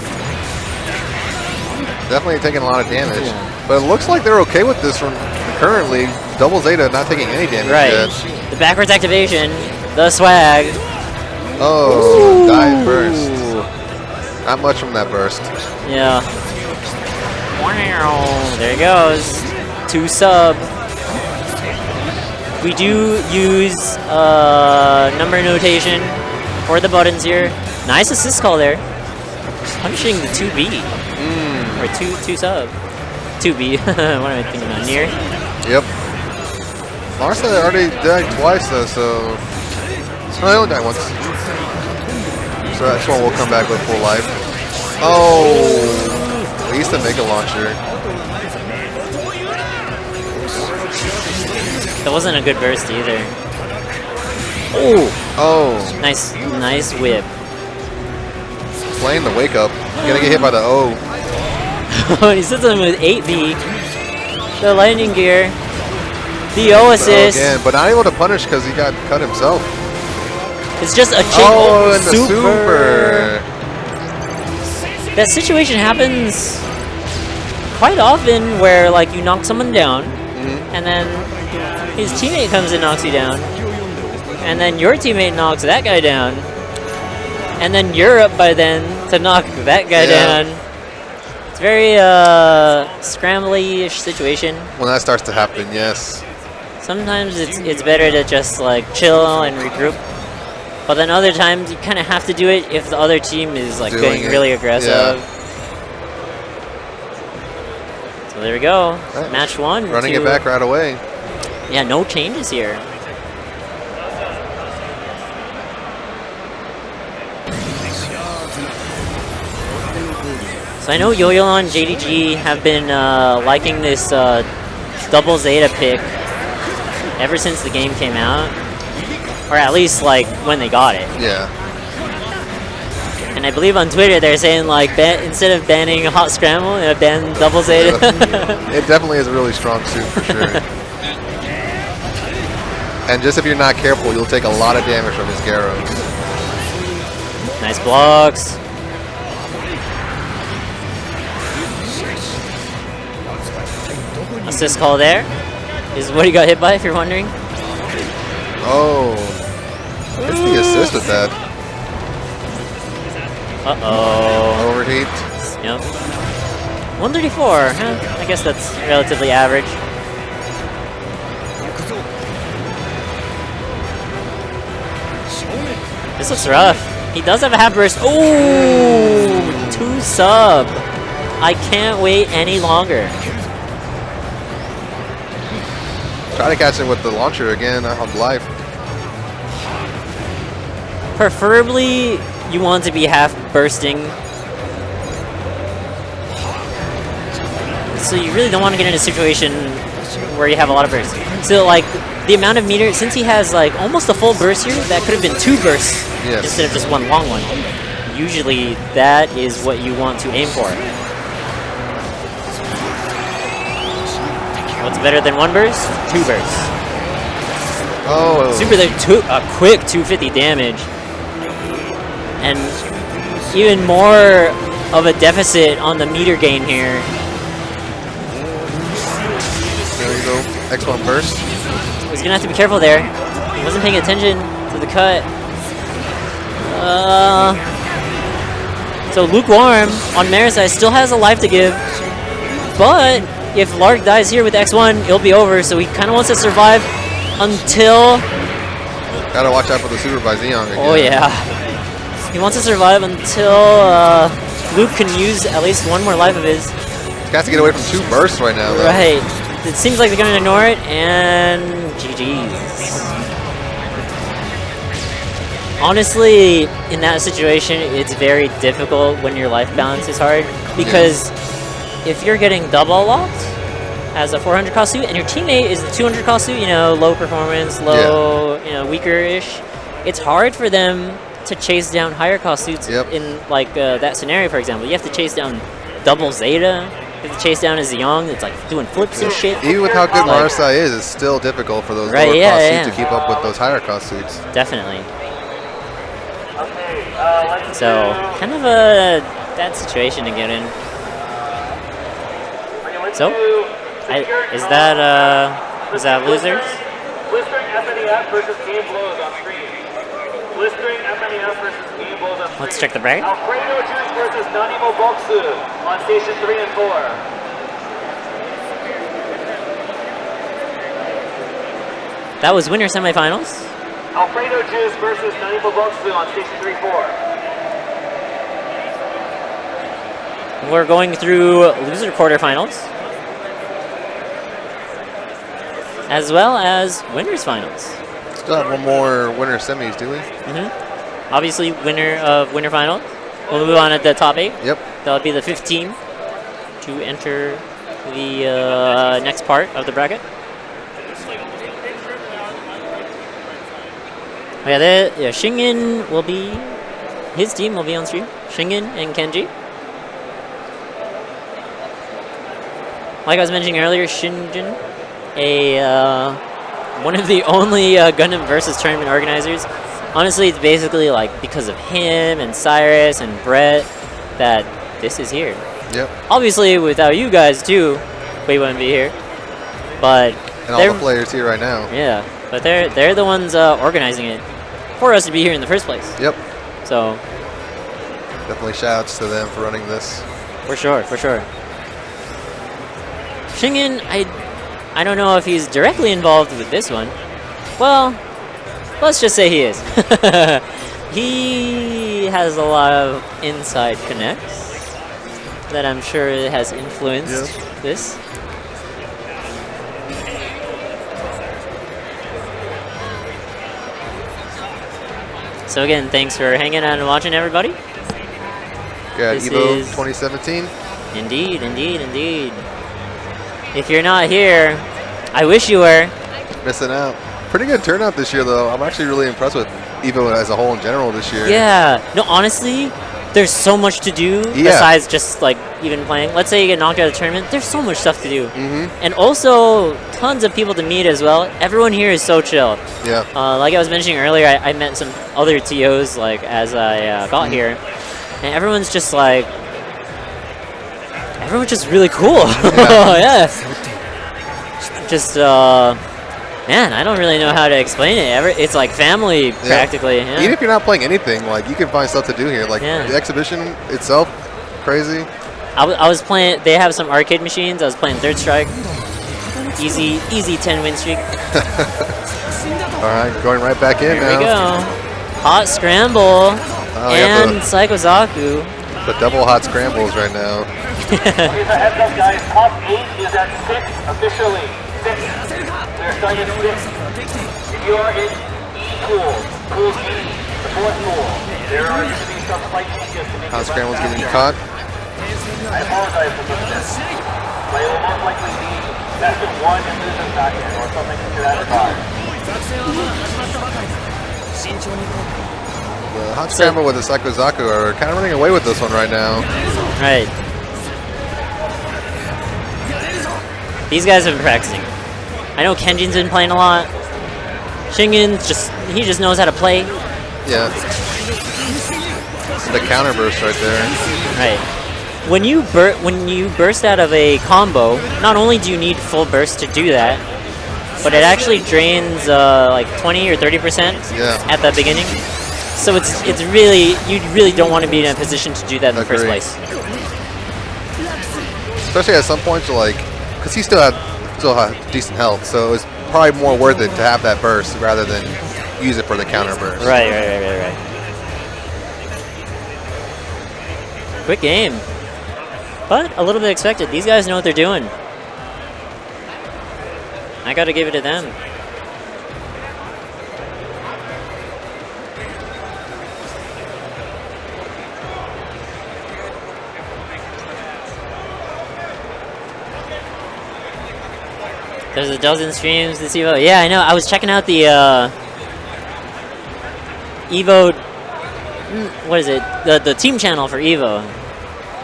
Definitely taking a lot of damage. Yeah. But it looks like they're okay with this from currently. Double Zeta not taking any damage Right. yet. The backwards activation, the swag. Oh, Ooh. dive burst. Not much from that burst. Yeah. There he goes. 2-sub. We do use number notation for the buttons here. Nice assist call there. Punishing the 2B. Or 2-sub. 2B. What am I thinking about? Near? Yep. Larsa already died twice though, so no, they only died once. So that one will come back with full life. Oh, at least a Mega Launcher. That wasn't a good burst either. Oh, Nice whip. playing the wake up. Gonna get hit by the O. He sits him with 8B. The lightning gear. The O assist. Again, but not able to punish because he got cut himself. It's just a chain. Oh, and the super. That situation happens quite often where like you knock someone down and then his teammate comes and knocks you down. And then your teammate knocks that guy down. And then you're up by then to knock that guy down. It's very scrambly-ish situation. When that starts to happen, yes. Sometimes it's better to just like chill and regroup. But then other times you kind of have to do it if the other team is like Doing getting it. really aggressive. Yeah. So there we go. Right. Match one. Running it back right away. Yeah, no changes here. So I know Yo-Yo and JDG have been liking this double Zeta pick ever since the game came out. Or at least like when they got it. Yeah. And I believe on Twitter they're saying like instead of banning Hot Scramble, ban double Zeta. It definitely is a really strong suit for sure. And just if you're not careful, you'll take a lot of damage from his Gyros. Nice blocks. Assist call there is what he got hit by, if you're wondering. Oh. It's the assist with that. Uh-oh. Overheat. Yep. 134. Huh? I guess that's relatively average. This looks rough. He does have a half burst. Oh, 2 sub. I can't wait any longer. Try to catch him with the launcher again on life. Preferably, you want to be half bursting. So you really don't want to get in a situation where you have a lot of bursts. So like the amount of meter, since he has like almost a full burst here, that could have been 2 bursts instead of just 1 long one. Usually that is what you want to aim for. What's better than 1 burst? 2 bursts. Oh. Super there, a quick 250 damage. And even more of a deficit on the meter gain here. There you go. X1 burst. He's gonna have to be careful there. He wasn't paying attention to the cut. So Lukewarm on Marisai still has a life to give. But if Lark dies here with X1, it'll be over. So he kind of wants to survive until... Gotta watch out for the super by Xeon again. Oh yeah. He wants to survive until Luke can use at least 1 more life of his. He has to get away from 2 bursts right now, though. Right. It seems like they're going to ignore it, and GG's. Honestly, in that situation, it's very difficult when your life balance is hard, because if you're getting double locked as a 400 cost suit, and your teammate is the 200 cost suit, you know, low performance, low, you know, weaker-ish, it's hard for them to chase down higher cost suits in like that scenario, for example. You have to chase down double Zeta. You have to chase down a Zeong that's like doing flips and shit. Even with how good Marisai is, it's still difficult for those lower cost suits to keep up with those higher cost suits. Definitely. So, kind of a bad situation to get in. So, is that losers? Blistering FNEF versus Game Blows on screen. Blistering FNEF versus Game Blows on screen. Let's check the bracket. Alfredo Juice versus AnimEVO Boksu on station 3 and 4. That was winner semifinals. Alfredo Juice versus AnimEVO Boksu on station 3-4. We're going through loser quarterfinals, as well as winners finals. Still have 1 more winner semis, do we? Obviously, winner of winner final. We'll move on at the top 8. Yep. That'll be the 5th team to enter the next part of the bracket. Shingen will be, his team will be on stream. Shingen and Kenji. Like I was mentioning earlier, Shinjin, one of the only Gundam versus tournament organizers. Honestly, it's basically like because of him and Cyrus and Brett that this is here. Yep. Obviously, without you guys too, we wouldn't be here. But and all the players here right now. Yeah, but they're the ones organizing it for us to be here in the first place. Yep. So definitely shouts to them for running this. For sure, for sure. Shingen, I don't know if he's directly involved with this one. Well, let's just say he is. He has a lot of inside connects that I'm sure has influenced this. So again, thanks for hanging out and watching, everybody. Yeah, EVO 2017. Indeed, indeed, indeed. If you're not here, I wish you were. Missing out. Pretty good turnout this year, though. I'm actually really impressed with EVO as a whole in general this year. Yeah. No, honestly, there's so much to do besides just like even playing. Let's say you get knocked out of the tournament. There's so much stuff to do. And also tons of people to meet as well. Everyone here is so chill. Yeah. Like I was mentioning earlier, I met some other TOs like as I got here, and everyone's just like, everyone's just really cool. Yeah. Just Man, I don't really know how to explain it. It's like family, practically. Yeah. Even if you're not playing anything, like you can find stuff to do here. Like Yeah. the exhibition itself, crazy. I was playing. They have some arcade machines. I was playing Third Strike. Easy 10 win streak. All right, going right back in Here now. we go. Hot Scramble yeah, and Psycho Zaku. The double hot scrambles right now. Here's a heads up, guys. Top 8 is at 6 officially. 6. They're starting at 6. If you are in E pool, pool E, the 4th pool, there are going to be some slight changes to make Hot it scrambles run getting faster. caught. I apologize for this, but it will most likely be best of 1 and losers back in, or something to that regard. The hot scramble with the Psycho Zaku are kind of running away with this one right now. Right. These guys have been practicing. I know Kenjin's been playing a lot. Shingen's he just knows how to play. Yeah. The counter burst right there. Right. When you burst out of a combo, not only do you need full burst to do that, but it actually drains like 20 or 30% at the beginning. So it's really, you really don't want to be in a position to do that in the first place. Especially at some points, like, because he still had decent health, so it's probably more worth it to have that burst rather than use it for the counter burst. Right. Quick game. But a little bit expected. These guys know what they're doing. I gotta give it to them. There's a dozen streams this EVO. Yeah, I know. I was checking out the EVO. What is it? The team channel for EVO.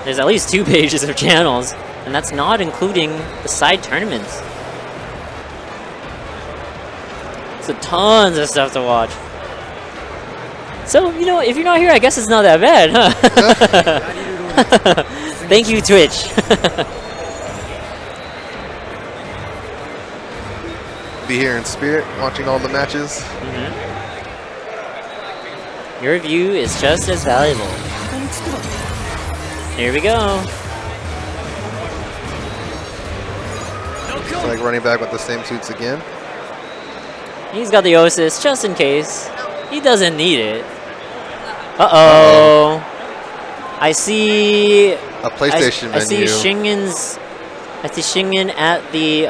There's at least 2 pages of channels, and that's not including the side tournaments. So tons of stuff to watch. So, you know, if you're not here, I guess it's not that bad, huh? Thank you, Twitch. Be here in spirit, watching all the matches. Your view is just as valuable. Here we go. It's like running back with the same suits again. He's got the Osis just in case. He doesn't need it. Uh-oh. I see... A PlayStation I see menu. I see Shingen at the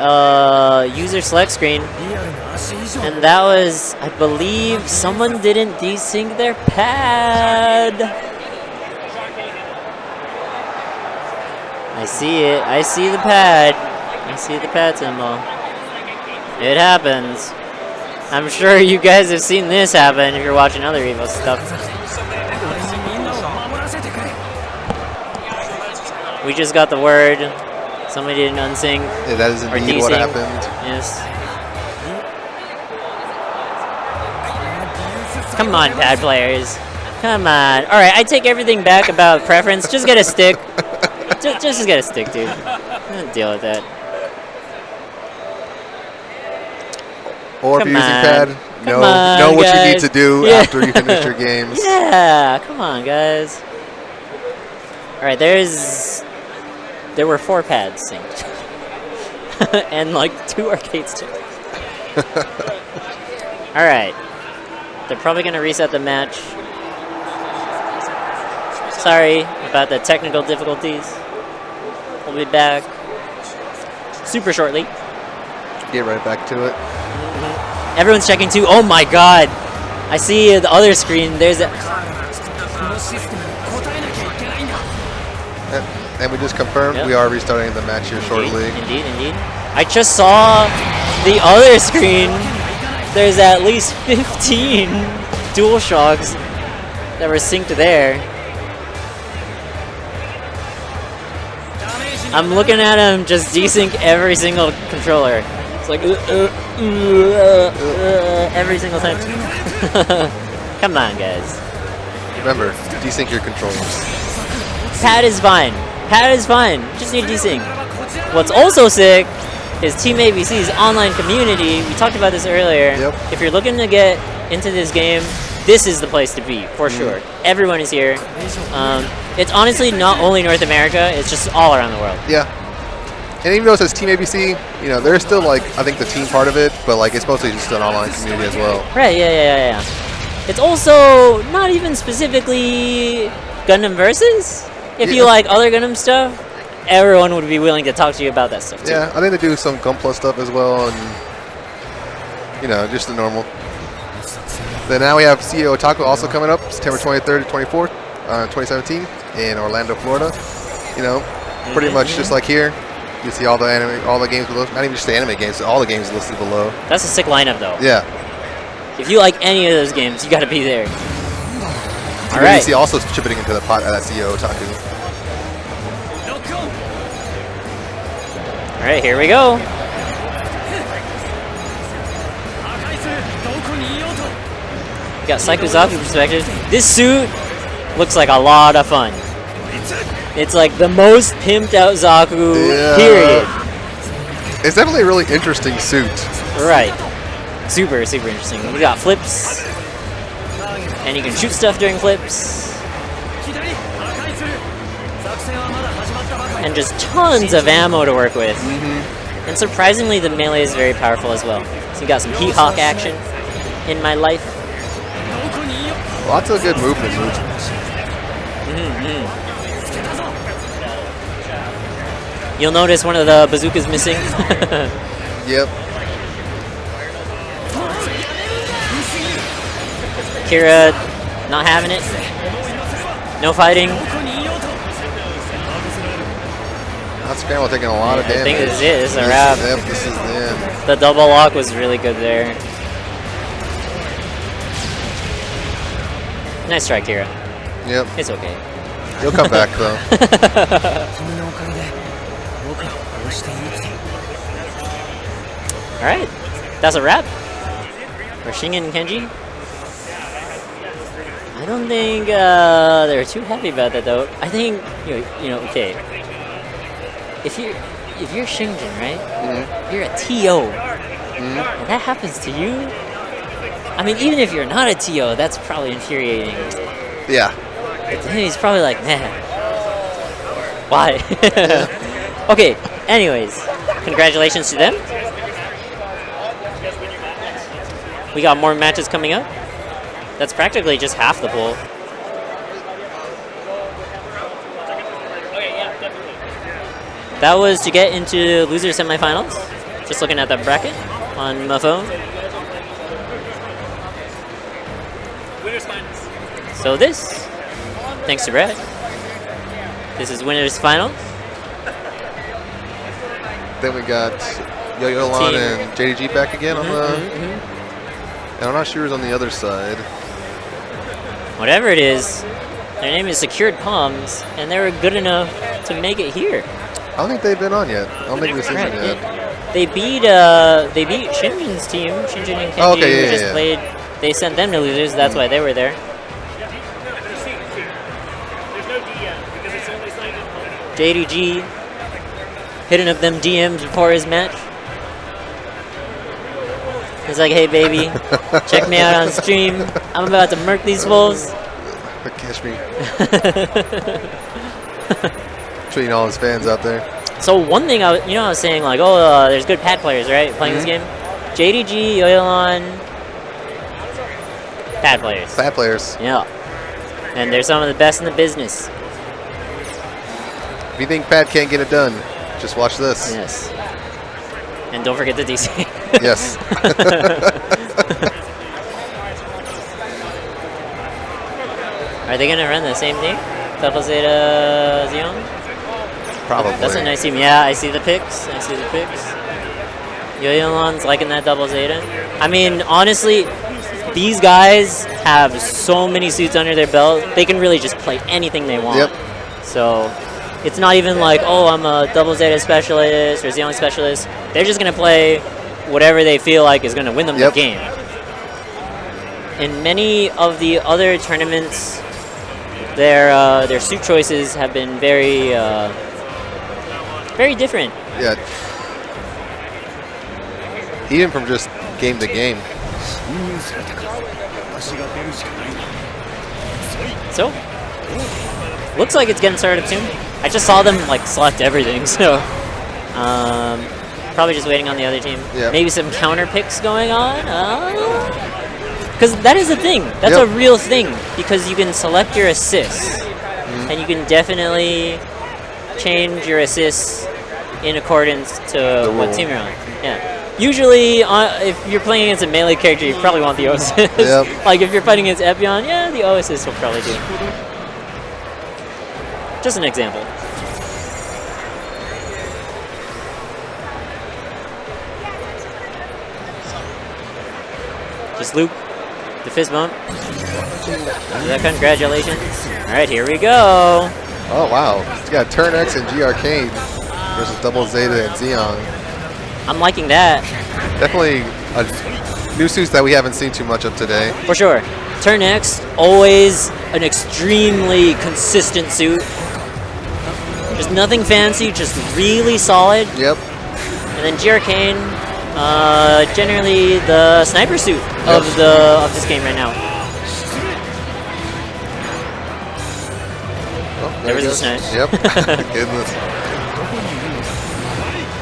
user select screen. And that was, I believe, someone didn't desync their pad. I see it. I see the pad. I see the pad symbol. It happens. I'm sure you guys have seen this happen if you're watching other EVO stuff. We just got the word. Somebody didn't unsync. Yeah, that is indeed what happened. Yes. Come on, pad players. Come on. All right, I take everything back about preference. Just get a stick. Just get a stick, dude. Don't deal with that. Or if Come you're using on. pad, Come know on, what you need guys. to do Yeah. after you finish your games. Yeah, come on, guys. All right, there were 4 pads synced. And like 2 arcades too. All right. They're probably going to reset the match. Sorry about the technical difficulties. We'll be back super shortly. Get right back to it. Everyone's checking too. Oh my god. I see the other screen. There's a... And we just confirmed we are restarting the match here shortly. Indeed. I just saw the other screen. There's at least 15 DualShocks that were synced there. I'm looking at him just desync every single controller. It's like every single time. Come on, guys. Remember, desync your controllers. Pad is fine. Pad is fine. Just need desync. What's also sick is Team ABC's online community. We talked about this earlier. Yep. If you're looking to get into this game, this is the place to be, for sure. Everyone is here. It's honestly not only North America, it's just all around the world. Yeah. And even though it says Team ABC, you know, there's still like, I think the team part of it, but like it's mostly just an online community as well. Right, yeah. It's also not even specifically Gundam Versus. If you like other Gundam stuff, everyone would be willing to talk to you about that stuff too. Yeah, I think they do some Gun Plus stuff as well, and you know, just the normal. Then now we have CEO Otaku also coming up September 23rd to 24th, 2017 in Orlando, Florida. You know, pretty much just like here. You see all the anime, all the games below. Not even just the anime games, all the games listed below. That's a sick lineup though. Yeah. If you like any of those games, you got to be there. All You right. see also chipping into the pot at that CEO Otaku. All right, here we go. We got Saikuzaku perspective. This suit looks like a lot of fun. It's like the most pimped out Zaku, period. It's definitely a really interesting suit. Right. Super interesting. We got flips. And you can shoot stuff during flips. And just tons of ammo to work with. And surprisingly, the melee is very powerful as well. So you got some Heat Hawk action in my life. Lots of good movement moves. You'll notice one of the bazookas missing. Yep. Kira not having it. No fighting. That scramble taking a lot of damage. I think this is it. This is a wrap. Yep, this is the end. The double lock was really good there. Nice try, Kira. Yep. It's okay. He'll come back though. Alright. That's a wrap for Shingen and Kenji. I don't think they're too happy about that though. I think you know, okay. If you're Shingen, right? You're a TO. And that happens to you. I mean, even if you're not a TO, that's probably infuriating. Yeah. But he's probably like, man, why? Okay. Anyways, congratulations to them. We got more matches coming up. That's practically just half the pool. That was to get into loser semifinals. Just looking at the bracket on my phone. Winners finals. So this, thanks to Brad, this is winners finals. Then we got Yo-Yo Lan Team. and JDG back again on the. And I'm not sure who's on the other side. Whatever it is, their name is Secured Palms, and they were good enough to make it here. I don't think they've been on yet. I don't think we've seen them yet. They beat Shinjin's team, Shinjin and Kenji, Oh, okay, who yeah, just yeah. played. They sent them to losers. That's why they were there. There's no DM because it's only signed in JDG hitting up them DMs before his match. He's like, hey baby, check me out on stream. I'm about to murk these fools. Catch me. Tweeting all his fans out there. So one thing I was saying like, there's good pad players, right, playing this game. JDG, Yoyolan, pad players. Bad players. Yeah. And they're some of the best in the business. If you think Pat can't get it done, just watch this. Yes. And don't forget the DC. Yes. Are they gonna run the same thing? Double Zeta Xeon? Probably. That's a nice team. Yeah, I see the picks. Yoyolan's liking that double Zeta. I mean, honestly, these guys have so many suits under their belt. They can really just play anything they want. Yep. So it's not even like, oh, I'm a double Zeta specialist or Xeon specialist. They're just gonna play whatever they feel like is gonna win them the game. In many of the other tournaments, their suit choices have been very different. Yeah. even from just game to game. So, looks like it's getting started soon. I just saw them like select everything, so probably just waiting on the other team. Yep. Maybe some counter picks going on. Because that is a thing. That's a real thing. Because you can select your assists, and you can definitely change your assists in accordance to what team you're on. Yeah. Usually, if you're playing against a melee character, you probably want the O assist. Yep. Like if you're fighting against Epion, yeah, the O assist will probably do. Just an example. Just loop the fist bump. Congratulations. All right, here we go. Oh wow, it's got Turn X and G Arcade versus Double Zeta and Xeon. I'm liking that. Definitely a new suits that we haven't seen too much of today. For sure. Turn X, always an extremely consistent suit. Just nothing fancy, just really solid. Yep. And then G Arcane, generally the sniper suit of this game right now. Oh, There was he a goes. snipe. Yep. Goodness.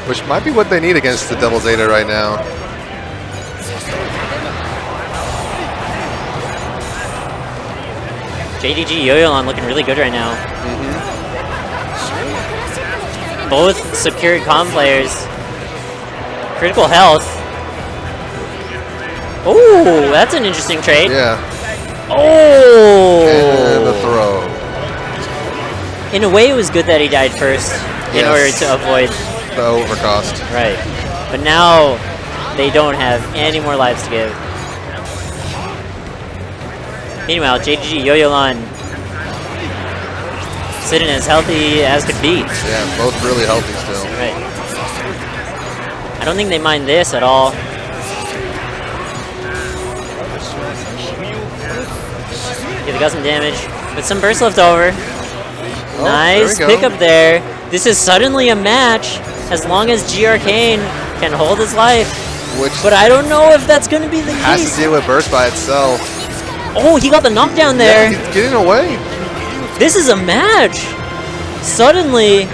Which might be what they need against the Double Zeta right now. JDG Yo-Yolan looking really good right now. Both secured comm players. Critical health. Oh, that's an interesting trade. Yeah. Oh! And the throw. In a way, it was good that he died first in order to avoid the overcost. Right. But now they don't have any more lives to give. Meanwhile, JGG Yo-Yolan sitting as healthy as could be. Yeah, both really healthy still. Right. I don't think they mind this at all. Okay, they got some damage, but some burst left over. Oh, Nice there we go. pickup there. This is suddenly a match as long as G Arcane can hold his life. Which But I don't know if that's going to be the has case. to deal with burst by itself. Oh, he got the knockdown there. Yeah, he's getting away. This is a match. Suddenly.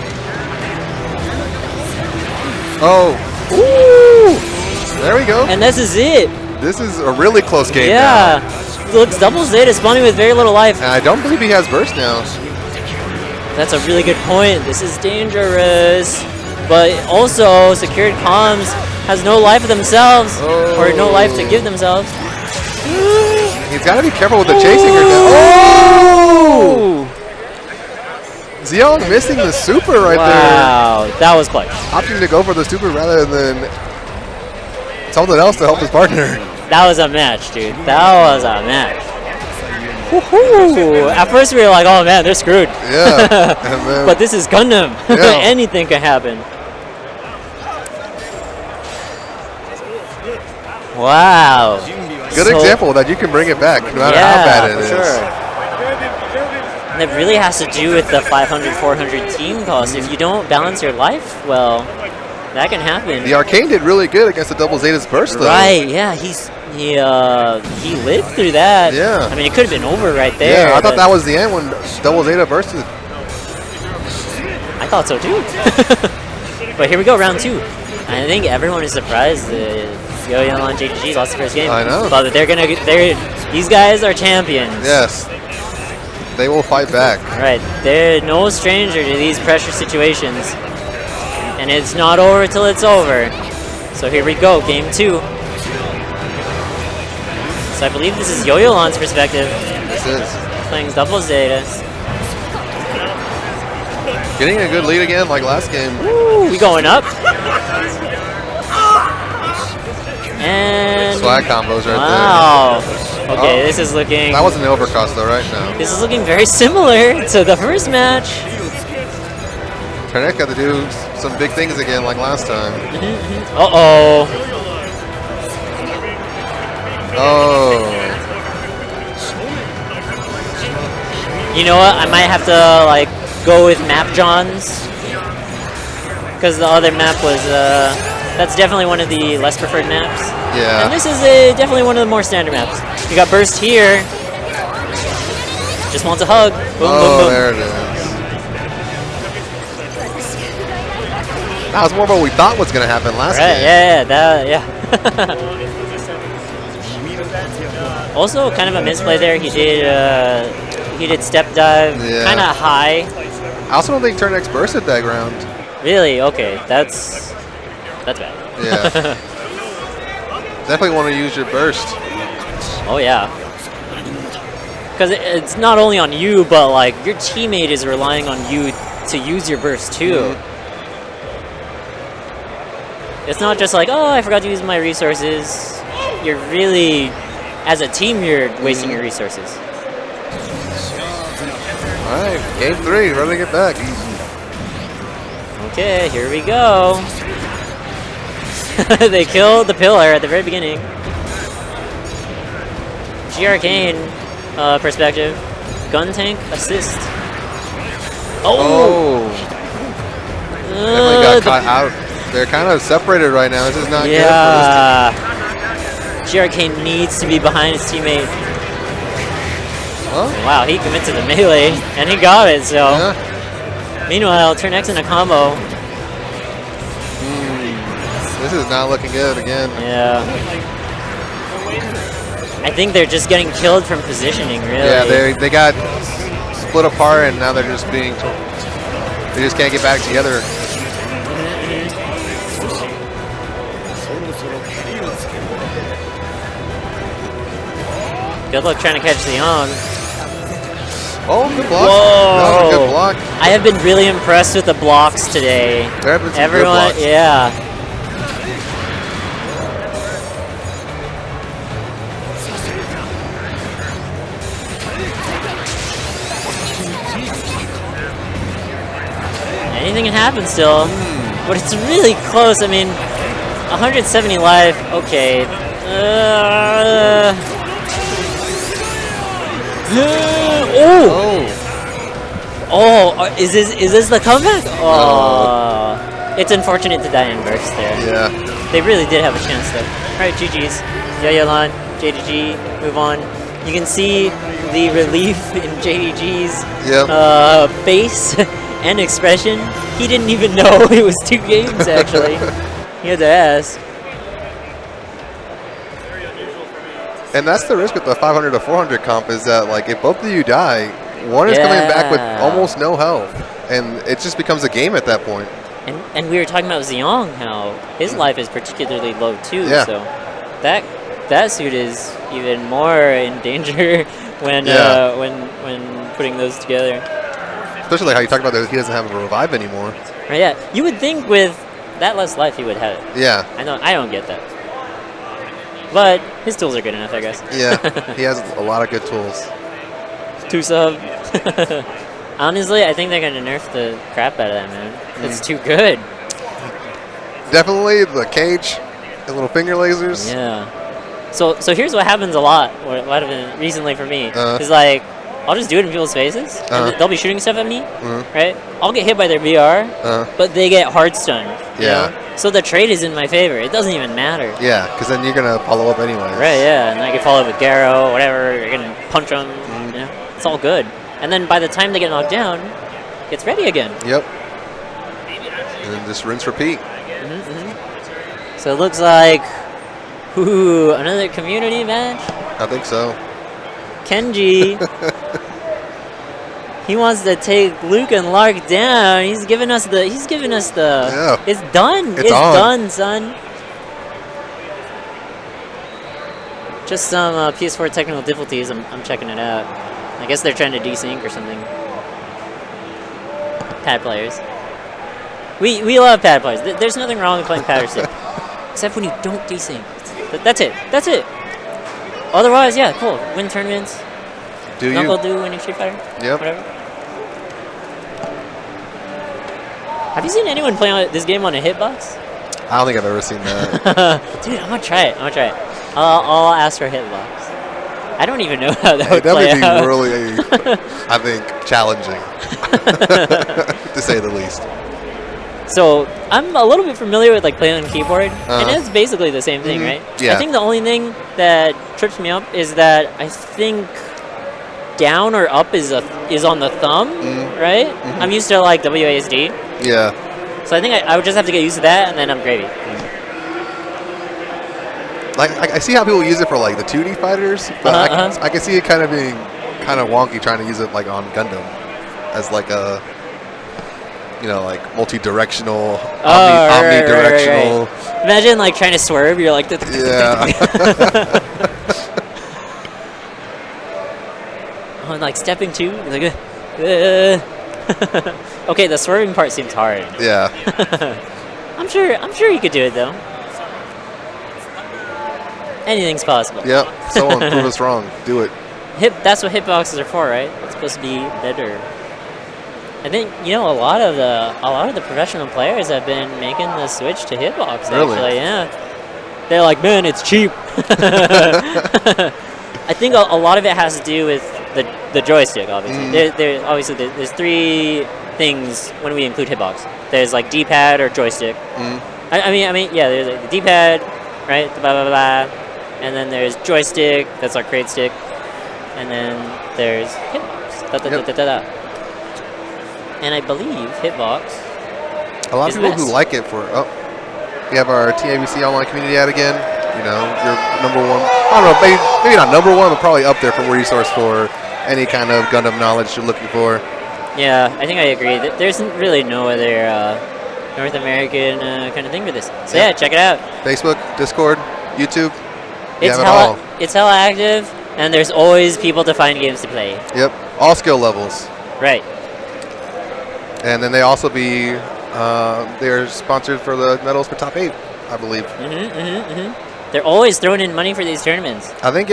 Oh. Ooh. There we go. And this is it. This is a really close game Yeah. now. Looks Double Zeta spawning with very little life. And I don't believe he has burst now. That's a really good point. This is dangerous. But also, secured comms has no life of themselves. Or no life to give themselves. He's got to be careful with the chasing. Oh! Xeon missing the super right there. Wow, that was clutch. Opting to go for the super rather than something else to help his partner. That was a match, dude. That was a match. Woohoo! At first we were like, oh man, they're screwed. Yeah. And then, But this is Gundam. Yeah. Anything can happen. Wow. good example that you can bring it back no matter how bad it is. Sure. And it really has to do with the 500-400 team cost. If you don't balance your life, well, that can happen. The Arcane did really good against the Double Zeta's burst, though. Right, yeah, he lived through that. Yeah. I mean, it could have been over right there. Yeah, I thought that was the end when Double Zeta bursted. I thought so too. But here we go, round two. I think everyone is surprised that Yo-Yo and JGG lost the first game. I know. But these guys are champions. Yes. They will fight back. Right, they're no stranger to these pressure situations. And it's not over till it's over. So here we go, game two. So I believe this is Yo-Yo-Lan's perspective. This is. Playing Double Zeta. Getting a good lead again like last game. Woo, we going up. And Swag combos right wow. Okay, Oh. this is looking. there. That wasn't the overcost though, right? No. This is looking very similar to the first match. Ternek got to do some big things again like last time. Uh-oh. Oh. You know what? I might have to like go with Map Johns. Because the other map was That's definitely one of the less preferred maps. Yeah. And this is definitely one of the more standard maps. You got burst here. Just wants a hug. Boom, Oh, boom, boom. there it is. That was more what we thought was going to happen last Right, game. yeah. Also, kind of a misplay there. He did step dive, Yeah. kind of high. I also don't think Turn X bursted that ground. Really? Okay, that's bad. Yeah. Definitely want to use your burst. Oh yeah. Because it's not only on you, but like your teammate is relying on you to use your burst too. It's not just like, oh, I forgot to use my resources. You're really, as a team, you're wasting your resources. All right, game 3, running it back. Okay, here we go. They killed the pillar at the very beginning. G-Arcane perspective. Gun tank assist. Oh. Definitely got caught out. They're kind of separated right now. This is not good for this team. G-Arcane needs to be behind his teammate. Well, Wow, he commits to the melee, and he got it, so. yeah. Meanwhile, turn X in a combo. This is not looking good again. Yeah. I think they're just getting killed from positioning, really. Yeah, they got split apart, and now they're just being. They just can't get back together. Good luck trying to catch the Young. Oh, good block. Whoa. That was a good block. I have been really impressed with the blocks today. There have been some good Everyone, blocks. yeah. Anything can happen still, but it's really close. I mean, 170 life. Okay. Oh, is this the comeback? Oh, it's unfortunate to die in burst there. Yeah. They really did have a chance though. All right, GG's. Yayalan, JDG, move on. You can see the relief in JDG's Yep. face and expression. He didn't even know it was 2 games actually. He had to ask. And that's the risk with the 500 to 400 comp is that like if both of you die, one is coming back with Yeah. almost no health, and it just becomes a game at that point. And we were talking about Xiong, how his life is particularly low too. Yeah. So that suit is even more in danger when Yeah. when putting those together. Especially how you talk about that he doesn't have a revive anymore. Right, yeah, you would think with that less life he would have it. Yeah. I don't get that. But his tools are good enough, I guess. Yeah. He has a lot of good tools. 2 sub. Honestly, I think they're gonna nerf the crap out of that, man. It's too good. Definitely the cage, the little finger lasers. Yeah. So here's what happens a lot. What happened recently for me is like I'll just do it in people's faces, and they'll be shooting stuff at me, right? I'll get hit by their VR, but they get hard stunned. you Yeah. know? So the trade is in my favor. It doesn't even matter. Yeah, because then you're gonna follow up anyway. Right, yeah, and I can follow up with Garo, whatever, you're gonna punch them, you know, it's all good. And then by the time they get knocked down, it's ready again. Yep. And then just rinse, repeat. So it looks like, ooh, another community match? I think so. Kenji, he wants to take Luke and Lark down. He's giving us the, Yeah. it's done. It's on. Done, son. Just some PS4 technical difficulties. I'm checking it out. I guess they're trying to desync or something. Pad players. We love pad players. There's nothing wrong with playing pad or stick. Except when you don't desync. That's it. That's it. Otherwise, yeah, cool. Win tournaments. Do Knuckle you? do winning Street Fighter. Yep. Whatever. Have you seen anyone play on this game on a hitbox? I don't think I've ever seen that. Dude, I'm gonna try it. I'll ask for a hitbox. I don't even know how that would That play would be out. really, I think, challenging, to say the least. So I'm a little bit familiar with like playing on keyboard, and Uh-huh. it's basically the same thing, right? Yeah. I think the only thing that trips me up is that I think down or up is on the thumb, right? I'm used to like WASD, Yeah. so I think I would just have to get used to that, and then I'm gravy. Like I see how people use it for like the 2D fighters, but I can see it kind of being kind of wonky trying to use it like on Gundam as like a like multi-directional, omnidirectional. Right. Imagine like trying to swerve. You're like, Yeah. oh, like stepping two. Like, okay, the swerving part seems hard. Yeah. I'm sure you could do it though. Anything's possible. Yep. Someone prove us wrong. Do it. That's what hitboxes are for, right? It's supposed to be better. I think a lot of the professional players have been making the switch to hitbox. Really? Actually, yeah. They're like, man, it's cheap. I think a lot of it has to do with the joystick. Obviously, there's three things when we include hitbox. There's like D-pad or joystick. I mean, yeah. There's like the D-pad, right? Blah blah blah. And then there's joystick. That's our crate stick. And then there's hitbox. And I believe hitbox. A lot of is people best. who like it we have our TABC online community ad again. You're number one. I don't know, maybe not number one, but probably up there for resource for any kind of Gundam knowledge you're looking for. Yeah, I think I agree. There's really no other North American kind of thing for this. So yeah, check it out. Facebook, Discord, YouTube. You have it all. It's hella active, and there's always people to find games to play. Yep, all skill levels. Right. And then they also they're sponsored for the medals for top 8, I believe. They're always throwing in money for these tournaments. I think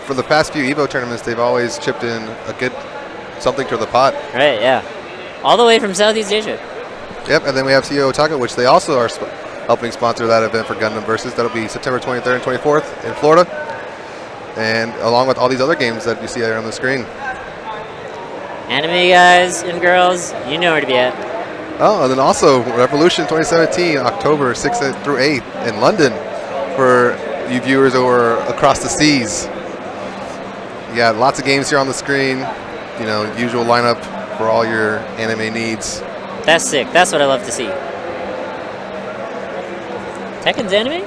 for the past few Evo tournaments, they've always chipped in a good something to the pot. Right. Yeah. All the way from Southeast Asia. Yep, and then we have CEO Otaka, which they also are helping sponsor that event for Gundam Versus. That'll be September 23rd and 24th in Florida. And along with all these other games that you see there on the screen. Anime guys and girls, you know where to be at. Oh, and then also Revolution 2017, October 6th through 8th in London for you viewers over across the seas. You got lots of games here on the screen. Usual lineup for all your anime needs. That's sick. That's what I love to see. Tekken's anime?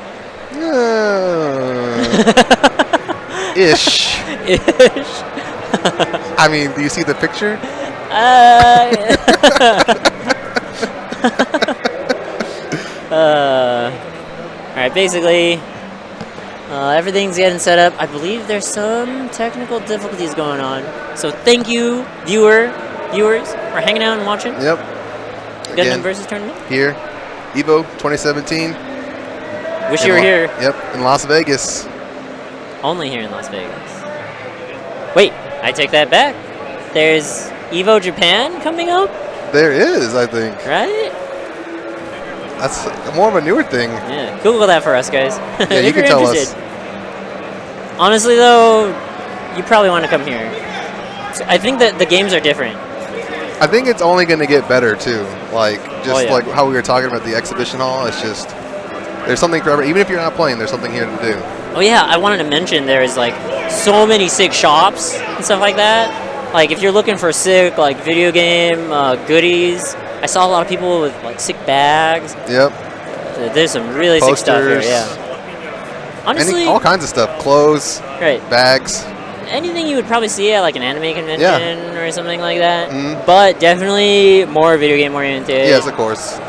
Ish. Ish. I mean, do you see the picture? Alright, basically, everything's getting set up. I believe there's some technical difficulties going on. So thank you, viewers, for hanging out and watching. Yep. Gundam Versus tournament. Here, EVO 2017. Wish you were here. Yep, in Las Vegas. Only here in Las Vegas. Wait, I take that back. There's EVO Japan coming up, There is, I think. right? That's more of a newer thing. Yeah, Google that for us, guys. Yeah, if you can you're tell interested. us. Honestly, though, you probably want to come here. I think that the games are different. I think it's only going to get better too. Like yeah. like how we were talking about the exhibition hall. It's just there's something for everyone. Even if you're not playing, there's something here to do. Oh yeah, I wanted to mention there's like so many sick shops and stuff like that. Like if you're looking for sick like video game goodies, I saw a lot of people with like sick bags. Yep. There's some really sick stuff here. Posters. Yeah. Honestly, All kinds of stuff. Clothes, right. bags. Anything you would probably see at like an anime convention Yeah. or something like that. Mhm. But definitely more video game oriented. Yes, of course.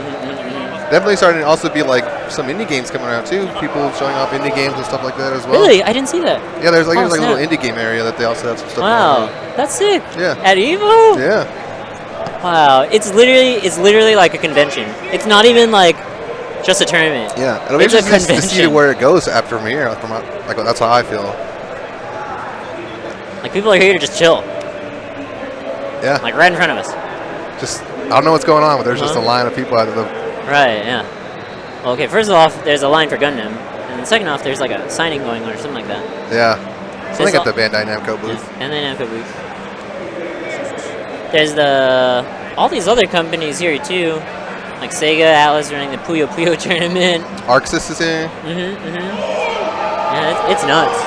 Definitely starting to also be like some indie games coming out too. People showing off indie games and stuff like that as well. Really? I didn't see that. Yeah, there's like, Oh, a little snap. indie game area that they also have some stuff Wow, going on. that's sick. Yeah. At EVO? Yeah. Wow, it's literally like a convention. It's not even like just a tournament. Yeah. It'll be It's a interesting to see convention. where it goes after premiere. Like that's how I feel. Like people are here to just chill, Yeah. like right in front of us. Just I don't know what's going on, but there's just a line of people out of the. Right, yeah. Well, okay, first off, there's a line for Gundam, and then second off, there's like a signing going on or something like that. Yeah. So I think it's at the Bandai Namco booth. Yeah, and then Namco booth. There's all these other companies here too. Like Sega Atlas running the Puyo Puyo tournament. Arxis is here. Yeah, it's nuts.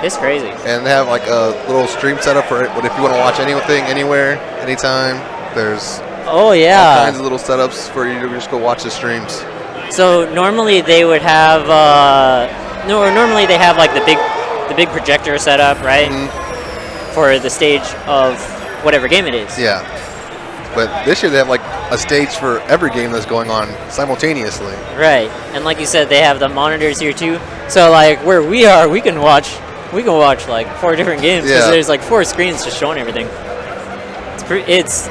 It's crazy. And they have like a little stream setup for it. But if you want to watch anything, anywhere, anytime, there's Oh all yeah. kinds of little setups for you to just go watch the streams. So normally they would have normally they have like the big projector setup, right? For the stage of whatever game it is. Yeah. But this year they have like a stage for every game that's going on simultaneously. Right. And like you said, they have the monitors here too. So like where we are, we can watch like 4 different games because Yeah. there's like 4 screens just showing everything. It's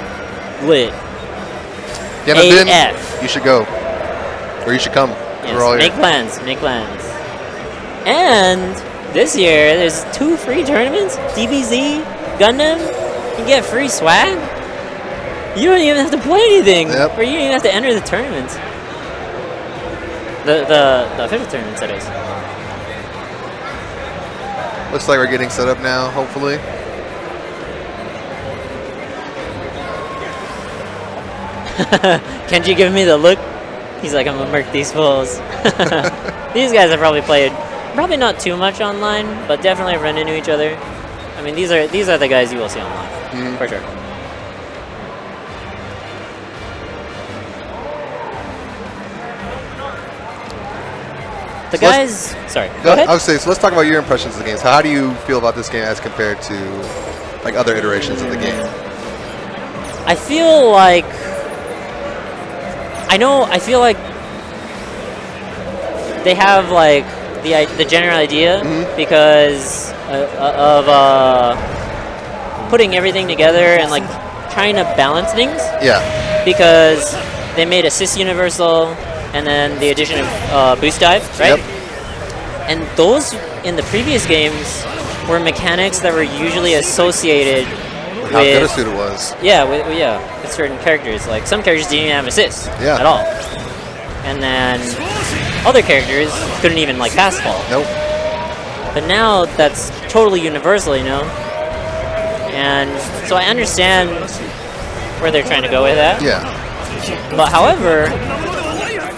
lit. You haven't been? AF. You should go. Or you should come. Yes, We're all make here. plans. And this year, there's 2 free tournaments. DBZ, Gundam, you get free swag. You don't even have to play anything, Yep. or you don't even have to enter the tournaments. The official tournaments, that is. Looks like we're getting set up now, hopefully. Kenji giving me the look. He's like, I'm gonna murk these fools. These guys have probably played, probably not too much online, but definitely run into each other. I mean, these are the guys you will see online, for sure. The So guys, sorry, go ahead. I would say, so let's talk about your impressions of the game. So how do you feel about this game as compared to like other iterations of the game? I feel like they have like the general idea because of putting everything together and like trying to balance things. Yeah. Because they made Assist Universal and then the addition of Boost Dive, right? Yep. And those in the previous games were mechanics that were usually associated How good a with suit it was. yeah, with certain characters. Like some characters didn't even have assists at all, and then other characters couldn't even like pass ball. Nope. But now that's totally universal, you know. And so I understand where they're trying to go with that. Yeah. But however,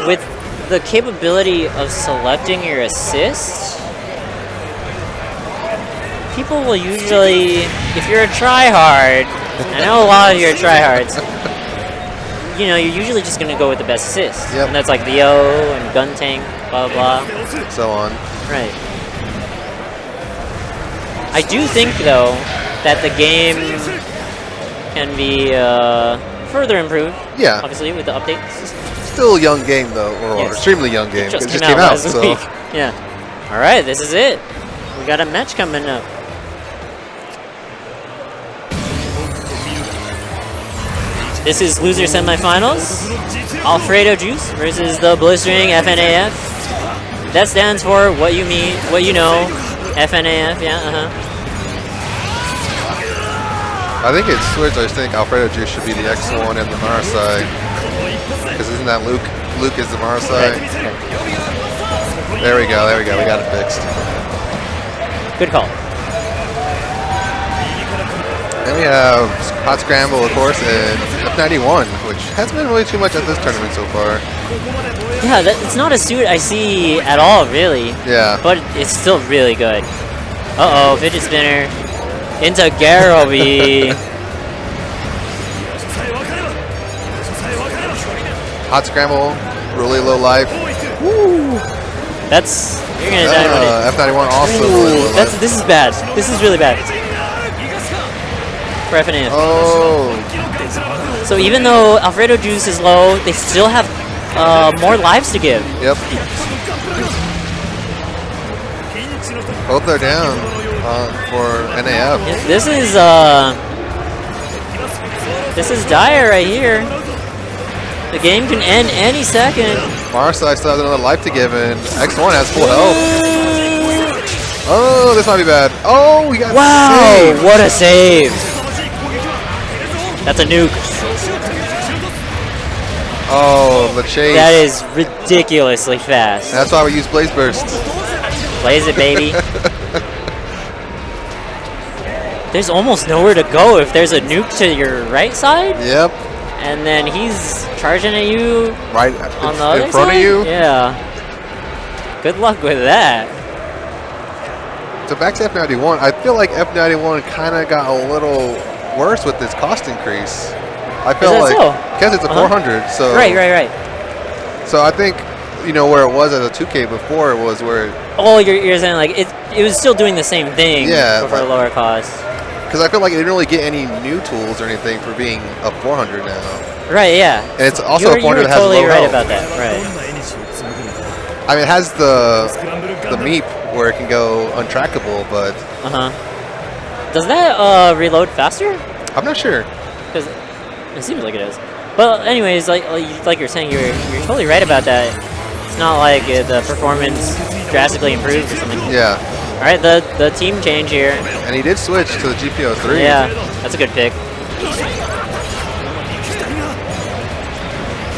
with the capability of selecting your assists, people will usually, if you're a tryhard, I know a lot of you are tryhards, you know, you're usually just going to go with the best assist. Yep. And that's like the O and gun tank, blah, blah, blah. So on. Right. I do think, though, that the game can be further improved. Yeah. Obviously, with the updates. Still a young game though, or Yes. extremely young game. It just 'cause came out last so week. Yeah. All right, this is it. We got a match coming up. This is loser semifinals. Alfredo Juice versus the blistering FNAF. That stands for what you mean, what you know. FNAF, yeah, I think it's switched. I just think Alfredo Juice should be the X1 and the Marasai. Because isn't that Luke? Luke is the Marasai. There we go. We got it fixed. Good call. Then we have Hot Scramble, of course, and F91, which hasn't been really too much at this tournament so far. Yeah, it's not a suit I see at all, really. Yeah. But it's still really good. Uh-oh, fidget spinner. Into Garoby. Hot Scramble, really low life. Woo! That's, you're gonna die with it. F91 also really low life. This is bad. This is really bad. For FNAF. Oh. So even though Alfredo Juice is low, they still have more lives to give. Yep. Both are down for NAF. This is dire right here. The game can end any second. Marasai still has another life to give, and X1 has full health. Oh, this might be bad. Oh, we got saved. What a save! That's a nuke. Oh, the chase. That is ridiculously fast. That's why we use Blaze Burst. Blaze it, baby. There's almost nowhere to go if there's a nuke to your right side. Yep. and then he's charging at you Right on the other in front side? of you. Yeah. Good luck with that. So back to F91. I feel like F91 kind of got a little worse with this cost increase. I feel that like so? because it's a 400. So Right. So I think where it was as a 2K before was where. Oh, you're saying like it was still doing the same thing, Yeah, but for a like- lower cost. Because I feel like it didn't really get any new tools or anything for being a 400 now. Right, yeah. And it's also a you 400 were that has totally low right health. about that. Right. I mean, it has the meep where it can go untrackable, but Does that reload faster? I'm not sure. Because it seems like it is. But anyways, like you're saying, you're totally right about that. It's not like the performance drastically improves or something. Yeah. All right, the team change here. And he did switch to the GPO 3. Yeah, that's a good pick.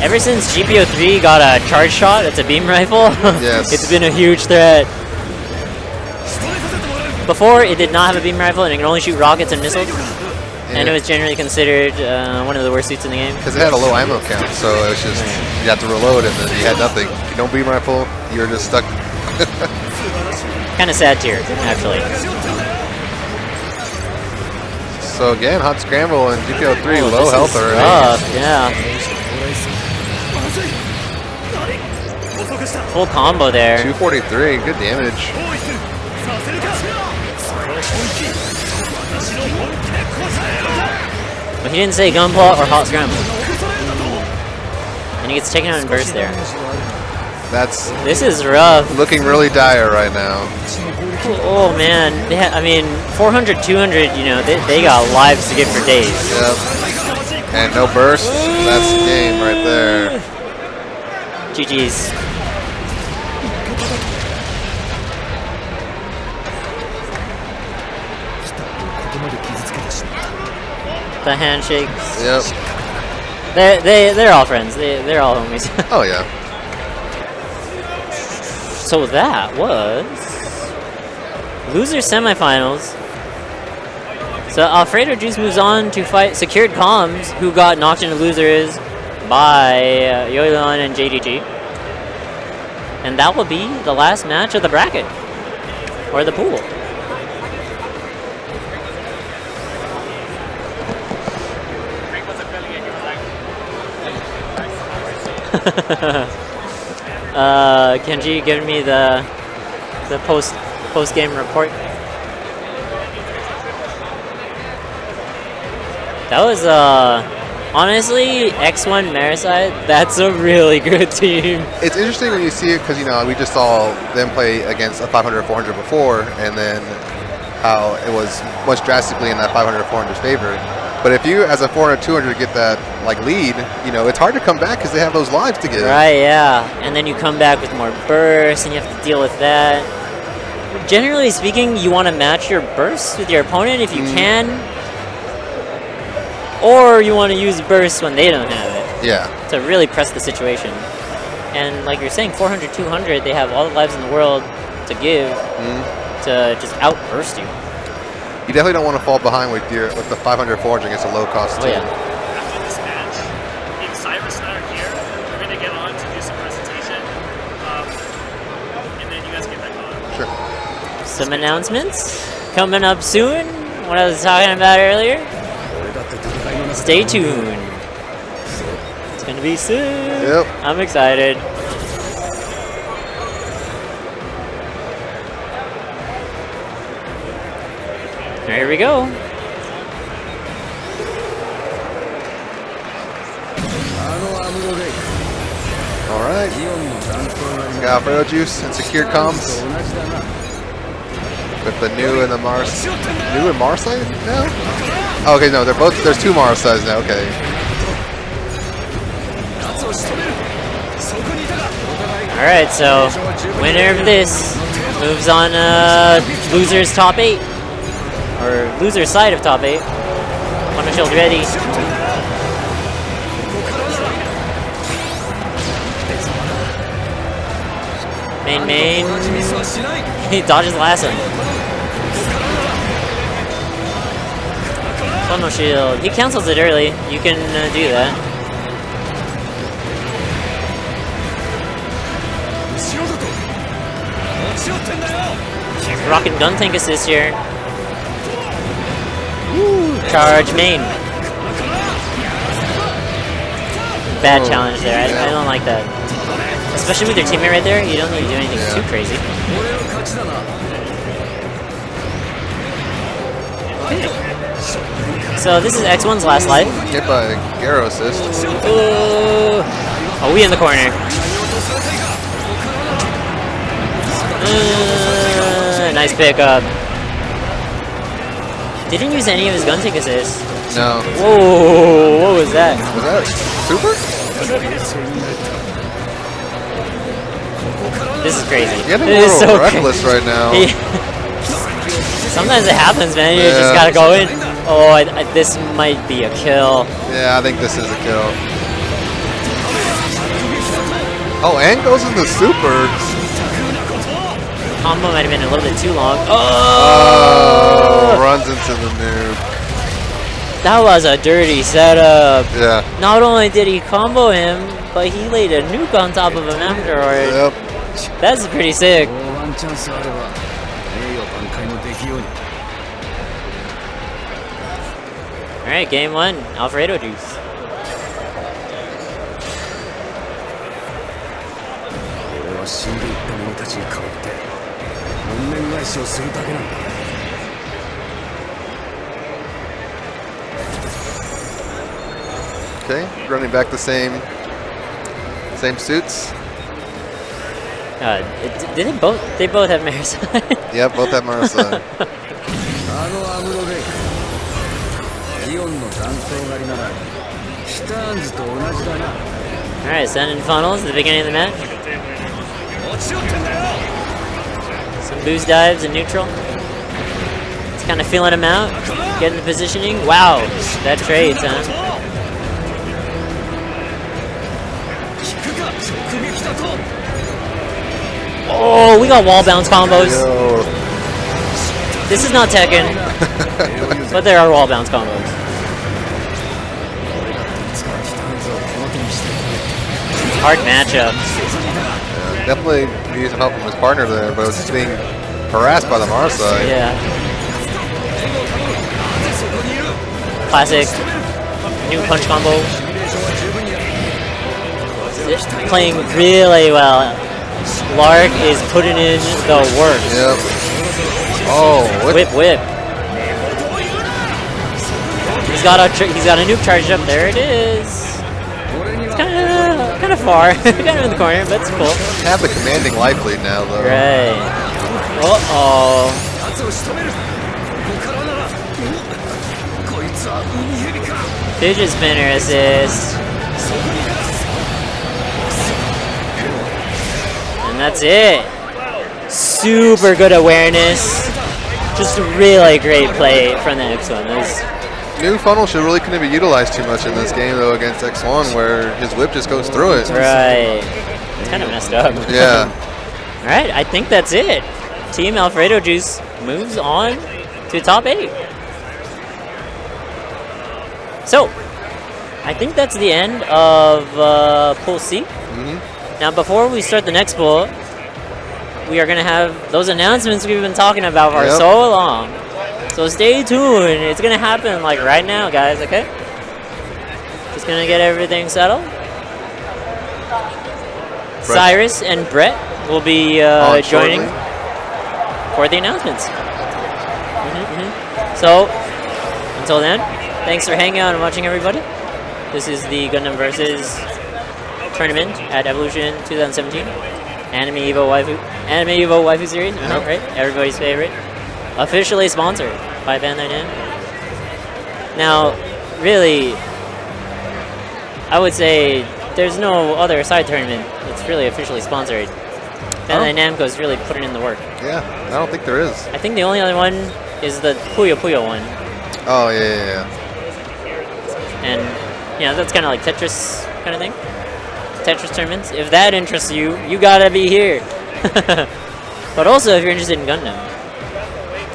Ever since GPO 3 got a charge shot, it's a beam rifle. Yes. It's been a huge threat. Before, it did not have a beam rifle and it could only shoot rockets and missiles. And it was generally considered one of the worst suits in the game. Because it had a low ammo count, so it was just, you had to reload and then you had nothing. No beam rifle, you were just stuck. Kind of sad tier, actually. So again, Hot Scramble and GPO 3, Oh, low this health is already. rough, yeah. Full combo there. 243, good damage. But he didn't say gunpla or hot scramble. And he gets taken out in burst there. This is rough. Looking really dire right now. Oh man, I mean, 400, 200, they got lives to give for days. Yep. And no burst, that's the game right there. GG's. The handshakes. Yep. They're all friends. They're all homies. Oh yeah. So that was loser semifinals. So Alfredo Juice moves on to fight Secured Comms, who got knocked into losers by Yoilon and JDG. And that will be the last match of the bracket. Or the pool. Kenji giving me the post game report. That was honestly X1 Mariside. That's a really good team. It's interesting when you see it because we just saw them play against a 500 400 before, and then how it was much drastically in that 500 400's favor. But if you, as a 400 200, get that lead, it's hard to come back because they have those lives to give. Right, yeah. And then you come back with more bursts, and you have to deal with that. Generally speaking, you want to match your bursts with your opponent if you can. Or you want to use bursts when they don't have it. Yeah. To really press the situation. And like you're saying, 400, 200, they have all the lives in the world to give to just outburst you. You definitely don't want to fall behind with the 500 400 against a low cost team. Yeah. After this match, if Cyrus and I are here, we're going to get on to do some presentation. And then you guys get back on. Sure. Some announcements coming up soon. What I was talking about earlier. Stay tuned. It's going to be soon. Yep. I'm excited. Here we go. All right. We got Alfredo Juice and Secured Comms. With the new and the Mars. New and Marside now? Oh, okay, no, there's two Marsides now, okay. Alright, so winner of this moves on loser's top 8. Or loser's side of top 8. One shield ready. Main. He dodges the last one. Funnel shield. He cancels it early. You can do that. rocking gun tank assist here. Charge main. Bad challenge there. I don't like that. Especially with your teammate right there, you don't need to do anything too crazy. So this is X1's last life. Hit by Garo assist. Oh, we in the corner. Nice pickup. Didn't use any of his gun tank assists. No. Whoa, what was that? Was that super? This is crazy. Yeah, I think This we're is a so little reckless right now. Sometimes it happens, man. You just Yeah. gotta go in. Oh, this might be a kill. Yeah, I think this is a kill. Oh, and goes into super. Combo might have been a little bit too long. Oh, runs into the noob. That was a dirty setup. Yeah. Not only did he combo him, but he laid a nuke on top of him afterwards. Yep. That's pretty sick. Alright, game one, Alfredo juice. Okay, running back the same suits. Did they both? They both have Marisol. Yep, both have Marissa. Alright, sending funnels at the beginning of the match. Some boost dives in neutral. It's kind of feeling him out, getting the positioning. Wow, that trades, huh? Oh, we got wall bounce combos. Yo. This is not Tekken, but there are wall bounce combos. Hard matchup. Yeah, definitely needs some help from his partner there, but it was just being harassed by the Mars side. Yeah. Classic new punch combo. Playing really well. Lark is putting in the work. Yep. Oh, Whip, whip. He's got a nuke charged up. There it is. It's kind of far, kind of in the corner, but it's cool. Have the commanding life lead now, though. Right. Uh-oh. Fidget spinner assist. And that's it. Super good awareness. Just really great play from the X1. New funnel should really couldn't be utilized too much in this game, though, against X1, where his whip just goes through it. Right. It's kind of messed up. Yeah. Alright, I think that's it. Team Alfredo Juice moves on to top 8. So, I think that's the end of Pool C. Now, before we start the next pool, we are going to have those announcements we've been talking about for so long. So stay tuned. It's going to happen like right now, guys, okay? Just going to get everything settled. Cyrus and Brett will be joining for the announcements. So, until then, thanks for hanging out and watching, everybody. This is the Gundam Versus tournament at Evolution 2017. AnimEVO Waifu Series, right? Everybody's favorite. Officially sponsored by Bandai Namco. Now, really, I would say there's no other side tournament that's really officially sponsored. Bandai Namco is really putting in the work. Yeah, I don't think there is. I think the only other one is the Puyo Puyo one. Oh, yeah. And, yeah, that's kind of like Tetris kind of thing. Tetris tournaments. If that interests you, you gotta be here. But also, if you're interested in Gundam,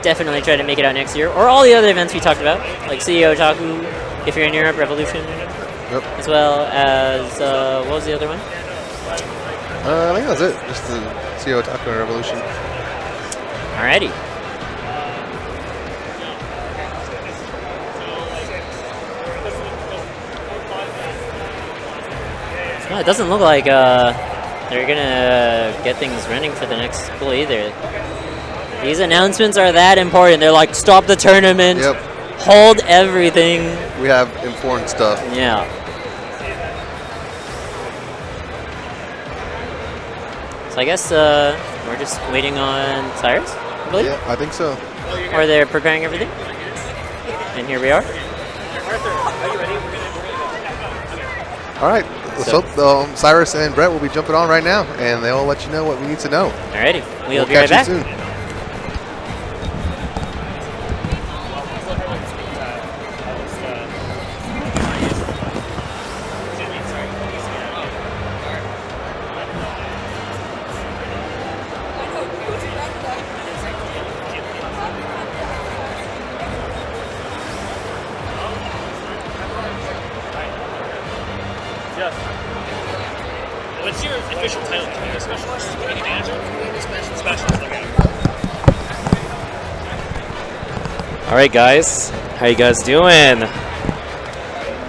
definitely try to make it out next year. Or all the other events we talked about, like CEO Otaku, if you're in Europe, Revolution, as well as, what was the other one? I think that was it. Just the CEO Otaku Revolution. Alrighty. No, it doesn't look like they're gonna get things running for the next school either. These announcements are that important. They're like, stop the tournament, Yep. hold everything. We have important stuff. Yeah. So I guess we're just waiting on Cyrus, I believe? Yeah, I think so. Or they're preparing everything. And here we are. All right. So- So Cyrus and Brett will be jumping on right now, and they'll let you know what we need to know. Alrighty, we'll be catch right back. you soon. What's your official title? Community specialist? Community manager? Community specialist. Specialist, okay. All right, guys. How you guys doing?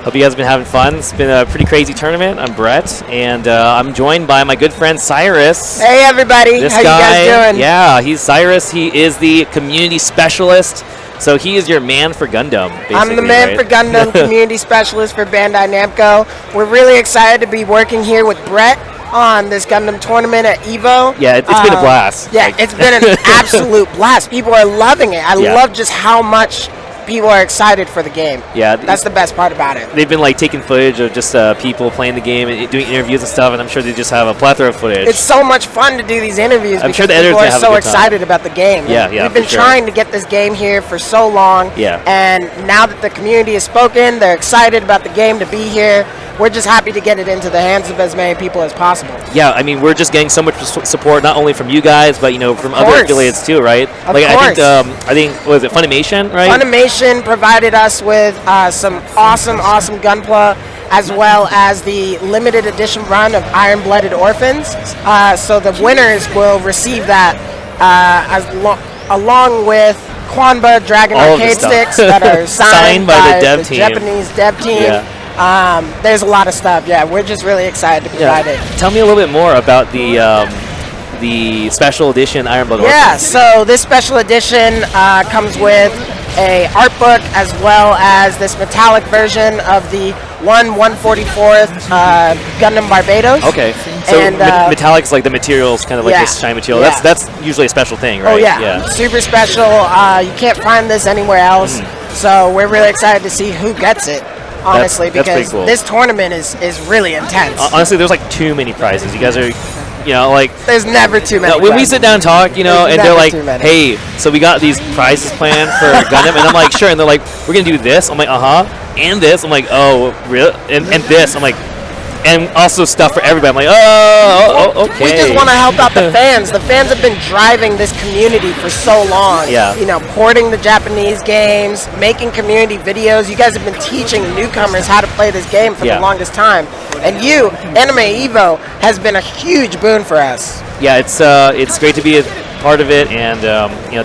Hope you guys have been having fun. It's been a pretty crazy tournament. I'm Brett, and I'm joined by my good friend Cyrus. Hey everybody, This how guy, you guys doing? yeah, he's Cyrus. He is the community specialist. So he is your man for Gundam, basically, I'm the man right? for Gundam, community specialist for Bandai Namco. We're really excited to be working here with Brett on this Gundam tournament at EVO. Yeah, it's been a blast. Yeah, Like- it's been an absolute blast. People are loving it. I Yeah. love just how much people are excited for the game. Yeah, That's the best part about it. they've been like taking footage of just people playing the game and doing interviews and stuff, and I'm sure they just have a plethora of footage. It's so much fun to do these interviews I'm because sure the people editors are have a so good time. excited about the game. Yeah, yeah, We've been for sure. trying to get this game here for so long. Yeah. And now that the community has spoken, they're excited about the game to be here. We're just happy to get it into the hands of as many people as possible. Yeah, I mean, we're just getting so much support, not only from you guys, but from other course. affiliates too, right? Of like course. I think was it Funimation, right? Funimation provided us with some awesome Gunpla, as well as the limited edition run of Iron Blooded Orphans. So the winners will receive that along with Kwanba Dragon All of the arcade stuff. sticks that are signed, by the dev team. Japanese dev team. Yeah. There's a lot of stuff. Yeah, we're just really excited to provide it. Tell me a little bit more about the special edition Iron Blood Yeah, Orphans. so this special edition comes with a art book as well as this metallic version of the 1/144th Gundam Barbados. Okay, so And, metallic is like the materials, kind of like yeah, this shiny material. yeah. That's usually a special thing, right? Oh yeah, super special. You can't find this anywhere else. So we're really excited to see who gets it. Honestly, that's pretty because cool. this tournament is really intense. Honestly, there's like too many prizes. You guys are, like. There's never too many. When we prizes. sit down and talk, and There's they're never like, too many. "Hey, so we got these prizes planned for Gundam," and I'm like, "Sure." And they're like, "We're gonna do this." I'm like, and this. I'm like, "Oh, really?" And this. I'm like, and also stuff for everybody. I'm like, "Oh, okay." We just want to help out the fans. The fans have been driving this community for so long. Yeah. Porting the Japanese games, making community videos. You guys have been teaching newcomers how to play this game for Yeah. the longest time. And AnimEVO has been a huge boon for us. Yeah, it's great to be a part of it, and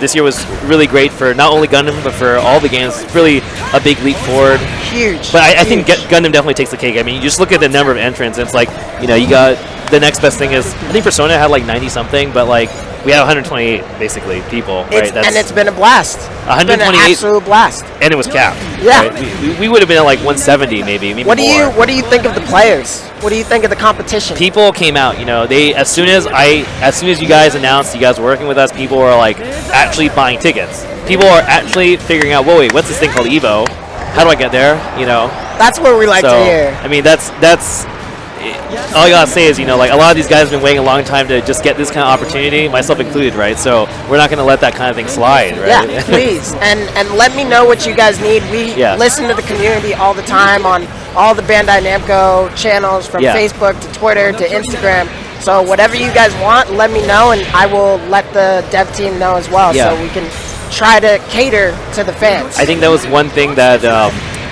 this year was really great for not only Gundam but for all the games. It's really a big leap forward. Huge. But I think huge. Gundam definitely takes the cake. I mean, you just look at the number of entrants, and it's like, you got the next best thing is, I think Persona had like 90 something, but like we had 128 basically people, right? And it's been a blast. It's been an 128 absolute blast. and it was capped. Yeah. Right? We would have been at like 170 maybe What do you more. What do you think of the players? What do you think of the competition? People came out, they as soon as you guys announced you guys were working with us, people were like actually buying tickets. People are actually figuring out, whoa, wait, what's this thing called EVO? How do I get there? That's what we like So to hear. I mean, that's all I gotta say is, like a lot of these guys have been waiting a long time to just get this kind of opportunity, myself included, right? So we're not gonna let that kind of thing slide, right? Yeah, please. And let me know what you guys need. We Yeah. listen to the community all the time on all the Bandai Namco channels, from Yeah. Facebook to Twitter to Instagram. So whatever you guys want, let me know, and I will let the dev team know as well, Yeah. so we can try to cater to the fans. I think that was one thing that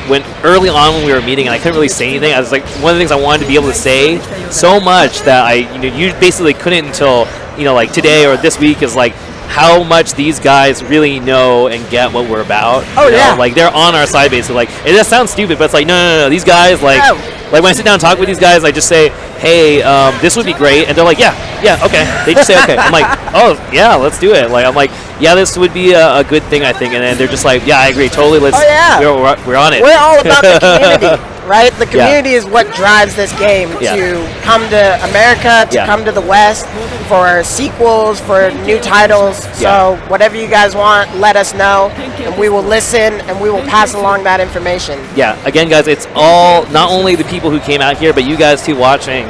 when early on when we were meeting and I couldn't really say anything, I was like, one of the things I wanted to be able to say so much that you basically couldn't until like today or this week is like, how much these guys really know and get what we're about. Oh, you know? yeah. Like they're on our side basically. Like it just sounds stupid, but it's like no. These guys like. No. Like when I sit down and talk with these guys, I just say, "Hey, this would be great," and they're like, "Yeah, okay." They just say, "Okay." I'm like, "Oh, yeah, let's do it." Like I'm like, "Yeah, this would be a good thing, I think," and then they're just like, "Yeah, I agree, totally. Let's. Oh, yeah. We're on it." We're all about the community, right? The community is what drives this game Yeah. to come to America, to Yeah. come to the West, for sequels, for new titles. So whatever you guys want, let us know, and we will listen, and we will pass along that information. Yeah, again, guys, it's all not only the people who came out here, but you guys too watching.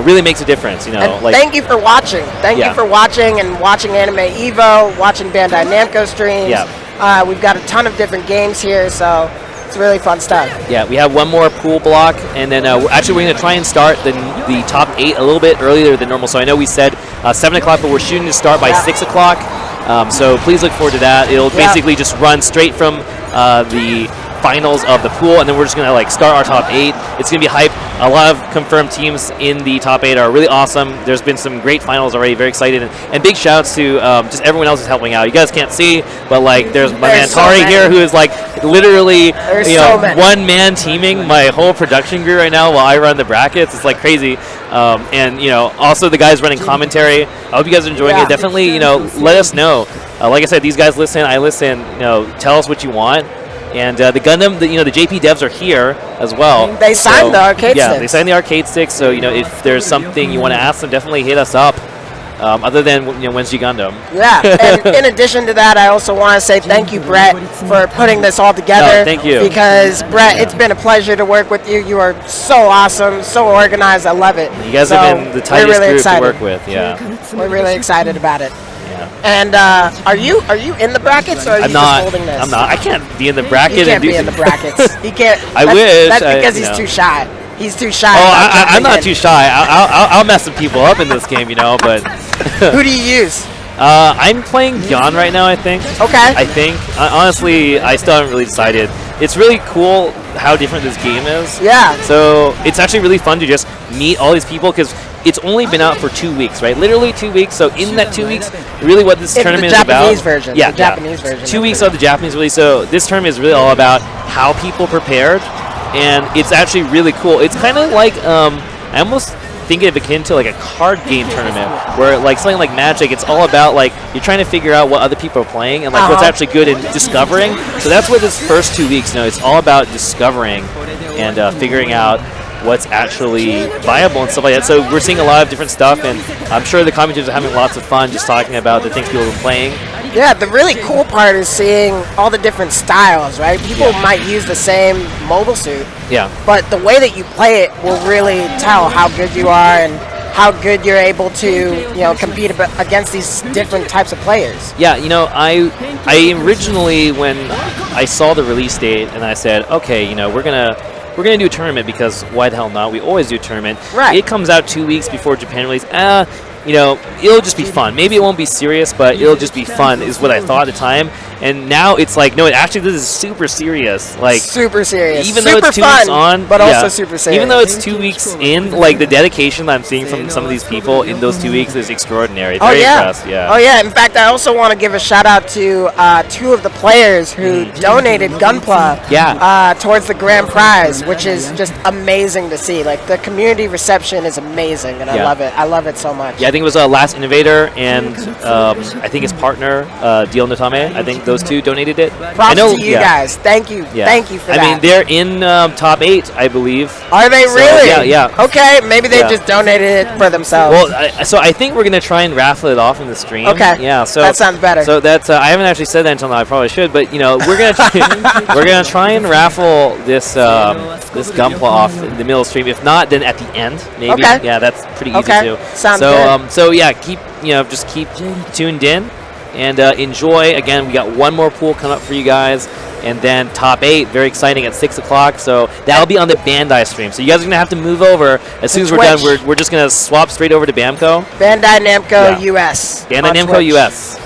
Really makes a difference, you know. And Like, thank you for watching. Thank Yeah. you for watching and watching AnimEVO, watching Bandai Namco streams. Yeah. We've got a ton of different games here, so it's really fun stuff. yeah, we have one more pool block, and then actually we're going to try and start the top 8 a little bit earlier than normal. So I know we said 7 o'clock, but we're shooting to start by 6 o'clock. So please look forward to that. It'll basically just run straight from the finals of the pool, and then we're just going to like start our top 8. It's going to be hype. A lot of confirmed teams in the top 8 are really awesome. There's been some great finals already. Very excited, and big shouts to just everyone else who's helping out. You guys can't see, but like there's my man There's so Tari many. here, who is like literally There's you know so many. one man teaming my whole production crew right now while I run the brackets. It's like crazy. And you know, also the guys running commentary. I hope you guys are enjoying Yeah. it. Definitely, you know, let us know. Like I said, these guys listen. I listen. You know, tell us what you want. And the Gundam, you know, the JP devs are here as well. They signed the arcade Yeah, sticks. they signed the arcade sticks. So you know, if there's something you want to ask them, definitely hit us up. Other than you know, when's G Gundam? Yeah, and in addition to that, I also want to say thank you, Brett, for putting this all together. No, thank you. Because, Brett, it's been a pleasure to work with you. You are so awesome, so organized. I love it. You guys So, have been the we're tightest really group excited. to work with. Yeah. We're really excited about it. Yeah. And are you in the brackets, or are you I'm just not. holding this? I'm not. I can't be in the bracket. He can't and do be in the things. brackets. He can't. I that's, wish, That's I- because you he's know. too shy. He's too shy. Oh, about I'm jumping not in. too shy. I'll mess some people up in this game, you know. But Who do you use? I'm playing Gyan right now. I think. Okay. I think honestly, I still haven't really decided. It's really cool how different this game is. Yeah. So it's actually really fun to just meet all these people because it's only been out for 2 weeks, right? Literally 2 weeks. So in that 2 weeks, really what this In tournament the is about. Japanese version. Yeah, The Japanese version. 2 weeks of the Japanese release. So this tournament is really all about how people prepared, and it's actually really cool. It's kind of like I almost think of it akin to like a card game tournament where like something like Magic, it's all about like you're trying to figure out what other people are playing and like what's actually good in discovering. So that's what this first 2 weeks, you know, it's all about discovering and figuring out what's actually viable and stuff like that. So we're seeing a lot of different stuff, and I'm sure the commentators are having lots of fun just talking about the things people have been playing. Yeah, the really cool part is seeing all the different styles, right? People might use the same mobile suit, Yeah. but the way that you play it will really tell how good you are and how good you're able to, you know, compete against these different types of players. Yeah, you know, I originally, when I saw the release date and I said, okay, you know, we're gonna do a tournament because why the hell not? We always do a tournament. Right. It comes out 2 weeks before Japan release. You know, it'll just be fun. Maybe it won't be serious, but it'll just be fun is what I thought at the time. And now it's like, no, actually this is super serious. Like Super serious. even super though it's 2 fun, weeks on, but yeah, also super serious. Even though it's 2 weeks in, like the dedication that I'm seeing from some of these people in those 2 weeks is extraordinary. Very impressed. Yeah. Oh yeah. In fact, I also want to give a shout out to 2 of the players who donated Gunpla Yeah. towards the grand prize, which is just amazing to see. Like the community reception is amazing, and I Yeah. love it. I love it so much. Yeah, I think it was Last Innovator and I think his partner, Deal Natame. I think those 2 donated it. I Props know, to you guys. Thank you. Yeah. Thank you for I that. mean, they're in top 8, I believe. Are they So, really? yeah, yeah. Okay, maybe they Yeah. just donated it for themselves. Well, so I think we're gonna try and raffle it off in the stream. Okay. Yeah. So That sounds better. So that's I haven't actually said that until now. I probably should, but you know we're gonna try and raffle this this Gunpla off in the middle of the stream. If not, then at the end maybe. Okay. Yeah, that's pretty easy Okay. too. Sounds so good. so yeah, just keep tuned in and enjoy. Again, we got one more pool coming up for you guys. And then top 8, very exciting at 6 o'clock. So that'll be on the Bandai stream. So you guys are gonna have to move over as soon as we're done. Twitch. We're just gonna swap straight over to Bamco. Bandai Namco Yeah. US. Bandai on Namco Twitch. US.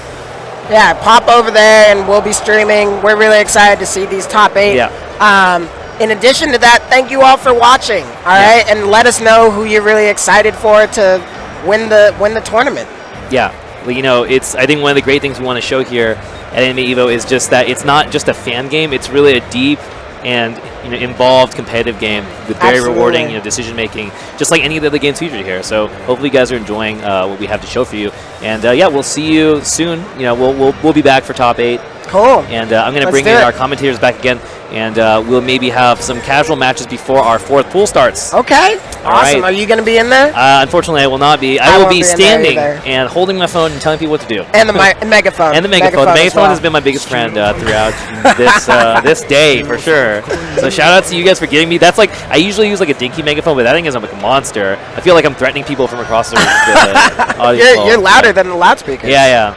Yeah, pop over there and we'll be streaming. We're really excited to see these top 8. Yeah. In addition to that, thank you all for watching. All right, and let us know who you're really excited for to win the tournament. Yeah. you know, it's, I think one of the great things we want to show here at AnimEVO is just that it's not just a fan game, it's really a deep and, you know, involved competitive game with very rewarding, you know, decision making, just like any of the other games featured here. So hopefully you guys are enjoying what we have to show for you. And yeah, we'll see you soon. You know, we'll be back for top 8. Cool. And I'm going to bring in our commentators back again, and we'll maybe have some casual matches before our 4th pool starts. Okay. Awesome. Are you going to be in there? Unfortunately, I will not be. I will be standing and holding my phone and telling people what to do. And the megaphone. And the megaphone. The megaphone has been my biggest friend throughout this day, for sure. So shout out to you guys for getting me. That's like, I usually use like a dinky megaphone, but that thing is like a monster. I feel like I'm threatening people from across the audio. You're louder than the loudspeakers. Yeah.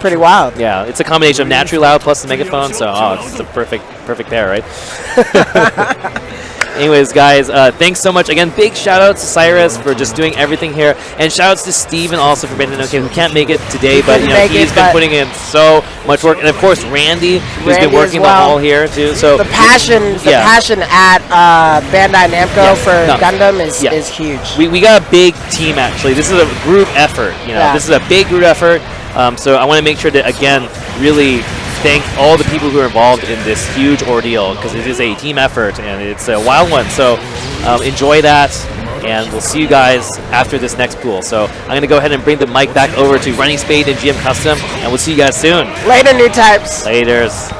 Pretty wild. Yeah, it's a combination of naturally loud plus the megaphone, so it's a perfect pair, right? Anyways, guys, thanks so much. Again, big shout-outs to Cyrus for just doing everything here, and shout-outs to Steven also for being okay, who can't make it today, but you know, he's been putting in so much work, and of course Randy, who's been working the hall here too. So the passion at Bandai Namco for Gundam is huge. We got a big team actually. This is a group effort. You know, this is a big group effort. So I want to make sure to again really thank all the people who are involved in this huge ordeal, because it is a team effort and it's a wild one. So enjoy that, and we'll see you guys after this next pool. So I'm going to go ahead and bring the mic back over to Running Spade and GM Custom, and we'll see you guys soon. Later, new types. Laters.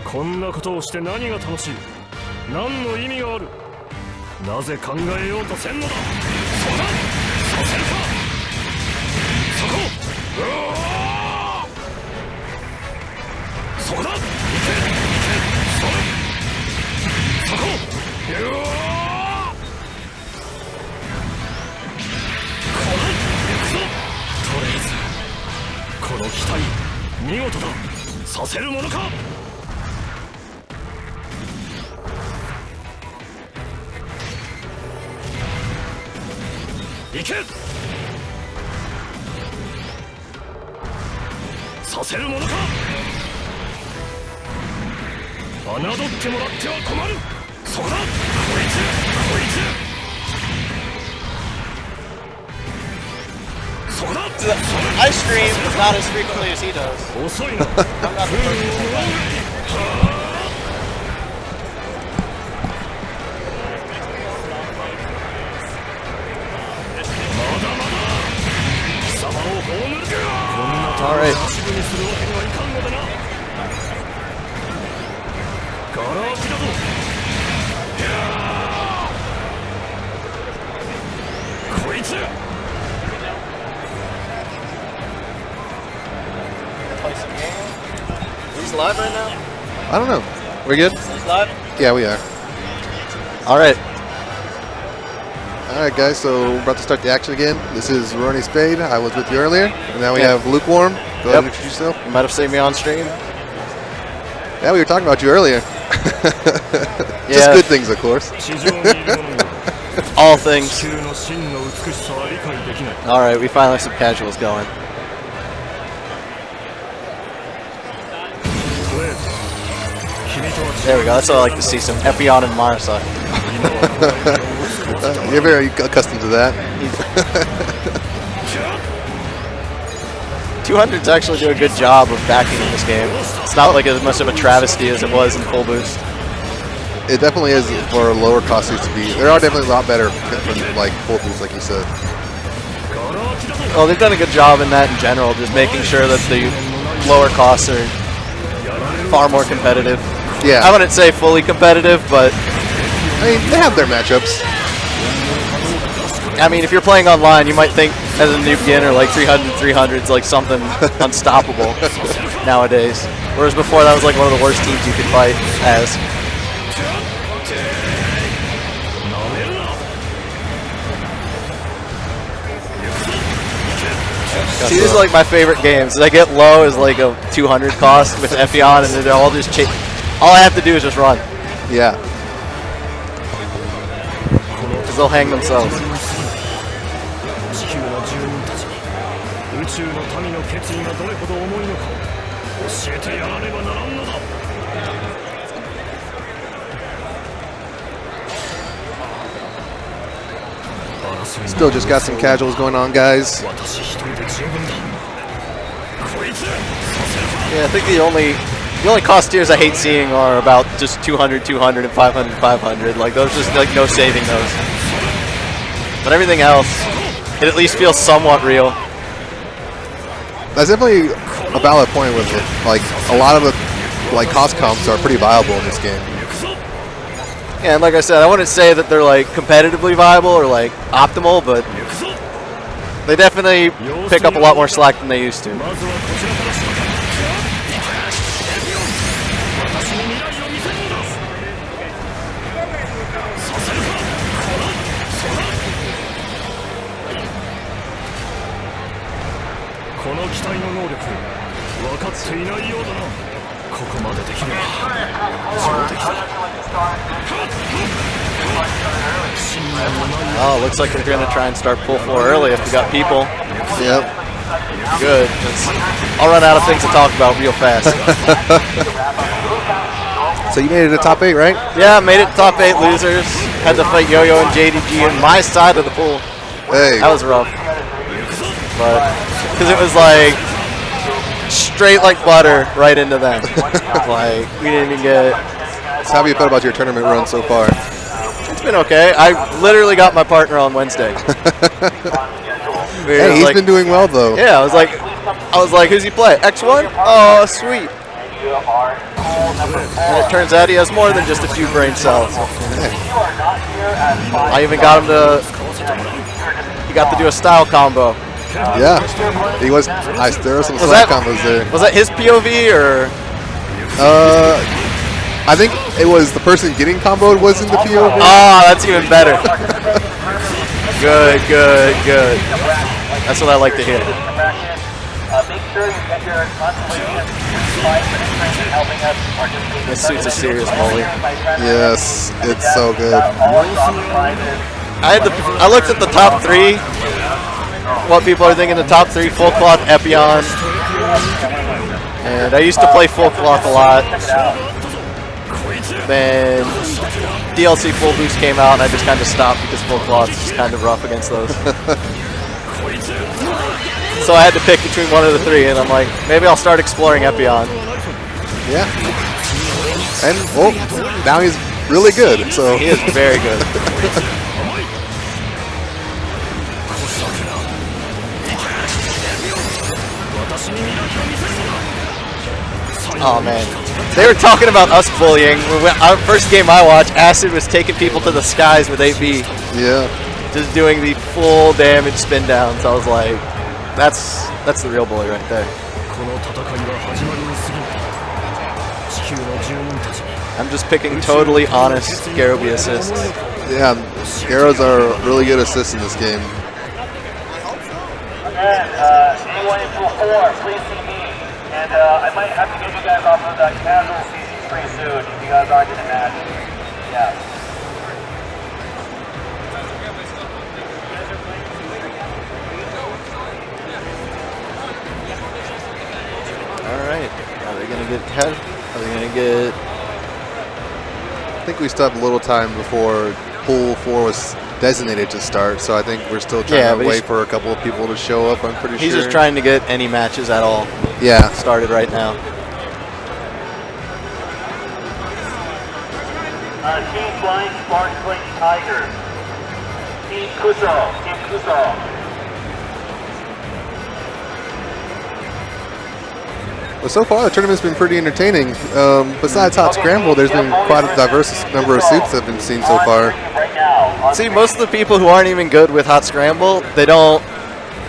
こんなことをして何が楽しい？何の意味がある？なぜ考えようとせんのだ？そうだ！させるか！そこ！そこだ！行け！それ！そこ！行くぞ！とりあえずこの機体見事だ！させるものか！行け！させるものか！侮ってもらっては困る！そこだ！こいつ！こいつ！そこだ！I stream not as frequently as he does. 遅いな！ I'm not the first one. こんな Alright. こいつ He's live right now? I don't know. We're good? He's live? Yeah, we are. Alright. Alright guys, so we're about to start the action again. This is Ronnie Spade. I was with you earlier. And now we have Lukewarm. Go ahead and introduce yourself. You might have seen me on stream. Yeah, we were talking about you earlier. Just good things, of course. All things. Alright, we finally have some casuals going. There we go. That's what I like to see, some Epion and Marsa. You're very accustomed to that. 200s actually do a good job of backing in this game. It's not like as much of a travesty as it was in Full Boost. It definitely is for lower costs used to be. There are definitely a lot better from like Full Boost, like you said. Well, they've done a good job in that in general, just making sure that the lower costs are far more competitive. Yeah. I wouldn't say fully competitive, but I mean, they have their matchups. I mean, if you're playing online, you might think as a new beginner, like 300's like something unstoppable nowadays. Whereas before, that was like one of the worst teams you could fight as. See, these are like my favorite games. I get low as like a 200 cost with Epion, and they're all just all I have to do is just run. Yeah. Because they'll hang themselves. Still just got some casuals going on, guys. Yeah, I think the only cost tiers I hate seeing are about just 200, 200, and 500, 500. Like those, just like no saving those. But everything else, it at least feels somewhat real. That's definitely a valid point with it. Like a lot of the like cost comps are pretty viable in this game. Yeah, and like I said, I wouldn't say that they're like competitively viable or like optimal, but they definitely pick up a lot more slack than they used to. Oh, looks like they're going to try and start pull 4 early if we got people. Yep. Good. I'll run out of things to talk about real fast. So you made it to top 8, right? Yeah, made it to top 8 losers. Had to fight Yo-Yo and JDG in my side of the pool. Hey. That was rough. But, because it was like, straight like butter right into them. Like, we didn't even get... So how have you felt about your tournament run so far? It's been okay. I literally got my partner on Wednesday. Hey, he's been doing well though. Yeah, I was like, who's he play? X1? Oh, sweet. And it turns out he has more than just a few brain cells. I even got him to. He got to do a style combo. Yeah, there was some slap combos there. Was that his POV or? I think it was the person getting comboed was in the POV. Oh, that's even better. Good, good, good. That's what I like to hear. This suit's a serious molly. Yes, it's so good. I looked at the top 3. What people are thinking the top 3: Full Cloth, Epion. And I used to play Full Cloth a lot. Then DLC Full Boost came out and I just kind of stopped because Full Cloth is kind of rough against those. So I had to pick between one of the 3 and I'm like, maybe I'll start exploring Epion. Yeah. And, well, now he's really good, so. He is very good. Oh man, they were talking about us bullying. Our first game I watched, Acid was taking people to the skies with 8B. Yeah. Just doing the full damage spin downs. I was like, that's the real bully right there. I'm just picking totally honest Garobi assists. Yeah, arrows are really good assists in this game. Again, anyone in pool 4, please see me. And I might have to get you guys off of the casual CCs pretty soon if you guys aren't in the match. Yeah. All right. Are they gonna get head? Are they gonna get? I think we still have a little time before pool 4 was designated to start, so I think we're still trying to wait for a couple of people to show up. I'm pretty sure He's just trying to get any matches at all. Yeah. Started right now. Team Flying Sparkling Tiger. Team Kuso. Team Kuso. Well, so far the tournament's been pretty entertaining. Besides Hot Scramble, there's been quite a diverse number of suits that have been seen so far. See, most of the people who aren't even good with Hot Scramble, they'll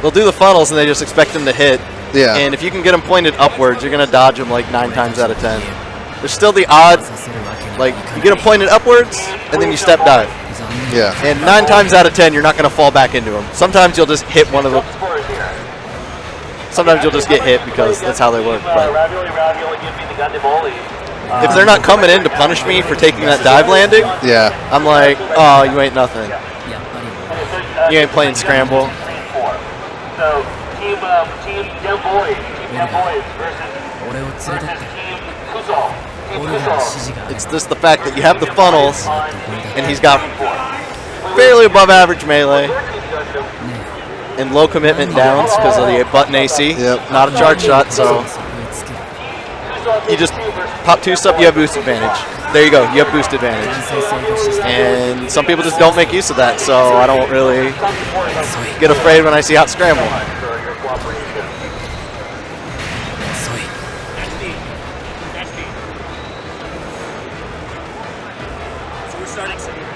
do the funnels and they just expect them to hit. Yeah. And if you can get them pointed upwards, you're going to dodge them like 9 times out of 10. There's still the odd, like, you get them pointed upwards and then you step dive. Yeah. And 9 times out of 10, you're not going to fall back into them. Sometimes you'll just hit one of them. Sometimes you'll just get hit because that's how they work. But if they're not coming in to punish me for taking that dive landing, yeah, I'm like, oh, you ain't nothing. You ain't playing Scramble. So, Team Dem Boys versus Team Kuso. It's just the fact that you have the funnels, and he's got fairly above average melee and low commitment downs because of the button AC. Not a charge shot, so you just pop 2 sub, you have boost advantage. There you go, you have boost advantage. And some people just don't make use of that, so I don't really get afraid when I see Hot Scramble.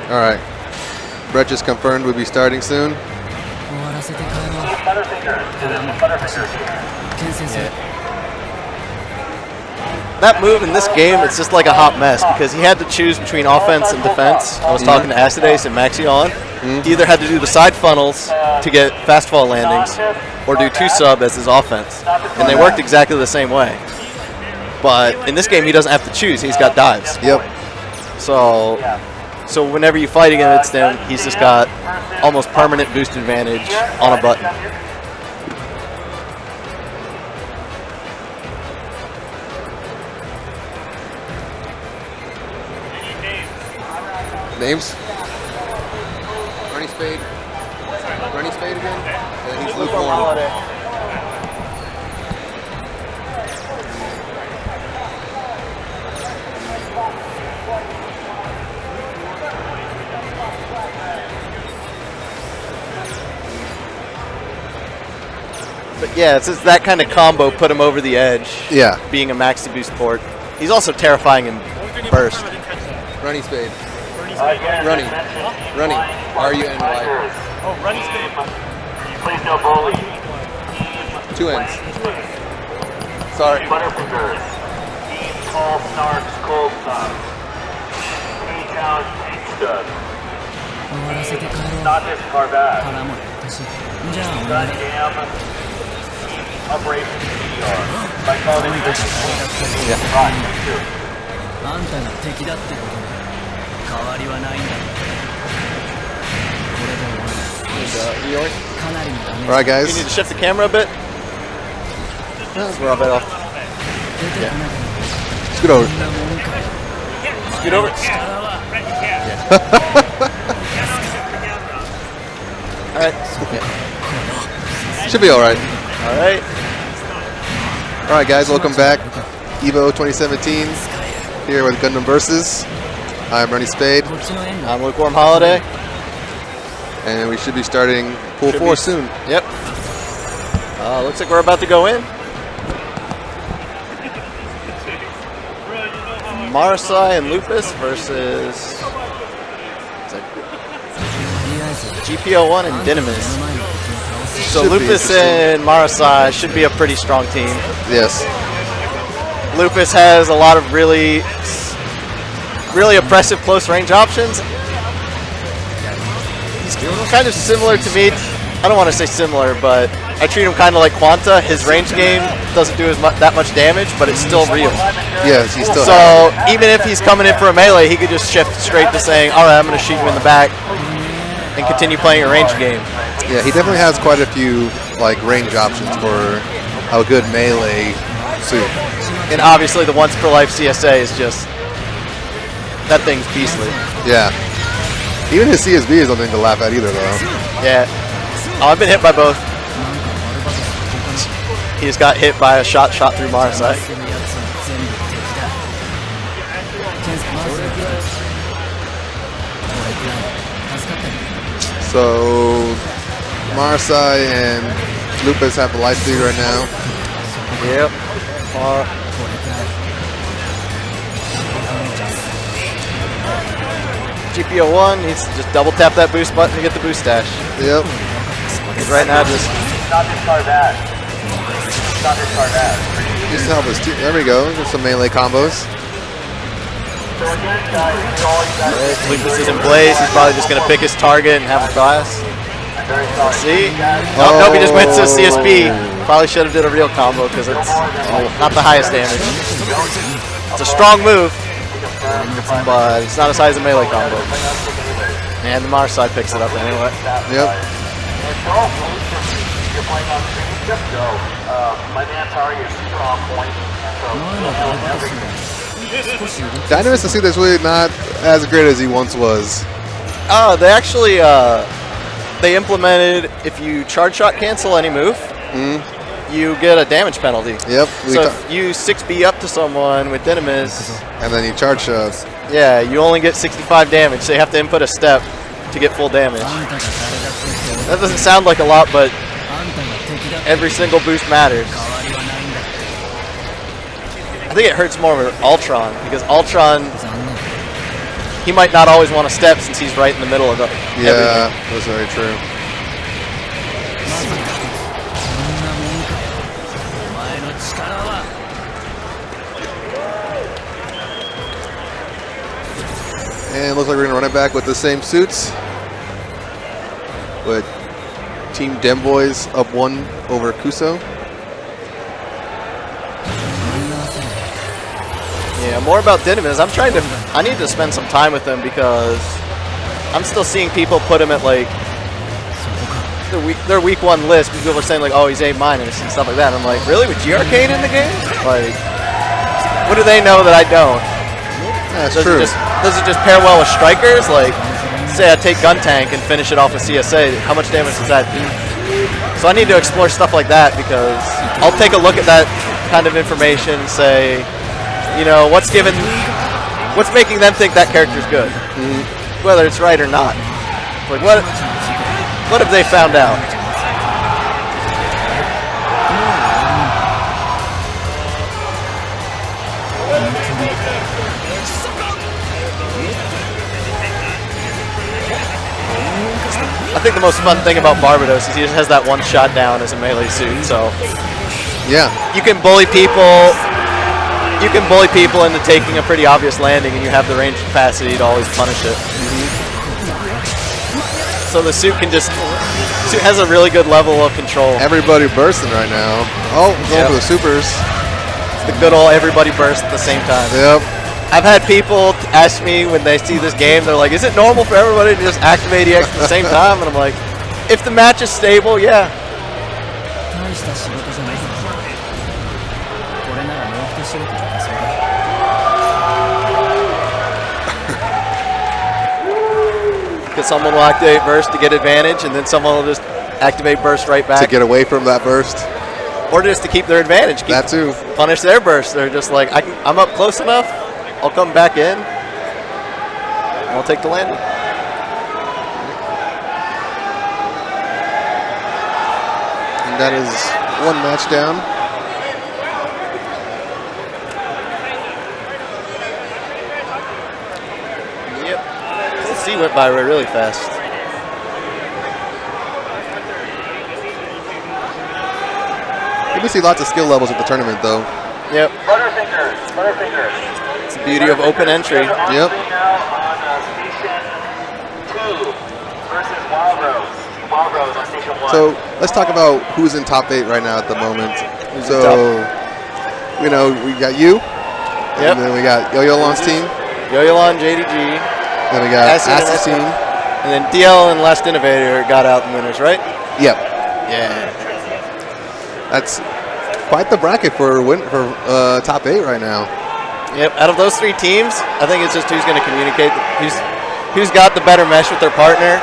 All right. Brett just confirmed we'll be starting soon. That move in this game, it's just like a hot mess because he had to choose between offense and defense. I was talking to Acidace and Maxion. He either had to do the side funnels to get fast fall landings or do 2 sub as his offense. And they worked exactly the same way. But in this game, he doesn't have to choose. He's got dives. Yep. So whenever you fight against him, he's just got almost permanent boost advantage on a button. Names? Running Spade. Running Spade again? And he's lukewarm. But yeah, it's just that kind of combo put him over the edge. Yeah. Being a maxi boost port. He's also terrifying in burst. Running Spade. Running. Running. R-U-N-Y. Oh, Running Spade. Please no bully. 2 ends. Sorry. Butterfingers. Team Tall Snarks Cold Suns. K-Town Pink Stud. Not this Carvat. Gundam. Operation CDR. By calling this All right, guys. You need to shift the camera a bit. We're a bit off. Yeah. Scoot over. Scoot over. All right. Should be all right. All right. All right, guys. Welcome back. EVO 2017 here with Gundam Versus. I'm Running Spade. I'm Lukewarm Holiday. And we should be starting pool 4 soon. Yep. Looks like we're about to go in. Marasai and Lupus versus GPO1 and Dynamis. So Should be Lupus interesting. and Marasai should be a pretty strong team. Yes. Lupus has a lot of really oppressive close range options. He's kind of similar to me. I don't want to say similar, but I treat him kind of like Quanta. His range game doesn't do that much damage, but it's still real. Yes, he's still. So even if he's coming in for a melee, he could just shift straight to saying, all right, I'm going to shoot you in the back and continue playing a range game. Yeah, he definitely has quite a few like range options for a good melee suit. And obviously the once per life CSA is just, that thing's beastly. Yeah. Even his CSB is something to laugh at either, though. Yeah. Oh, I've been hit by both. He just got hit by a shot through Marasai. So Marasai and Lupus have the life lead right now. Yep. GPO 1 needs to just double tap that boost button to get the boost dash. Yep. Because right now just... Just help us. There we go. There's some melee combos. Lupus is in place. He's probably just going to pick his target and have a blast. See? Oh, nope, he just went to CSP. Probably should have did a real combo because it's not the highest damage. It's a strong move, but it's not as high as a melee combo. And the Marasai picks it up anyway. Yep. Dynamis to see that's really not as great as he once was. They actually they implemented if you charge shot cancel any move, you get a damage penalty. Yep. So if you 6B up to someone with Dynamis, and then you charge shots. Yeah, you only get 65 damage, so you have to input a step to get full damage. That doesn't sound like a lot, but every single boost matters. I think it hurts more with Ultron, because Ultron, he might not always want to step since he's right in the middle of everything. Yeah, that's very true. And it looks like we're going to run it back with the same suits. With Team Demboys up 1 over Kuso. Yeah, more about Dynamis. I need to spend some time with him because I'm still seeing people put him at like their week 1 list. People are saying like, oh, he's A- and stuff like that. And I'm like, really? With G-Arcade in the game? Like, what do they know that I don't? That's true. Does it just pair well with strikers? Like, say I take Gun Tank and finish it off with CSA, how much damage does that do? So I need to explore stuff like that because I'll take a look at that kind of information and say, you know, what's making them think that character's good, whether it's right or not. Like, what have they found out? I think the most fun thing about Barbados is he just has that one shot down as a melee suit, so yeah, you can bully people. You can bully people into taking a pretty obvious landing, and you have the range capacity to always punish it. So the suit has a really good level of control. Everybody bursting right now. Oh, going for the supers. The good old everybody burst at the same time. Yep. I've had people ask me when they see this game, they're like, is it normal for everybody to just activate EX at the same time? And I'm like, if the match is stable, yeah. Because someone will activate burst to get advantage, and then someone will just activate burst right back. To get away from that burst. Or just to keep their advantage. That too. Punish their burst. They're just like, I'm up close enough, I'll come back in, and I'll take the landing. And that is 1 match down. Yep. C went by really fast. We see lots of skill levels at the tournament, though. Yep. Butterfingers. It's the beauty of open entry. Yep. Now on station 2 versus Marlboro's on station 1. So let's talk about who's in top 8 right now at the moment. So, you know, we got you. Yep. And then we got Yo-Yo-Lon's team. Yo-Yo-Lon, JDG. Then we got Acid and Acid's team. And then DL and Last Innovator got out in winners, right? Yep. Yeah. That's quite the bracket for top 8 right now. Yep. Out of those 3 teams, I think it's just who's going to communicate, who's got the better mesh with their partner.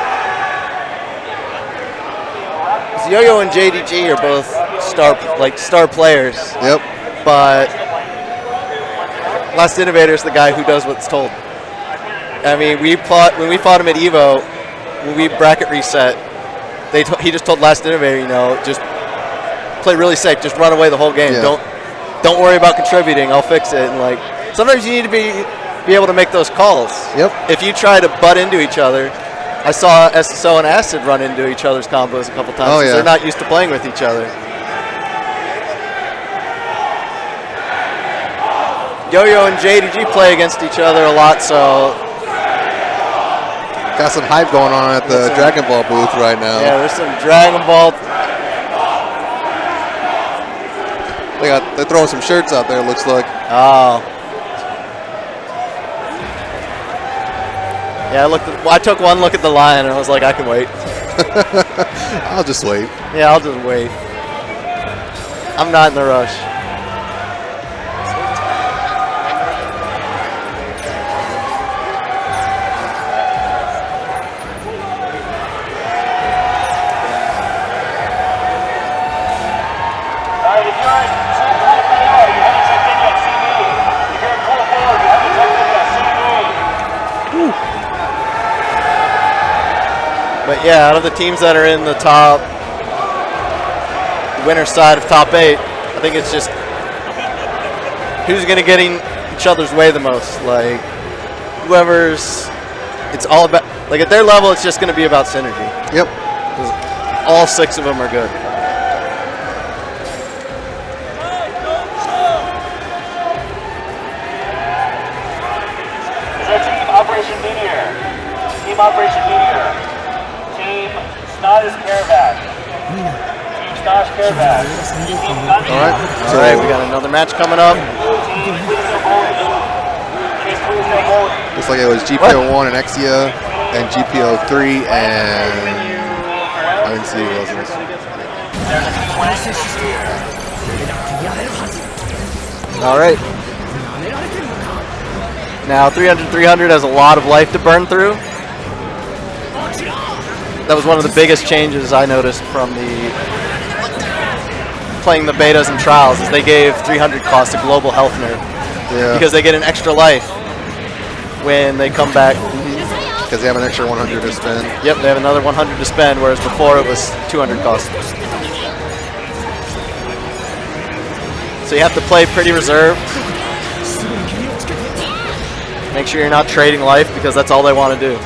Yo-Yo and JDG are both star players. Yep. But Last Innovator is the guy who does what's told. I mean, when we fought him at EVO, when we bracket reset, he just told Last Innovator, you know, just play really safe, just run away the whole game. Yeah. Don't worry about contributing. I'll fix it. And like sometimes you need to be able to make those calls. Yep. If you try to butt into each other, I saw SSO and Acid run into each other's combos a couple times. Oh, 'cause yeah. They're not used to playing with each other. Yo-Yo and JDG play against each other a lot, so got some hype going on at the Dragon Ball booth right now. Yeah, there's some Dragon Ball. They're throwing some shirts out there. It looks like. Oh. Yeah, I took one look at the line and I was like, I can wait. I'll just wait. Yeah, I'll just wait. I'm not in the rush. Alright, if you're in Pool 4, you haven't checked in yet, see me. If you're in Pool 4, you haven't checked in yet, see me. But yeah, out of the teams that are in the top winner side of top 8, I think it's just who's going to get in each other's way the most. Like it's all about, like at their level, it's just going to be about synergy. Yep. All 6 of them are good. Is our team Operation Meteor? Team Operation Meteor. Team Snod's Caravan. Team Snod's Caravan. Team Gundam. All right, we got another match coming up. Team Please No Bullying. Team Please No Bullying. Looks like it was GPO1 and Exia, and GPO3 and I didn't see who else it was. There's a team winning. All right. Now 300 has a lot of life to burn through. That was one of the biggest changes I noticed from playing the betas and trials, is they gave 300 cost a global health nerf. Yeah. Because they get an extra life when they come back. Because they have an extra 100 to spend. Yep, they have another 100 to spend, whereas before it was 200 cost. So you have to play pretty reserved. Make sure you're not trading life, because that's all they want to do.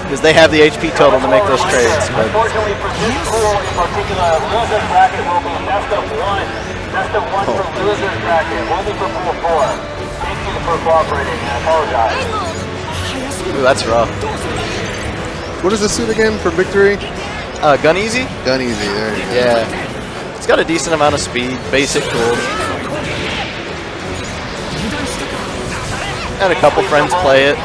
Because they have the HP total to make those trades. But Unfortunately for this pool in particular, loser's bracket will be best of 1. Best of 1 for loser's bracket, only for pool 4. Thank you for cooperating, and I apologize. ooh, that's rough. What is the suit again for victory? Gun easy? Gun easy. There you go. Yeah. It's got a decent amount of speed, basic tools. And a couple friends play it.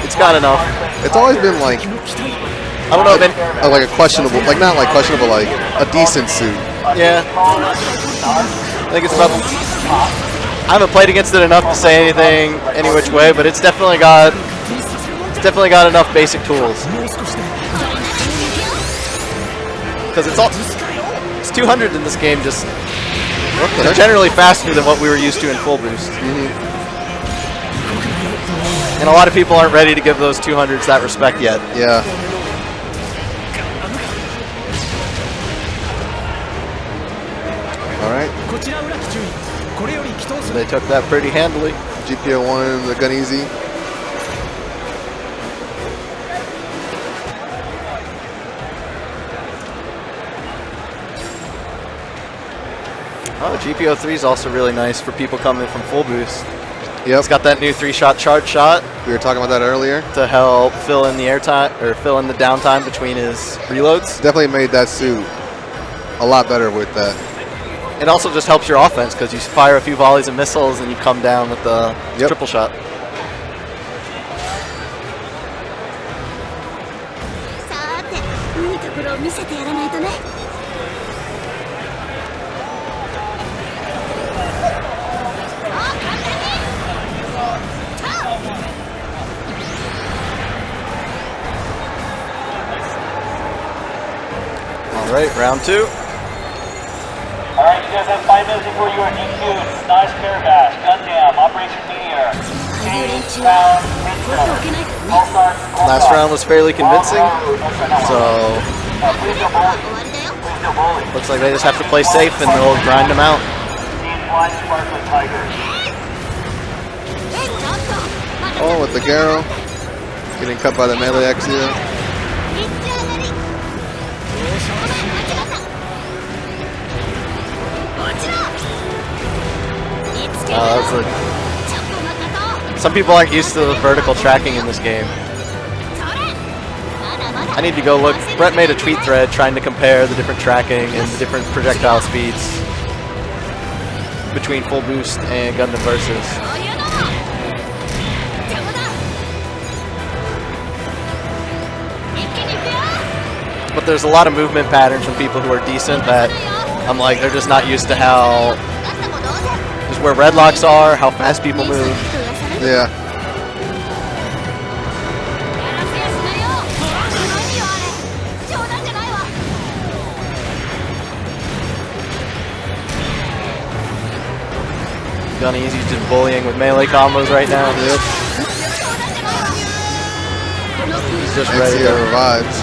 It's got enough. It's always been like, I don't know if like a questionable, like not like questionable, like a decent suit. yeah. I think it's about. I haven't played against it enough to say anything any which way, but it's definitely got enough basic tools. Because it's 200 in this game. Just they're generally faster than what we were used to in full boost. And a lot of people aren't ready to give those 200s that respect yet. Yeah. All right. They took that pretty handily. GPO1, the gun easy. Oh, GPO3 is also really nice for people coming from full boost. Yep. He's got that new 3-shot charge shot We were talking about that earlier. to help fill in the airtime or fill in the downtime between his reloads. Definitely made that suit a lot better with that. It also just helps your offense because you fire a few volleys of missiles and you come down with the triple shot. さて、いいところを見せてやらないとね。 All right, round 2. Alright, you guys have 5 minutes before you are DQ'd. Nice Carabash, Gundam, Operation Meteor. Last round was fairly convincing, so looks like they just have to play safe and they'll grind them out. Oh, with the Garo. Getting cut by the melee Exia. Some people aren't used to the vertical tracking in this game. I need to go look. Brett made a tweet thread trying to compare the different tracking and the different projectile speeds between Full Boost and Gundam Versus. But there's a lot of movement patterns from people who are decent that I'm like, they're just not used to how, just where red locks are, how fast people move. Yeah. Gunny's just bullying with melee combos right now. Yep. He's just ready to revives.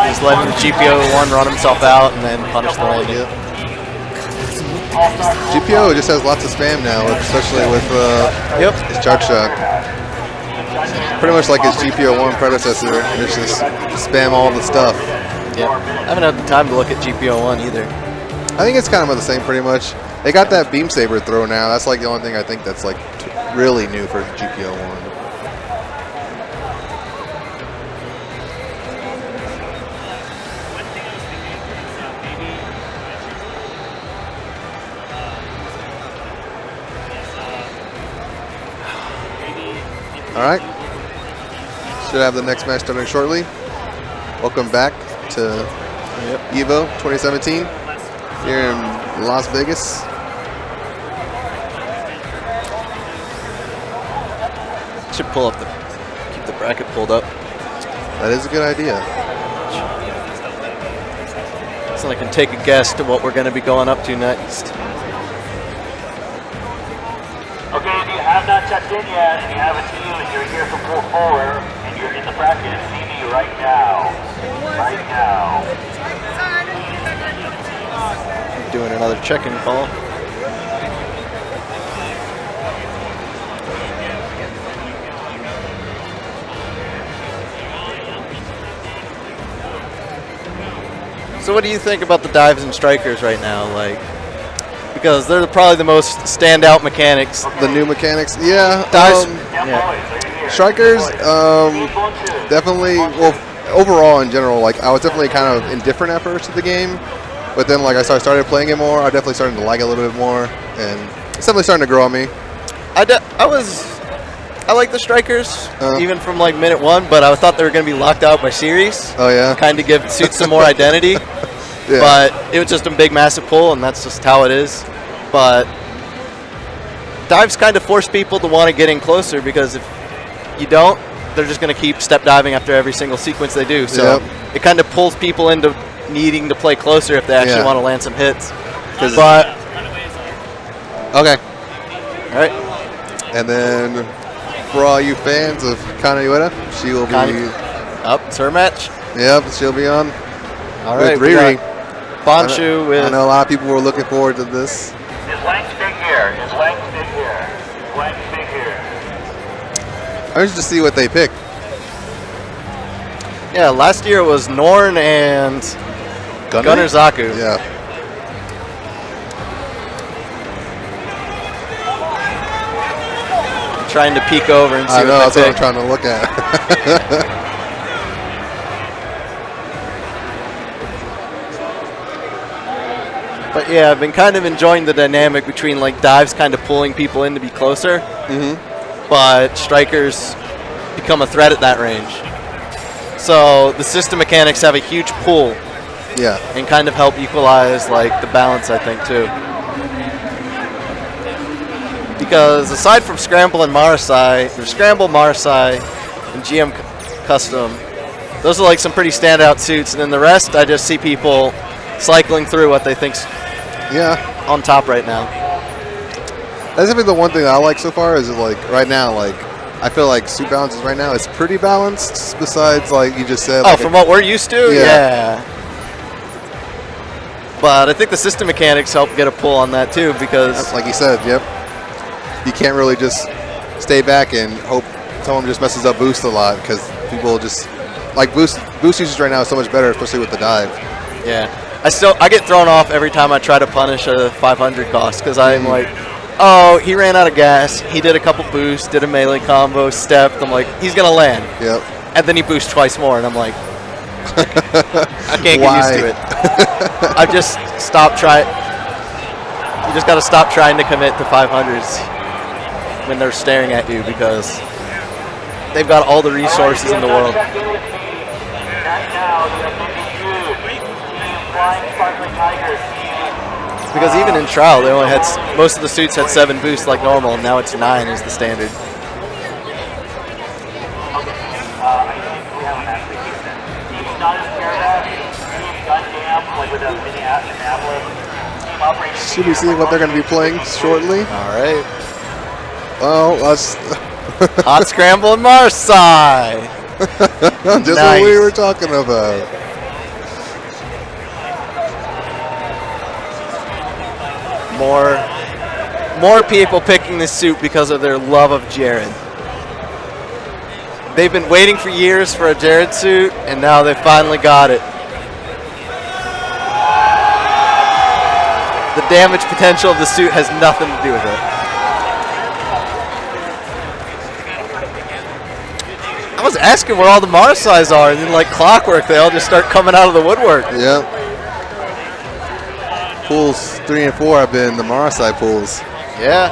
Just letting the GPO-1 run himself out and then punish the landing. GPO just has lots of spam now, especially with his charge shot. Pretty much like his GPO-1 predecessor. It's just spam all the stuff. Yeah, I haven't had the time to look at GPO-1 either. I think it's kind of the same pretty much. They got that beam saber throw now. That's like the only thing I think that's like really new for GPO-1. All right. Should have the next match starting shortly. Welcome back to EVO 2017 here in Las Vegas. Should pull up keep the bracket pulled up. That is a good idea. So I can take a guess to what we're going to be going up to next. Okay, if you have not checked in yet and you have a team and you're here for pool 4 and you're in the bracket, see me right now. Right now. Doing another check-in call. So what do you think about the dives and strikers right now? Like, because they're probably the most standout mechanics. The new mechanics, yeah. Dives, Strikers, definitely. Well, overall in general, like I was definitely kind of indifferent at first to the game, but then like I started playing it more. I definitely started to like it a little bit more, and it's definitely starting to grow on me. I like the strikers, even from like minute 1, but I thought they were going to be locked out by series. Oh yeah. Kind of give suit some more identity. Yeah. But it was just a big, massive pull, and that's just how it is. But dives kind of force people to want to get in closer, because if you don't, they're just going to keep step diving after every single sequence they do. So it kind of pulls people into needing to play closer if they actually want to land some hits. But okay. All right. And then for all you fans of Kana Ueda, she will be up. It's her match. Yep, she'll be on. All right. With Riri. Bonshu with. I know a lot of people were looking forward to this. Is Lang's big here? Is Lang's big here? Is Lang's big here? I'm interested to see what they pick. Yeah, last year it was Norn and Gunner Zaku. Yeah. trying to peek over and see I know, what that's they what I'm pick. trying to look at. But yeah, I've been kind of enjoying the dynamic between like dives kind of pulling people in to be closer, but strikers become a threat at that range. So the system mechanics have a huge pull. Yeah. And kind of help equalize like the balance, I think, too. Because aside from Scramble and Marasai, or Scramble, Marasai, and GM Custom, those are like some pretty standout suits, and then the rest, I just see people cycling through what they think's on top right now. That's been the one thing that I like so far is like right now, like I feel like suit balances right now is pretty balanced. Besides, like you just said. Oh, like from what we're used to, yeah. But I think the system mechanics help get a pull on that too, because like you said, yep. You can't really just stay back and hope someone just messes up boost a lot because people just like boost usage right now is so much better, especially with the dive. Yeah. I get thrown off every time I try to punish a 500 cost because I'm like, oh, he ran out of gas. He did a couple boosts, did a melee combo, stepped. I'm like, he's gonna land. Yep. And then he boosts twice more, and I'm like, I can't get used to it. I just stopped trying. You just gotta stop trying to commit to 500s when they're staring at you because they've got all the resources in the world. Because even in trial, they only had most of the suits had 7 boosts like normal, and now it's 9 is the standard. Should we see what they're going to be playing shortly? All right. Oh, us. Hot Scramble and Marasai. Just what we were talking about. More people picking this suit because of their love of Jared. They've been waiting for years for a Jared suit, and now they finally got it. The damage potential of the suit has nothing to do with it. I was asking where all the Marasais are, and then like clockwork, they all just start coming out of the woodwork. Yep. Pools 3 and 4 have been the Marasai pools. Yeah.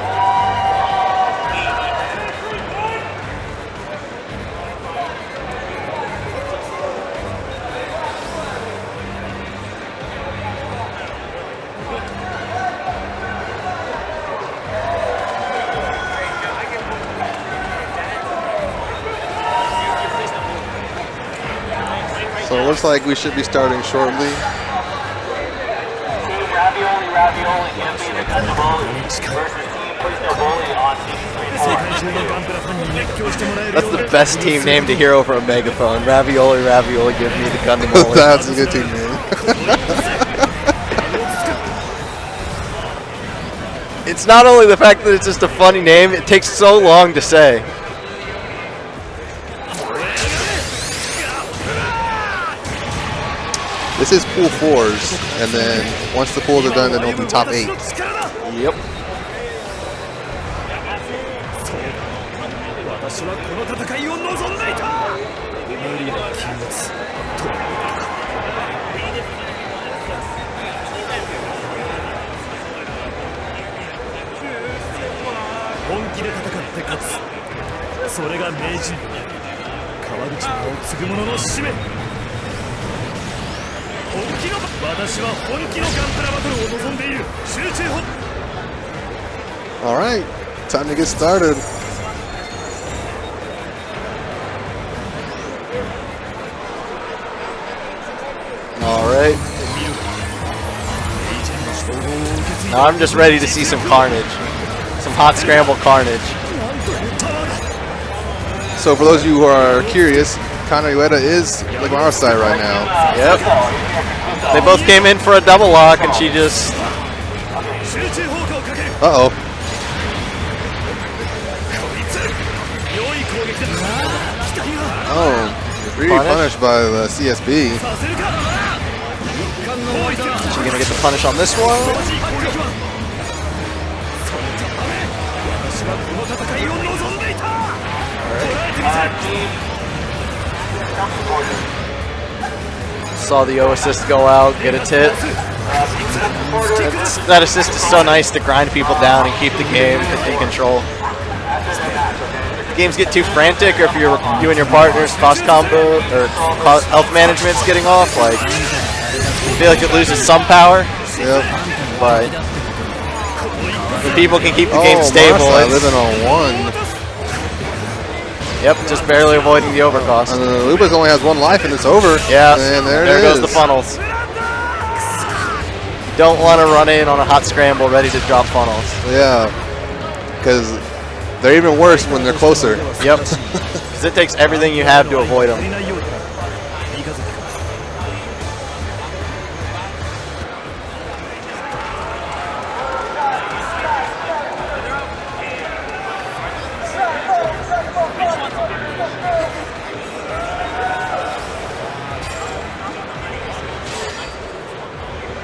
So it looks like we should be starting shortly. That's the best team name to hear over a megaphone. Ravioli, ravioli, give me the Gundam. That's a good team name. It's not only the fact that it's just a funny name, it takes so long to say. This is pool 4s, and then once the pools are done, then it'll be top 8. Yep. All right, time to get started. All right. Now I'm just ready to see some carnage. Some hot scramble carnage. So for those of you who are curious, Kana Ueda is like Marasai right now. Yep. They both came in for a double lock, and she just... Uh-oh. Oh, really punished by the CSB. Is she going to get the punish on this one? Saw the O assist go out, get a hit. That assist is so nice to grind people down and keep the game in control. Games get too frantic, or if you and your partner's cross combo or health management's getting off, like I feel like it loses some power. Yep. But when people can keep the game stable, Marsa living on one. Yep, just barely avoiding the overcost. Lupus only has one life and it's over. Yeah, and there goes the funnels. Don't want to run in on a hot scramble ready to drop funnels. Yeah, because they're even worse when they're closer. Yep, because it takes everything you have to avoid them.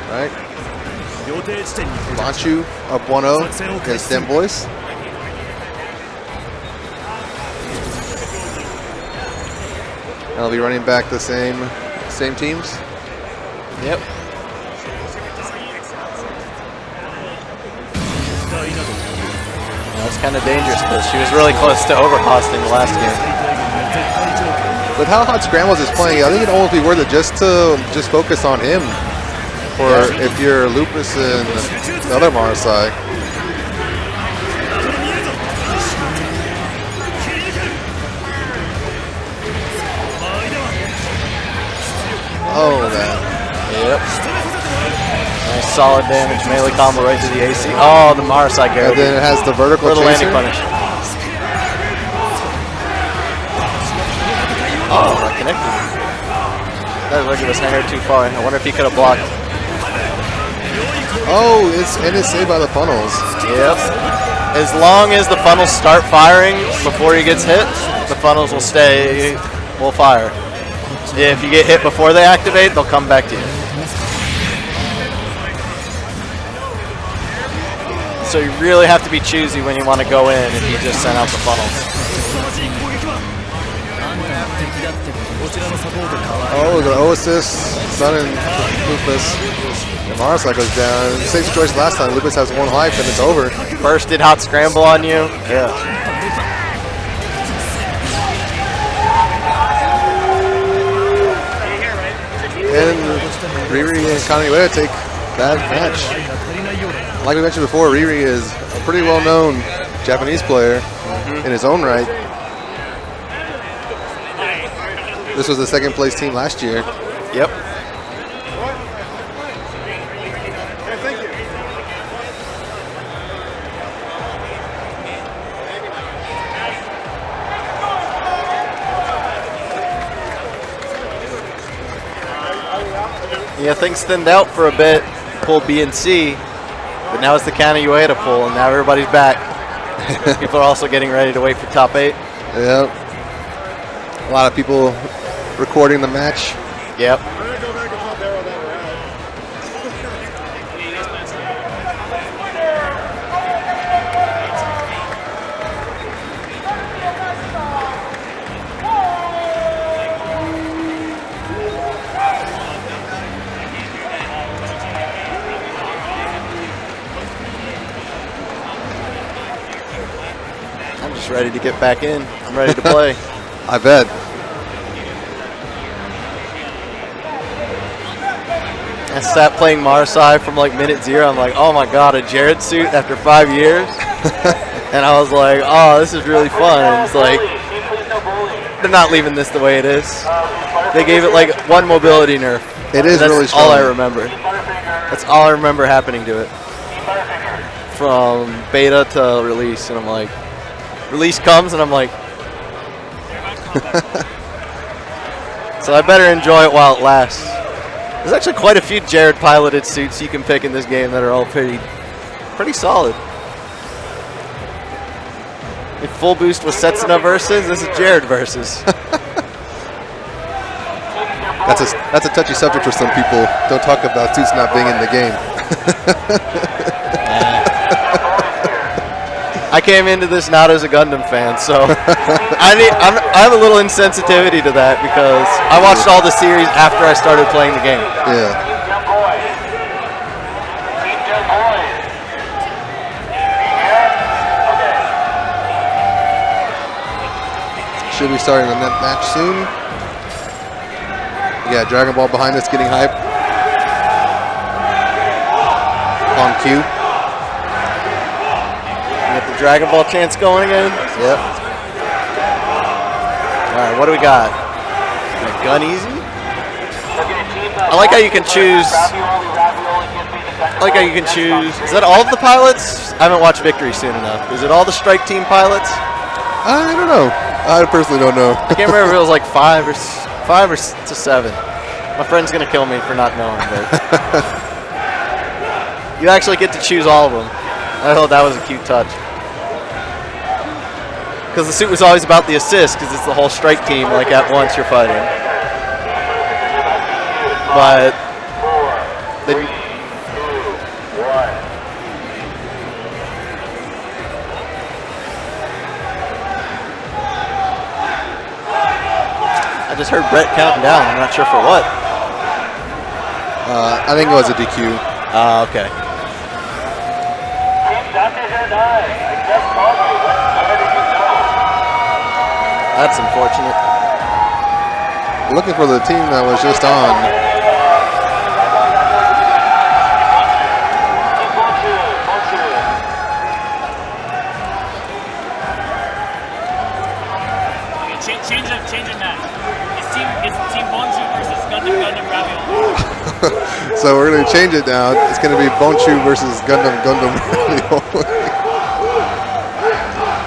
Right. Banchu up 1-0 against them boys. I'll be running back the same teams. Yep. That's kind of dangerous because she was really close to overcosting the last game. With how Hot Scrambles is playing, I think it'd almost be worth it just to focus on him. Or if you're Lupus and the other Marasai. Oh, man. Yep. Nice solid damage, melee combo right to the AC. Oh, the Marasai Gary. And then it has the vertical Little chaser. landing punish. Oh, not connected. That looked like it was hanging too far. I wonder if he could have blocked. Oh, it's saved by the funnels. Yep. As long as the funnels start firing before he gets hit, the funnels will fire. If you get hit before they activate, they'll come back to you. So you really have to be choosy when you want to go in if you just send out the funnels. Oh, the O assist, Sun and Lupus. And Marasai goes down. Same situation last time. Lupus has one life and it's over. Bursted hot scramble on you. Yeah. And Riri and Kaneue take that match. Like we mentioned before, Riri is a pretty well-known Japanese player in his own right. This was the second place team last year. Yep. Yeah, things thinned out for a bit, pull B and C, but now it's the Kaneue to pull, and now everybody's back. People are also getting ready to wait for top 8. Yep. A lot of people recording the match. Yep. I'm just ready to get back in. I'm ready to play. I bet. I stopped playing Marasai from like minute 0. I'm like, oh my god, a Jared suit after 5 years? And I was like, oh, this is really fun. And it's like, they're not leaving this the way it is. They gave it like one mobility nerf. It is really strong. That's all I remember. That's all I remember happening to it. From beta to release, and I'm like, release comes, and I'm like, so I better enjoy it while it lasts. There's actually quite a few Jared piloted suits you can pick in this game that are all pretty solid. If full boost was Setsuna versus, this is Jared versus. That's a touchy subject for some people. Don't talk about suits not being in the game. I came into this not as a Gundam fan, so I have a little insensitivity to that because I watched all the series after I started playing the game. Yeah. Should be starting the net match soon. Yeah, Dragon Ball behind us getting hype. On cue. Get the Dragon Ball chance going again. Yep. All right, what do we got? Gun easy. I like how you can choose. I like how you can choose. Is that all of the pilots? I haven't watched Victory soon enough. Is it all the Strike Team pilots? I don't know. I personally don't know. I can't remember if it was like 5 or 7. My friend's gonna kill me for not knowing, but you actually get to choose all of them. I thought that was a cute touch. Because the suit was always about the assist, because it's the whole strike team, like at once you're fighting. But then I just heard Brett counting down. I'm not sure for what. I think it was a DQ. Okay. That's unfortunate. Looking for the team that was just on. Okay, change of match. It's Team Bonju versus Gundam Ravioli. So we're going to change it now. It's going to be Bonchu versus Gundam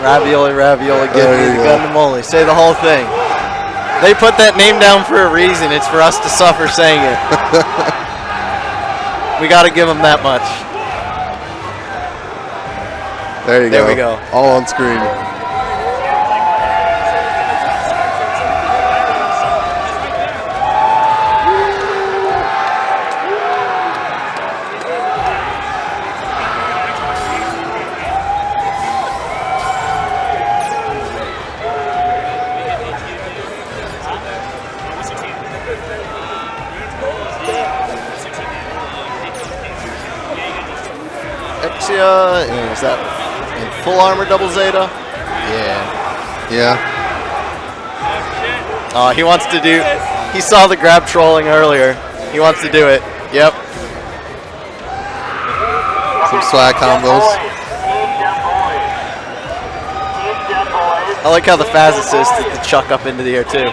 Ravioli. Ravioli, give me the Gundam only. Say the whole thing. They put that name down for a reason. It's for us to suffer saying it. We got to give them that much. There you go. There we go. All on screen. Is that in full armor double Zeta? Yeah. Yeah. He wants to do. He saw the grab trolling earlier. He wants to do it. Yep. Some swag combos. I like how the Faz assist is the chuck up into the air too.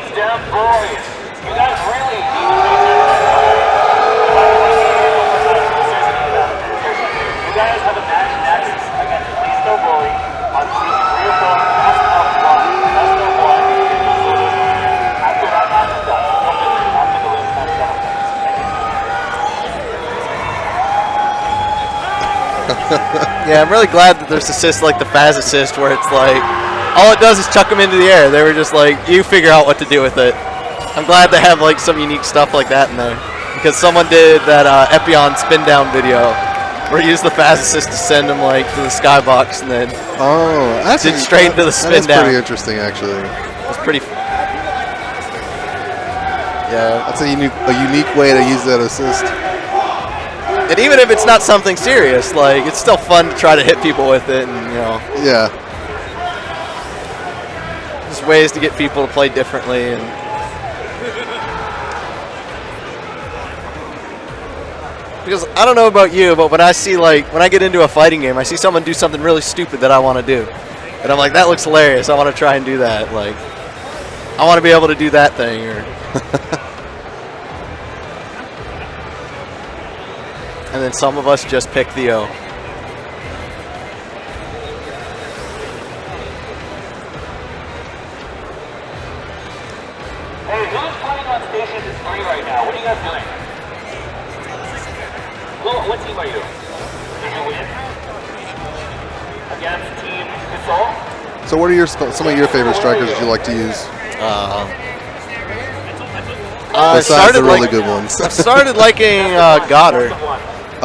Yeah, I'm really glad that there's assists like the Faz assist where it's like, all it does is chuck them into the air. They were just like, you figure out what to do with it. I'm glad they have like some unique stuff like that in there. Because someone did that Epion spin down video where he used the Faz assist to send him like to the skybox and then did straight into the spin down. That's pretty interesting actually. It's pretty yeah. That's a unique way to use that assist. And even if it's not something serious, like it's still fun to try to hit people with it, and you know. Yeah. Just ways to get people to play differently, and because I don't know about you, but when I see when I get into a fighting game, I see someone do something really stupid that I want to do, and I'm like, that looks hilarious. I want to try and do that. Like, I want to be able to do that thing, or. And then some of us just pick the O. Hey, who's playing on Station 3 right now? What are you guys doing? What team are you? Did you win? Against Team Gasol? So what are some of your favorite strikers that you like to use? Besides the really good ones. I started liking Goddard.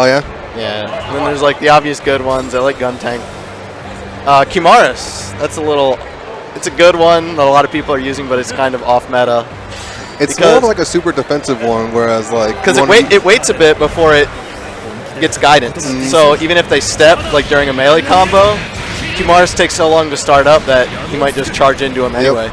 Oh yeah? Yeah. And then there's like the obvious good ones. I like Gun Tank. Kimaris. That's a little. It's a good one that a lot of people are using, but it's kind of off meta. It's more of like a super defensive one, whereas like because it waits a bit before it gets guidance. So even if they step like during a melee combo, Kimaris takes so long to start up that he might just charge into him anyway.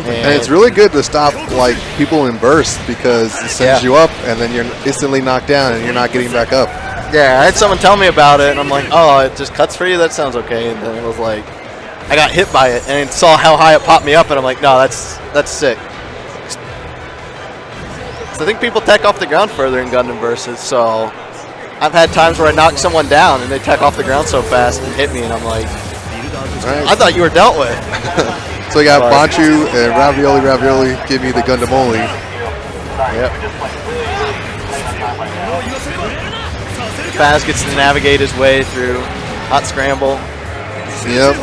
And it's really good to stop like people in bursts because it sends you up and then you're instantly knocked down and you're not getting back up. Yeah, I had someone tell me about it and I'm like, oh, it just cuts for you? That sounds okay. And then it was like, I got hit by it and saw how high it popped me up and I'm like, no, that's sick. So I think people tech off the ground further in Gundam Versus, so I've had times where I knock someone down and they tech off the ground so fast and hit me and I'm like, I thought you were dealt with. So we got Banchu and Ravioli, give me the Gundam only. Yep. Faz gets to navigate his way through Hot Scramble. Yep.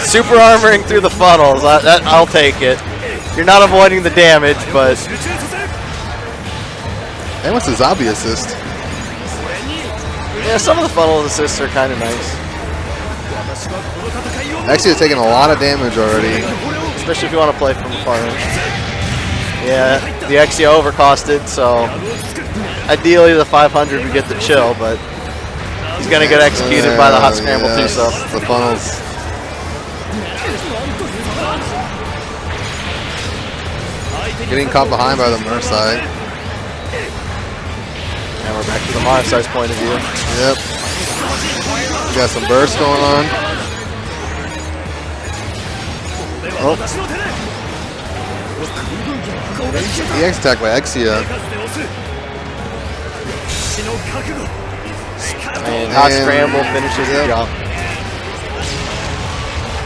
Super armoring through the funnels. I'll take it. You're not avoiding the damage, but... And what's the zombie assist? Yeah, some of the funnel assists are kind of nice. Actually, it's taking a lot of damage already. Especially if you want to play from far range. Yeah, the Exia overcosted, so ideally the 500 would get the chill, but he's going to get executed by the Hot Scramble too, so. The funnels. Getting caught behind by the Mersai. And we're back to the Mersai's point of view. Yep. We got some bursts going on. Oh. EX attack by Exia. And Hot Scramble finishes the job.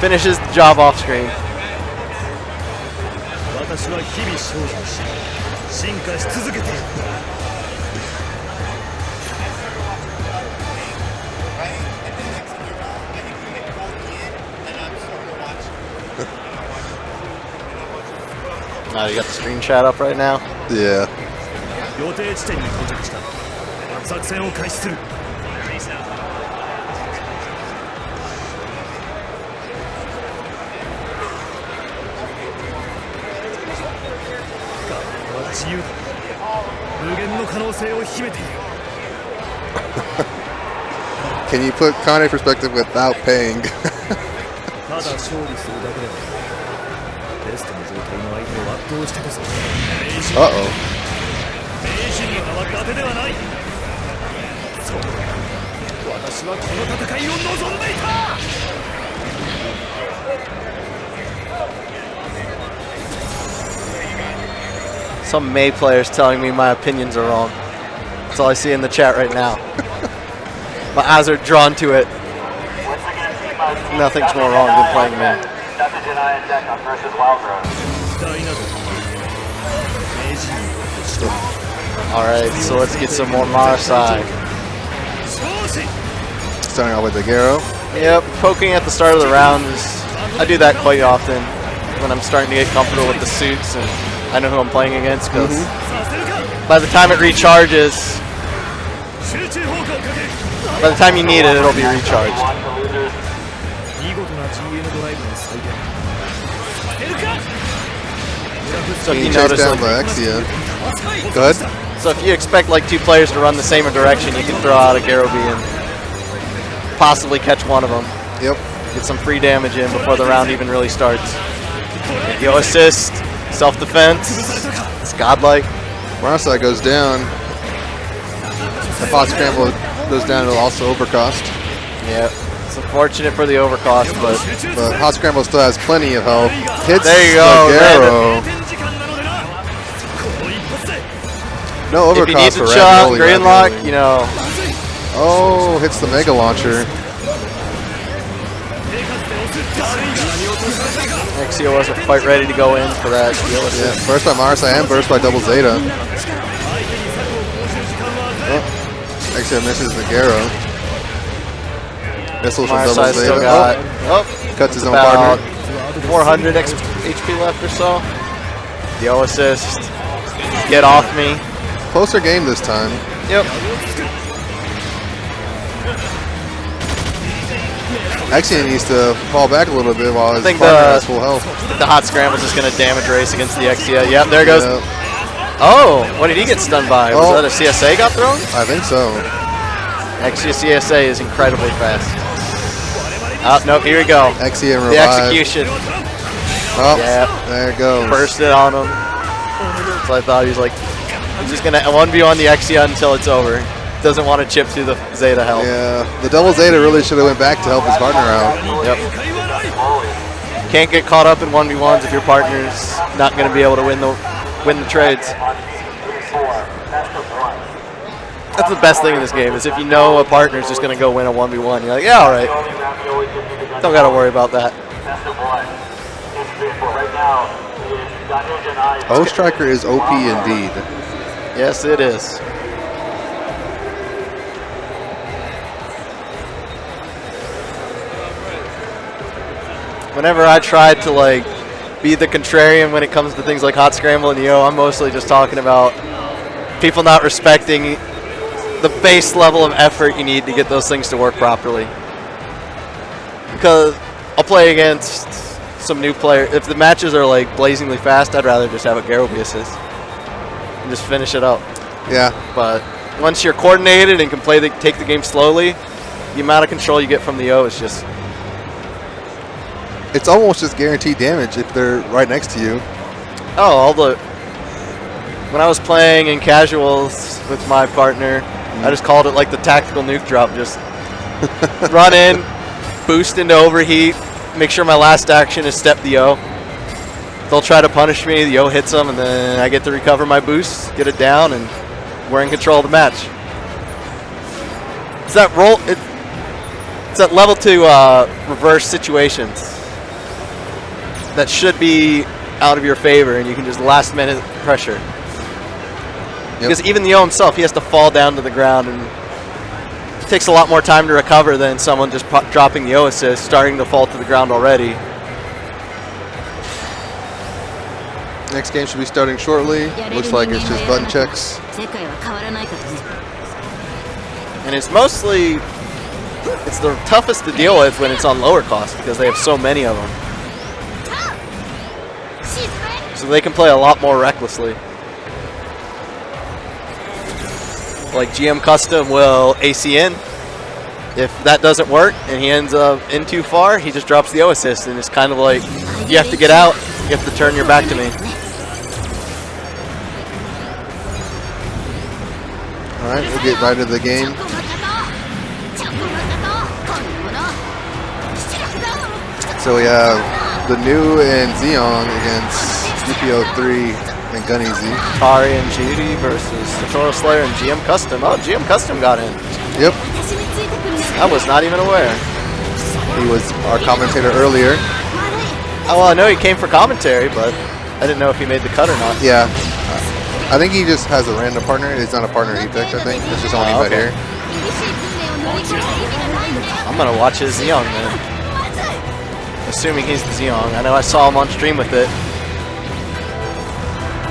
Finishes the job off screen. Oh, you got the screen chat up right now? Yeah. Can you put Kane perspective without paying? Uh-oh. Some May players telling me my opinions are wrong. That's all I see in the chat right now. My eyes are drawn to it. Nothing's more wrong than playing May. Alright, so let's get some more Marasai. Starting off with the Garo. Yep, poking at the start of the round is... I do that quite often when I'm starting to get comfortable with the suits and I know who I'm playing against because by the time it recharges, by the time you need it, it'll be recharged. So if you notice, down by Exia. Go ahead. So if you expect like two players to run the same direction, you can throw out a Garobi and possibly catch one of them. Yep. Get some free damage in before the round even really starts. Yo assist, self-defense, it's godlike. Marasai goes down. The Hot Scramble goes down, it'll also overcost. Yeah, it's unfortunate for the overcost, but Hot Scramble still has plenty of health. Hits there you go, the Garo. No overcost if you need for to chop, Ravioli, green lock, you know. Oh, hits the Mega Launcher. Exia wasn't quite ready to go in for that. Yeah, burst by Marasai and burst by Double Zeta. Oh, Exia misses the Garo. Missiles from Double Zeta. Still got, cuts his own partner. 400 HP left or so. Yo assist. Get off me. Closer game this time. Yep. Exia needs to fall back a little bit while his think partner the- has full health. The hot scramble is just going to damage race against the Exia. Yep, there goes. Yeah, Oh, what did he get stunned by? Was Oh. that a CSA got thrown? I think so. Exia CSA is incredibly fast. Oh, no, here we go. Exia and The revive. execution. Oh, Yeah. there it goes. Bursted on him. So I thought he was like, he's just going to 1v1 the Exia until it's over. Doesn't want to chip through the Zeta health. Yeah, the double Zeta really should have went back to help his partner out. Yep. Can't get caught up in 1v1s if your partner's not going to be able to win the trades. That's the best thing in this game is if you know a partner's just going to go win a 1v1, you're like, yeah, all right. Don't got to worry about that. O Striker is OP indeed. Yes, it is. Whenever I tried to like be the contrarian when it comes to things like hot scramble and Yo, I'm mostly just talking about people not respecting the base level of effort you need to get those things to work properly. Because I'll play against some new player. If the matches are like blazingly fast, I'd rather just have a Garobi assist and just finish it up. Yeah. But once you're coordinated and can take the game slowly, the amount of control you get from the O is just. It's almost just guaranteed damage if they're right next to you. Oh, when I was playing in casuals with my partner, I just called it like the tactical nuke drop. Just run in, boost into overheat, make sure my last action is step the O. They'll try to punish me, the O hits them, and then I get to recover my boost, get it down, and we're in control of the match. It's that roll. It's that level 2 reverse situations that should be out of your favor, and you can just last minute pressure. Yep. Because even the O himself, he has to fall down to the ground, and it takes a lot more time to recover than someone just dropping the O assist, starting to fall to the ground already. Next game should be starting shortly. Looks like it's just button checks. And it's mostly, it's the toughest to deal with when it's on lower cost because they have so many of them. So they can play a lot more recklessly. Like GM Custom will AC in. If that doesn't work and he ends up in too far, he just drops the O assist, and it's kind of like, you have to get out, you have to turn your back to me. Alright, we'll get right into the game. So we have the new and Xeon against GPO3 and Gunny Z. Kari and Judy versus Totoro Slayer and GM Custom. Oh, GM Custom got in. Yep. I was not even aware. He was our commentator earlier. Oh, well, I know he came for commentary, but I didn't know if he made the cut or not. Yeah. I think he just has a random partner. It's not a partner he picked, I think. It's just only okay. here. I'm going to watch his Xeon then. Assuming he's the Xeon. I know I saw him on stream with it.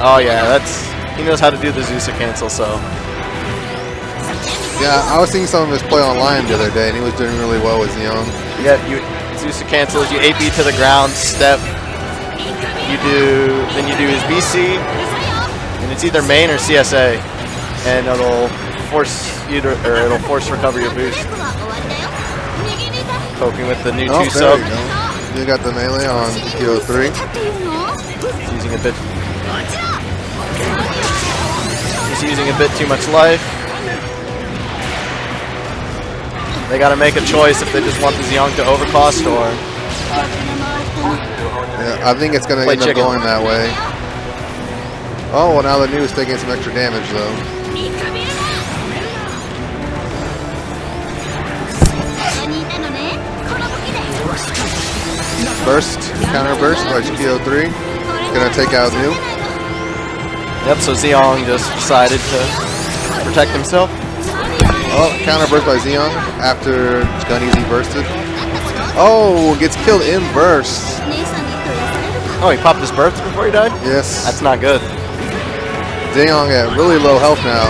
Oh yeah, he knows how to do the Zusa cancel, so. Yeah, I was seeing some of his play online the other day, and he was doing really well with Xeon. Yeah, Zusa cancels, you AP to the ground, step. Then you do his BC, and it's either main or CSA, and it'll force recover your boost. Poking with the new 2 sub. There you go. You got the melee on GPO3. He's using a bit too much life. They got to make a choice if they just want the Xeon to overcost or. Yeah, I think it's going to end up going that way. Oh, well, now the new is taking some extra damage, though. Burst, counter burst by GPO3. Gonna take out New. Yep, so Xeon just decided to protect himself. Oh, counter burst by Xeon after Gunny Z bursted. Oh, gets killed in burst. Oh, he popped his burst before he died? Yes. That's not good. Xeon at really low health now.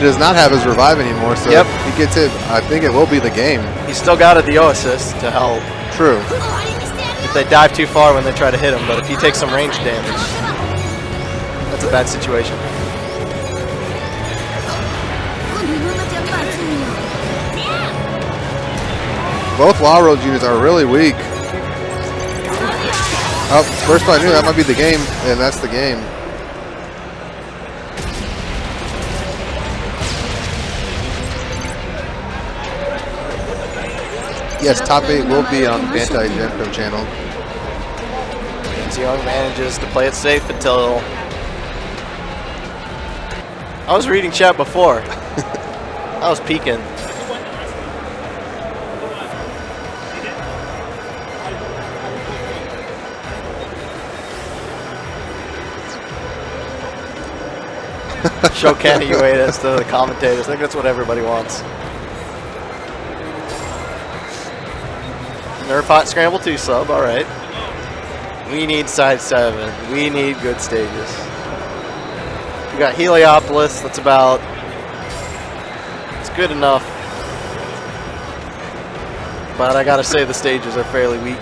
does not have his revive anymore, so Yep. if he gets hit, I think it will be the game. He's still got a DO assist to help. True. If they dive too far when they try to hit him, but if he takes some range damage, that's a bad situation. Both Law Road units are really weak. Oh, first I knew that might be the game, and that's the game. Yes, top 8 will be on the Bandai Genpo channel. Young manages to play it safe until... I was reading chat before. I was peeking. Show Kenny Ueda to the commentators. I think that's what everybody wants. Nerf Hot Scramble 2 sub, alright. We need side 7. We need good stages. We got Heliopolis, that's about... It's good enough. But I gotta say the stages are fairly weak.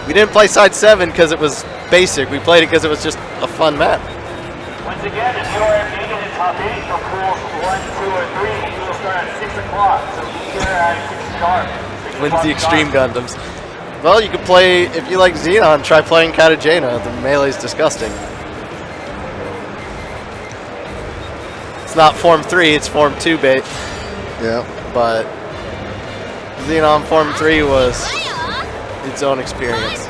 We didn't play side 7 because it was basic. We played it because it was just a fun map. Once again, if you are engaging in top 8 for pools 1, 2, or 3, you will start at 6 o'clock. So be here at 6 sharp. Wins the Extreme Gundams. Well, you could play, if you like Xenon, try playing Katajena. The melee's disgusting. It's not Form 3, it's Form 2 bait. Yeah. But Xenon Form 3 was its own experience.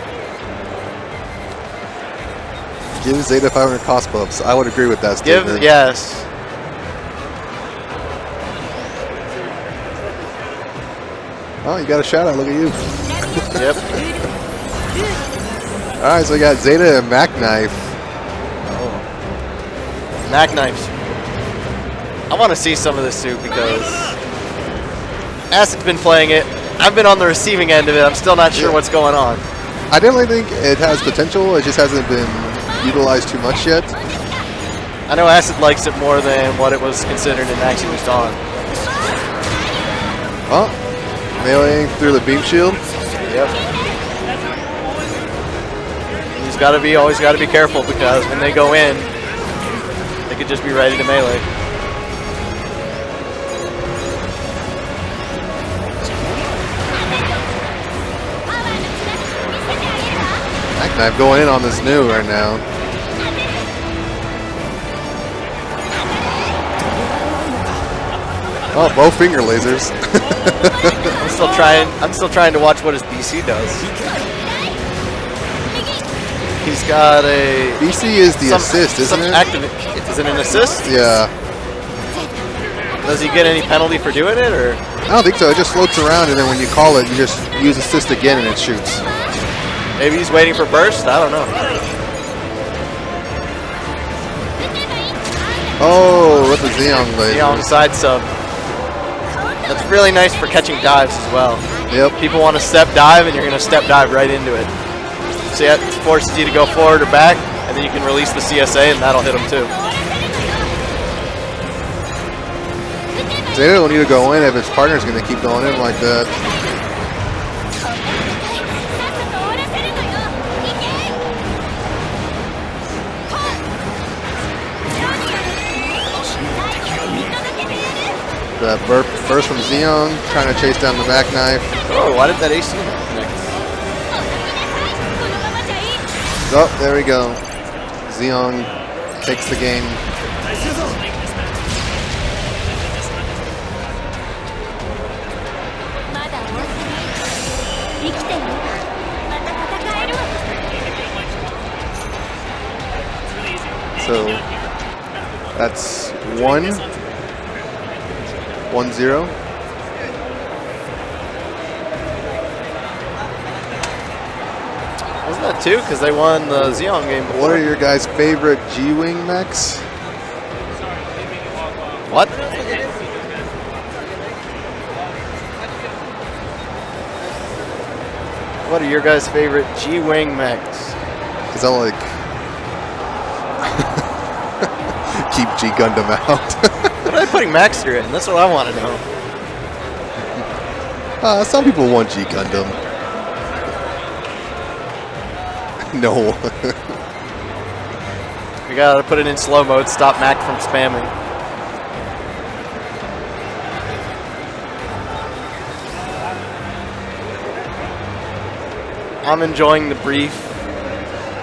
Give Zeta 500 cost buffs. I would agree with that statement. Yes. Oh, you got a shout out. Look at you. Yep. Alright, so we got Zeta and Mac Knife. Mac Knives. I want to see some of this suit because Acid's been playing it. I've been on the receiving end of it. I'm still not sure what's going on. I definitely think it has potential. It just hasn't been utilized too much yet. I know Acid likes it more than what it was considered in Maximus Dawn. Oh, meleeing through the beam shield. Yep. He's got to be always got to be careful because when they go in, they could just be ready to melee. Mac Knife going in on this new right now. Oh, both finger lasers. I'm still trying to watch what his BC does. He's got a BC is the assist, isn't it? Is it an assist? Yeah. Does he get any penalty for doing it, or? I don't think so. It just floats around, and then when you call it, you just use assist again, and it shoots. Maybe he's waiting for burst. I don't know. Oh, with the Xeon laser. Xeon side sub. That's really nice for catching dives as well. Yep. People want to step dive, and you're going to step dive right into it. So yeah, it forces you to go forward or back, and then you can release the CSA, and that'll hit them too. Zeta don't need to go in if his partner's going to keep going in like that. That burst from Xeon, trying to chase down the Mac Knife. Oh, why did that AC not connect? Oh, there we go. Xeon takes the game. So that's 1-0. Wasn't that 2? Because they won the Xeon game before. What are your guys' favorite G-Wing mechs? What? What are your guys' favorite G-Wing mechs? Is that like... keep G Gundam out. What are they putting Max through in? That's what I want to know. Some people want G Gundam. No. We gotta put it in slow mode, stop Mac from spamming. I'm enjoying the brief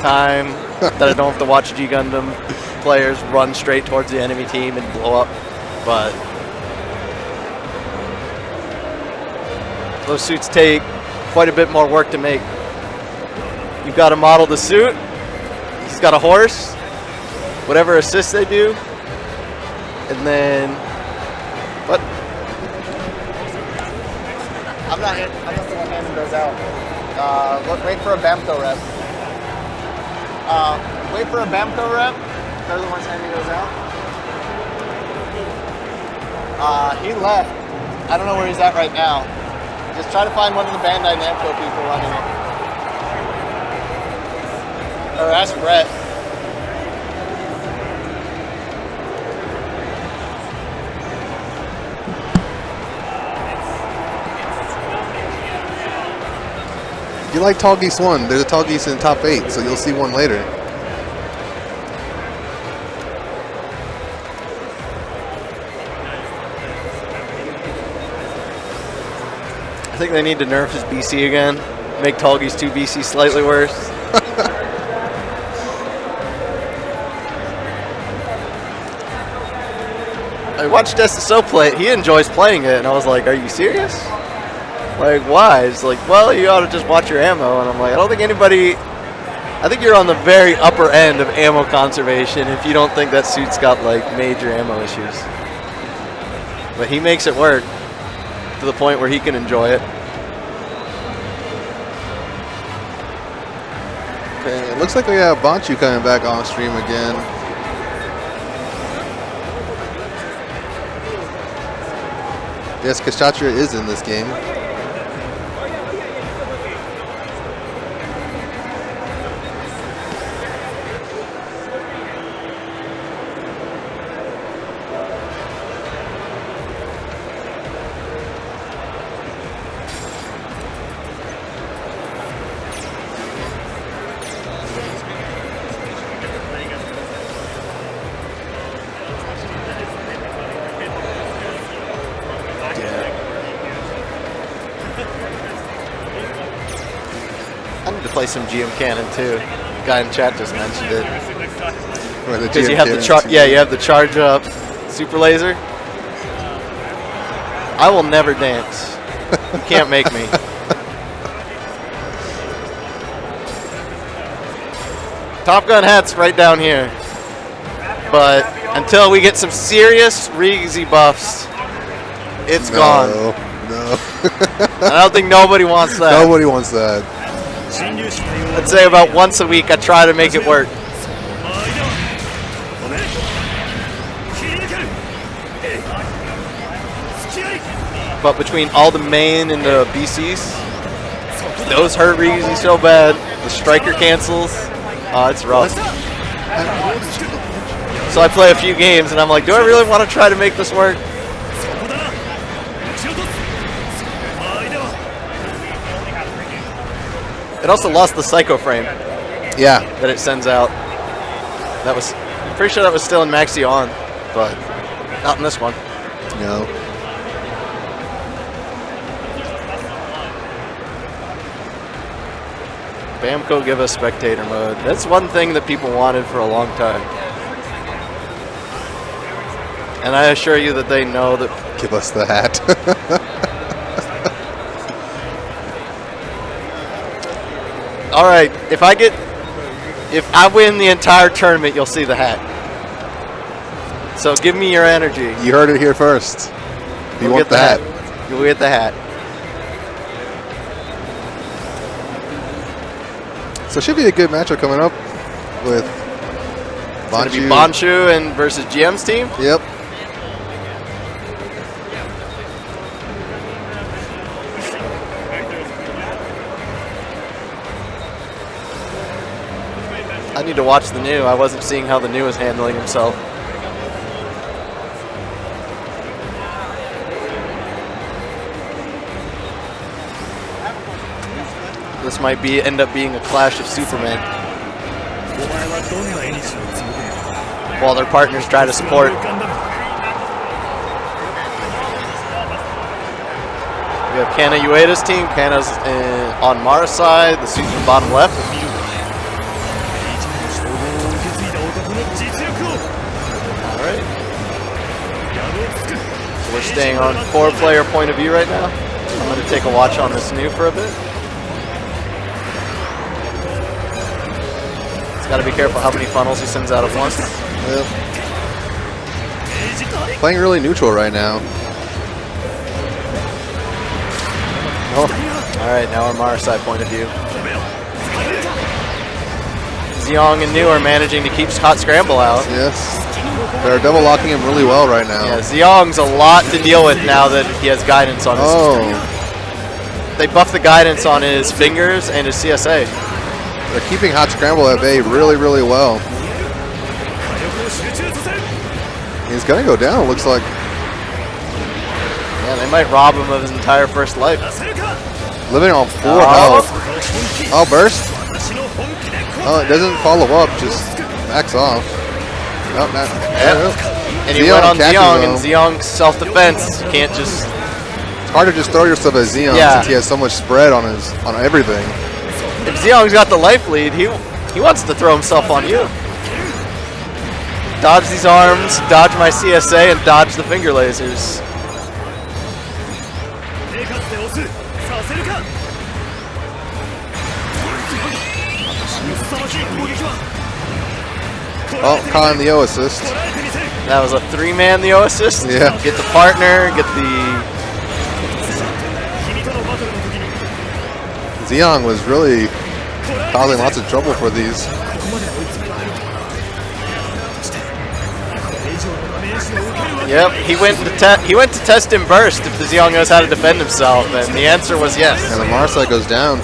time that I don't have to watch G Gundam players run straight towards the enemy team and blow up, but those suits take quite a bit more work to make. You've got to model the suit, he's got a horse, whatever assists they do, and then, what? I'm not the one handing those out. Wait for a Bamco rep. Wait for a Bamco rep. They're the ones handing those out. He left. I don't know where he's at right now. Just try to find one of the Bandai Namco people running it. Or ask Brett. You like Tall Geese 1. There's a Tall Geese in the top 8, so you'll see one later. I think they need to nerf his BC again. Make Tall Geese 2 BC slightly worse. I watched SSO play it. He enjoys playing it, and I was like, are you serious? Like, why? It's like, well, you ought to just watch your ammo. And I'm like, I don't think anybody... I think you're on the very upper end of ammo conservation if you don't think that suit's got, like, major ammo issues. But he makes it work to the point where he can enjoy it. Okay, it looks like we have Banchu coming back on stream again. Yes, Kshatriya is in this game. Play some GM Cannon too. The guy in chat just mentioned it. Because you have the you have the charge up super laser. I will never dance. You can't make me. Top Gun hat's right down here. But until we get some serious Reezy buffs, it's gone. No. I don't think nobody wants that. Nobody wants that. I'd say about once a week I try to make it work. But between all the main and the BCs, those hurt Reezy so bad. The striker cancels. It's rough. So I play a few games and I'm like, do I really want to try to make this work? It also lost the Psycho Frame. Yeah. That it sends out. That was, I'm pretty sure that was still in Maxi On, but not in this one. No. Bamco give us spectator mode. That's one thing that people wanted for a long time. And I assure you that they know that. Give us the hat. All right, if I win the entire tournament, you'll see the hat. So give me your energy. You heard it here first. You want the hat. You'll get the hat. So it should be a good matchup coming up with It's going to be Banchu and versus GM's team? Yep. I need to watch the new. I wasn't seeing how the new is handling himself. this might end up being a clash of Superman. While their partners try to support. We have Kana Ueda's team. Kana's on Mara's side. The suit from bottom left. Alright. So we're staying on 4-player point of view right now. I'm going to take a watch on this new for a bit. He's got to be careful how many funnels he sends out at once. Yep. Playing really neutral right now. Oh. Alright, now on Mara's side point of view. Zeong and New are managing to keep Hot Scramble out. Yes. They're double locking him really well right now. Yeah, Zeong's a lot to deal with now that he has guidance on his system. They buffed the guidance on his fingers and his CSA. They're keeping Hot Scramble at bay really, really well. He's going to go down, it looks like. Yeah, they might rob him of his entire first life. Living on 4 health. Oh, burst. Oh, it doesn't follow up, just backs off. Oh, not, And he went on Zeong, and Zeong's self-defense. You can't just... It's hard to just throw yourself at Zeong since he has so much spread on everything. If Zeong's got the life lead, he wants to throw himself on you. Dodge these arms, dodge my CSA, and dodge the finger lasers. Oh, Khan the O assist. That was a 3-man the O assist. Yeah. Get the partner, get the... Zeong was really causing lots of trouble for these. Yep, he went to test and burst if the Zeong knows how to defend himself, and the answer was yes. And the Marsa goes down.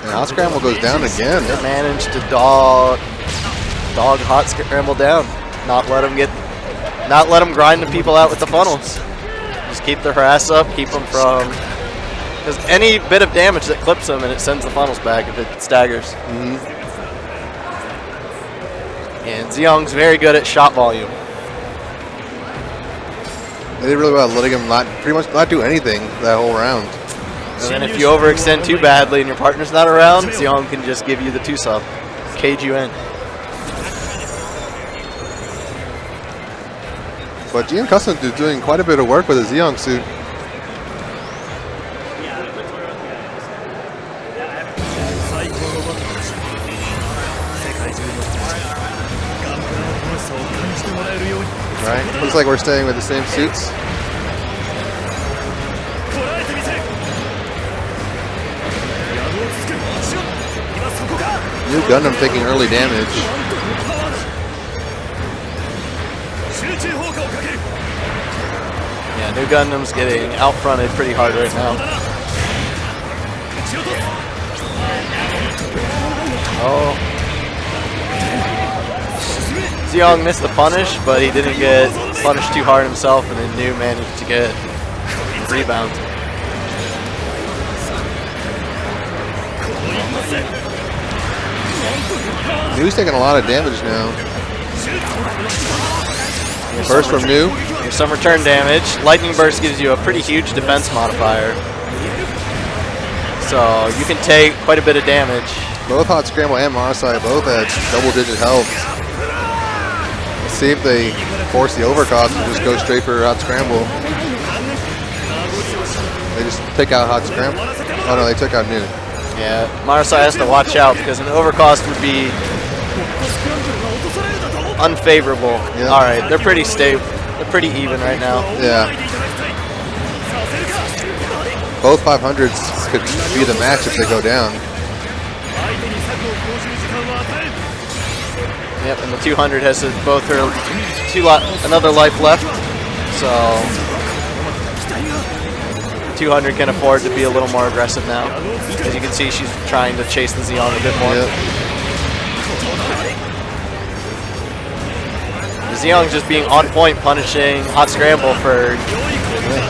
And Hot Scramble goes down again. They managed to dog Hot Scramble down. Not let him grind the people out with the funnels. Just keep their harass up, keep them from... Because any bit of damage that clips them and it sends the funnels back if it staggers. And Zeong's very good at shot volume. They did really well letting him pretty much not do anything that whole round. And then if you overextend too badly and your partner's not around, Zeong can just give you the 2-sub. Cage you in. But GM Custom is doing quite a bit of work with the Zeong suit. Right, looks like we're staying with the same suits. New Gundam taking early damage. Yeah, New Gundam's getting out-fronted pretty hard right now. Oh. Zeong missed the punish, but he didn't get punished too hard himself, and then New managed to get rebound. New's taking a lot of damage now. Burst from New. Here's some return damage. Lightning Burst gives you a pretty huge defense modifier. So you can take quite a bit of damage. Both Hot Scramble and Marasai both had double-digit health. Let's see if they force the overcost and just go straight for Hot Scramble. They just take out Hot Scramble. Oh no, they took out New. Yeah, Marasai has to watch out because an overcost would be unfavorable. Yeah. All right, they're pretty stable. They're pretty even right now. Yeah. Both 500s could be the match if they go down. Yep, and the 200 has both her another life left. So 200 can afford to be a little more aggressive now. As you can see, she's trying to chase the Zeong a bit more. Yep. Zeong's just being on point, punishing Hot Scramble for.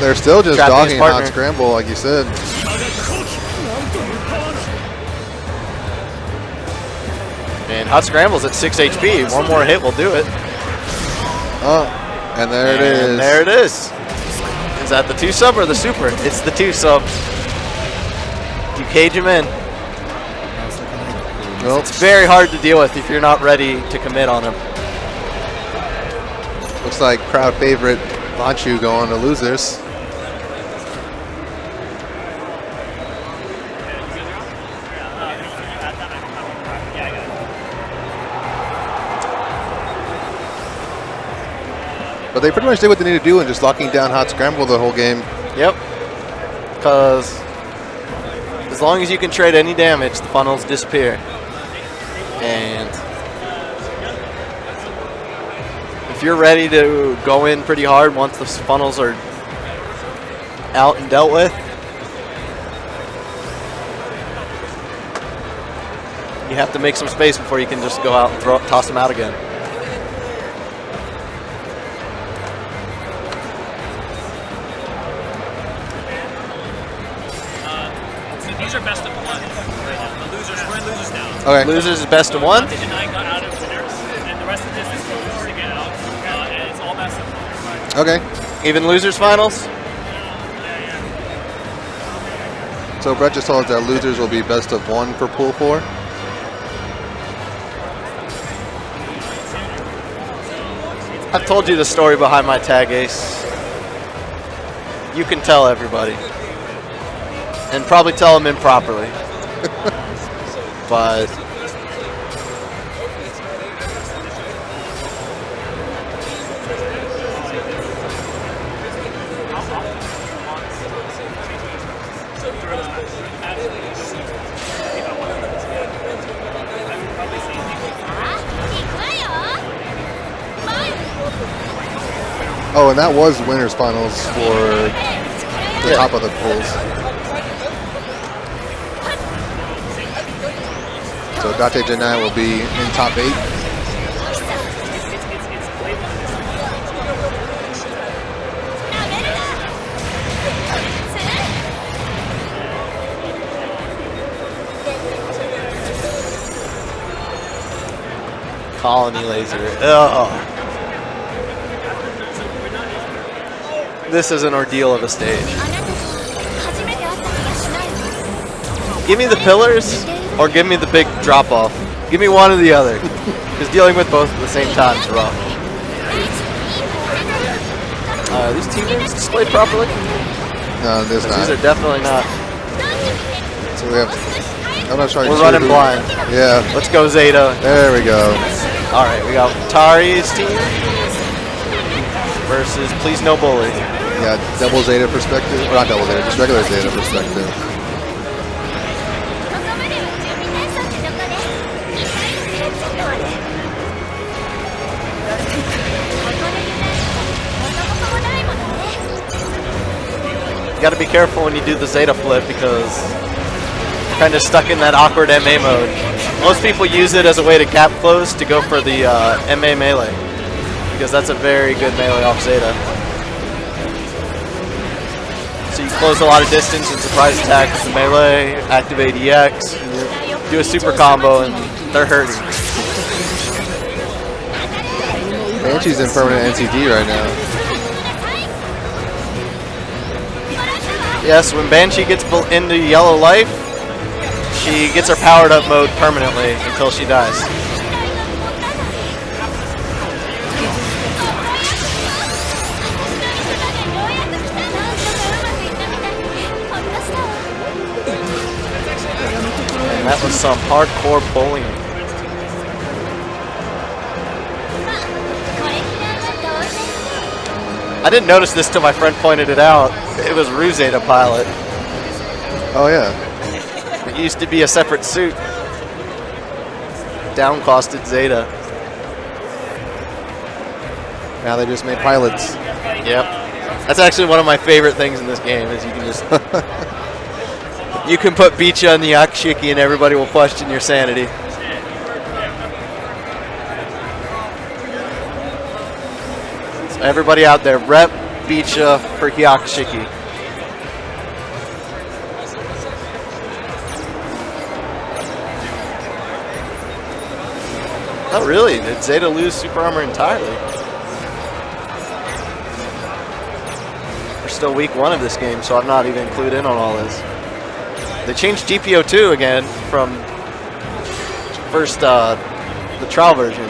They're still just trapping his dogging partner. Hot Scramble, like you said. And Hot Scramble's at 6 HP. One more hit will do it. Oh, and there it is. There it is. Is that the 2-sub or the super? It's the 2-sub. You cage him in. Well, It's very hard to deal with if you're not ready to commit on him. looks like crowd favorite Banchu going to losers. But they pretty much did what they needed to do and just locking down Hot Scramble the whole game. Yep. Because as long as you can trade any damage, the funnels disappear. And if you're ready to go in pretty hard once the funnels are out and dealt with, you have to make some space before you can just go out and toss them out again. These are best of one right now. The losers, we're in losers now. Okay. Losers is best of one. Advantage and I got out of winners, and the rest of this is for losers to get out, and it's all best of one. Okay. Even losers finals. So Brett just told us that losers will be best of one for pool 4. I've told you the story behind my tag ace. You can tell everybody. And probably tell them improperly. But Oh, and that was winners finals for the top of the pools. So Date Janai will be in top 8. Colony laser. Ugh. This is an ordeal of a stage. Give me the pillars or give me the big drop off. Give me one or the other. Because dealing with both at the same time is rough. Are these team names displayed properly? No, there's not. These are definitely not. So we have. I'm not sure. We're running blind. Yeah. Let's go Zeta. There we go. All right, we got Tari's team versus Please No Bully. Yeah, double Zeta perspective. Or not double Zeta, just regular Zeta perspective. You got to be careful when you do the Zeta flip because you're kind of stuck in that awkward MA mode. Most people use it as a way to gap close to go for the MA melee because that's a very good melee off Zeta. So you close a lot of distance and surprise attack with the melee, activate EX, do a super combo, and they're hurting. Banshee's in permanent NCD right now. Yes, when Banshee gets into yellow life, she gets her powered up mode permanently until she dies. And that was some hardcore bullying. I didn't notice this till my friend pointed it out. It was Rue Zeta Pilot. Oh yeah. It used to be a separate suit. Downcosted Zeta. Now they just made pilots. Yep. That's actually one of my favorite things in this game is you can just you can put Bicha in the Yakshiki and everybody will question your sanity. So everybody out there, rep Bicha for Yakshiki. Oh really? Did Zeta lose super armor entirely? We're still week 1 of this game, so I'm not even clued in on all this. They changed GPO2 again from first the trial version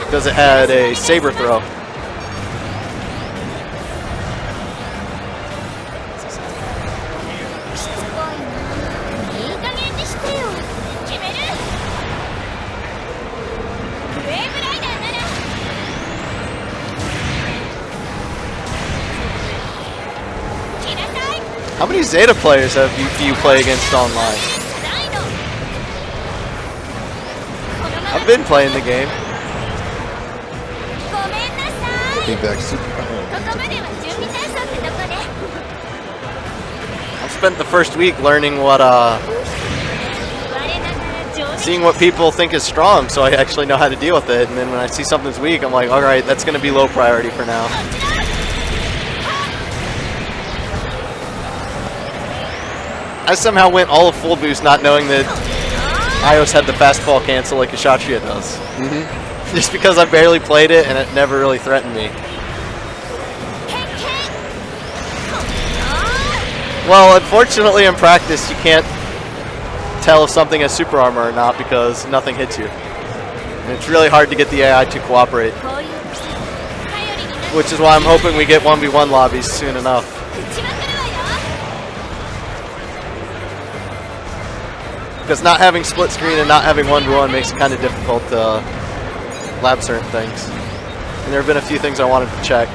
because it had a saber throw. How many Zeta players have you play against online? I've been playing the game. Feedback super. I've spent the first week learning what seeing what people think is strong, so I actually know how to deal with it. And then when I see something's weak, I'm like, all right, that's going to be low priority for now. I somehow went all of full boost not knowing that Ios had the fastfall cancel like Kshatriya does. Just because I barely played it and it never really threatened me. Well, unfortunately in practice you can't tell if something has super armor or not because nothing hits you. And it's really hard to get the AI to cooperate. Which is why I'm hoping we get 1v1 lobbies soon enough. Because not having split screen and not having 1v1 makes it kind of difficult to lab certain things. And there have been a few things I wanted to check.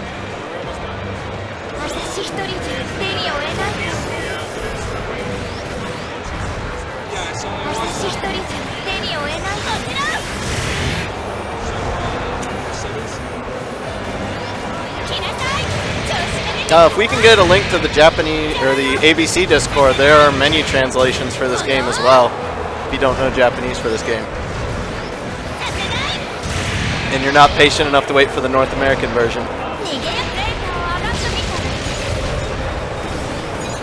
If we can get a link to the Japanese or the ABC Discord, there are menu translations for this game as well. If you don't know Japanese for this game, and you're not patient enough to wait for the North American version,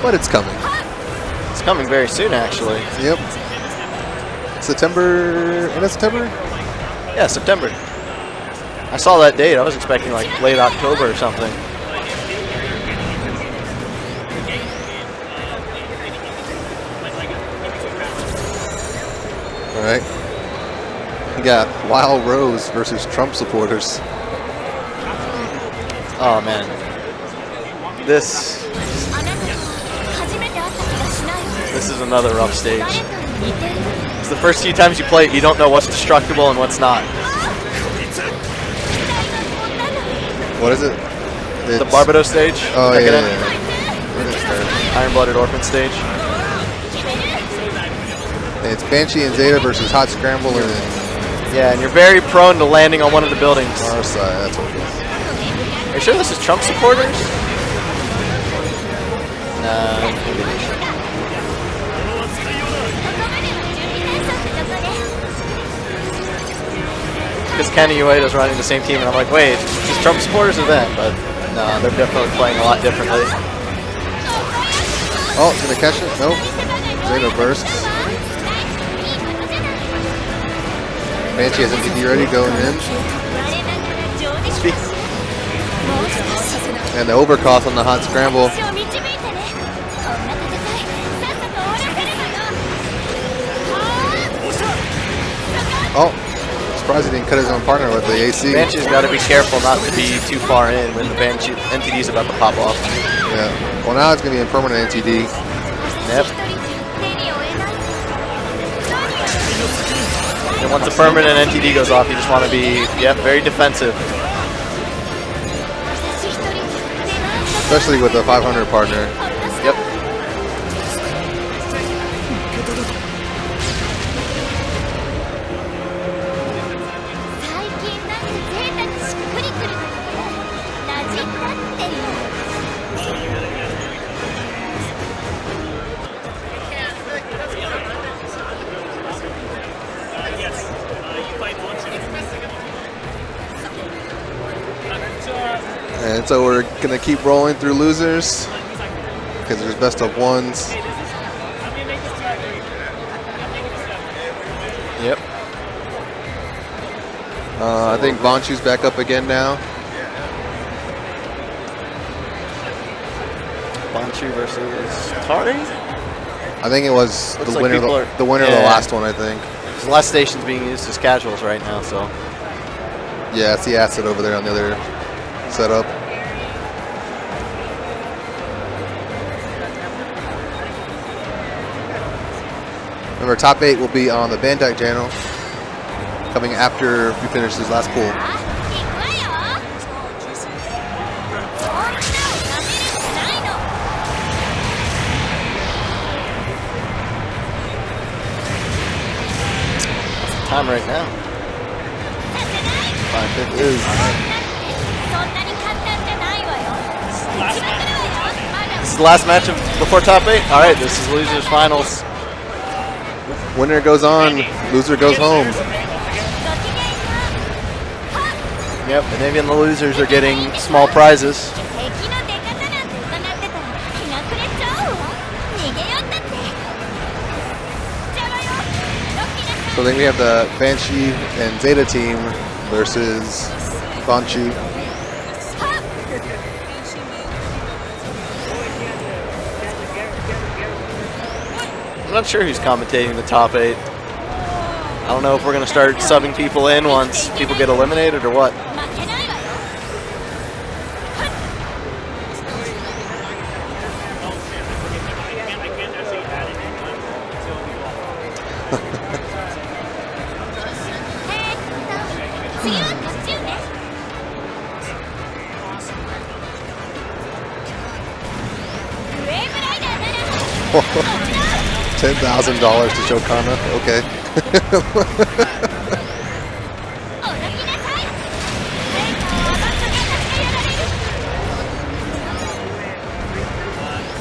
But it's coming. It's coming very soon, actually. Yep. September. End of September? Yeah, September. I saw that date. I was expecting like late October or something. Alright. We got Wild Rose versus Trump supporters. Oh man. This is another rough stage. It's the first few times you play it, you don't know what's destructible and what's not. What is it? The Barbados stage. Oh, yeah, Decadent. yeah. Iron-Blooded Orphan stage. It's Banshee and Zeta versus Hot Scramble and Yeah, and you're very prone to landing on one of the buildings. our side. That's what it is. Are you sure this is Trump supporters? Nah. Because Kenny Ueda's running the same team, and I'm like, wait, is this Trump supporters or them? But no, they're definitely playing a lot differently. Oh, gonna catch it? Nope. Zeta bursts. Banshee has MTD ready going in. And the overcost on the Hot Scramble. Oh, surprised he didn't cut his own partner with the AC. Banshee's got to be careful not to be too far in when the Banshee NTD's about to pop off. Yeah. Well, now it's going to be a permanent NTD. Yep. And once the permanent NTD goes off, you just want to be, yep, very defensive. Especially with the 500 partner. Yep. And so we're gonna keep rolling through losers because there's best of ones. Yep. I think Vonchu's back up again now. Bonchu versus Tari? I think it was Looks the like winner. people are- The winner of the yeah. last one, I think. The last station's being used as casuals right now, so. Yeah, it's the asset over there on the other setup. Remember, top 8 will be on the Bandai channel, coming after we finish this last pool. 'Time right now. 5:50 is. This is the last match before top 8. All right, this is losers finals. Winner goes on, loser goes home. Yep, and even the losers are getting small prizes. So then we have the Banshee and Zeta team versus Vonchu. I'm not sure who's commentating the top 8. I don't know if we're going to start subbing people in once people get eliminated or what. $10,000 to show karma. Okay.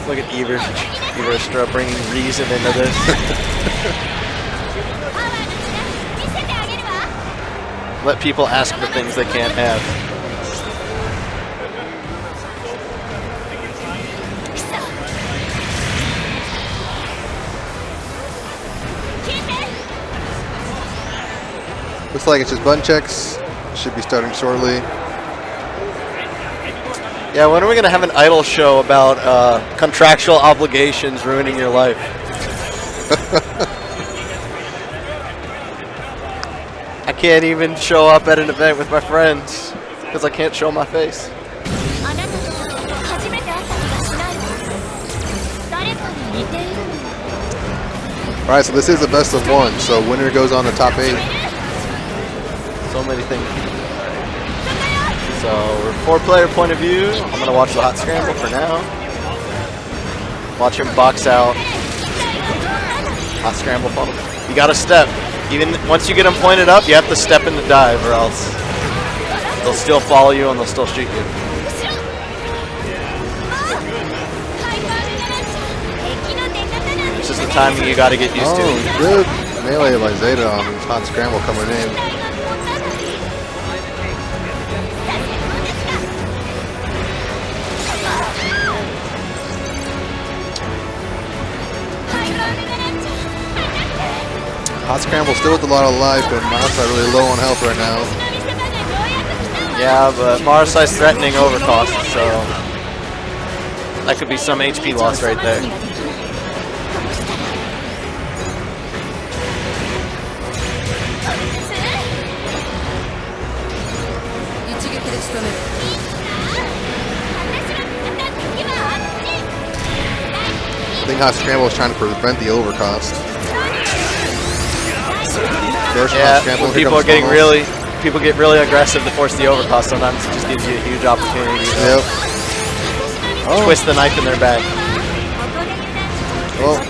Look at Everstra bringing reason into this. Let people ask for things they can't have. Looks like it's just button checks. Should be starting shortly. Yeah, when are we going to have an idol show about contractual obligations ruining your life? I can't even show up at an event with my friends because I can't show my face. All right, so this is the best of one. So winner goes on the top 8. So many things. So, we're 4-player point of view. I'm going to watch the hot scramble for now. Watch him box out. Hot scramble funnel. You got to step. Even once you get them pointed up, you have to step in the dive or else they'll still follow you and they'll still shoot you. This is the timing you got to get used to. Good melee by Zeta on this hot scramble coming in. Hot scramble still with a lot of life, but Marasai really low on health right now. Yeah, but Marasai's threatening overcost, so that could be some HP loss right there. I think hot scramble is trying to prevent the overcost. Yeah, when people are getting people get really aggressive to force the overcost. Sometimes it just gives you a huge opportunity to twist the knife in their back. Well,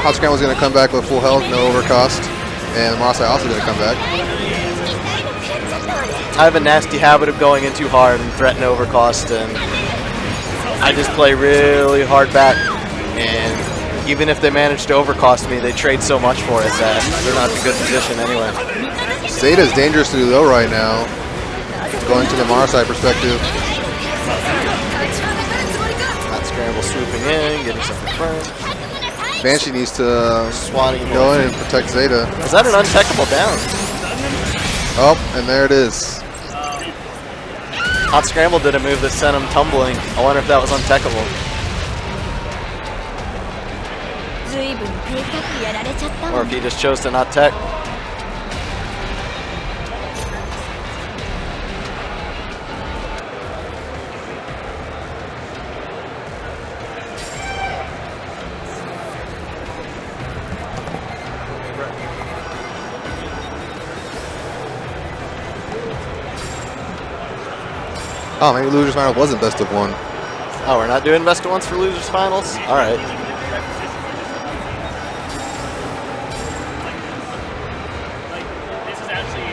hot scramble's going to come back with full health, no overcost, and Marasai also going to come back. I have a nasty habit of going in too hard and threaten overcost, and I just play really hard back. And even if they manage to overcost me, they trade so much for it that they're not in a good position anyway. Zeta's dangerously low right now, going to the Marasai perspective. Hot Scramble swooping in, getting some confirmed. Banshee needs to Swatting go in and protect Zeta. Is that an untechable down? Oh, and there it is. Hot Scramble did a move that sent him tumbling. I wonder if that was untechable. ずいぶん低くやられちゃった Or わ if he just chose to not tech. Oh, maybe losers final wasn't best of one. Oh, we're not doing best of ones for losers finals? All right. This is actually.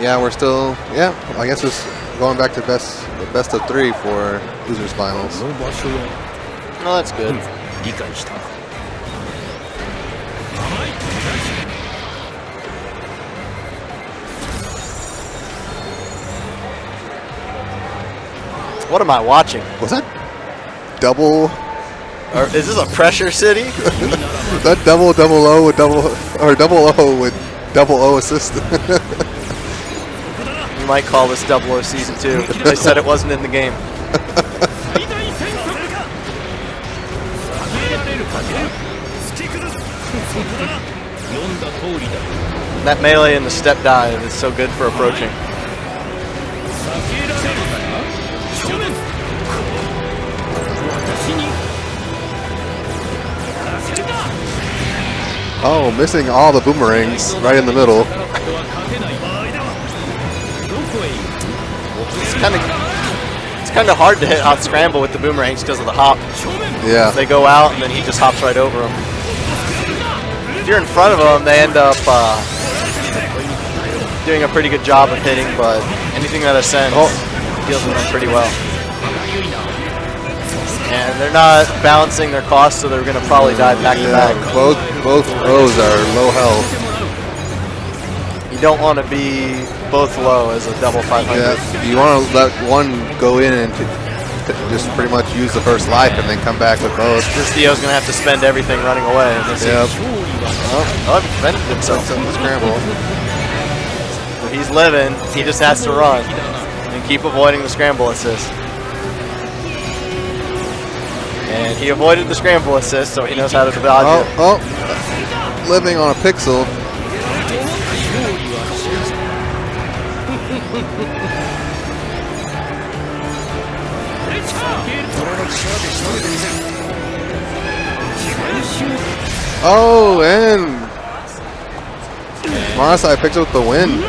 Yeah, we're still. Yeah, I guess it's going back to best of 3 for losers finals. No, that's good. What am I watching? Was that double? Or is this a pressure city? That double O with double O with double O assist. You might call this 00 Season 2. They said it wasn't in the game. That melee and the step dive is so good for approaching. Oh, missing all the boomerangs right in the middle. It's kind of hard to hit Hot Scramble with the boomerangs because of the hop. Yeah. They go out and then he just hops right over them. If you're in front of them, they end up doing a pretty good job of hitting, but anything that ascends deals with them pretty well. And they're not balancing their costs, so they're going to probably die back to back. Both rows are low health. You don't want to be both low as a double 500. Yeah, you want to let one go in and just pretty much use the first life and then come back with both. This Theo's going to have to spend everything running away. Yep. Oh, he defended himself. Scramble. If he's living, he just has to run and keep avoiding the scramble assist. And he avoided the scramble assist, so he knows how to dodge it. Oh, living on a pixel. Oh, and Marasai picks up the win.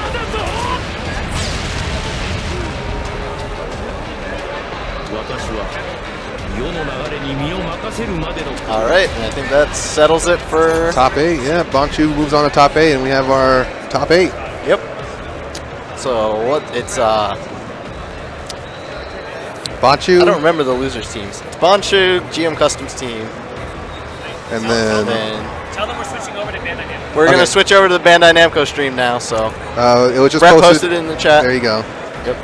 All right, and I think that settles it for top 8. Yeah, Bonchu moves on to top 8, and we have our top 8. Yep. So what? It's Bonchu. I don't remember the losers teams. It's Bonchu, GM Customs team, and then Tell them we're switching over to Bandai Namco. we're gonna switch over to the Bandai Namco stream now. So it was just Brett posted it in the chat. There you go. Yep.